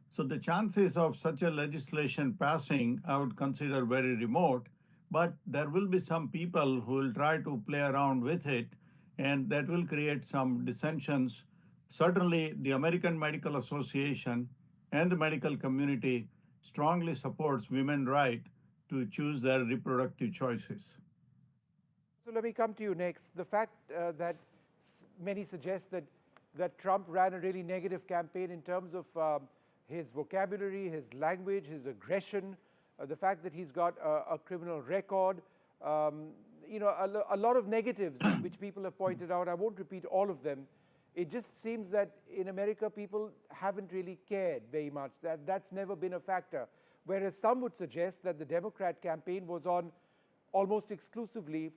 So the chances of such a legislation passing, I would consider very remote, but there will be some people who will try to play around with it, and that will create some dissensions. Certainly, the American Medical Association and the medical community strongly supports women's right to choose their reproductive choices. So let me come to you next. The fact that many suggest that Trump ran a really negative campaign in terms of his vocabulary, his language, his aggression, the fact that he's got a criminal record, you know, a lot of negatives which people have pointed out. I won't repeat all of them. It just seems that in America, people haven't really cared very much. That's never been a factor. Whereas some would suggest that the Democrat campaign was on almost exclusively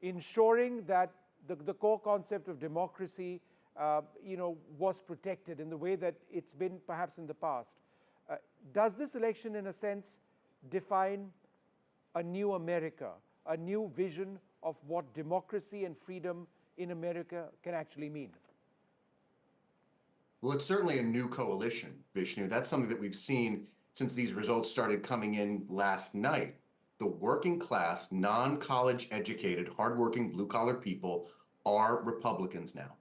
ensuring that the core concept of democracy you know, was protected in the way that it's been perhaps in the past. Does this election, in a sense, define a new America, a new vision of what democracy and freedom in America can actually mean? Well, it's certainly a new coalition, Vishnu. That's something that we've seen since these results started coming in last night. The working class, non-college educated, hardworking, blue-collar people are Republicans now.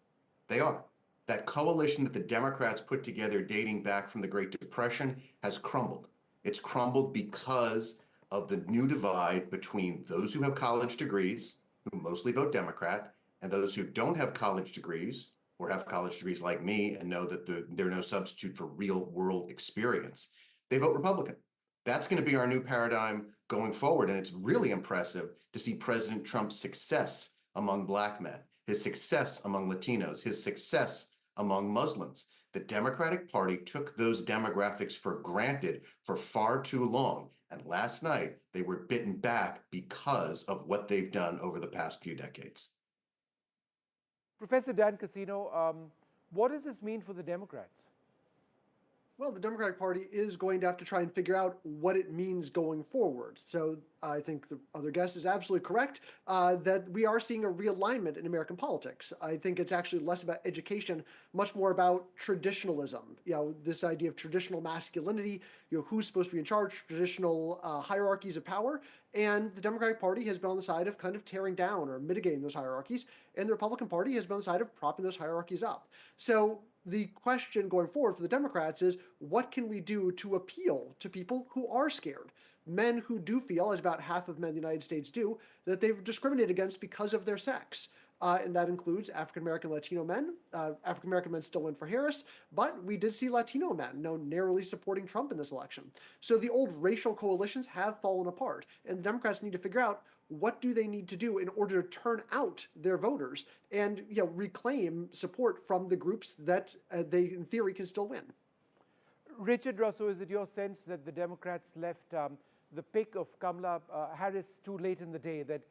They are. That coalition that the Democrats put together dating back from the Great Depression has crumbled. It's crumbled because of the new divide between those who have college degrees, who mostly vote Democrat, and those who don't have college degrees or have college degrees like me and know that they're no substitute for real world experience. They vote Republican. That's going to be our new paradigm going forward. And it's really impressive to see President Trump's success among Black men, his success among Latinos, his success among Muslims. The Democratic Party took those demographics for granted for far too long. And last night, they were bitten back because of what they've done over the past few decades. Professor Dan Casino, what does this mean for the Democrats? Well, the Democratic Party is going to have to try and figure out what it means going forward. So I think the other guest is absolutely correct that we are seeing a realignment in American politics. I think it's actually less about education, much more about traditionalism. You know, this idea of traditional masculinity, you know, who's supposed to be in charge, traditional hierarchies of power. And the Democratic Party has been on the side of kind of tearing down or mitigating those hierarchies. And the Republican Party has been on the side of propping those hierarchies up. So the question going forward for the Democrats is, what can we do to appeal to people who are scared? Men who do feel, as about half of men in the United States do, that they've discriminated against because of their sex. And that includes African-American Latino men. African-American men still win for Harris, but we did see Latino men narrowly supporting Trump in this election. So the old racial coalitions have fallen apart, and the Democrats need to figure out what do they need to do in order to turn out their voters and reclaim support from the groups that they, in theory, can still win. Richard Russo, is it your sense that the Democrats left the pick of Kamala Harris too late in the day, that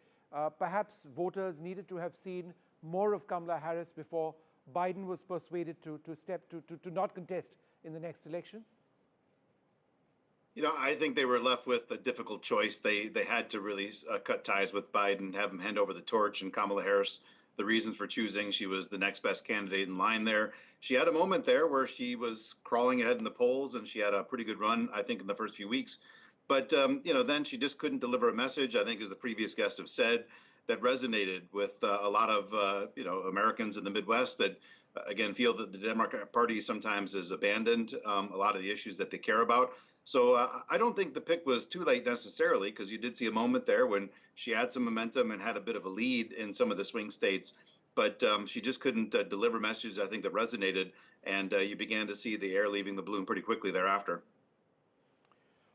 perhaps voters needed to have seen more of Kamala Harris before Biden was persuaded to not contest in the next elections? You know, I think they were left with a difficult choice. They had to really cut ties with Biden, have him hand over the torch, and Kamala Harris, the reasons for choosing, she was the next best candidate in line there. She had a moment there where she was crawling ahead in the polls, and she had a pretty good run, I think, in the first few weeks. But, then she just couldn't deliver a message, I think, as the previous guests have said, that resonated with a lot of, Americans in the Midwest that, again, feel that the Democratic Party sometimes has abandoned a lot of the issues that they care about. So I don't think the pick was too late necessarily, because you did see a moment there when she had some momentum and had a bit of a lead in some of the swing states. But she just couldn't deliver messages, I think, that resonated. And you began to see the air leaving the balloon pretty quickly thereafter.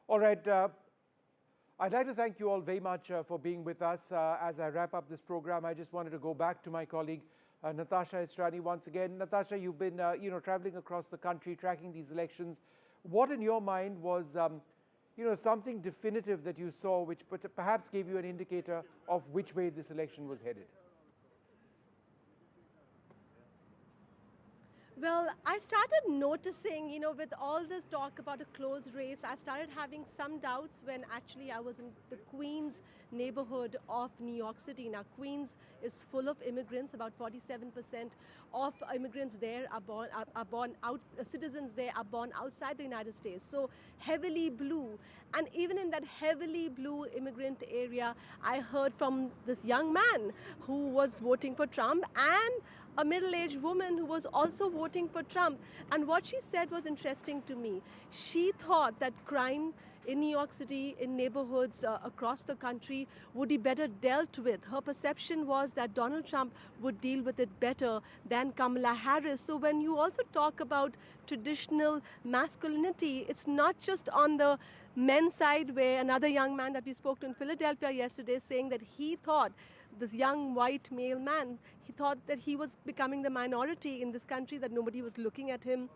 All right. I'd like to thank you all very much for being with us. As I wrap up this program, I just wanted to go back to my colleague, Natasha Esrani once again. Natasha, you've been traveling across the country, tracking these elections. What in your mind was something definitive that you saw which perhaps gave you an indicator of which way this election was headed? Well, I started noticing, with all this talk about a close race, I started having some doubts when actually I was in the Queens neighborhood of New York City. Now, Queens is full of immigrants. About 47% of immigrants there citizens there are born outside the United States. So heavily blue. And even in that heavily blue immigrant area, I heard from this young man who was voting for Trump and a middle-aged woman who was also voting for Trump. And what she said was interesting to me. She thought that crime in New York City, in neighborhoods across the country, would be better dealt with. Her perception was that Donald Trump would deal with it better than Kamala Harris. So when you also talk about traditional masculinity, it's not just on the men's side, where another young man that we spoke to in Philadelphia yesterday saying that he thought, this young white male man, he thought that he was becoming the minority in this country, that nobody was looking at him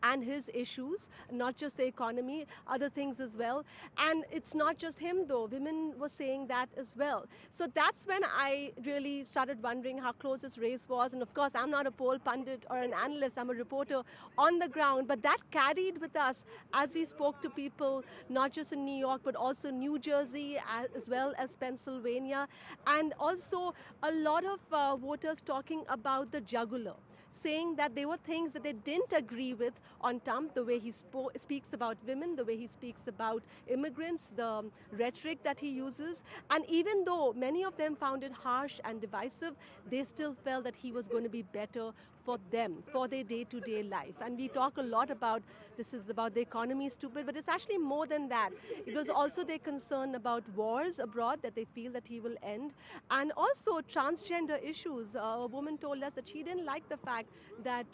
and his issues, not just the economy, other things as well. And it's not just him though, women were saying that as well. So that's when I really started wondering how close this race was. And of course, I'm not a poll pundit or an analyst, I'm a reporter on the ground, but that carried with us as we spoke to people, not just in New York, but also New Jersey, as well as Pennsylvania, and also a lot of voters talking about the jugular, saying that there were things that they didn't agree with on Trump, the way he speaks about women, the way he speaks about immigrants, the rhetoric that he uses. And even though many of them found it harsh and divisive, they still felt that he was going to be better for them, for their day-to-day life. And we talk a lot about, this is about the economy is stupid, but it's actually more than that. It was also their concern about wars abroad that they feel that he will end. And also transgender issues. A woman told us that she didn't like the fact that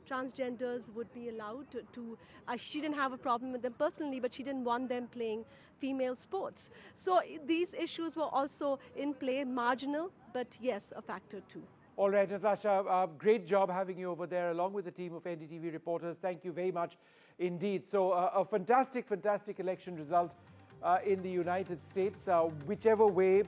transgenders would be allowed to she didn't have a problem with them personally, but she didn't want them playing female sports. So these issues were also in play, marginal, but yes, a factor too. All right, Natasha, great job having you over there along with the team of NDTV reporters. Thank you very much indeed. So a fantastic, fantastic election result in the United States. Whichever way,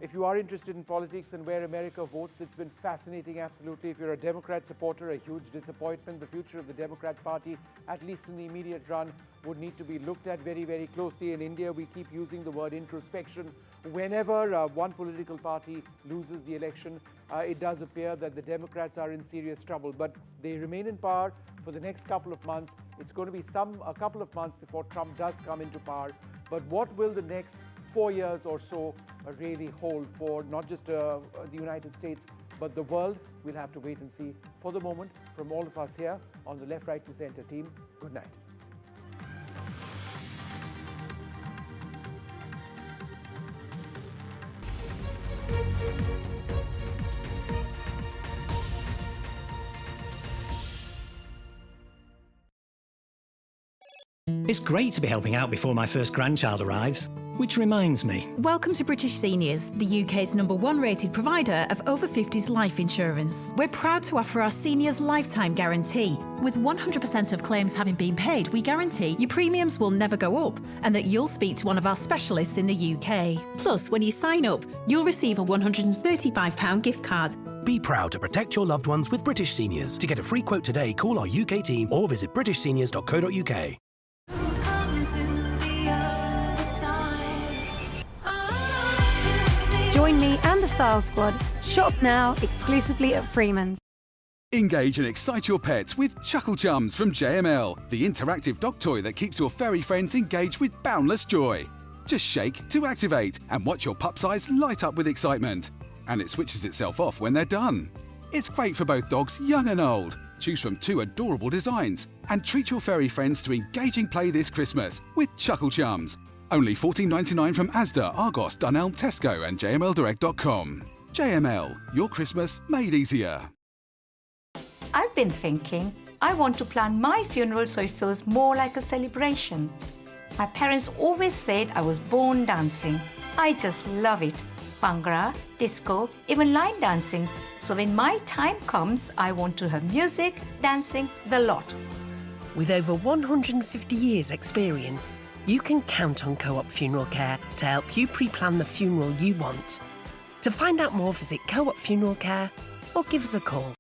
if you are interested in politics and where America votes, it's been fascinating, absolutely. If you're a Democrat supporter, a huge disappointment. The future of the Democrat Party, at least in the immediate run, would need to be looked at very, very closely. In India, we keep using the word introspection. Whenever one political party loses the election, it does appear that the Democrats are in serious trouble. But they remain in power for the next couple of months. It's going to be a couple of months before Trump does come into power. But what will the next 4 years or so really hold for not just the United States, but the world? We'll have to wait and see. For the moment, from all of us here on the Left, Right and Centre team, good night. It's great to be helping out before my first grandchild arrives. Which reminds me. Welcome to British Seniors, the UK's #1 rated provider of over 50s life insurance. We're proud to offer our seniors lifetime guarantee. With 100% of claims having been paid, we guarantee your premiums will never go up and that you'll speak to one of our specialists in the UK. Plus, when you sign up, you'll receive a £135 gift card. Be proud to protect your loved ones with British Seniors. To get a free quote today, call our UK team or visit britishseniors.co.uk. Join me and the Style Squad. Shop now exclusively at Freeman's. Engage and excite your pets with Chuckle Chums from JML, the interactive dog toy that keeps your furry friends engaged with boundless joy. Just shake to activate and watch your pup's eyes light up with excitement. And it switches itself off when they're done. It's great for both dogs young and old. Choose from 2 adorable designs and treat your furry friends to engaging play this Christmas with Chuckle Chums. Only $14.99 from Asda, Argos, Dunelm, Tesco and jmldirect.com. JML, your Christmas made easier. I've been thinking, I want to plan my funeral so it feels more like a celebration. My parents always said I was born dancing, I just love it. Bhangra, disco, even line dancing. So when my time comes, I want to have music, dancing, the lot. With over 150 years' experience, you can count on Co-op Funeral Care to help you pre-plan the funeral you want. To find out more, visit Co-op Funeral Care or give us a call.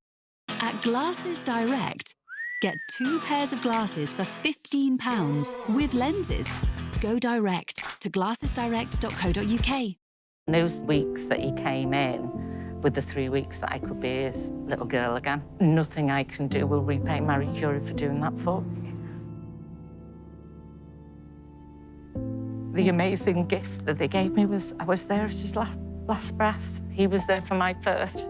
At Glasses Direct, get 2 pairs of glasses for £15 with lenses. Go direct to glassesdirect.co.uk. Those weeks that he came in, with the 3 weeks that I could be his little girl again, nothing I can do will repay Marie Curie for doing that for me. The amazing gift that they gave me was I was there at his last breath. He was there for my first.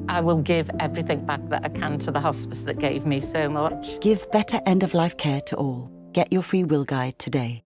I will give everything back that I can to the hospice that gave me so much. Give better end-of-life care to all. Get your free will guide today.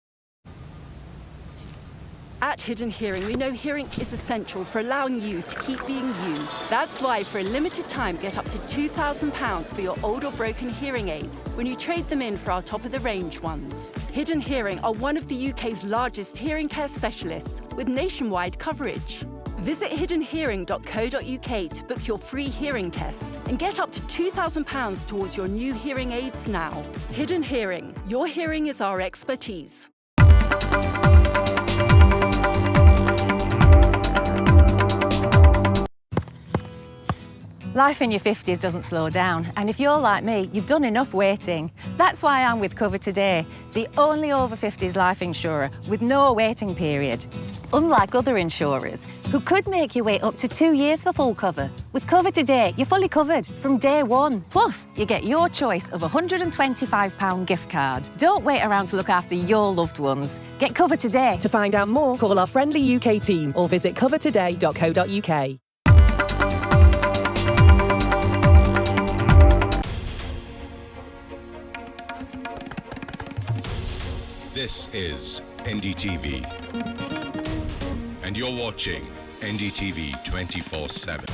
At Hidden Hearing, we know hearing is essential for allowing you to keep being you. That's why, for a limited time, get up to £2,000 for your old or broken hearing aids when you trade them in for our top-of-the-range ones. Hidden Hearing are one of the UK's largest hearing care specialists with nationwide coverage. Visit hiddenhearing.co.uk to book your free hearing test and get up to £2,000 towards your new hearing aids now. Hidden Hearing. Your hearing is our expertise. Life in your 50s doesn't slow down, and if you're like me, you've done enough waiting. That's why I'm with Cover Today, the only over 50s life insurer with no waiting period. Unlike other insurers, who could make you wait up to 2 years for full cover. With Cover Today, you're fully covered from day one. Plus, you get your choice of a £125 gift card. Don't wait around to look after your loved ones. Get Cover Today. To find out more, call our friendly UK team or visit covertoday.co.uk. This is NDTV, and you're watching NDTV 24/7.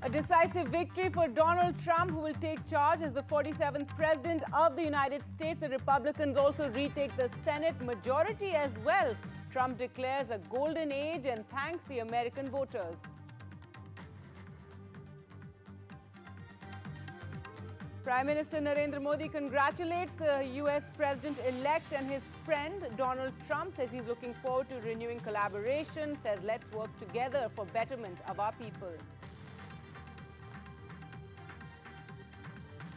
A decisive victory for Donald Trump, who will take charge as the 47th President of the United States. The Republicans also retake the Senate majority as well. Trump declares a golden age and thanks the American voters. Prime Minister Narendra Modi congratulates the US President-elect and his friend Donald Trump, says he's looking forward to renewing collaboration, says let's work together for betterment of our people.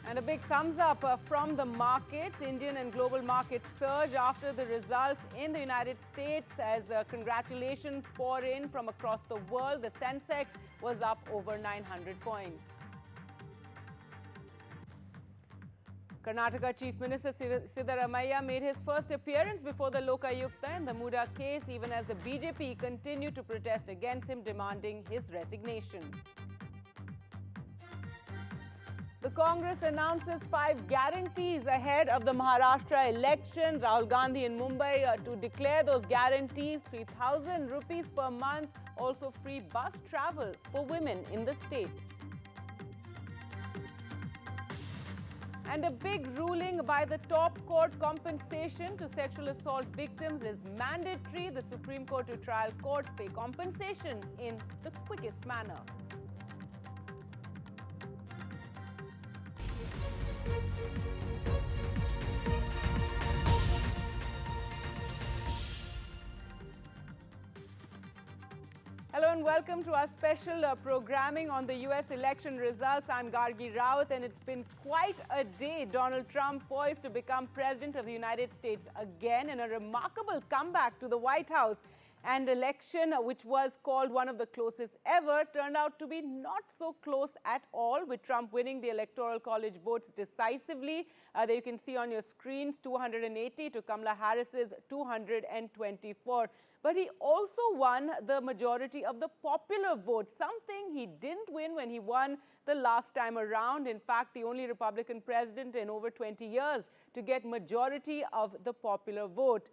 And a big thumbs up from the markets. Indian and global markets surge after the results in the United States as congratulations pour in from across the world. The Sensex was up over 900 points. Karnataka Chief Minister Siddaramaiah made his first appearance before the Lokayukta in the Muda case, even as the BJP continued to protest against him, demanding his resignation. The Congress announces 5 guarantees ahead of the Maharashtra election. Rahul Gandhi in Mumbai to declare those guarantees. 3,000 rupees per month. Also free bus travel for women in the state. And a big ruling by the top court: compensation to sexual assault victims is mandatory. The Supreme Court to trial courts pay compensation in the quickest manner. Hello and welcome to our special programming on the US election results. I'm Gargi Raut, and it's been quite a day. Donald Trump poised to become President of the United States again in a remarkable comeback to the White House. And election, which was called one of the closest ever, turned out to be not so close at all, with Trump winning the Electoral College votes decisively. There you can see on your screens 280 to Kamala Harris's 224. But he also won the majority of the popular vote, something he didn't win when he won the last time around. In fact, the only Republican president in over 20 years to get majority of the popular vote.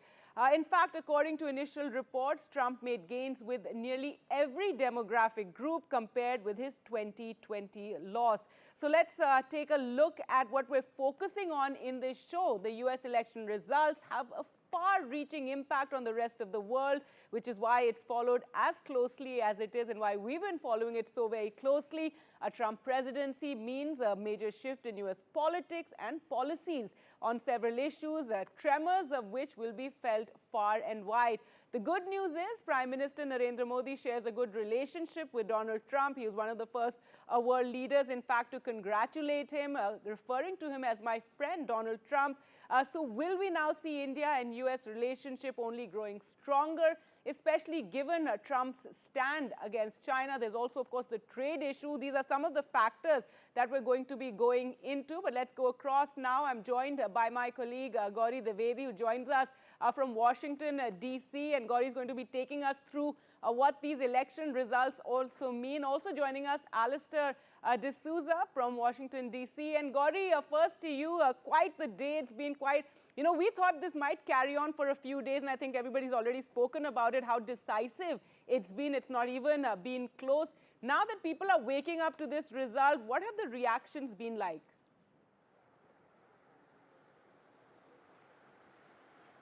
In fact, according to initial reports, Trump made gains with nearly every demographic group compared with his 2020 loss. So let's take a look at what we're focusing on in this show. The U.S. election results have a far-reaching impact on the rest of the world, which is why it's followed as closely as it is and why we've been following it so very closely. A Trump presidency means a major shift in U.S. politics and policies on several issues, tremors of which will be felt far and wide. The good news is Prime Minister Narendra Modi shares a good relationship with Donald Trump. He was one of the first world leaders, in fact, to congratulate him, referring to him as my friend Donald Trump. So will we now see India and U.S. relationship only growing stronger, especially given Trump's stand against China? There's also, of course, the trade issue. These are some of the factors that we're going to be going into. But let's go across now. I'm joined by my colleague, Gauri Dwivedi, who joins us from Washington, D.C. And Gauri is going to be taking us through what these election results also mean. Also joining us, Alistair D'Souza from Washington, D.C. And Gauri, first to you, quite the day. It's been quite, we thought this might carry on for a few days, and I think everybody's already spoken about it, how decisive it's been. It's not even been close. Now that people are waking up to this result, what have the reactions been like?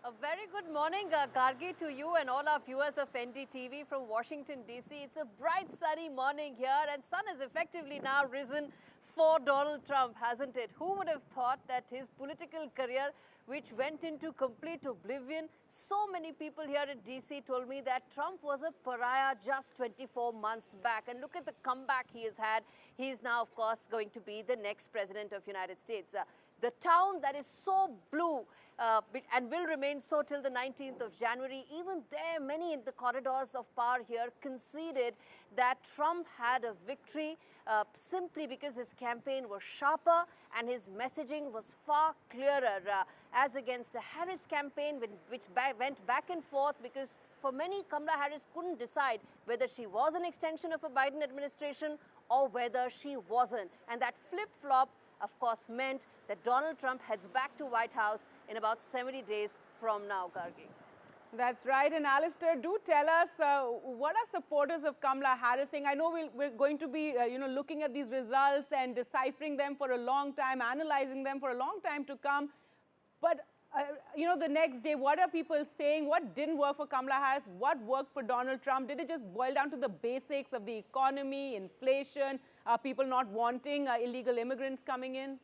A very good morning, Gargi, to you and all our viewers of NDTV from Washington, D.C. It's a bright, sunny morning here, and sun has effectively now risen for Donald Trump, hasn't it? Who would have thought that his political career, which went into complete oblivion, so many people here in D.C. told me that Trump was a pariah just 24 months back. And look at the comeback he has had. He is now, of course, going to be the next president of the United States. The town that is so blue and will remain so till the 19th of January, even there, many in the corridors of power here conceded that Trump had a victory simply because his campaign was sharper and his messaging was far clearer as against a Harris campaign which went back and forth because for many, Kamala Harris couldn't decide whether she was an extension of a Biden administration or whether she wasn't. And that flip-flop, of course, meant that Donald Trump heads back to White House in about 70 days from now, Gargi. That's right. And Alistair, do tell us, what are supporters of Kamala Harris saying? I know we're going to be, looking at these results and deciphering them for a long time, analyzing them for a long time to come. But, the next day, what are people saying? What didn't work for Kamala Harris? What worked for Donald Trump? Did it just boil down to the basics of the economy, inflation, people not wanting illegal immigrants coming in?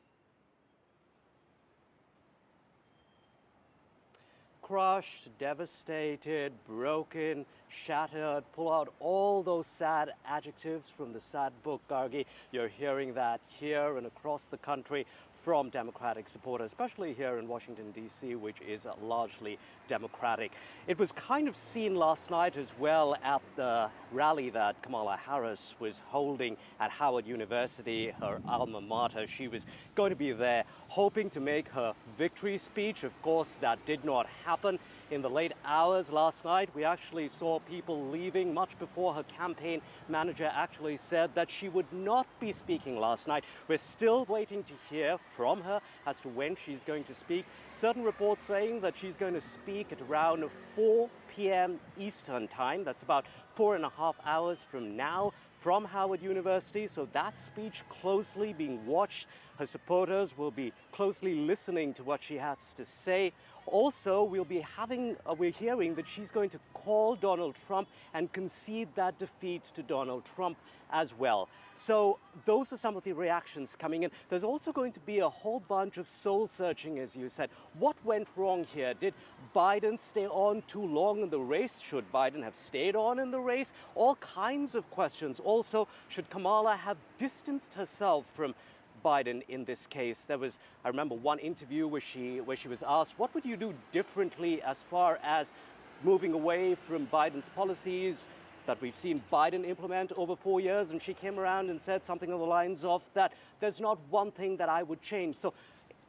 Crushed, devastated, broken, shattered, pull out all those sad adjectives from the sad book, Gargi. You're hearing that here and across the country from Democratic supporters, especially here in Washington, D.C., which is largely Democratic. It was kind of seen last night as well at the rally that Kamala Harris was holding at Howard University, her alma mater. She was going to be there hoping to make her victory speech. Of course, that did not happen. In the late hours last night, we actually saw people leaving much before her campaign manager actually said that she would not be speaking last night. We're still waiting to hear from her as to when she's going to speak. Certain reports saying that she's going to speak at around 4 p.m. Eastern time. That's about 4.5 hours from now from Howard University. So that speech closely being watched. Her supporters will be closely listening to what she has to say. Also, we're hearing that she's going to call Donald Trump and concede that defeat to Donald Trump as well. So those are some of the reactions coming in. There's also going to be a whole bunch of soul searching, as you said. What went wrong here? Did Biden stay on too long in the race? Should Biden have stayed on in the race? All kinds of questions. Also, should Kamala have distanced herself from Biden in this case? There was, I remember one interview where she was asked, what would you do differently as far as moving away from Biden's policies that we've seen Biden implement over 4 years. And she came around and said something along the lines of that there's not one thing that I would change. So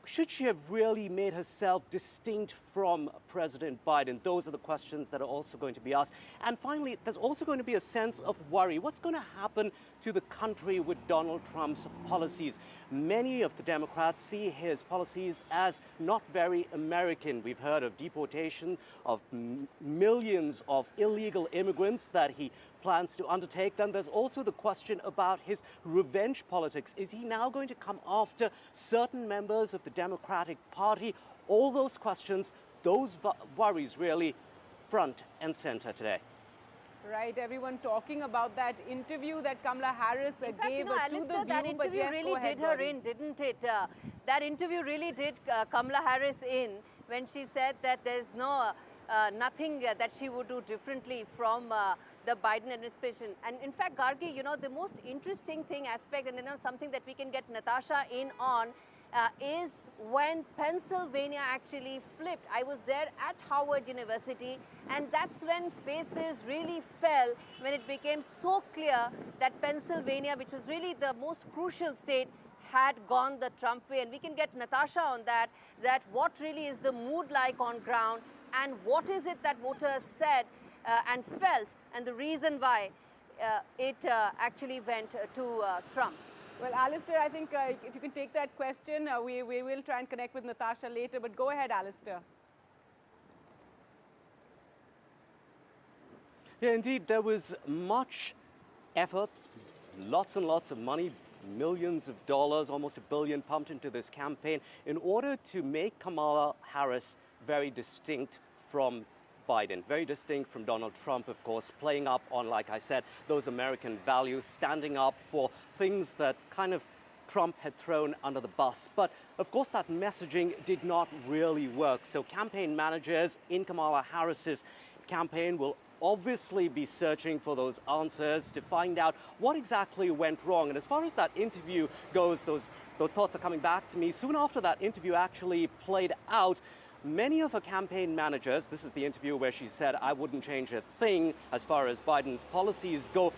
should she have really made herself distinct from President Biden? Those are the questions that are also going to be asked. And finally, there's also going to be a sense of worry. What's going to happen to the country with Donald Trump's policies? Many of the Democrats see his policies as not very American. We've heard of deportation of millions of illegal immigrants that he plans to undertake. Then there's also the question about his revenge politics. Is he now going to come after certain members of the Democratic Party? All those questions, those worries really front and center today. Right, everyone talking about that interview that Kamala Harris in fact, gave Alistair, to the that View, interview yes, really did her in, didn't it? That interview really did Kamala Harris in when she said that there's nothing that she would do differently from the Biden administration. And in fact, Gargi, the most interesting aspect, and something that we can get Natasha in on, is when Pennsylvania actually flipped. I was there at Howard University, and that's when faces really fell, when it became so clear that Pennsylvania, which was really the most crucial state, had gone the Trump way. And we can get Natasha on that what really is the mood like on ground, and what is it that voters said and felt, and the reason why it actually went to Trump. Well, Alistair, I think if you can take that question, we will try and connect with Natasha later, but go ahead, Alistair. Yeah, indeed, there was much effort, lots and lots of money, millions of dollars, almost $1 billion pumped into this campaign in order to make Kamala Harris very distinct from Biden, very distinct from Donald Trump, of course, playing up on, like I said, those American values, standing up for things that kind of Trump had thrown under the bus. But of course, that messaging did not really work. So campaign managers in Kamala Harris's campaign will obviously be searching for those answers to find out what exactly went wrong. And as far as that interview goes, those thoughts are coming back to me. Soon after that interview actually played out, many of her campaign managers, this is the interview where she said, I wouldn't change a thing as far as Biden's policies go.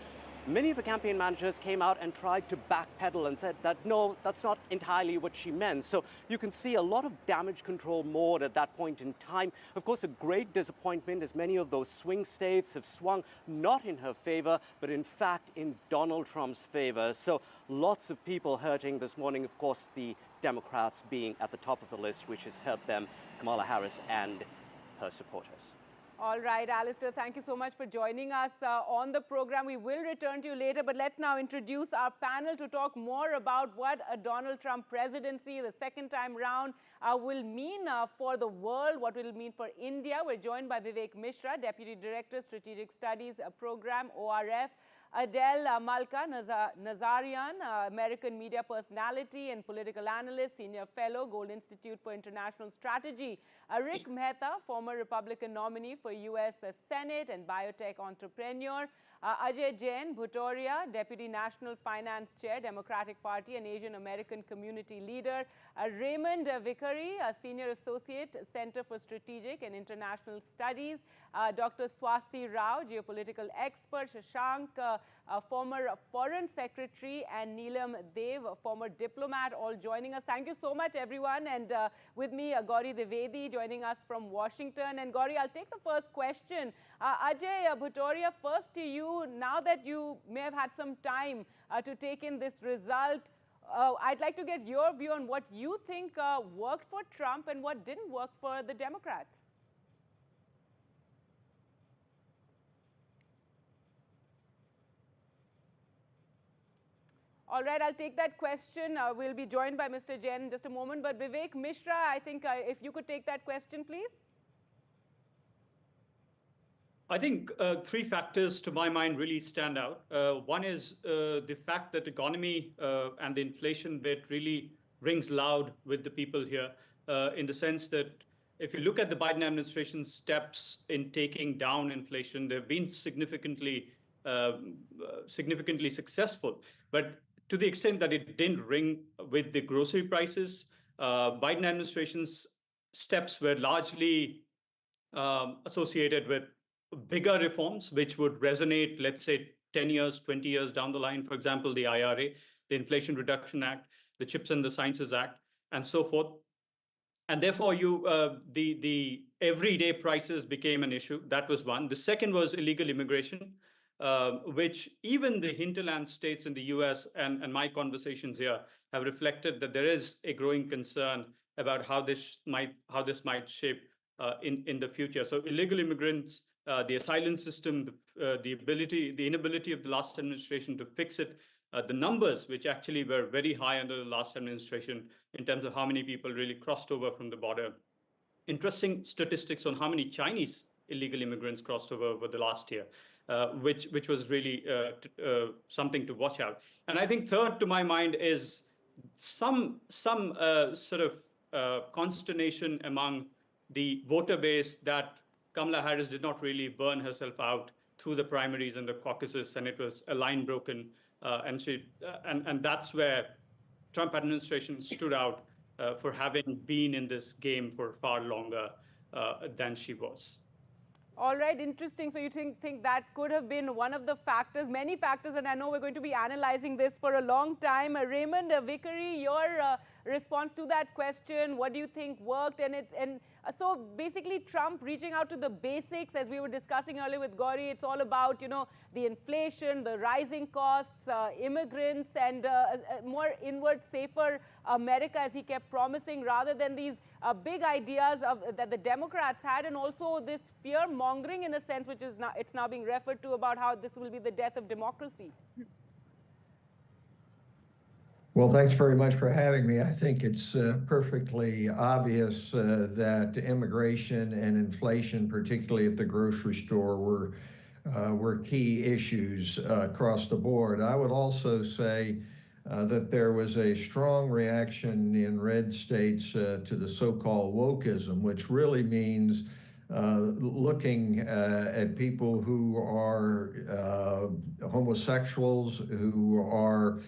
Many of the campaign managers came out and tried to backpedal and said that, no, that's not entirely what she meant. So you can see a lot of damage control mode at that point in time. Of course, a great disappointment as many of those swing states have swung not in her favor, but in fact in Donald Trump's favor. So lots of people hurting this morning, of course, the Democrats being at the top of the list, which has hurt them, Kamala Harris and her supporters. All right, Alistair, thank you so much for joining us on the program. We will return to you later, but let's now introduce our panel to talk more about what a Donald Trump presidency, the second time round, will mean for the world, what will it mean for India. We're joined by Vivek Mishra, Deputy Director, Strategic Studies Program, ORF. Adele Malka Nazarian, American media personality and political analyst, senior fellow, Gold Institute for International Strategy. Rick Mehta, former Republican nominee for U.S. Senate and biotech entrepreneur. Ajay Jain Bhutoria, Deputy National Finance Chair, Democratic Party and Asian American Community Leader. Raymond Vickery, Senior Associate, Center for Strategic and International Studies. Dr. Swasti Rao, geopolitical expert. Shashank, former Foreign Secretary, and Neelam Dev, former diplomat, all joining us. Thank you so much, everyone. And with me, Gauri Dwivedi joining us from Washington. And Gauri, I'll take the first question. Ajay Bhutoria, first to you. Now that you may have had some time to take in this result, I'd like to get your view on what you think worked for Trump and what didn't work for the Democrats. All right, I'll take that question. We'll be joined by Mr. Jain in just a moment. But Vivek Mishra, I think if you could take that question, please. I think three factors to my mind really stand out. One is the fact that economy and the inflation bit really rings loud with the people here in the sense that if you look at the Biden administration's steps in taking down inflation, they've been significantly successful. But to the extent that it didn't ring with the grocery prices, Biden administration's steps were largely associated with bigger reforms, which would resonate, let's say, 10 years, 20 years down the line. For example, the IRA, the Inflation Reduction Act, the Chips and the Sciences Act, and so forth. And therefore, the everyday prices became an issue. That was one. The second was illegal immigration, which even the hinterland states in the US and my conversations here have reflected that there is a growing concern about how this might shape in the future. So illegal immigrants, the asylum system, the inability of the last administration to fix it, the numbers, which actually were very high under the last administration in terms of how many people really crossed over from the border. Interesting statistics on how many Chinese illegal immigrants crossed over the last year, which was really something to watch out. And I think third to my mind is some sort of consternation among the voter base that Kamala Harris did not really burn herself out through the primaries and the caucuses, and it was a line broken. And that's where Trump administration stood out for having been in this game for far longer than she was. All right, interesting. So you think that could have been one of the factors, many factors, and I know we're going to be analyzing this for a long time. Raymond Vickery, your response to that question, what do you think worked? And so basically Trump reaching out to the basics, as we were discussing earlier with Gauri, it's all about, you know, the inflation, the rising costs, immigrants, and a more inward, safer America, as he kept promising, rather than these big ideas that the Democrats had, and also this fear-mongering in a sense, which is it's now being referred to about how this will be the death of democracy. Well, thanks very much for having me. I think it's perfectly obvious that immigration and inflation, particularly at the grocery store, were key issues across the board. I would also say that there was a strong reaction in red states to the so-called wokeism, which really means looking at people who are homosexuals, who are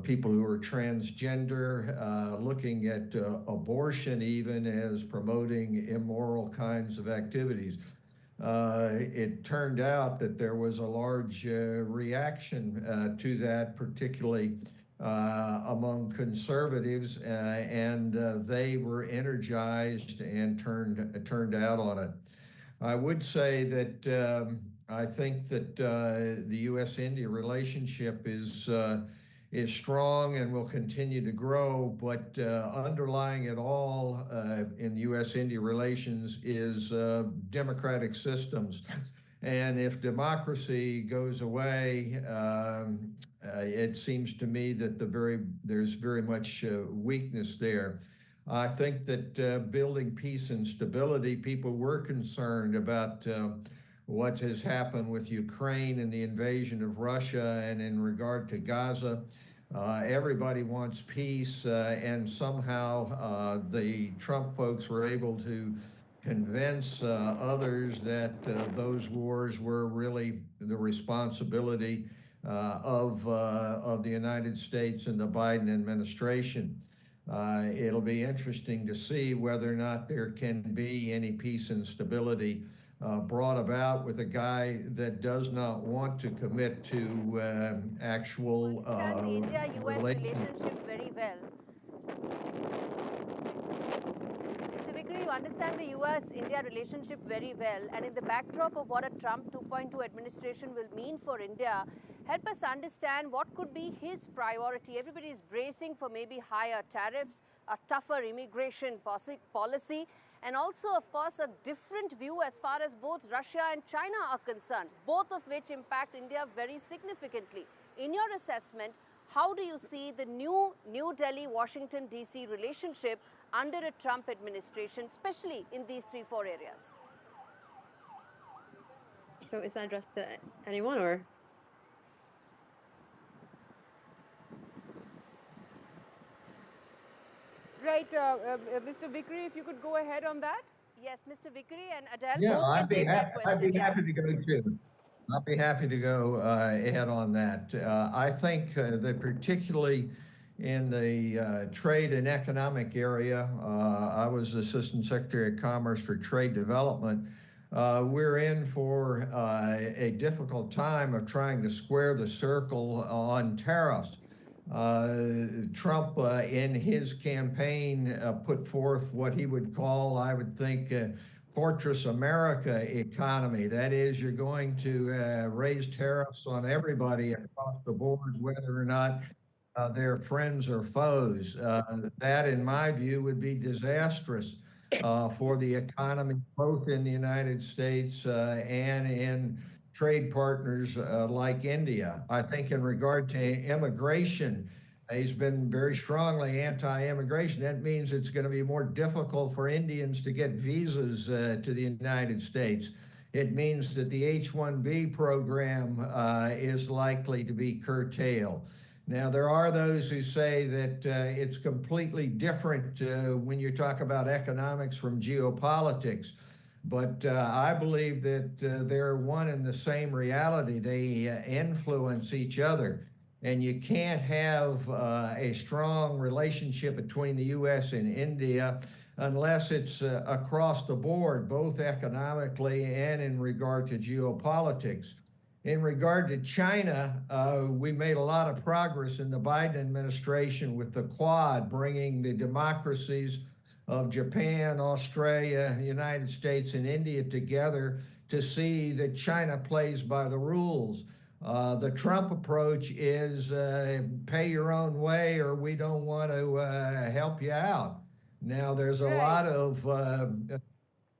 people who are transgender, looking at abortion even as promoting immoral kinds of activities. It turned out that there was a large reaction to that, particularly among conservatives, and they were energized and turned out on it. I would say that I think that the U.S.-India relationship is strong and will continue to grow, but underlying it all in U.S.-India relations is democratic systems. And if democracy goes away, it seems to me that there's very much weakness there. I think that building peace and stability, people were concerned about what has happened with Ukraine and the invasion of Russia, and in regard to Gaza. Everybody wants peace, and somehow the Trump folks were able to convince others that those wars were really the responsibility of the United States and the Biden administration. It'll be interesting to see whether or not there can be any peace and stability brought about with a guy that does not want to commit to actual India-US relationship very well. Mr. Vickery, you understand the US-India relationship very well, and in the backdrop of what a Trump 2.2 administration will mean for India, help us understand what could be his priority. Everybody is bracing for maybe higher tariffs, a tougher immigration policy, and also, of course, a different view as far as both Russia and China are concerned, both of which impact India very significantly. In your assessment, how do you see the new New Delhi-Washington, D.C. relationship under a Trump administration, especially in these 3-4 areas? So is that addressed to anyone, or? Right, Mr. Vickery, if you could go ahead on that. Yes, Mr. Vickery and Adele, yeah, both can take that question. I'd be happy to go too. I'd be happy to go ahead on that. I think that particularly in the trade and economic area. I was Assistant Secretary of Commerce for Trade Development. We're in for a difficult time of trying to square the circle on tariffs. Trump, in his campaign, put forth what he would call, I would think, Fortress America economy. That is, you're going to raise tariffs on everybody across the board, whether or not they're friends or foes. That, in my view, would be disastrous for the economy, both in the United States and in trade partners like India. I think in regard to immigration, he's been very strongly anti-immigration. That means it's going to be more difficult for Indians to get visas to the United States. It means that the H-1B program is likely to be curtailed. Now, there are those who say that it's completely different when you talk about economics from geopolitics. But I believe that they're one and the same reality. They influence each other. And you can't have a strong relationship between the U.S. and India unless it's across the board, both economically and in regard to geopolitics. In regard to China, we made a lot of progress in the Biden administration with the Quad, bringing the democracies of Japan, Australia, the United States, and India together to see that China plays by the rules. The Trump approach is pay your own way or we don't want to help you out. Now, there's a lot of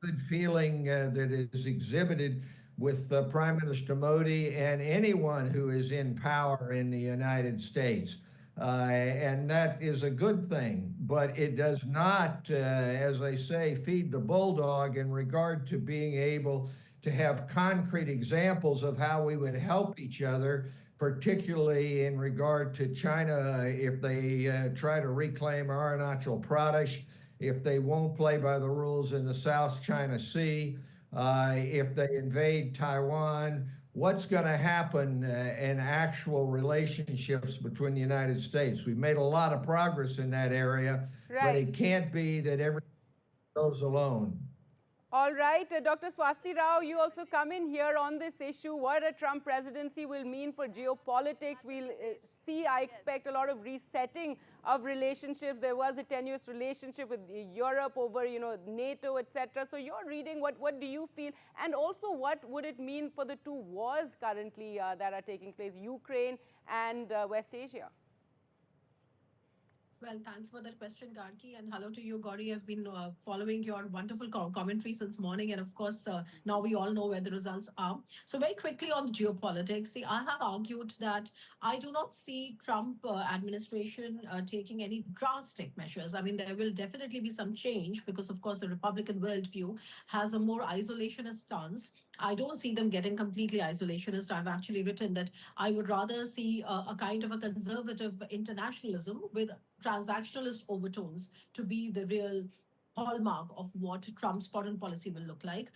good feeling that is exhibited with Prime Minister Modi and anyone who is in power in the United States. And that is a good thing, but it does not, as they say, feed the bulldog in regard to being able to have concrete examples of how we would help each other, particularly in regard to China if they try to reclaim Arunachal Pradesh, if they won't play by the rules in the South China Sea, if they invade Taiwan. What's going to happen in actual relationships between the United States? We've made a lot of progress in that area, but it can't be that everything goes alone. All right, Dr. Swasti Rao, you also come in here on this issue, what a Trump presidency will mean for geopolitics. We'll see, I expect, a lot of resetting of relationships. There was a tenuous relationship with Europe over, NATO, etc. So you're reading, what do you feel? And also, what would it mean for the two wars currently that are taking place, Ukraine and West Asia? Well, thank you for that question, Gargi, and hello to you, Gauri. I've been following your wonderful commentary since morning, and of course, now we all know where the results are. So very quickly on geopolitics, see, I have argued that I do not see Trump administration taking any drastic measures. I mean, there will definitely be some change because, of course, the Republican worldview has a more isolationist stance. I don't see them getting completely isolationist. I've actually written that I would rather see a kind of a conservative internationalism with transactionalist overtones to be the real hallmark of what Trump's foreign policy will look like.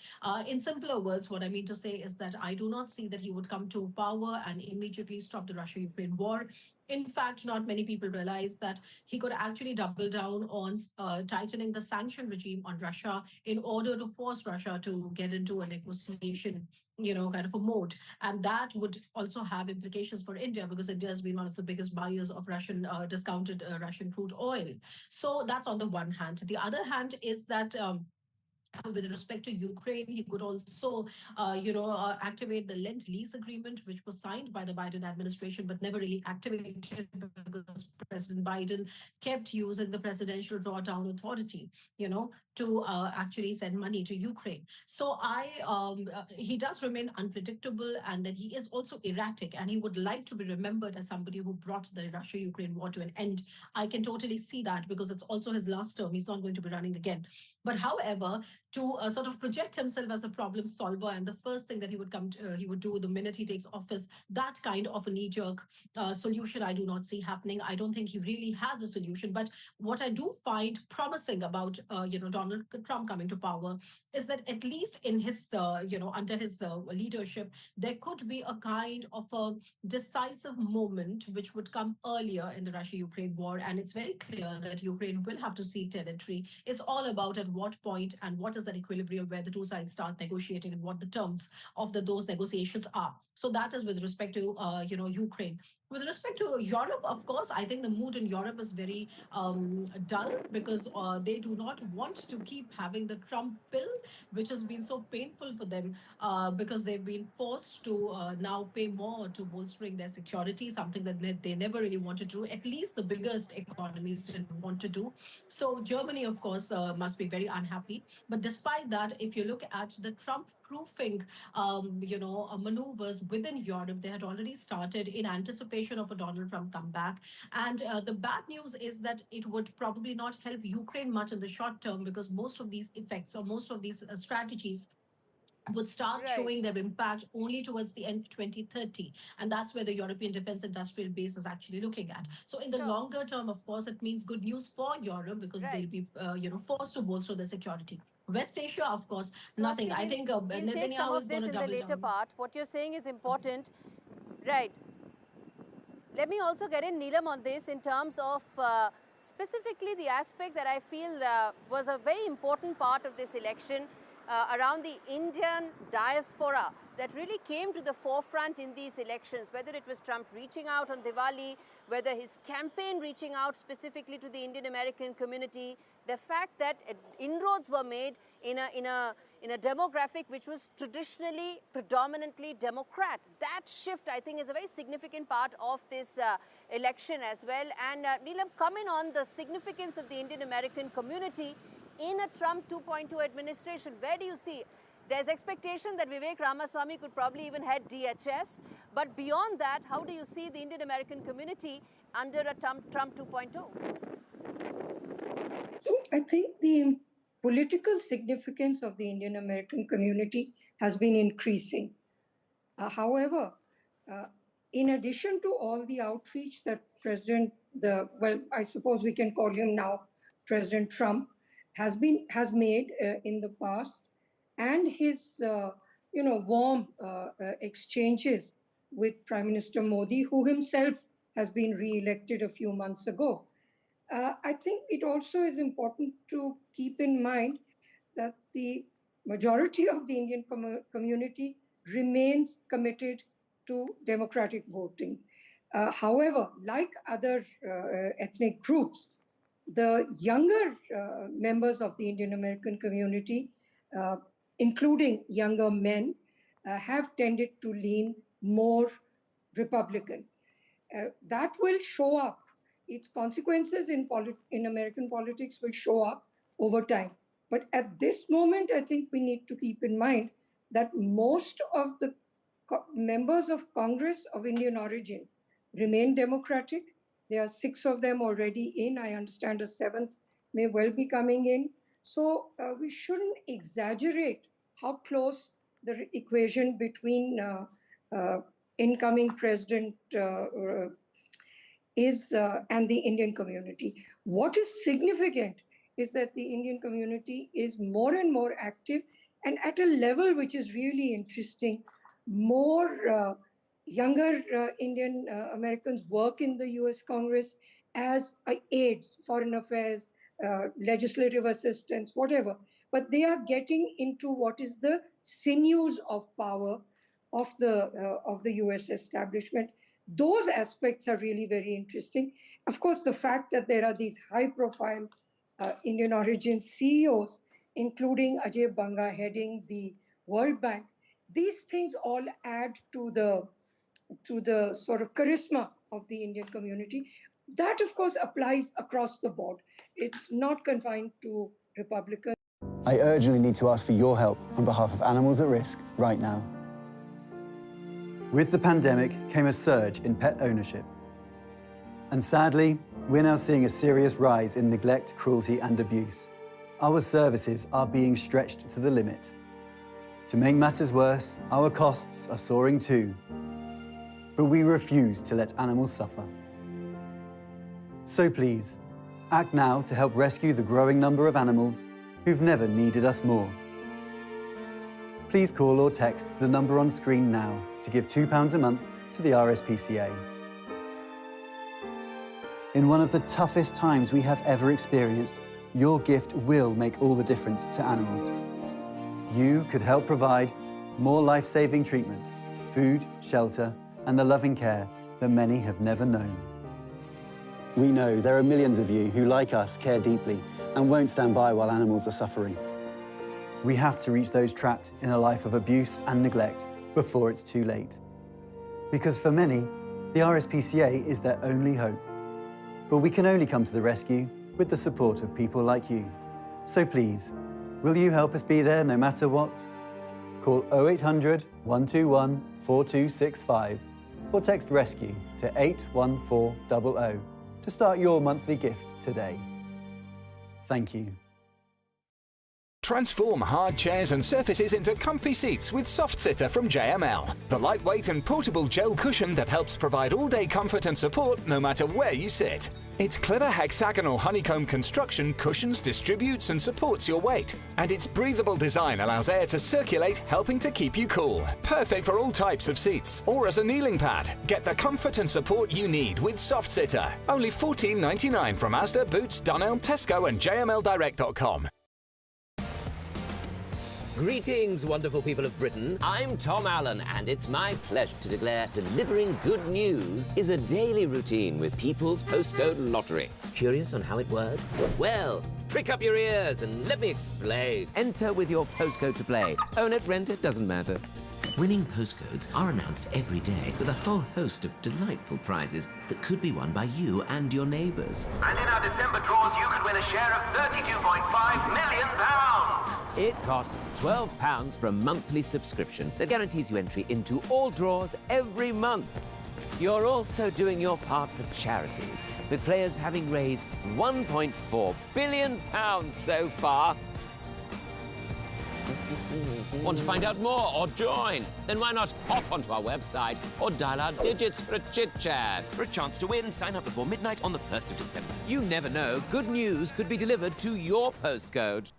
In simpler words, what I mean to say is that I do not see that he would come to power and immediately stop the Russia-Ukraine war. In fact, not many people realize that he could actually double down on tightening the sanction regime on Russia in order to force Russia to get into a negotiation, kind of a mode. And that would also have implications for India because India has been one of the biggest buyers of Russian discounted Russian crude oil. So that's on the one hand. The other hand is that with respect to Ukraine, he could also, activate the Lend-Lease agreement, which was signed by the Biden administration, but never really activated because President Biden kept using the presidential drawdown authority, to actually send money to Ukraine. So he does remain unpredictable, and then he is also erratic, and he would like to be remembered as somebody who brought the Russia-Ukraine war to an end. I can totally see that because it's also his last term. He's not going to be running again. But however, to sort of project himself as a problem solver. And the first thing that he would do the minute he takes office, that kind of a knee-jerk solution, I do not see happening. I don't think he really has a solution. But what I do find promising about Donald Trump coming to power is that at least in his under his leadership, there could be a kind of a decisive moment which would come earlier in the Russia-Ukraine war. And it's very clear that Ukraine will have to cede territory. It's all about at what point and what is that equilibrium where the two sides start negotiating and what the terms of those negotiations are. So that is with respect to Ukraine. With respect to Europe, of course, I think the mood in Europe is very dull because they do not want to keep having the Trump bill, which has been so painful for them because they've been forced to now pay more to bolstering their security, something that they never really wanted to do. At least the biggest economies didn't want to do. So Germany, of course, must be very unhappy. But despite that, if you look at the Trump proofing, maneuvers within Europe, they had already started in anticipation of a Donald Trump comeback. And the bad news is that it would probably not help Ukraine much in the short term because most of these effects or most of these strategies would start showing their impact only towards the end of 2030. And that's where the European defense industrial base is actually looking at. So in the longer term, of course, it means good news for Europe because they'll be forced to bolster their security. West Asia, of course, nothing. I think we'll take some of this in the later part. What you're saying is important. Right. Let me also get in, Neelam, on this in terms of specifically the aspect that I feel was a very important part of this election around the Indian diaspora that really came to the forefront in these elections, whether it was Trump reaching out on Diwali, whether his campaign reaching out specifically to the Indian American community, the fact that inroads were made in a demographic which was traditionally predominantly Democrat. That shift, I think, is a very significant part of this election as well. And Neelam, comment on the significance of the Indian American community in a Trump 2.2 administration. Where do you see? There's expectation that Vivek Ramaswamy could probably even head DHS. But beyond that, how do you see the Indian American community under a Trump 2.2? So I think the political significance of the Indian American community has been increasing. However, in addition to all the outreach that I suppose we can call him now President Trump, has made in the past, and his warm exchanges with Prime Minister Modi, who himself has been re-elected a few months ago. I think it also is important to keep in mind that the majority of the Indian community remains committed to democratic voting. However, like other ethnic groups, the younger members of the Indian American community, including younger men, have tended to lean more Republican. That will show up. Its consequences in American politics will show up over time. But at this moment, I think we need to keep in mind that most of the members of Congress of Indian origin remain Democratic. There are 6 of them already in. I understand a 7th may well be coming in. So we shouldn't exaggerate how close the equation between incoming president is and the Indian community. What is significant is that the Indian community is more and more active and at a level which is really interesting. More younger Indian Americans work in the US Congress as aides, foreign affairs, legislative assistants, whatever. But they are getting into what is the sinews of power of the US establishment. Those aspects are really very interesting. Of course, the fact that there are these high-profile Indian origin CEOs, including Ajay Banga heading the World Bank, these things all add to the sort of charisma of the Indian community. That, of course, applies across the board. It's not confined to Republicans. I urgently need to ask for your help on behalf of animals at risk right now. With the pandemic came a surge in pet ownership. And sadly, we're now seeing a serious rise in neglect, cruelty, and abuse. Our services are being stretched to the limit. To make matters worse, our costs are soaring too. But we refuse to let animals suffer. So please, act now to help rescue the growing number of animals who've never needed us more. Please call or text the number on screen now to give £2 a month to the RSPCA. In one of the toughest times we have ever experienced, your gift will make all the difference to animals. You could help provide more life-saving treatment, food, shelter, and the loving care that many have never known. We know there are millions of you who, like us, care deeply and won't stand by while animals are suffering. We have to reach those trapped in a life of abuse and neglect before it's too late. Because for many, the RSPCA is their only hope. But we can only come to the rescue with the support of people like you. So please, will you help us be there no matter what? Call 0800 121 4265 or text RESCUE to 81400 to start your monthly gift today. Thank you. Transform hard chairs and surfaces into comfy seats with Soft Sitter from JML, the lightweight and portable gel cushion that helps provide all-day comfort and support no matter where you sit. Its clever hexagonal honeycomb construction cushions, distributes and supports your weight, and its breathable design allows air to circulate, helping to keep you cool. Perfect for all types of seats, or as a kneeling pad. Get the comfort and support you need with Soft Sitter. Only $14.99 from Asda, Boots, Dunelm, Tesco and jmldirect.com. Greetings, wonderful people of Britain. I'm Tom Allen, and it's my pleasure to declare delivering good news is a daily routine with People's Postcode Lottery. Curious on how it works? Well, prick up your ears and let me explain. Enter with your postcode to play. Own it, rent it, doesn't matter. Winning postcodes are announced every day with a whole host of delightful prizes that could be won by you and your neighbours. And in our December draws, you could win a share of £32.5 million. It costs £12 for a monthly subscription that guarantees you entry into all draws every month. You're also doing your part for charities, with players having raised £1.4 billion so far. Want to find out more or join? Then why not hop onto our website or dial our digits for a chit-chat. For a chance to win, sign up before midnight on the 1st of December. You never know, good news could be delivered to your postcode.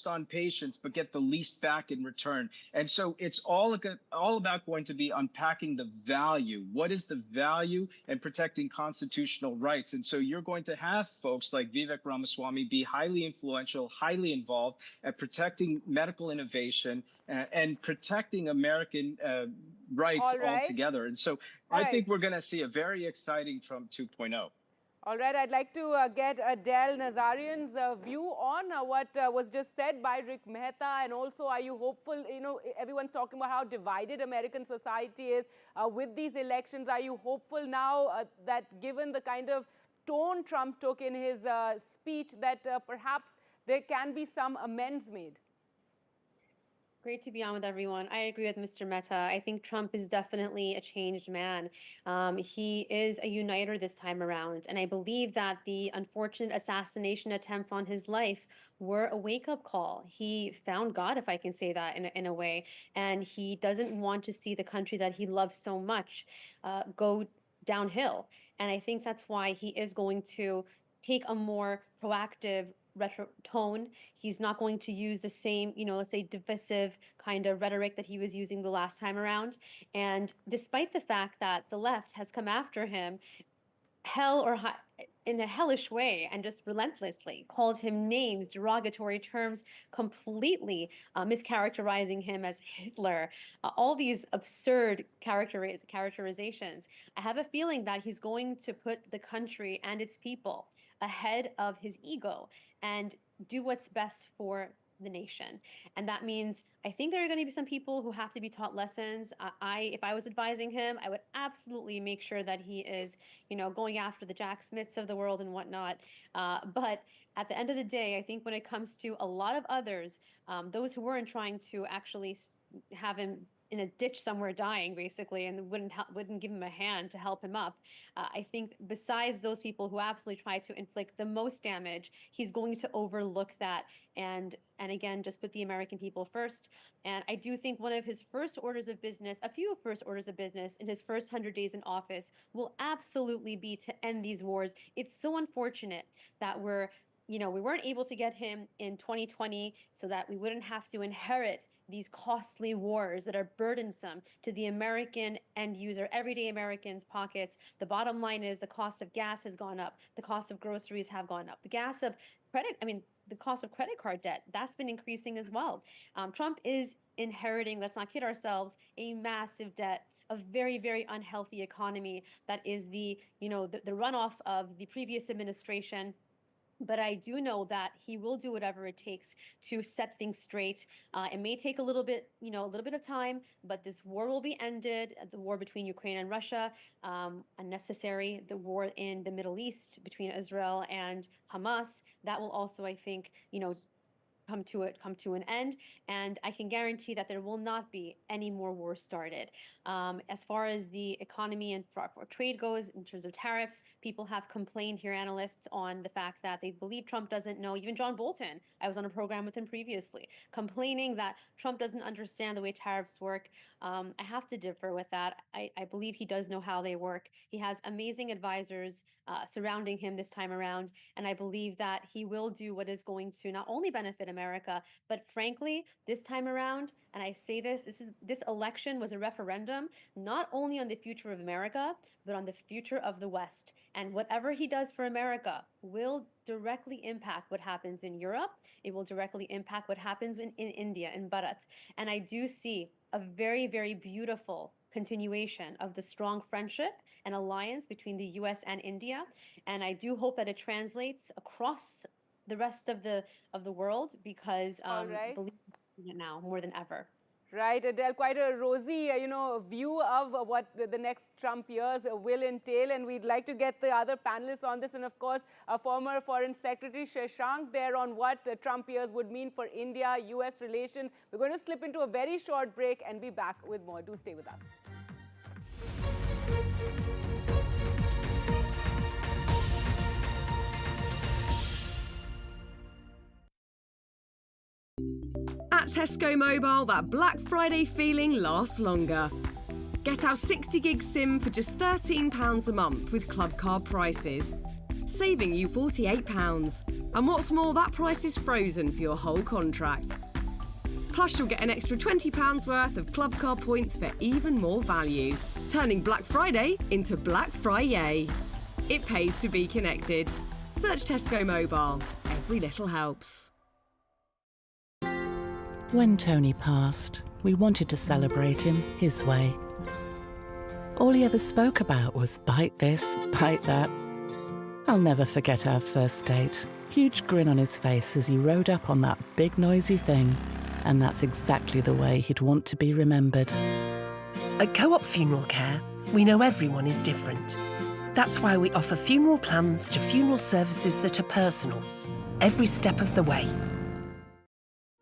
On patients but get the least back in return. And so it's all about going to be unpacking the value. What is the value and protecting constitutional rights? And so you're going to have folks like Vivek Ramaswamy be highly influential, highly involved at protecting medical innovation and protecting American rights altogether. And so I think we're going to see a very exciting Trump 2.0. All right, I'd like to get Adele Nazarian's view on what was just said by Rick Mehta, and also are you hopeful, you know, everyone's talking about how divided American society is with these elections. Are you hopeful now that given the kind of tone Trump took in his speech that perhaps there can be some amends made? Great to be on with everyone. I agree with Mr. Mehta. I think Trump is definitely a changed man. He is a uniter this time around. And I believe that the unfortunate assassination attempts on his life were a wake-up call. He found God, if I can say that in a way. And he doesn't want to see the country that he loves so much go downhill. And I think that's why he is going to take a more proactive retro tone. He's not going to use the same, you know, let's say divisive kind of rhetoric that he was using the last time around. And despite the fact that the left has come after him in a hellish way and just relentlessly called him names, derogatory terms, completely mischaracterizing him as Hitler, all these absurd characterizations, I have a feeling that he's going to put the country and its people ahead of his ego and do what's best for the nation. And that means I think there are going to be some people who have to be taught lessons. If I was advising him, I would absolutely make sure that he is, you know, going after the Jack Smiths of the world and whatnot. But at the end of the day, I think when it comes to a lot of others, those who weren't trying to actually have him in a ditch somewhere dying, basically, and wouldn't give him a hand to help him up. I think besides those people who absolutely try to inflict the most damage, he's going to overlook that and again, just put the American people first. And I do think one of his first orders of business, a few first orders of business in his first 100 days in office will absolutely be to end these wars. It's so unfortunate that we weren't able to get him in 2020 so that we wouldn't have to inherit these costly wars that are burdensome to the American end user, everyday Americans' pockets. The bottom line is the cost of gas has gone up. The cost of groceries have gone up. The cost of credit card debt, that's been increasing as well. Trump is inheriting, let's not kid ourselves, a massive debt, a very, very unhealthy economy that is the runoff of the previous administration. But I do know that he will do whatever it takes to set things straight. It may take a little bit of time, but this war will be ended. The war between Ukraine and Russia, unnecessary. The war in the Middle East between Israel and Hamas, that will also, I think, come to an end, and I can guarantee that there will not be any more wars started. As far as the economy and for trade goes, in terms of tariffs, people have complained here, analysts, on the fact that they believe Trump doesn't know. Even John Bolton, I was on a program with him previously, complaining that Trump doesn't understand the way tariffs work. I have to differ with that. I believe he does know how they work. He has amazing advisors surrounding him this time around, and I believe that he will do what is going to not only benefit America, but frankly, this time around, and I say this election was a referendum not only on the future of America, but on the future of the West. And whatever he does for America will directly impact what happens in Europe. It will directly impact what happens in India, in Bharat. And I do see a very, very beautiful continuation of the strong friendship and alliance between the US and India. And I do hope that it translates across the rest of the world, because I believe in it now more than ever. Right, Adele, quite a rosy, view of what the next Trump years will entail. And we'd like to get the other panelists on this. And of course, former Foreign Secretary Shashank there on what Trump years would mean for India-US relations. We're going to slip into a very short break and be back with more. Do stay with us. At Tesco Mobile, that Black Friday feeling lasts longer. Get our 60 gig SIM for just £13 a month with club card prices, saving you £48. And what's more, that price is frozen for your whole contract. Plus, you'll get an extra £20 worth of club card points for even more value, turning Black Friday into Black Friday. It pays to be connected. Search Tesco Mobile. Every little helps. When Tony passed, we wanted to celebrate him his way. All he ever spoke about was bite this, bite that. I'll never forget our first date. Huge grin on his face as he rode up on that big noisy thing. And that's exactly the way he'd want to be remembered. At Co-op Funeral Care, we know everyone is different. That's why we offer funeral plans to funeral services that are personal, every step of the way.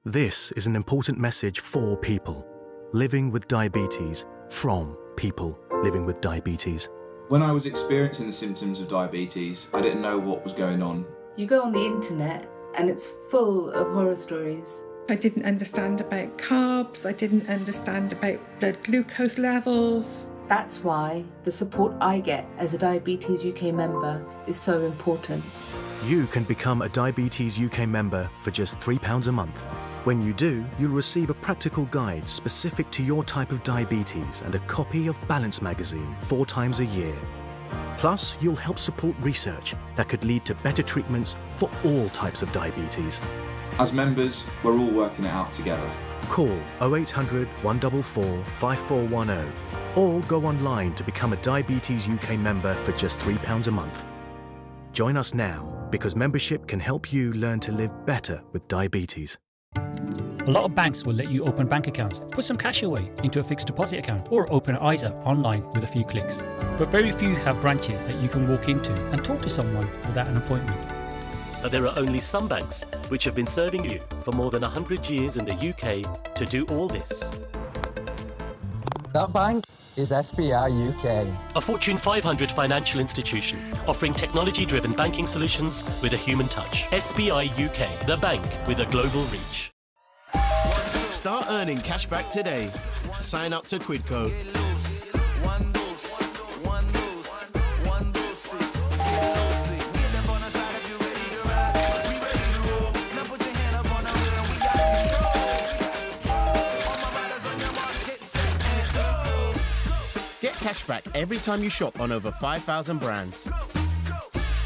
This is an important message for people living with diabetes from people living with diabetes. When I was experiencing the symptoms of diabetes, I didn't know what was going on. You go on the internet and it's full of horror stories. I didn't understand about carbs, I didn't understand about blood glucose levels. That's why the support I get as a Diabetes UK member is so important. You can become a Diabetes UK member for just £3 a month. When you do, you'll receive a practical guide specific to your type of diabetes and a copy of Balance magazine 4 times a year. Plus, you'll help support research that could lead to better treatments for all types of diabetes. As members, we're all working it out together. Call 0800 144 5410 or go online to become a Diabetes UK member for just £3 a month. Join us now, because membership can help you learn to live better with diabetes. A lot of banks will let you open bank accounts, put some cash away into a fixed deposit account, or open an ISA online with a few clicks. But very few have branches that you can walk into and talk to someone without an appointment. But there are only some banks which have been serving you for more than 100 years in the UK to do all this. That bank is SBI UK. A Fortune 500 financial institution offering technology-driven banking solutions with a human touch. SBI UK, the bank with a global reach. Start earning cashback today. Sign up to Quidco. Get cashback every time you shop on over 5,000 brands.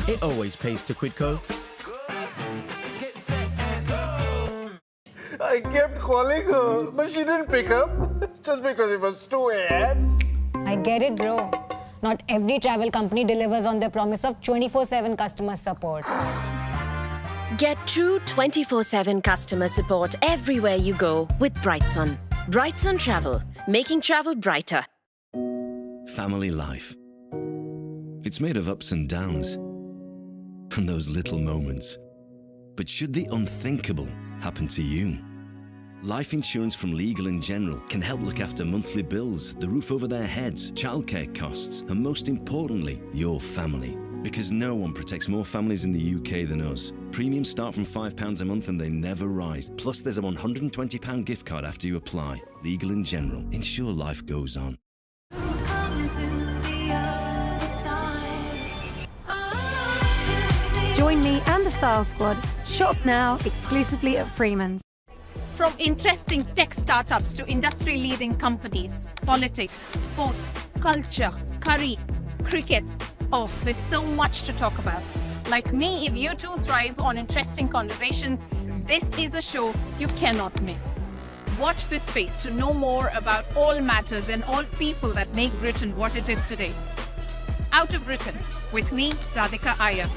It always pays to Quidco. I kept calling her, but she didn't pick up just because it was 2 a.m. I get it, bro. Not every travel company delivers on their promise of 24/7 customer support. Get true 24/7 customer support everywhere you go with Brightsun. Brightsun Travel, making travel brighter. Family life. It's made of ups and downs and those little moments. But should the unthinkable happen to you? Life insurance from Legal & General can help look after monthly bills, the roof over their heads, childcare costs, and most importantly, your family. Because no one protects more families in the UK than us. Premiums start from £5 a month and they never rise. Plus there's a £120 gift card after you apply. Legal & General. Ensure life goes on. Join me and the Style Squad. Shop now exclusively at Freeman's. From interesting tech startups to industry-leading companies, politics, sports, culture, curry, cricket. Oh, there's so much to talk about. Like me, if you too thrive on interesting conversations, this is a show you cannot miss. Watch this space to know more about all matters and all people that make Britain what it is today. Out of Britain, with me, Radhika Iyer.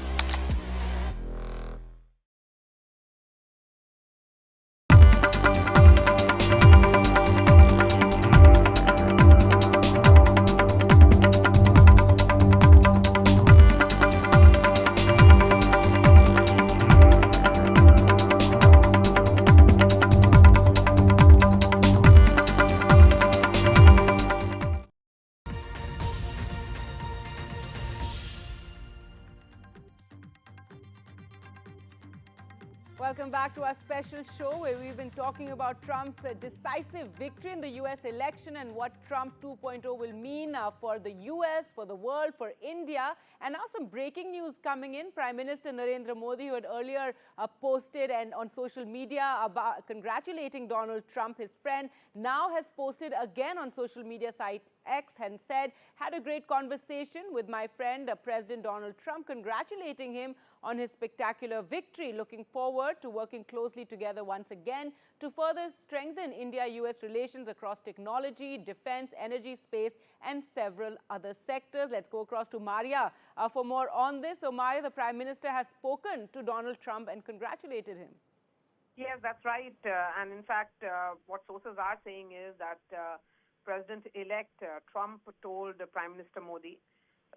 Welcome back to our special show where we've been talking about Trump's decisive victory in the US election and what Trump 2.0 will mean for the US, for the world, for India. And now some breaking news coming in. Prime Minister Narendra Modi, who had earlier posted and on social media about congratulating Donald Trump, his friend, now has posted again on social media site X and said, had a great conversation with my friend, President Donald Trump, congratulating him on his spectacular victory. Looking forward to working closely together once again to further strengthen India-US relations across technology, defense, energy, space, and several other sectors. Let's go across to Maria for more on this. So, Maria, the Prime Minister has spoken to Donald Trump and congratulated him. Yes, that's right. And in fact, what sources are saying is that President-elect Trump told Prime Minister Modi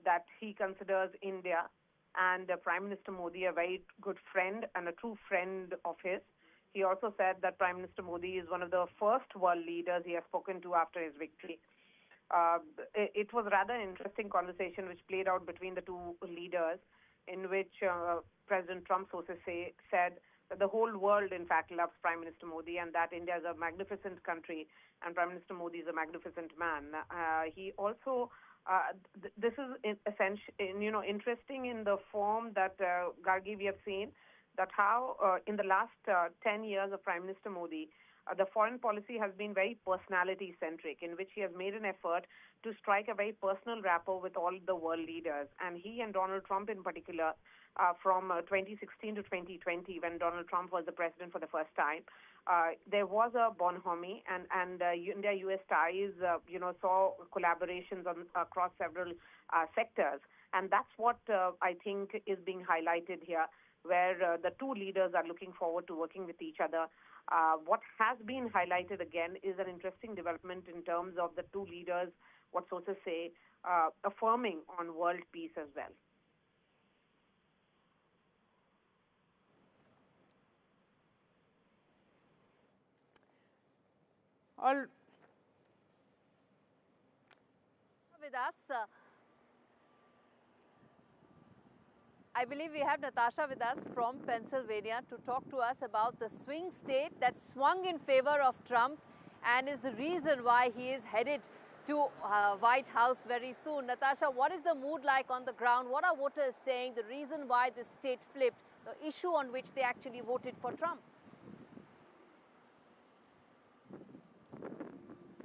that he considers India and Prime Minister Modi a very good friend and a true friend of his. He also said that Prime Minister Modi is one of the first world leaders he has spoken to after his victory. It was rather an interesting conversation which played out between the two leaders, in which President Trump sources said that the whole world, in fact, loves Prime Minister Modi and that India is a magnificent country and Prime Minister Modi is a magnificent man. He also, this is interesting in the form that, Gargi, we have seen that how in the last 10 years of Prime Minister Modi, the foreign policy has been very personality-centric, in which he has made an effort to strike a very personal rapport with all the world leaders. And he and Donald Trump in particular, from 2016 to 2020, when Donald Trump was the president for the first time, there was a bonhomie, and India-US ties, saw collaborations across several sectors. And that's what I think is being highlighted here, where the two leaders are looking forward to working with each other. What has been highlighted again is an interesting development in terms of the two leaders, what sources say, affirming on world peace as well. with us. I believe we have Natasha with us from Pennsylvania to talk to us about the swing state that swung in favor of Trump and is the reason why he is headed to White House very soon. Natasha, what is the mood like on the ground? What are voters saying? The reason why the state flipped, the issue on which they actually voted for Trump?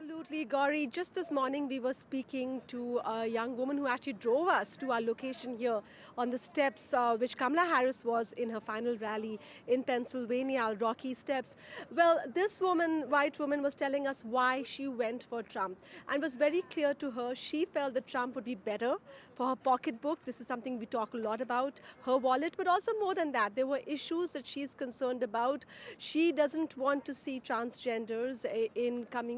Absolutely, Gauri. Just this morning, we were speaking to a young woman who actually drove us to our location here on the steps, which Kamala Harris was in her final rally in Pennsylvania, Rocky Steps. Well, this woman, white woman, was telling us why she went for Trump, and was very clear to her. She felt that Trump would be better for her pocketbook. This is something we talk a lot about, her wallet, but also more than that. There were issues that she's concerned about. She doesn't want to see transgenders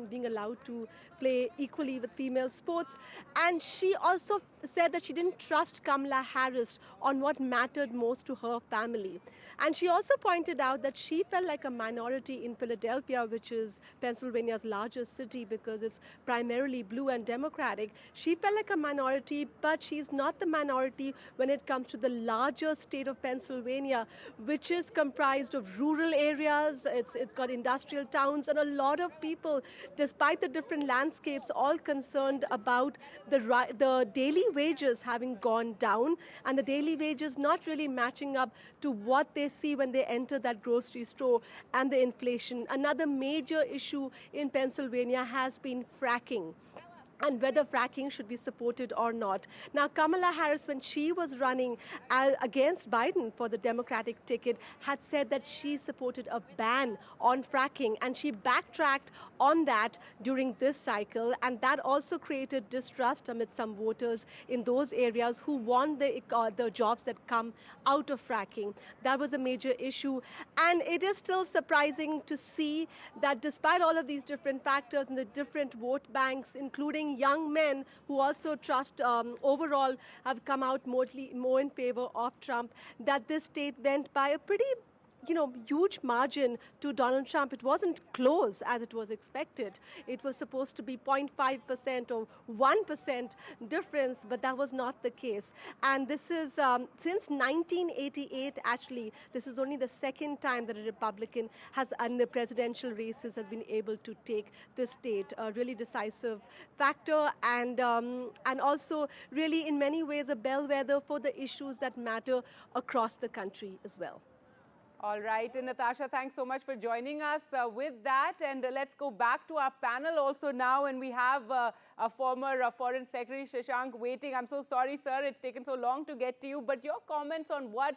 being allowed to play equally with female sports. And she also said that she didn't trust Kamala Harris on what mattered most to her family. And she also pointed out that she felt like a minority in Philadelphia, which is Pennsylvania's largest city because it's primarily blue and Democratic. She felt like a minority, but she's not the minority when it comes to the larger state of Pennsylvania, which is comprised of rural areas. It's got industrial towns and a lot of people, despite the different landscapes, all concerned about the daily wages having gone down and the daily wages not really matching up to what they see when they enter that grocery store, and the inflation. Another major issue in Pennsylvania has been fracking, and whether fracking should be supported or not. Now, Kamala Harris, when she was running against Biden for the Democratic ticket, had said that she supported a ban on fracking, and she backtracked on that during this cycle, and that also created distrust amid some voters in those areas who want the jobs that come out of fracking. That was a major issue, and it is still surprising to see that despite all of these different factors and the different vote banks, including young men who also trust overall have come out more in favor of Trump, that this state went by a pretty huge margin to Donald Trump. It wasn't close as it was expected. It was supposed to be 0.5% or 1% difference, but that was not the case. And this is, since 1988, actually, this is only the second time that a Republican has, in the presidential races, has been able to take this state, a really decisive factor, and also really in many ways a bellwether for the issues that matter across the country as well. All right, and Natasha, thanks so much for joining us with that. And let's go back to our panel also now. And we have a former Foreign Secretary, Shashank, waiting. I'm so sorry, sir, it's taken so long to get to you. But your comments on what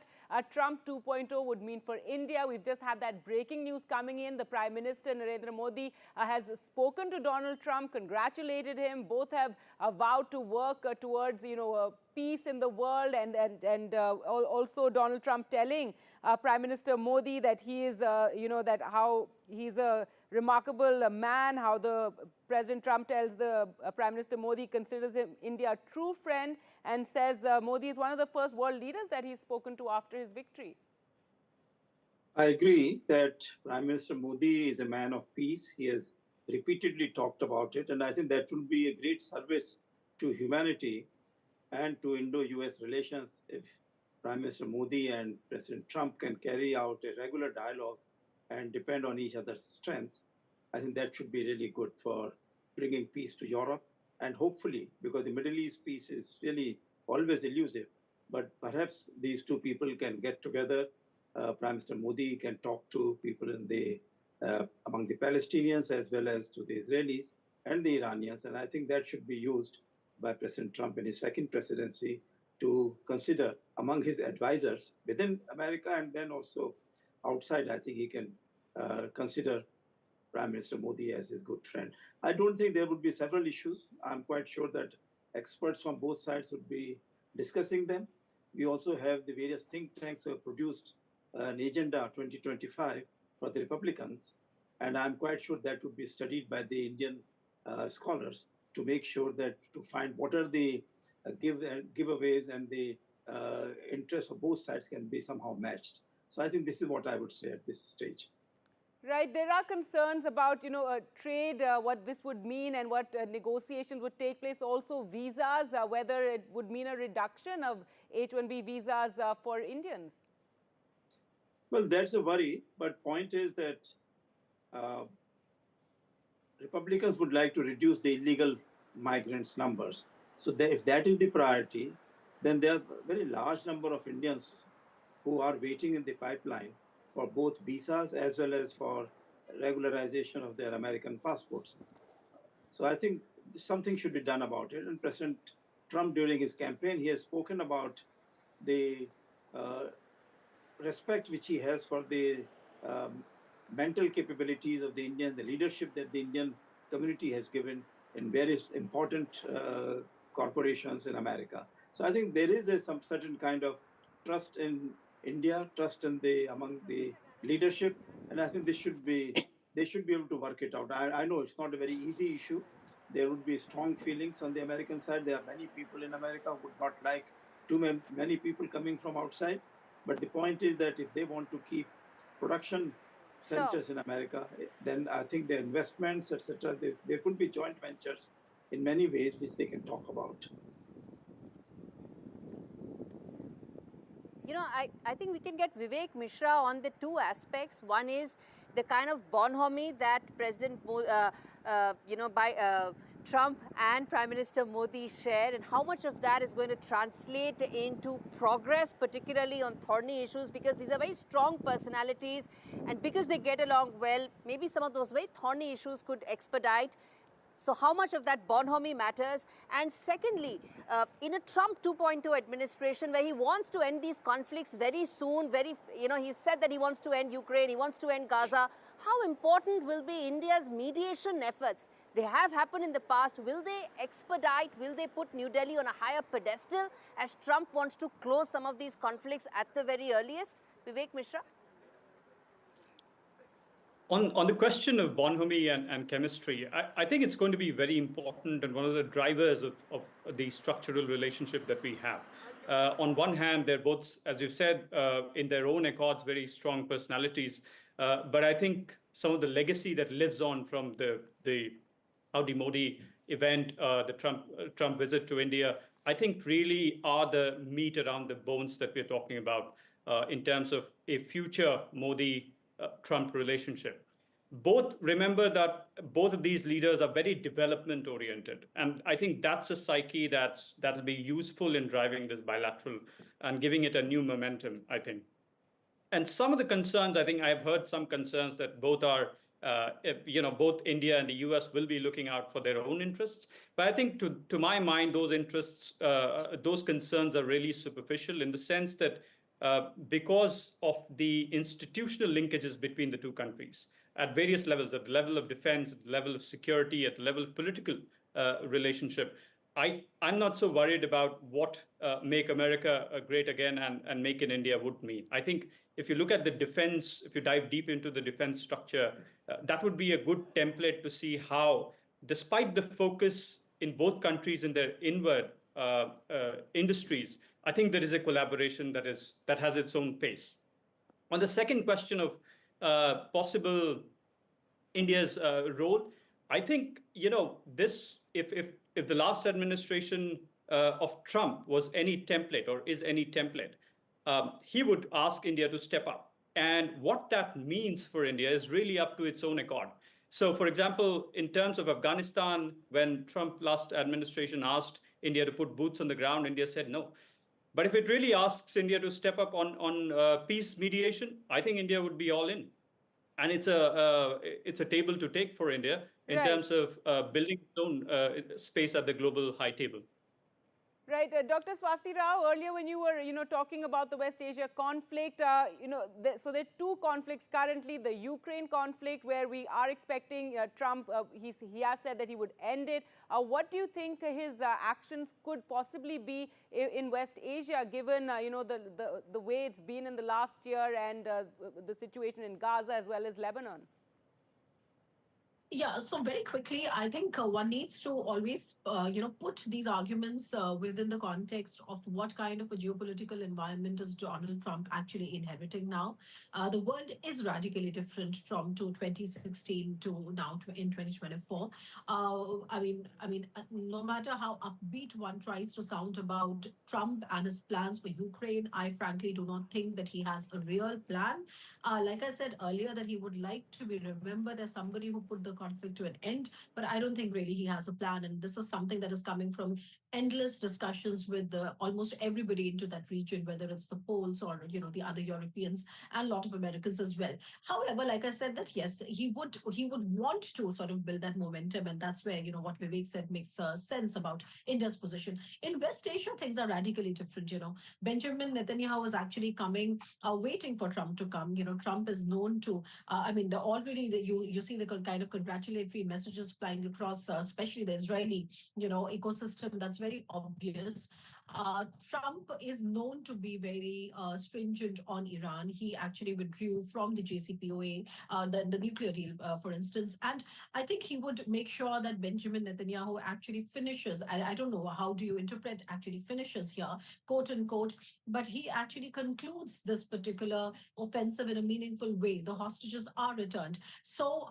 Trump 2.0 would mean for India. We've just had that breaking news coming in. The Prime Minister, Narendra Modi, has spoken to Donald Trump, congratulated him. Both have vowed to work towards, peace in the world, and also Donald Trump telling Prime Minister Modi that he is, that how he's a remarkable man, how the President Trump tells the Prime Minister Modi considers him India a true friend, and says Modi is one of the first world leaders that he's spoken to after his victory. I agree that Prime Minister Modi is a man of peace. He has repeatedly talked about it, and I think that will be a great service to humanity and to Indo-US relations if Prime Minister Modi and President Trump can carry out a regular dialogue and depend on each other's strength. I think that should be really good for bringing peace to Europe, and hopefully, because the Middle East peace is really always elusive, but perhaps these two people can get together. Prime Minister Modi can talk to people among the Palestinians as well as to the Israelis and the Iranians, and I think that should be used by President Trump in his second presidency to consider among his advisors within America and then also outside. I think he can consider Prime Minister Modi as his good friend. I don't think there would be several issues. I'm quite sure that experts from both sides would be discussing them. We also have the various think tanks who have produced an agenda 2025 for the Republicans, and I'm quite sure that would be studied by the Indian scholars to make sure that to find what are the giveaways and the interests of both sides can be somehow matched. So I think this is what I would say at this stage. Right, there are concerns about, trade, what this would mean and what negotiations would take place. Also visas, whether it would mean a reduction of H-1B visas for Indians. Well, that's a worry, but point is that Republicans would like to reduce the illegal migrants numbers. So if that is the priority, then there are a very large number of Indians who are waiting in the pipeline for both visas as well as for regularization of their American passports. So I think something should be done about it. And President Trump, during his campaign, he has spoken about the respect which he has for the mental capabilities of the Indian, the leadership that the Indian community has given in various important corporations in America. So I think there is some certain kind of trust in India, trust in among the leadership, and I think they should be able to work it out. I know it's not a very easy issue. There would be strong feelings on the American side. There are many people in America who would not like too many people coming from outside. But the point is that if they want to keep production centers in America, then I think the investments, etc., there could be joint ventures in many ways which they can talk about. I think we can get Vivek Mishra on the two aspects. One is the kind of bonhomie that Trump and Prime Minister Modi shared, and how much of that is going to translate into progress, particularly on thorny issues, because these are very strong personalities, and because they get along well, maybe some of those very thorny issues could expedite. So how much of that bonhomie matters? And secondly, in a Trump 2.0 administration where he wants to end these conflicts very soon, he said that he wants to end Ukraine, he wants to end Gaza, how important will be India's mediation efforts? They have happened in the past. Will they expedite? Will they put New Delhi on a higher pedestal as Trump wants to close some of these conflicts at the very earliest? Vivek Mishra? On the question of bonhomie and chemistry, I think it's going to be very important and one of the drivers of the structural relationship that we have. On one hand, they're both, as you said, in their own accords, very strong personalities. But I think some of the legacy that lives on from the Howdy Modi event, the Trump visit to India, I think really are the meat around the bones that we're talking about in terms of a future Modi-Trump relationship. Remember that both of these leaders are very development oriented. And I think that's a psyche that'll be useful in driving this bilateral and giving it a new momentum, I think. And some of the concerns, I think I've heard some concerns that both India and the US will be looking out for their own interests. But I think to my mind, those interests, those concerns are really superficial in the sense that because of the institutional linkages between the two countries at various levels, at the level of defense, at the level of security, at the level of political relationship, I'm not so worried about what Make America Great Again and Make in India would mean. I think if you look at the defense, if you dive deep into the defense structure, that would be a good template to see how, despite the focus in both countries in their inward industries, I think there is a collaboration that has its own pace. On the second question of possible India's role, I think this if the last administration of Trump was any template or is any template, he would ask India to step up. And what that means for India is really up to its own accord. So, for example, in terms of Afghanistan, when Trump last administration asked India to put boots on the ground, India said no. But if it really asks India to step up on peace mediation, I think India would be all in. And it's a table to take for India in terms of building its own space at the global high table. Right, Dr. Swasti Rao, earlier when you were, talking about the West Asia conflict, so there are two conflicts currently, the Ukraine conflict where we are expecting Trump, he has said that he would end it. What do you think his actions could possibly be in West Asia, given, the way it's been in the last year and the situation in Gaza as well as Lebanon? Yeah, so very quickly, I think one needs to always, put these arguments within the context of what kind of a geopolitical environment is Donald Trump actually inheriting now. The world is radically different from to 2016 to now in 2024. No matter how upbeat one tries to sound about Trump and his plans for Ukraine, I frankly do not think that he has a real plan. Like I said earlier, that he would like to be remembered as somebody who put the conflict to an end, but I don't think really he has a plan. And this is something that is coming from endless discussions with almost everybody into that region, whether it's the Poles or the other Europeans and a lot of Americans as well. However, like I said, that yes, he would want to sort of build that momentum, and that's where what Vivek said makes sense about India's position. In West Asia, things are radically different. Benjamin Netanyahu was actually coming, waiting for Trump to come. Trump is known to. You see the kind of congratulatory messages flying across, especially the Israeli ecosystem. That's very obvious. Trump is known to be very stringent on Iran. He actually withdrew from the JCPOA, the nuclear deal, for instance. And I think he would make sure that Benjamin Netanyahu actually finishes. I don't know how do you interpret actually finishes here, quote unquote, but he actually concludes this particular offensive in a meaningful way. The hostages are returned. So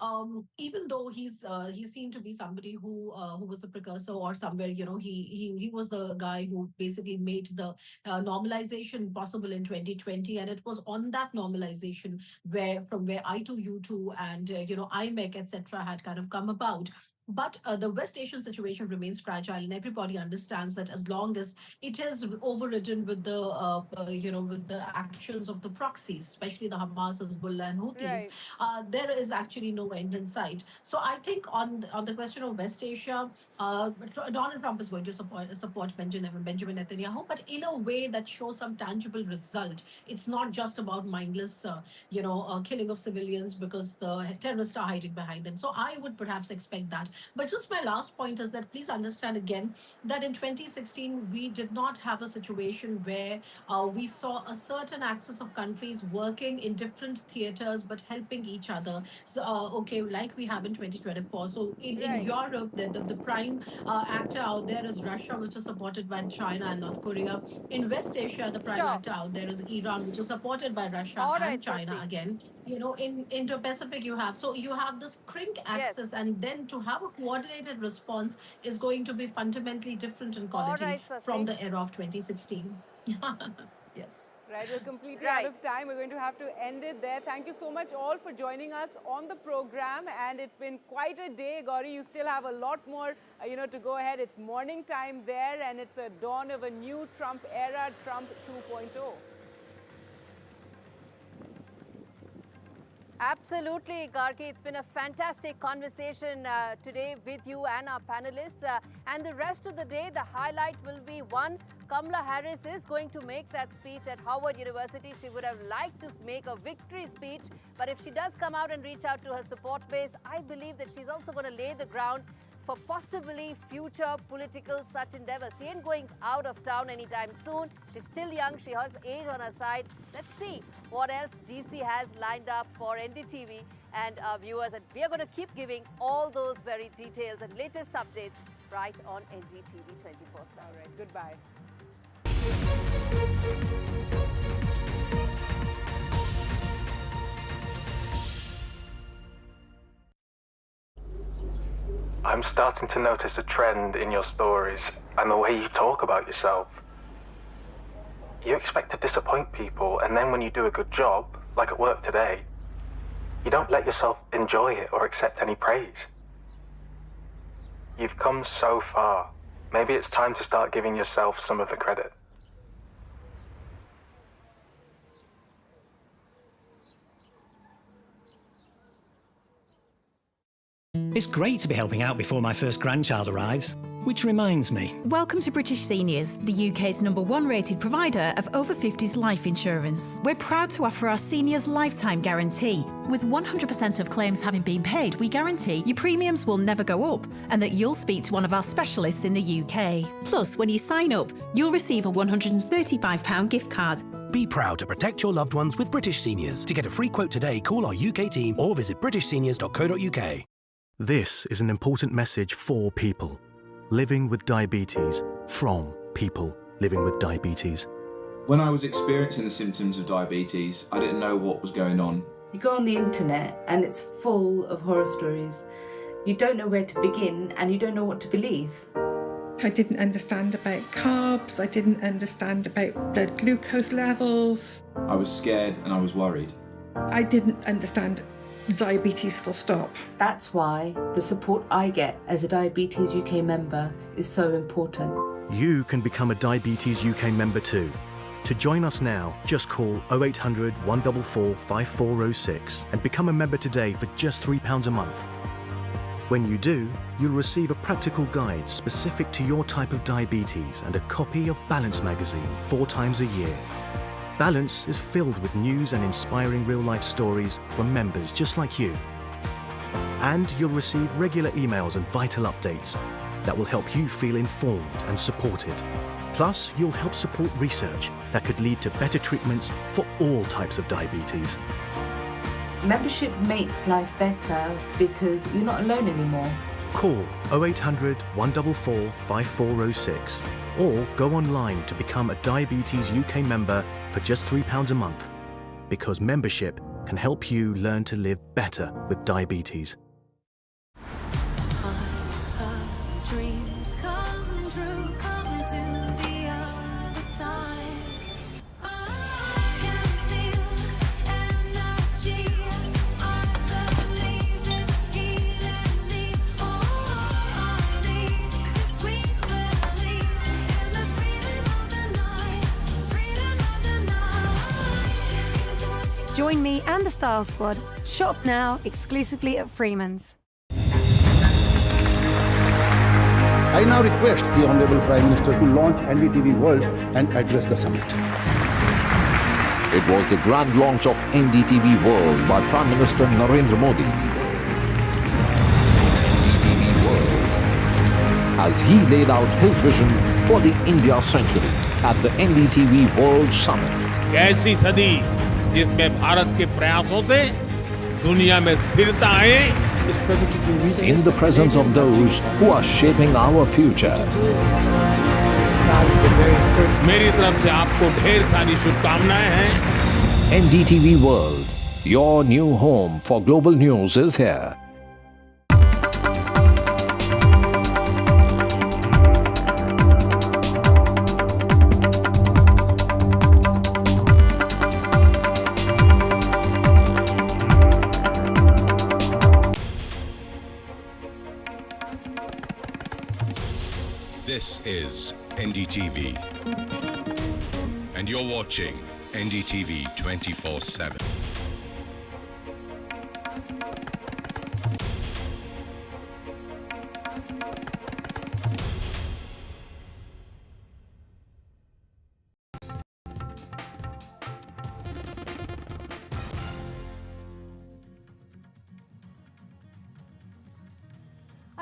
even though he's seen to be somebody who was the precursor or somewhere, he was the guy who basically made the normalization possible in 2020, and it was on that normalization from where I2U2 and IMEC etc. had kind of come about. But the West Asian situation remains fragile, and everybody understands that as long as it is overridden with the actions of the proxies, especially the Hamas, Hezbollah, and Houthis, there is actually no end in sight. So I think on the question of West Asia, Donald Trump is going to support Benjamin Netanyahu, but in a way that shows some tangible result. It's not just about mindless, killing of civilians because the terrorists are hiding behind them. So I would perhaps expect that. But just my last point is that please understand again that in 2016 we did not have a situation where we saw a certain axis of countries working in different theaters but helping each other. So like we have in 2024. So in Europe, the prime actor out there is Russia, which is supported by China and North Korea. In West Asia, the prime actor out there is Iran, which is supported by Russia and China again. In Indo-Pacific you have this crink axis, and then to have a coordinated response is going to be fundamentally different in quality from the era of 2016. Yes. Right, we're completely out of time. We're going to have to end it there. Thank you so much all for joining us on the program. And it's been quite a day, Gauri. You still have a lot more, to go ahead. It's morning time there, and it's a dawn of a new Trump era, Trump 2.0. Absolutely, Gargi. It's been a fantastic conversation today with you and our panelists. And the rest of the day, the highlight will be one, Kamala Harris is going to make that speech at Howard University. She would have liked to make a victory speech, but if she does come out and reach out to her support base, I believe that she's also going to lay the ground for possibly future political such endeavors. She ain't going out of town anytime soon. She's still young. She has age on her side. Let's see what else DC has lined up for NDTV and our viewers. And we are going to keep giving all those very details and latest updates right on NDTV 24/7. All right, goodbye. I'm starting to notice a trend in your stories and the way you talk about yourself. You expect to disappoint people, and then when you do a good job, like at work today, you don't let yourself enjoy it or accept any praise. You've come so far. Maybe it's time to start giving yourself some of the credit. It's great to be helping out before my first grandchild arrives. Which reminds me. Welcome to British Seniors, the UK's #1 rated provider of over 50s life insurance. We're proud to offer our seniors lifetime guarantee. With 100% of claims having been paid, we guarantee your premiums will never go up and that you'll speak to one of our specialists in the UK. Plus, when you sign up, you'll receive a £135 gift card. Be proud to protect your loved ones with British Seniors. To get a free quote today, call our UK team or visit britishseniors.co.uk. This is an important message for people living with diabetes from people living with diabetes. When I was experiencing the symptoms of diabetes, I didn't know what was going on. You go on the internet and it's full of horror stories. You don't know where to begin and you don't know what to believe. I didn't understand about carbs, I didn't understand about blood glucose levels. I was scared and I was worried. I didn't understand diabetes full stop. That's why the support I get as a Diabetes UK member is so important. You can become a Diabetes UK member too. To join us now, just call 0800 144 5406 and become a member today for just £3 a month. When you do, you'll receive a practical guide specific to your type of diabetes and a copy of Balance magazine 4 times a year. Balance is filled with news and inspiring real-life stories from members just like you. And you'll receive regular emails and vital updates that will help you feel informed and supported. Plus, you'll help support research that could lead to better treatments for all types of diabetes. Membership makes life better because you're not alone anymore. Call 0800 144 5406 or go online to become a Diabetes UK member for just £3 a month, because membership can help you learn to live better with diabetes. Dreams come true, come to the other side. Join me and the Style Squad. Shop now exclusively at Freeman's. I now request the Honourable Prime Minister to launch NDTV World and address the summit. It was the grand launch of NDTV World by Prime Minister Narendra Modi. NDTV World, as he laid out his vision for the India century at the NDTV World Summit. ऐसी सदी जिसमें भारत के प्रयासों से दुनिया में स्थिरता आए, In the presence of those who are shaping our future. मेरी तरफ से आपको ढेर सारी शुभकामनाएं हैं। NDTV World, your new home for global news is here. This is NDTV, and you're watching NDTV 24/7.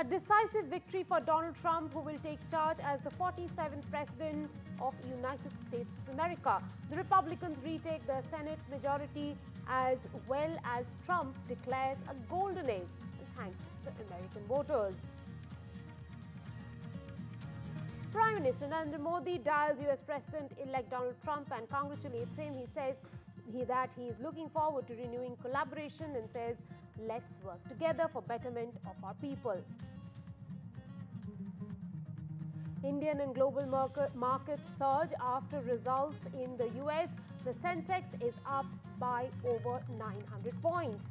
A decisive victory for Donald Trump, who will take charge as the 47th President of United States of America. The Republicans retake the Senate majority as well as Trump declares a golden age and thanks the American voters. Prime Minister Narendra Modi dials US President-elect Donald Trump and congratulates him. He says that he is looking forward to renewing collaboration and says, let's work together for betterment of our people. Indian and global markets surge after results in the US. The Sensex is up by over 900 points.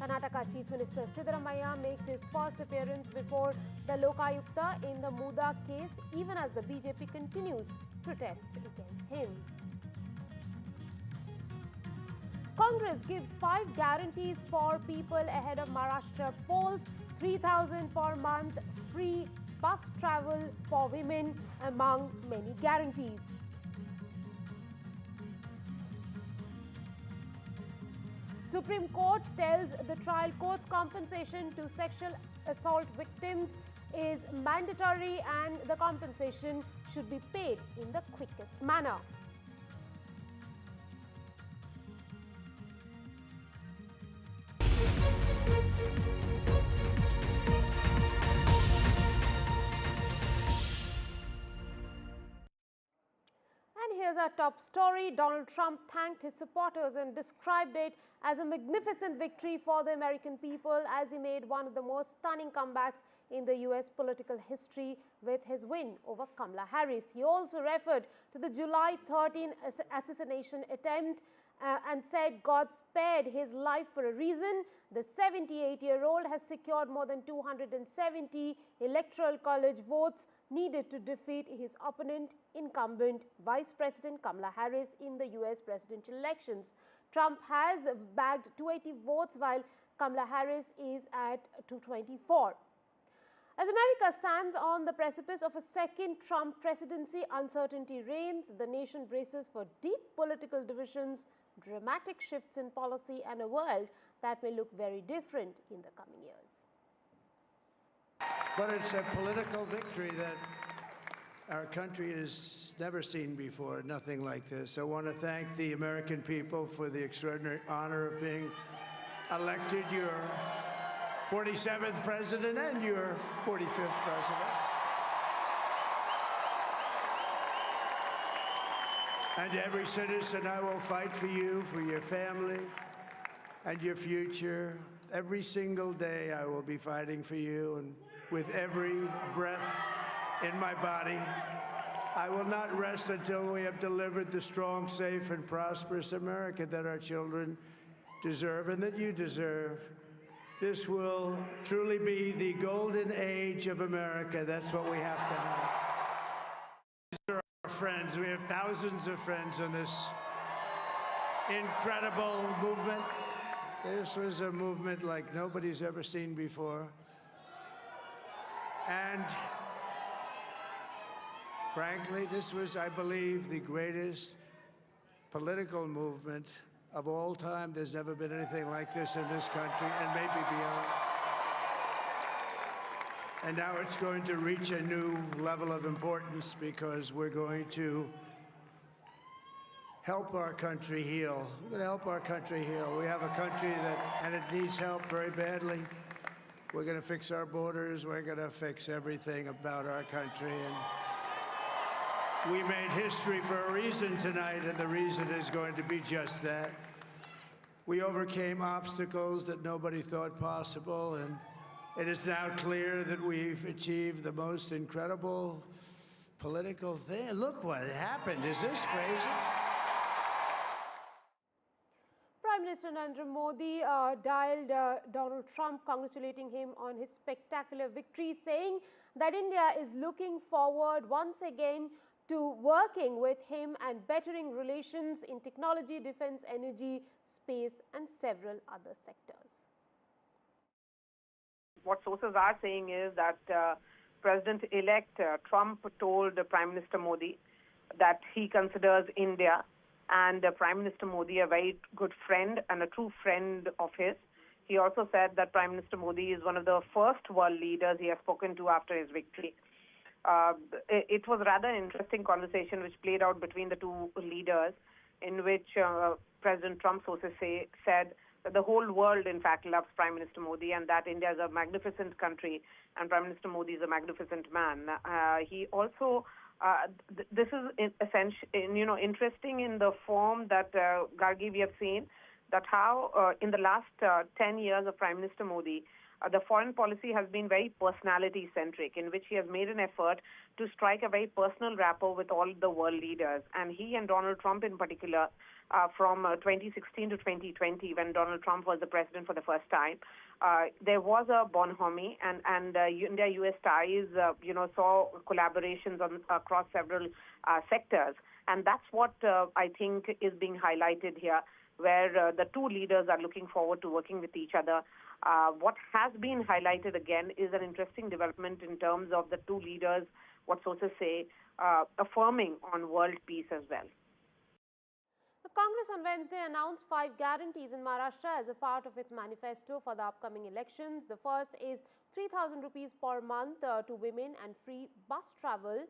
Karnataka Chief Minister Siddaramaiah makes his first appearance before the Lokayukta in the Muda case, even as the BJP continues protests against him. Congress gives 5 guarantees for people ahead of Maharashtra polls. 3,000 per month, free bus travel for women, among many guarantees. Supreme Court tells the trial courts compensation to sexual assault victims is mandatory and the compensation should be paid in the quickest manner. our top story. Donald Trump thanked his supporters and described it as a magnificent victory for the American people as he made one of the most stunning comebacks in the US political history with his win over Kamala Harris. He also referred to the July 13 assassination attempt and said God spared his life for a reason. The 78-year-old has secured more than 270 electoral college votes needed to defeat his opponent, incumbent Vice President Kamala Harris in the US presidential elections. Trump has bagged 280 votes while Kamala Harris is at 224. As America stands on the precipice of a second Trump presidency, uncertainty reigns. The nation braces for deep political divisions, dramatic shifts in policy, and a world that may look very different in the coming years. But it's a political victory that our country has never seen before, nothing like this. I want to thank the American people for the extraordinary honor of being elected your 47th president and your 45th president. And every citizen, I will fight for you, for your family, and your future. Every single day, I will be fighting for you, and with every breath in my body, I will not rest until we have delivered the strong, safe, and prosperous America that our children deserve and that you deserve. This will truly be the golden age of America. That's what we have to have. These are our friends. We have thousands of friends on this incredible movement. This was a movement like nobody's ever seen before. And frankly, this was, I believe, the greatest political movement of all time. There's never been anything like this in this country, and maybe beyond. And now it's going to reach a new level of importance because we're going to help our country heal. We're going to help our country heal. We have a country and it needs help very badly. We're going to fix our borders. We're going to fix everything about our country. And we made history for a reason tonight, and the reason is going to be just that. We overcame obstacles that nobody thought possible, and it is now clear that we've achieved the most incredible political thing. Look what happened. Is this crazy? Prime Minister Narendra Modi dialed Donald Trump, congratulating him on his spectacular victory, saying that India is looking forward once again to working with him and bettering relations in technology, defense, energy, space, and several other sectors. What sources are saying is that President-elect Trump told Prime Minister Modi that he considers India and Prime Minister Modi a very good friend and a true friend of his. He also said that Prime Minister Modi is one of the first world leaders he has spoken to after his victory. It was rather an interesting conversation which played out between the two leaders, in which President Trump's sources said that the whole world, in fact, loves Prime Minister Modi and that India is a magnificent country and Prime Minister Modi is a magnificent man. He also, this is interesting in the form that, Gargi, we have seen that how in the last 10 years of Prime Minister Modi, the foreign policy has been very personality-centric, in which he has made an effort to strike a very personal rapport with all the world leaders. And he and Donald Trump in particular, from 2016 to 2020, when Donald Trump was the president for the first time, there was a bonhomie, and India-US ties, saw collaborations across several sectors. And that's what I think is being highlighted here, where the two leaders are looking forward to working with each other. What has been highlighted again is an interesting development in terms of the two leaders, what sources say, affirming on world peace as well. The Congress on Wednesday announced 5 guarantees in Maharashtra as a part of its manifesto for the upcoming elections. The first is 3,000 rupees per month to women and free bus travel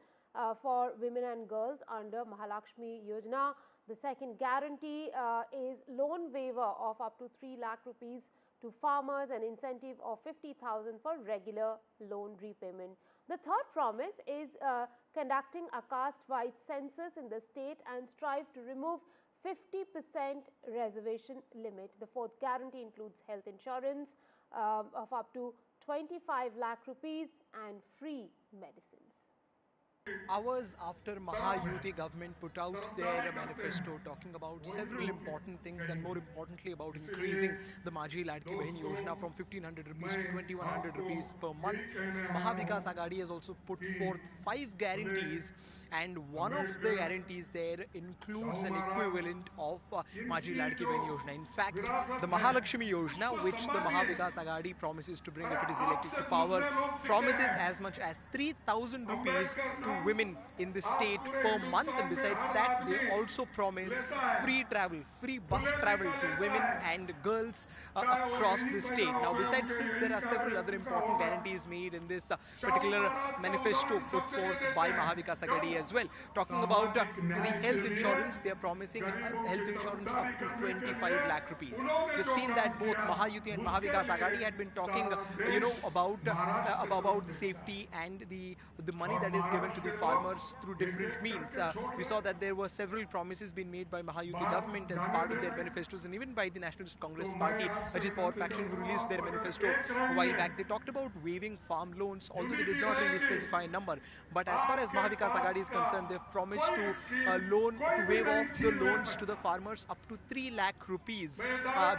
for women and girls under Mahalakshmi Yojana. The second guarantee is loan waiver of up to 3 lakh rupees to farmers, an incentive of 50,000 for regular loan repayment. The third promise is conducting a caste-wide census in the state and strive to remove 50% reservation limit. The fourth guarantee includes health insurance of up to 25 lakh rupees and free medicines. Hours after Maha-Yuti government put out their manifesto talking about several important things and more importantly about increasing the Majhi Ladki Bahin Yojana from 1500 rupees to 2100 rupees per month, Mahavikas Aghadi has also put forth 5 guarantees, and one of the guarantees there includes an equivalent of Majhi Ladki Bahin Yojana. In fact, the Mahalakshmi Yojana, which the Mahavikas Aghadi promises to bring if it is elected to power, promises as much as 3,000 rupees to women in the state per month, and besides that they also promise free travel, free bus travel to women and girls across the state. Now besides this, there are several other important guarantees made in this particular manifesto put forth by Mahavikas Aghadi as well. Talking about the health insurance, they are promising health insurance up to 25 lakh rupees. We've seen that both Mahayuti and Mahavikas Aghadi had been talking about the safety and the money that is given to the farmers through different means. We saw that there were several promises being made by Maha-Yuti government as part of their manifestos, and even by the Nationalist Congress Party, Ajit Pawar faction, who released their manifesto a while back. They talked about waiving farm loans, although they did not really specify a number. But as far as Mahavikas Aghadi is concerned, they've promised to waive off the loans to the farmers up to 3 lakh rupees.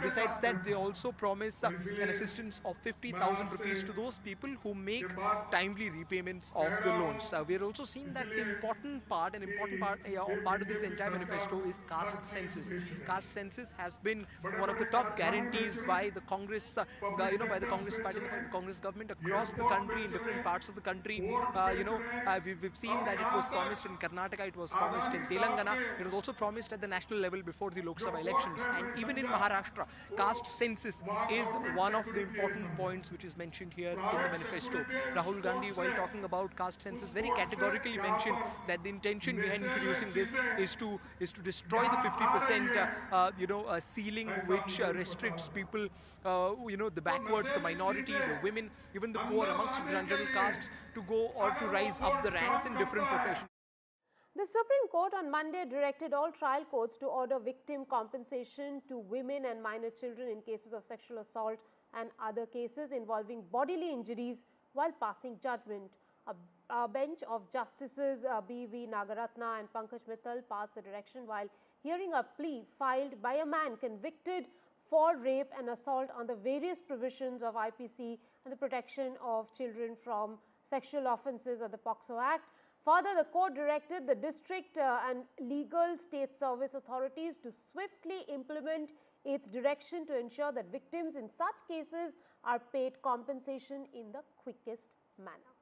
Besides that, they also promise an assistance of 50,000 rupees to those people who make timely repayments of the loans. We are also seeing that the important part of this entire manifesto is caste census. Caste census has been one of the top guarantees by the Congress, by the Congress party, by the Congress government across the country, in different parts of the country. We've seen that it was promised in Karnataka, it was promised in Telangana, it was also promised at the national level before the Lok Sabha elections, and even in Maharashtra, caste census is one of the important points which is mentioned here in the manifesto. Rahul Gandhi, while talking about caste census, very categorically mentioned that the intention behind introducing this is to destroy the 50% ceiling which restricts people, the backwards, the minority, the women, even the poor amongst the general castes to go or to rise up the ranks in different professions. The Supreme Court on Monday directed all trial courts to order victim compensation to women and minor children in cases of sexual assault and other cases involving bodily injuries while passing judgment. A bench of Justices B.V. Nagaratna and Pankaj Mittal passed the direction while hearing a plea filed by a man convicted for rape and assault on the various provisions of IPC and the protection of children from sexual offences of the POCSO Act. Further, the court directed the district and legal state service authorities to swiftly implement its direction to ensure that victims in such cases are paid compensation in the quickest manner.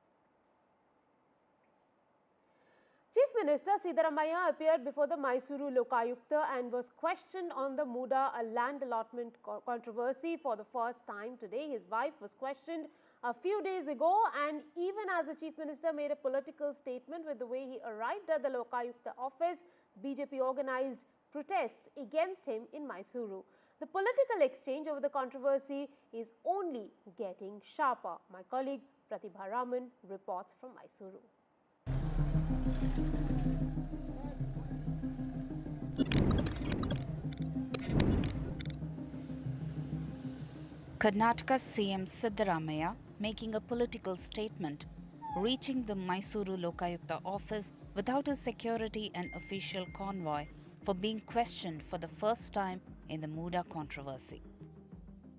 Chief Minister Siddaramaiah appeared before the Mysuru Lokayukta and was questioned on the Muda land allotment controversy for the first time today. His wife was questioned a few days ago, and even as the Chief Minister made a political statement with the way he arrived at the Lokayukta office, BJP organized protests against him in Mysuru. The political exchange over the controversy is only getting sharper. My colleague Pratibha Raman reports from Mysuru. Karnataka's CM Siddaramaiah making a political statement, reaching the Mysuru Lokayukta office without a security and official convoy for being questioned for the first time in the Muda controversy.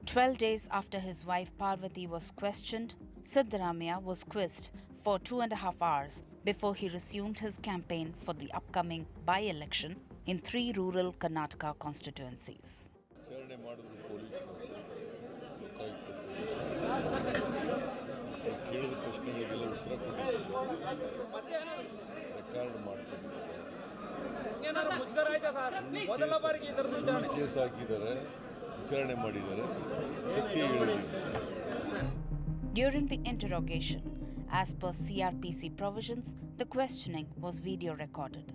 12 days after his wife Parvati was questioned, Siddaramaiah was quizzed for 2.5 hours before he resumed his campaign for the upcoming by-election in 3 rural Karnataka constituencies. During the interrogation, as per CRPC provisions, the questioning was video recorded.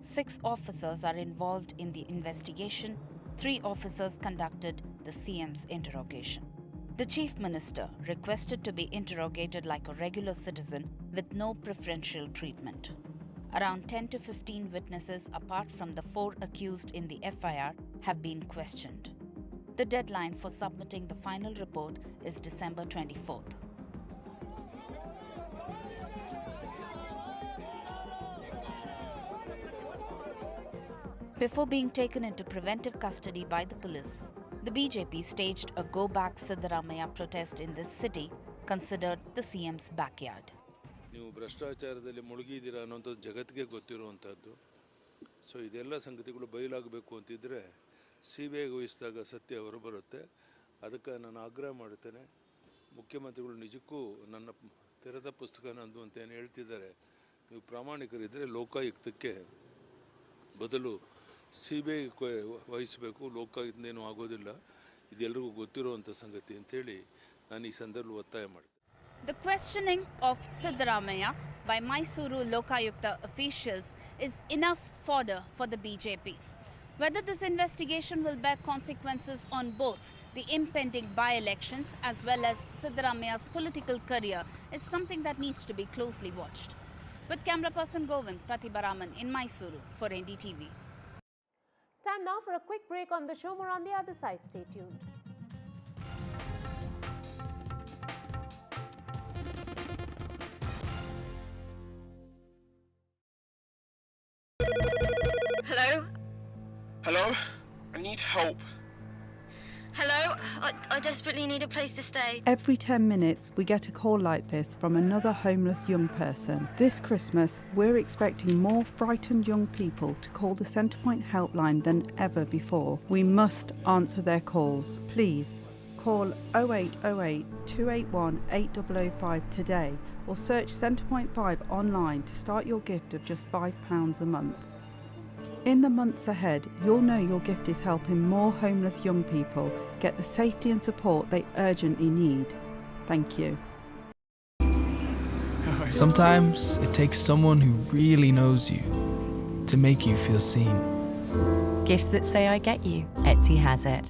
6 officers are involved in the investigation. 3 officers conducted the CM's interrogation. The Chief Minister requested to be interrogated like a regular citizen with no preferential treatment. Around 10 to 15 witnesses, apart from the 4 accused in the FIR, have been questioned. The deadline for submitting the final report is December 24th. Before being taken into preventive custody by the police, the BJP staged a Go Back Siddaramaiah protest in this city, considered the CM's backyard. ನೀವು ಭ್ರಷ್ಟಾಚಾರದಲ್ಲಿ ಮುಳುಗಿದ್ದೀರಾ ಅನ್ನೋಂಥದ್ದು ಜಗತ್ತಿಗೆ ಗೊತ್ತಿರುವಂಥದ್ದು. So ಇದೆಲ್ಲ ಸಂಗತಿಗಳು ಬಯಲಾಗಬೇಕು ಅಂತಿದ್ರೆ ಸಿಬಿಐಗೆ ವಹಿಸಿದಾಗ ಸತ್ಯ ಹೊರಬರುತ್ತೆ. ಅದಕ್ಕೆ ನಾನು ಆಗ್ರಹ ಮಾಡುತ್ತೇನೆ. ಮುಖ್ಯಮಂತ್ರಿಗಳು ನಿಜಕ್ಕೂ ನನ್ನ ತೆರೆದ ಪುಸ್ತಕ ನಂದು ಅಂತ ಏನು ಹೇಳ್ತಿದ್ದಾರೆ. ನೀವು ಪ್ರಾಮಾಣಿಕರಿದ್ದರೆ ಲೋಕಾಯುಕ್ತಕ್ಕೆ ಬದಲು ಸಿಬಿಐ ವಹಿಸಬೇಕು. ಲೋಕಾಯುಕ್ತೇನೂ ಆಗೋದಿಲ್ಲ. ಇದೆಲ್ಲರಿಗೂ ಗೊತ್ತಿರುವಂಥ ಸಂಗತಿ ಅಂತೇಳಿ ನಾನು ಈ ಸಂದರ್ಭದಲ್ಲಿ ಒತ್ತಾಯ ಮಾಡ್ತೀನಿ. The questioning of Siddaramaiah by Mysuru Lokayukta officials is enough fodder for the BJP. Whether this investigation will bear consequences on both the impending by-elections as well as Siddaramaiah's political career is something that needs to be closely watched. With camera person Govind Pratibaraman in Mysuru for NDTV. Time now for a quick break on the show. More on the other side. Stay tuned. Hello? Hello? I need help. Hello? I desperately need a place to stay. Every 10 minutes, we get a call like this from another homeless young person. This Christmas, we're expecting more frightened young people to call the Centrepoint helpline than ever before. We must answer their calls. Please, call 0808 281 8005 today or search Centrepoint 5 online to start your gift of just £5 a month. In the months ahead, you'll know your gift is helping more homeless young people get the safety and support they urgently need. Thank you. Sometimes it takes someone who really knows you to make you feel seen. Gifts that say I get you. Etsy has it.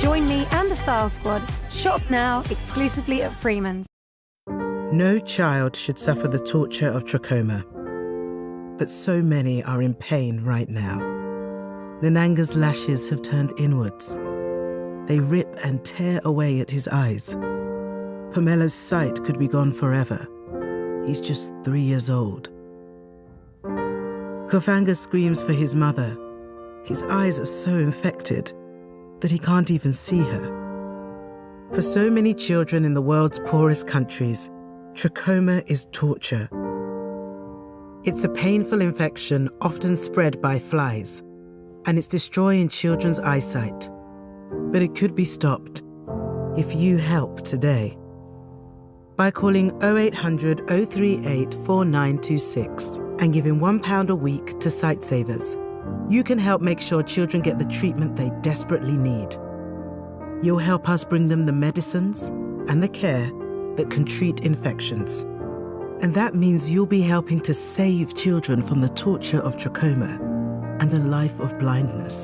Join me and the Style Squad. Shop now exclusively at Freeman's. No child should suffer the torture of trachoma, but so many are in pain right now. Nananga's lashes have turned inwards. They rip and tear away at his eyes. Pamelo's sight could be gone forever. He's just 3 years old. Kofanga screams for his mother. His eyes are so infected that he can't even see her. For so many children in the world's poorest countries, trachoma is torture. It's a painful infection often spread by flies, and it's destroying children's eyesight. But it could be stopped if you help today. By calling 0800 038 4926 and giving £1 a week to Sightsavers, you can help make sure children get the treatment they desperately need. You'll help us bring them the medicines and the care that can treat infections. And that means you'll be helping to save children from the torture of trachoma and a life of blindness.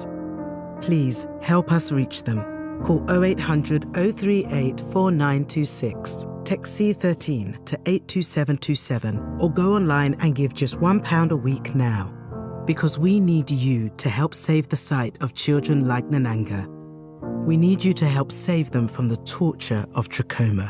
Please help us reach them. Call 0800 038 4926. Text C13 to 82727 or go online and give just £1 a week now. Because we need you to help save the sight of children like Nananga. We need you to help save them from the torture of trachoma.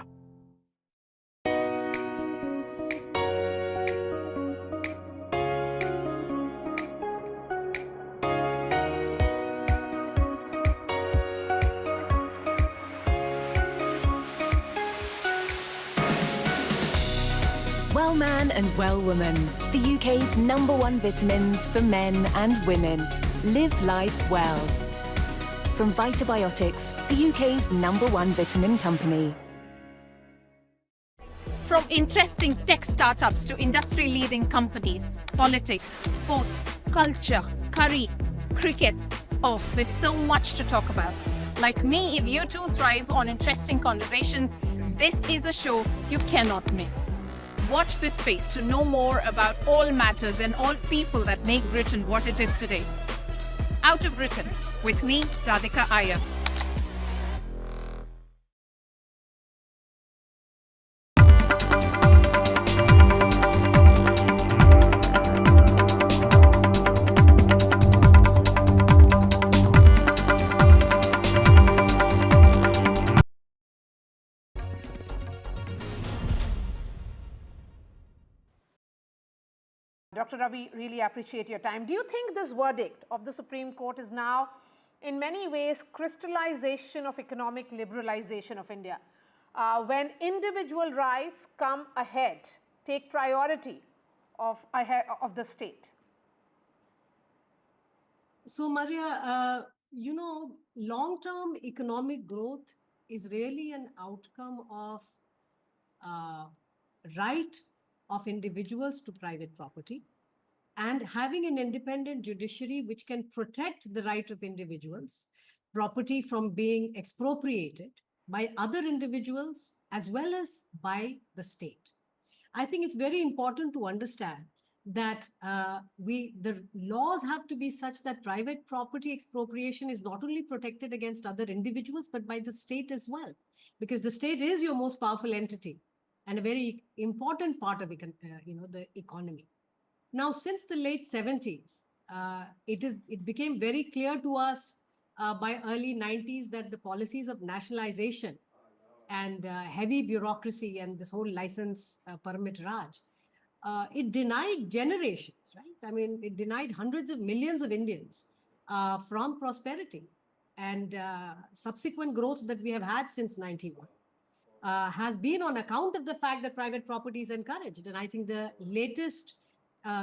Well Man and Well Woman, the UK's #1 vitamins for men and women. Live life well. From Vitabiotics, the UK's #1 vitamin company. From interesting tech startups to industry-leading companies, politics, sports, culture, curry, cricket. Oh, there's so much to talk about. Like me, if you too thrive on interesting conversations, this is a show you cannot miss. Watch this space to know more about all matters and all people that make Britain what it is today. Out of Britain with me, Radhika Iyer. Dr. Ravi, really appreciate your time. Do you think this verdict of the Supreme Court is now, in many ways, crystallization of economic liberalization of India? When individual rights come ahead, take priority of the state? So, Maria, long-term economic growth is really an outcome of right of individuals to private property, and having an independent judiciary which can protect the right of individuals, property from being expropriated by other individuals as well as by the state. I think it's very important to understand that the laws have to be such that private property expropriation is not only protected against other individuals, but by the state as well, because the state is your most powerful entity and a very important part of the economy. Now, since the late 70s, it became very clear to us by early 90s that the policies of nationalization and heavy bureaucracy and this whole license permit Raj, it denied generations, right? I mean, it denied hundreds of millions of Indians from prosperity, and subsequent growth that we have had since 91 has been on account of the fact that private property is encouraged. And I think the latest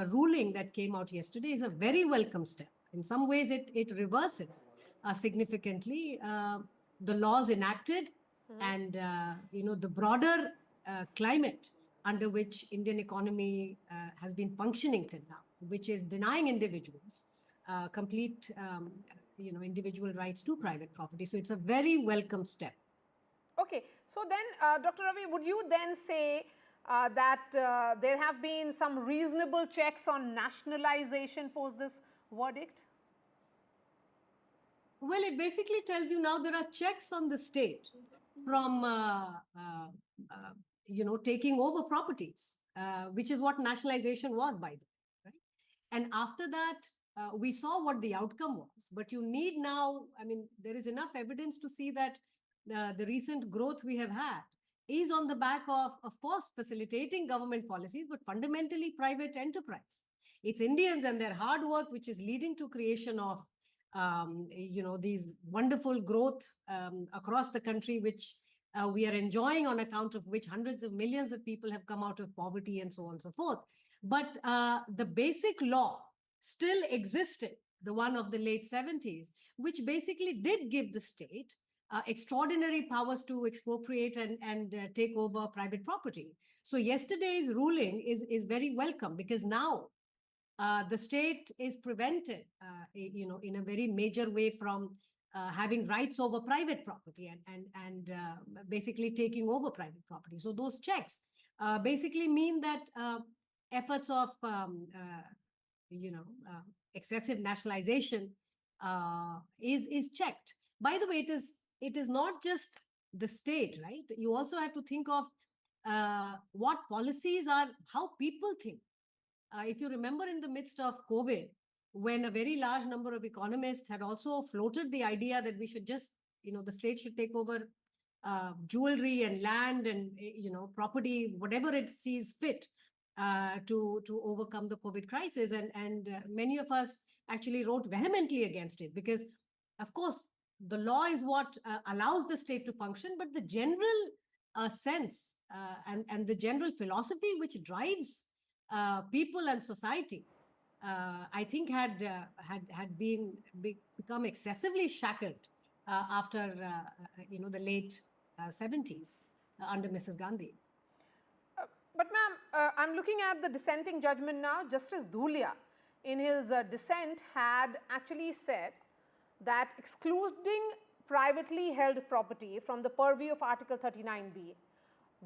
ruling that came out yesterday is a very welcome step. In some ways, it reverses significantly the laws enacted and the broader climate under which Indian economy has been functioning till now, which is denying individuals complete individual rights to private property. So it's a very welcome step. Okay, so then Dr. Ravi, would you then say that there have been some reasonable checks on nationalization post this verdict? Well, it basically tells you now there are checks on the state from taking over properties, which is what nationalization was, by the way, right? And after that, we saw what the outcome was. But you need now, I mean, there is enough evidence to see that the recent growth we have had is on the back of course, facilitating government policies, but fundamentally private enterprise. It's Indians and their hard work which is leading to creation of these wonderful growth across the country, which we are enjoying, on account of which hundreds of millions of people have come out of poverty and so on and so forth. But the basic law still existed, the one of the late 70s, which basically did give the state extraordinary powers to expropriate and take over private property. So yesterday's ruling is very welcome, because now the state is prevented, in a very major way from having rights over private property and basically taking over private property. So those checks basically mean that efforts of excessive nationalization is checked. By the way, it is not just the state, right? You also have to think of what policies are, how people think. If you remember, in the midst of COVID, when a very large number of economists had also floated the idea that we should just, the state should take over jewelry and land and, property, whatever it sees fit to overcome the COVID crisis. And many of us actually wrote vehemently against it, because, of course, the law is what allows the state to function, but the general sense and the general philosophy which drives people and society, I think had become excessively shackled after the late 70s under Mrs. Gandhi. But ma'am, I'm looking at the dissenting judgment now. Justice Dhulia, in his dissent, had actually said that excluding privately held property from the purview of Article 39B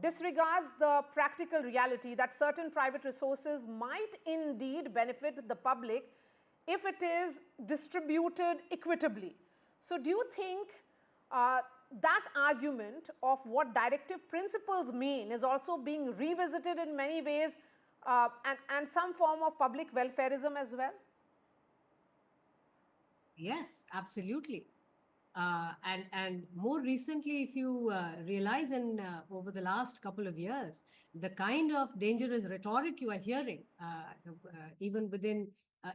disregards the practical reality that certain private resources might indeed benefit the public if it is distributed equitably. So do you think that argument of what directive principles mean is also being revisited in many ways, and some form of public welfareism as well? Yes, absolutely. And more recently, if you realize in over the last couple of years, the kind of dangerous rhetoric you are hearing, even within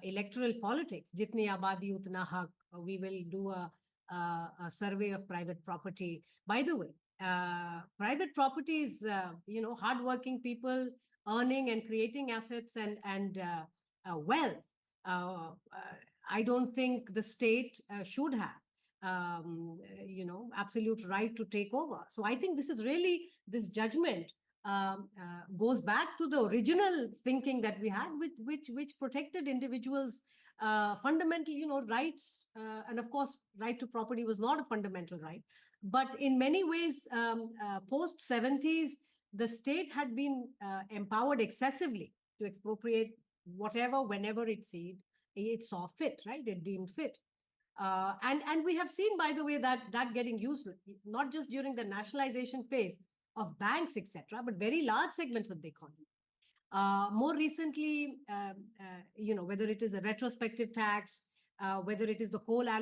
electoral politics, jitni abadi utna haq, we will do a survey of private property. By the way, private property is, hardworking people earning and creating assets and wealth. I don't think the state should have absolute right to take over. So I think this is really, this judgment goes back to the original thinking that we had, which protected individuals' fundamental, rights. And of course, right to property was not a fundamental right. But in many ways, post 70s, the state had been empowered excessively to expropriate whatever, whenever it saw fit, right? It deemed fit. And we have seen, by the way, that getting used, not just during the nationalization phase of banks, etc., but very large segments of the economy. More recently, whether it is a retrospective tax, whether it is the coal allocation,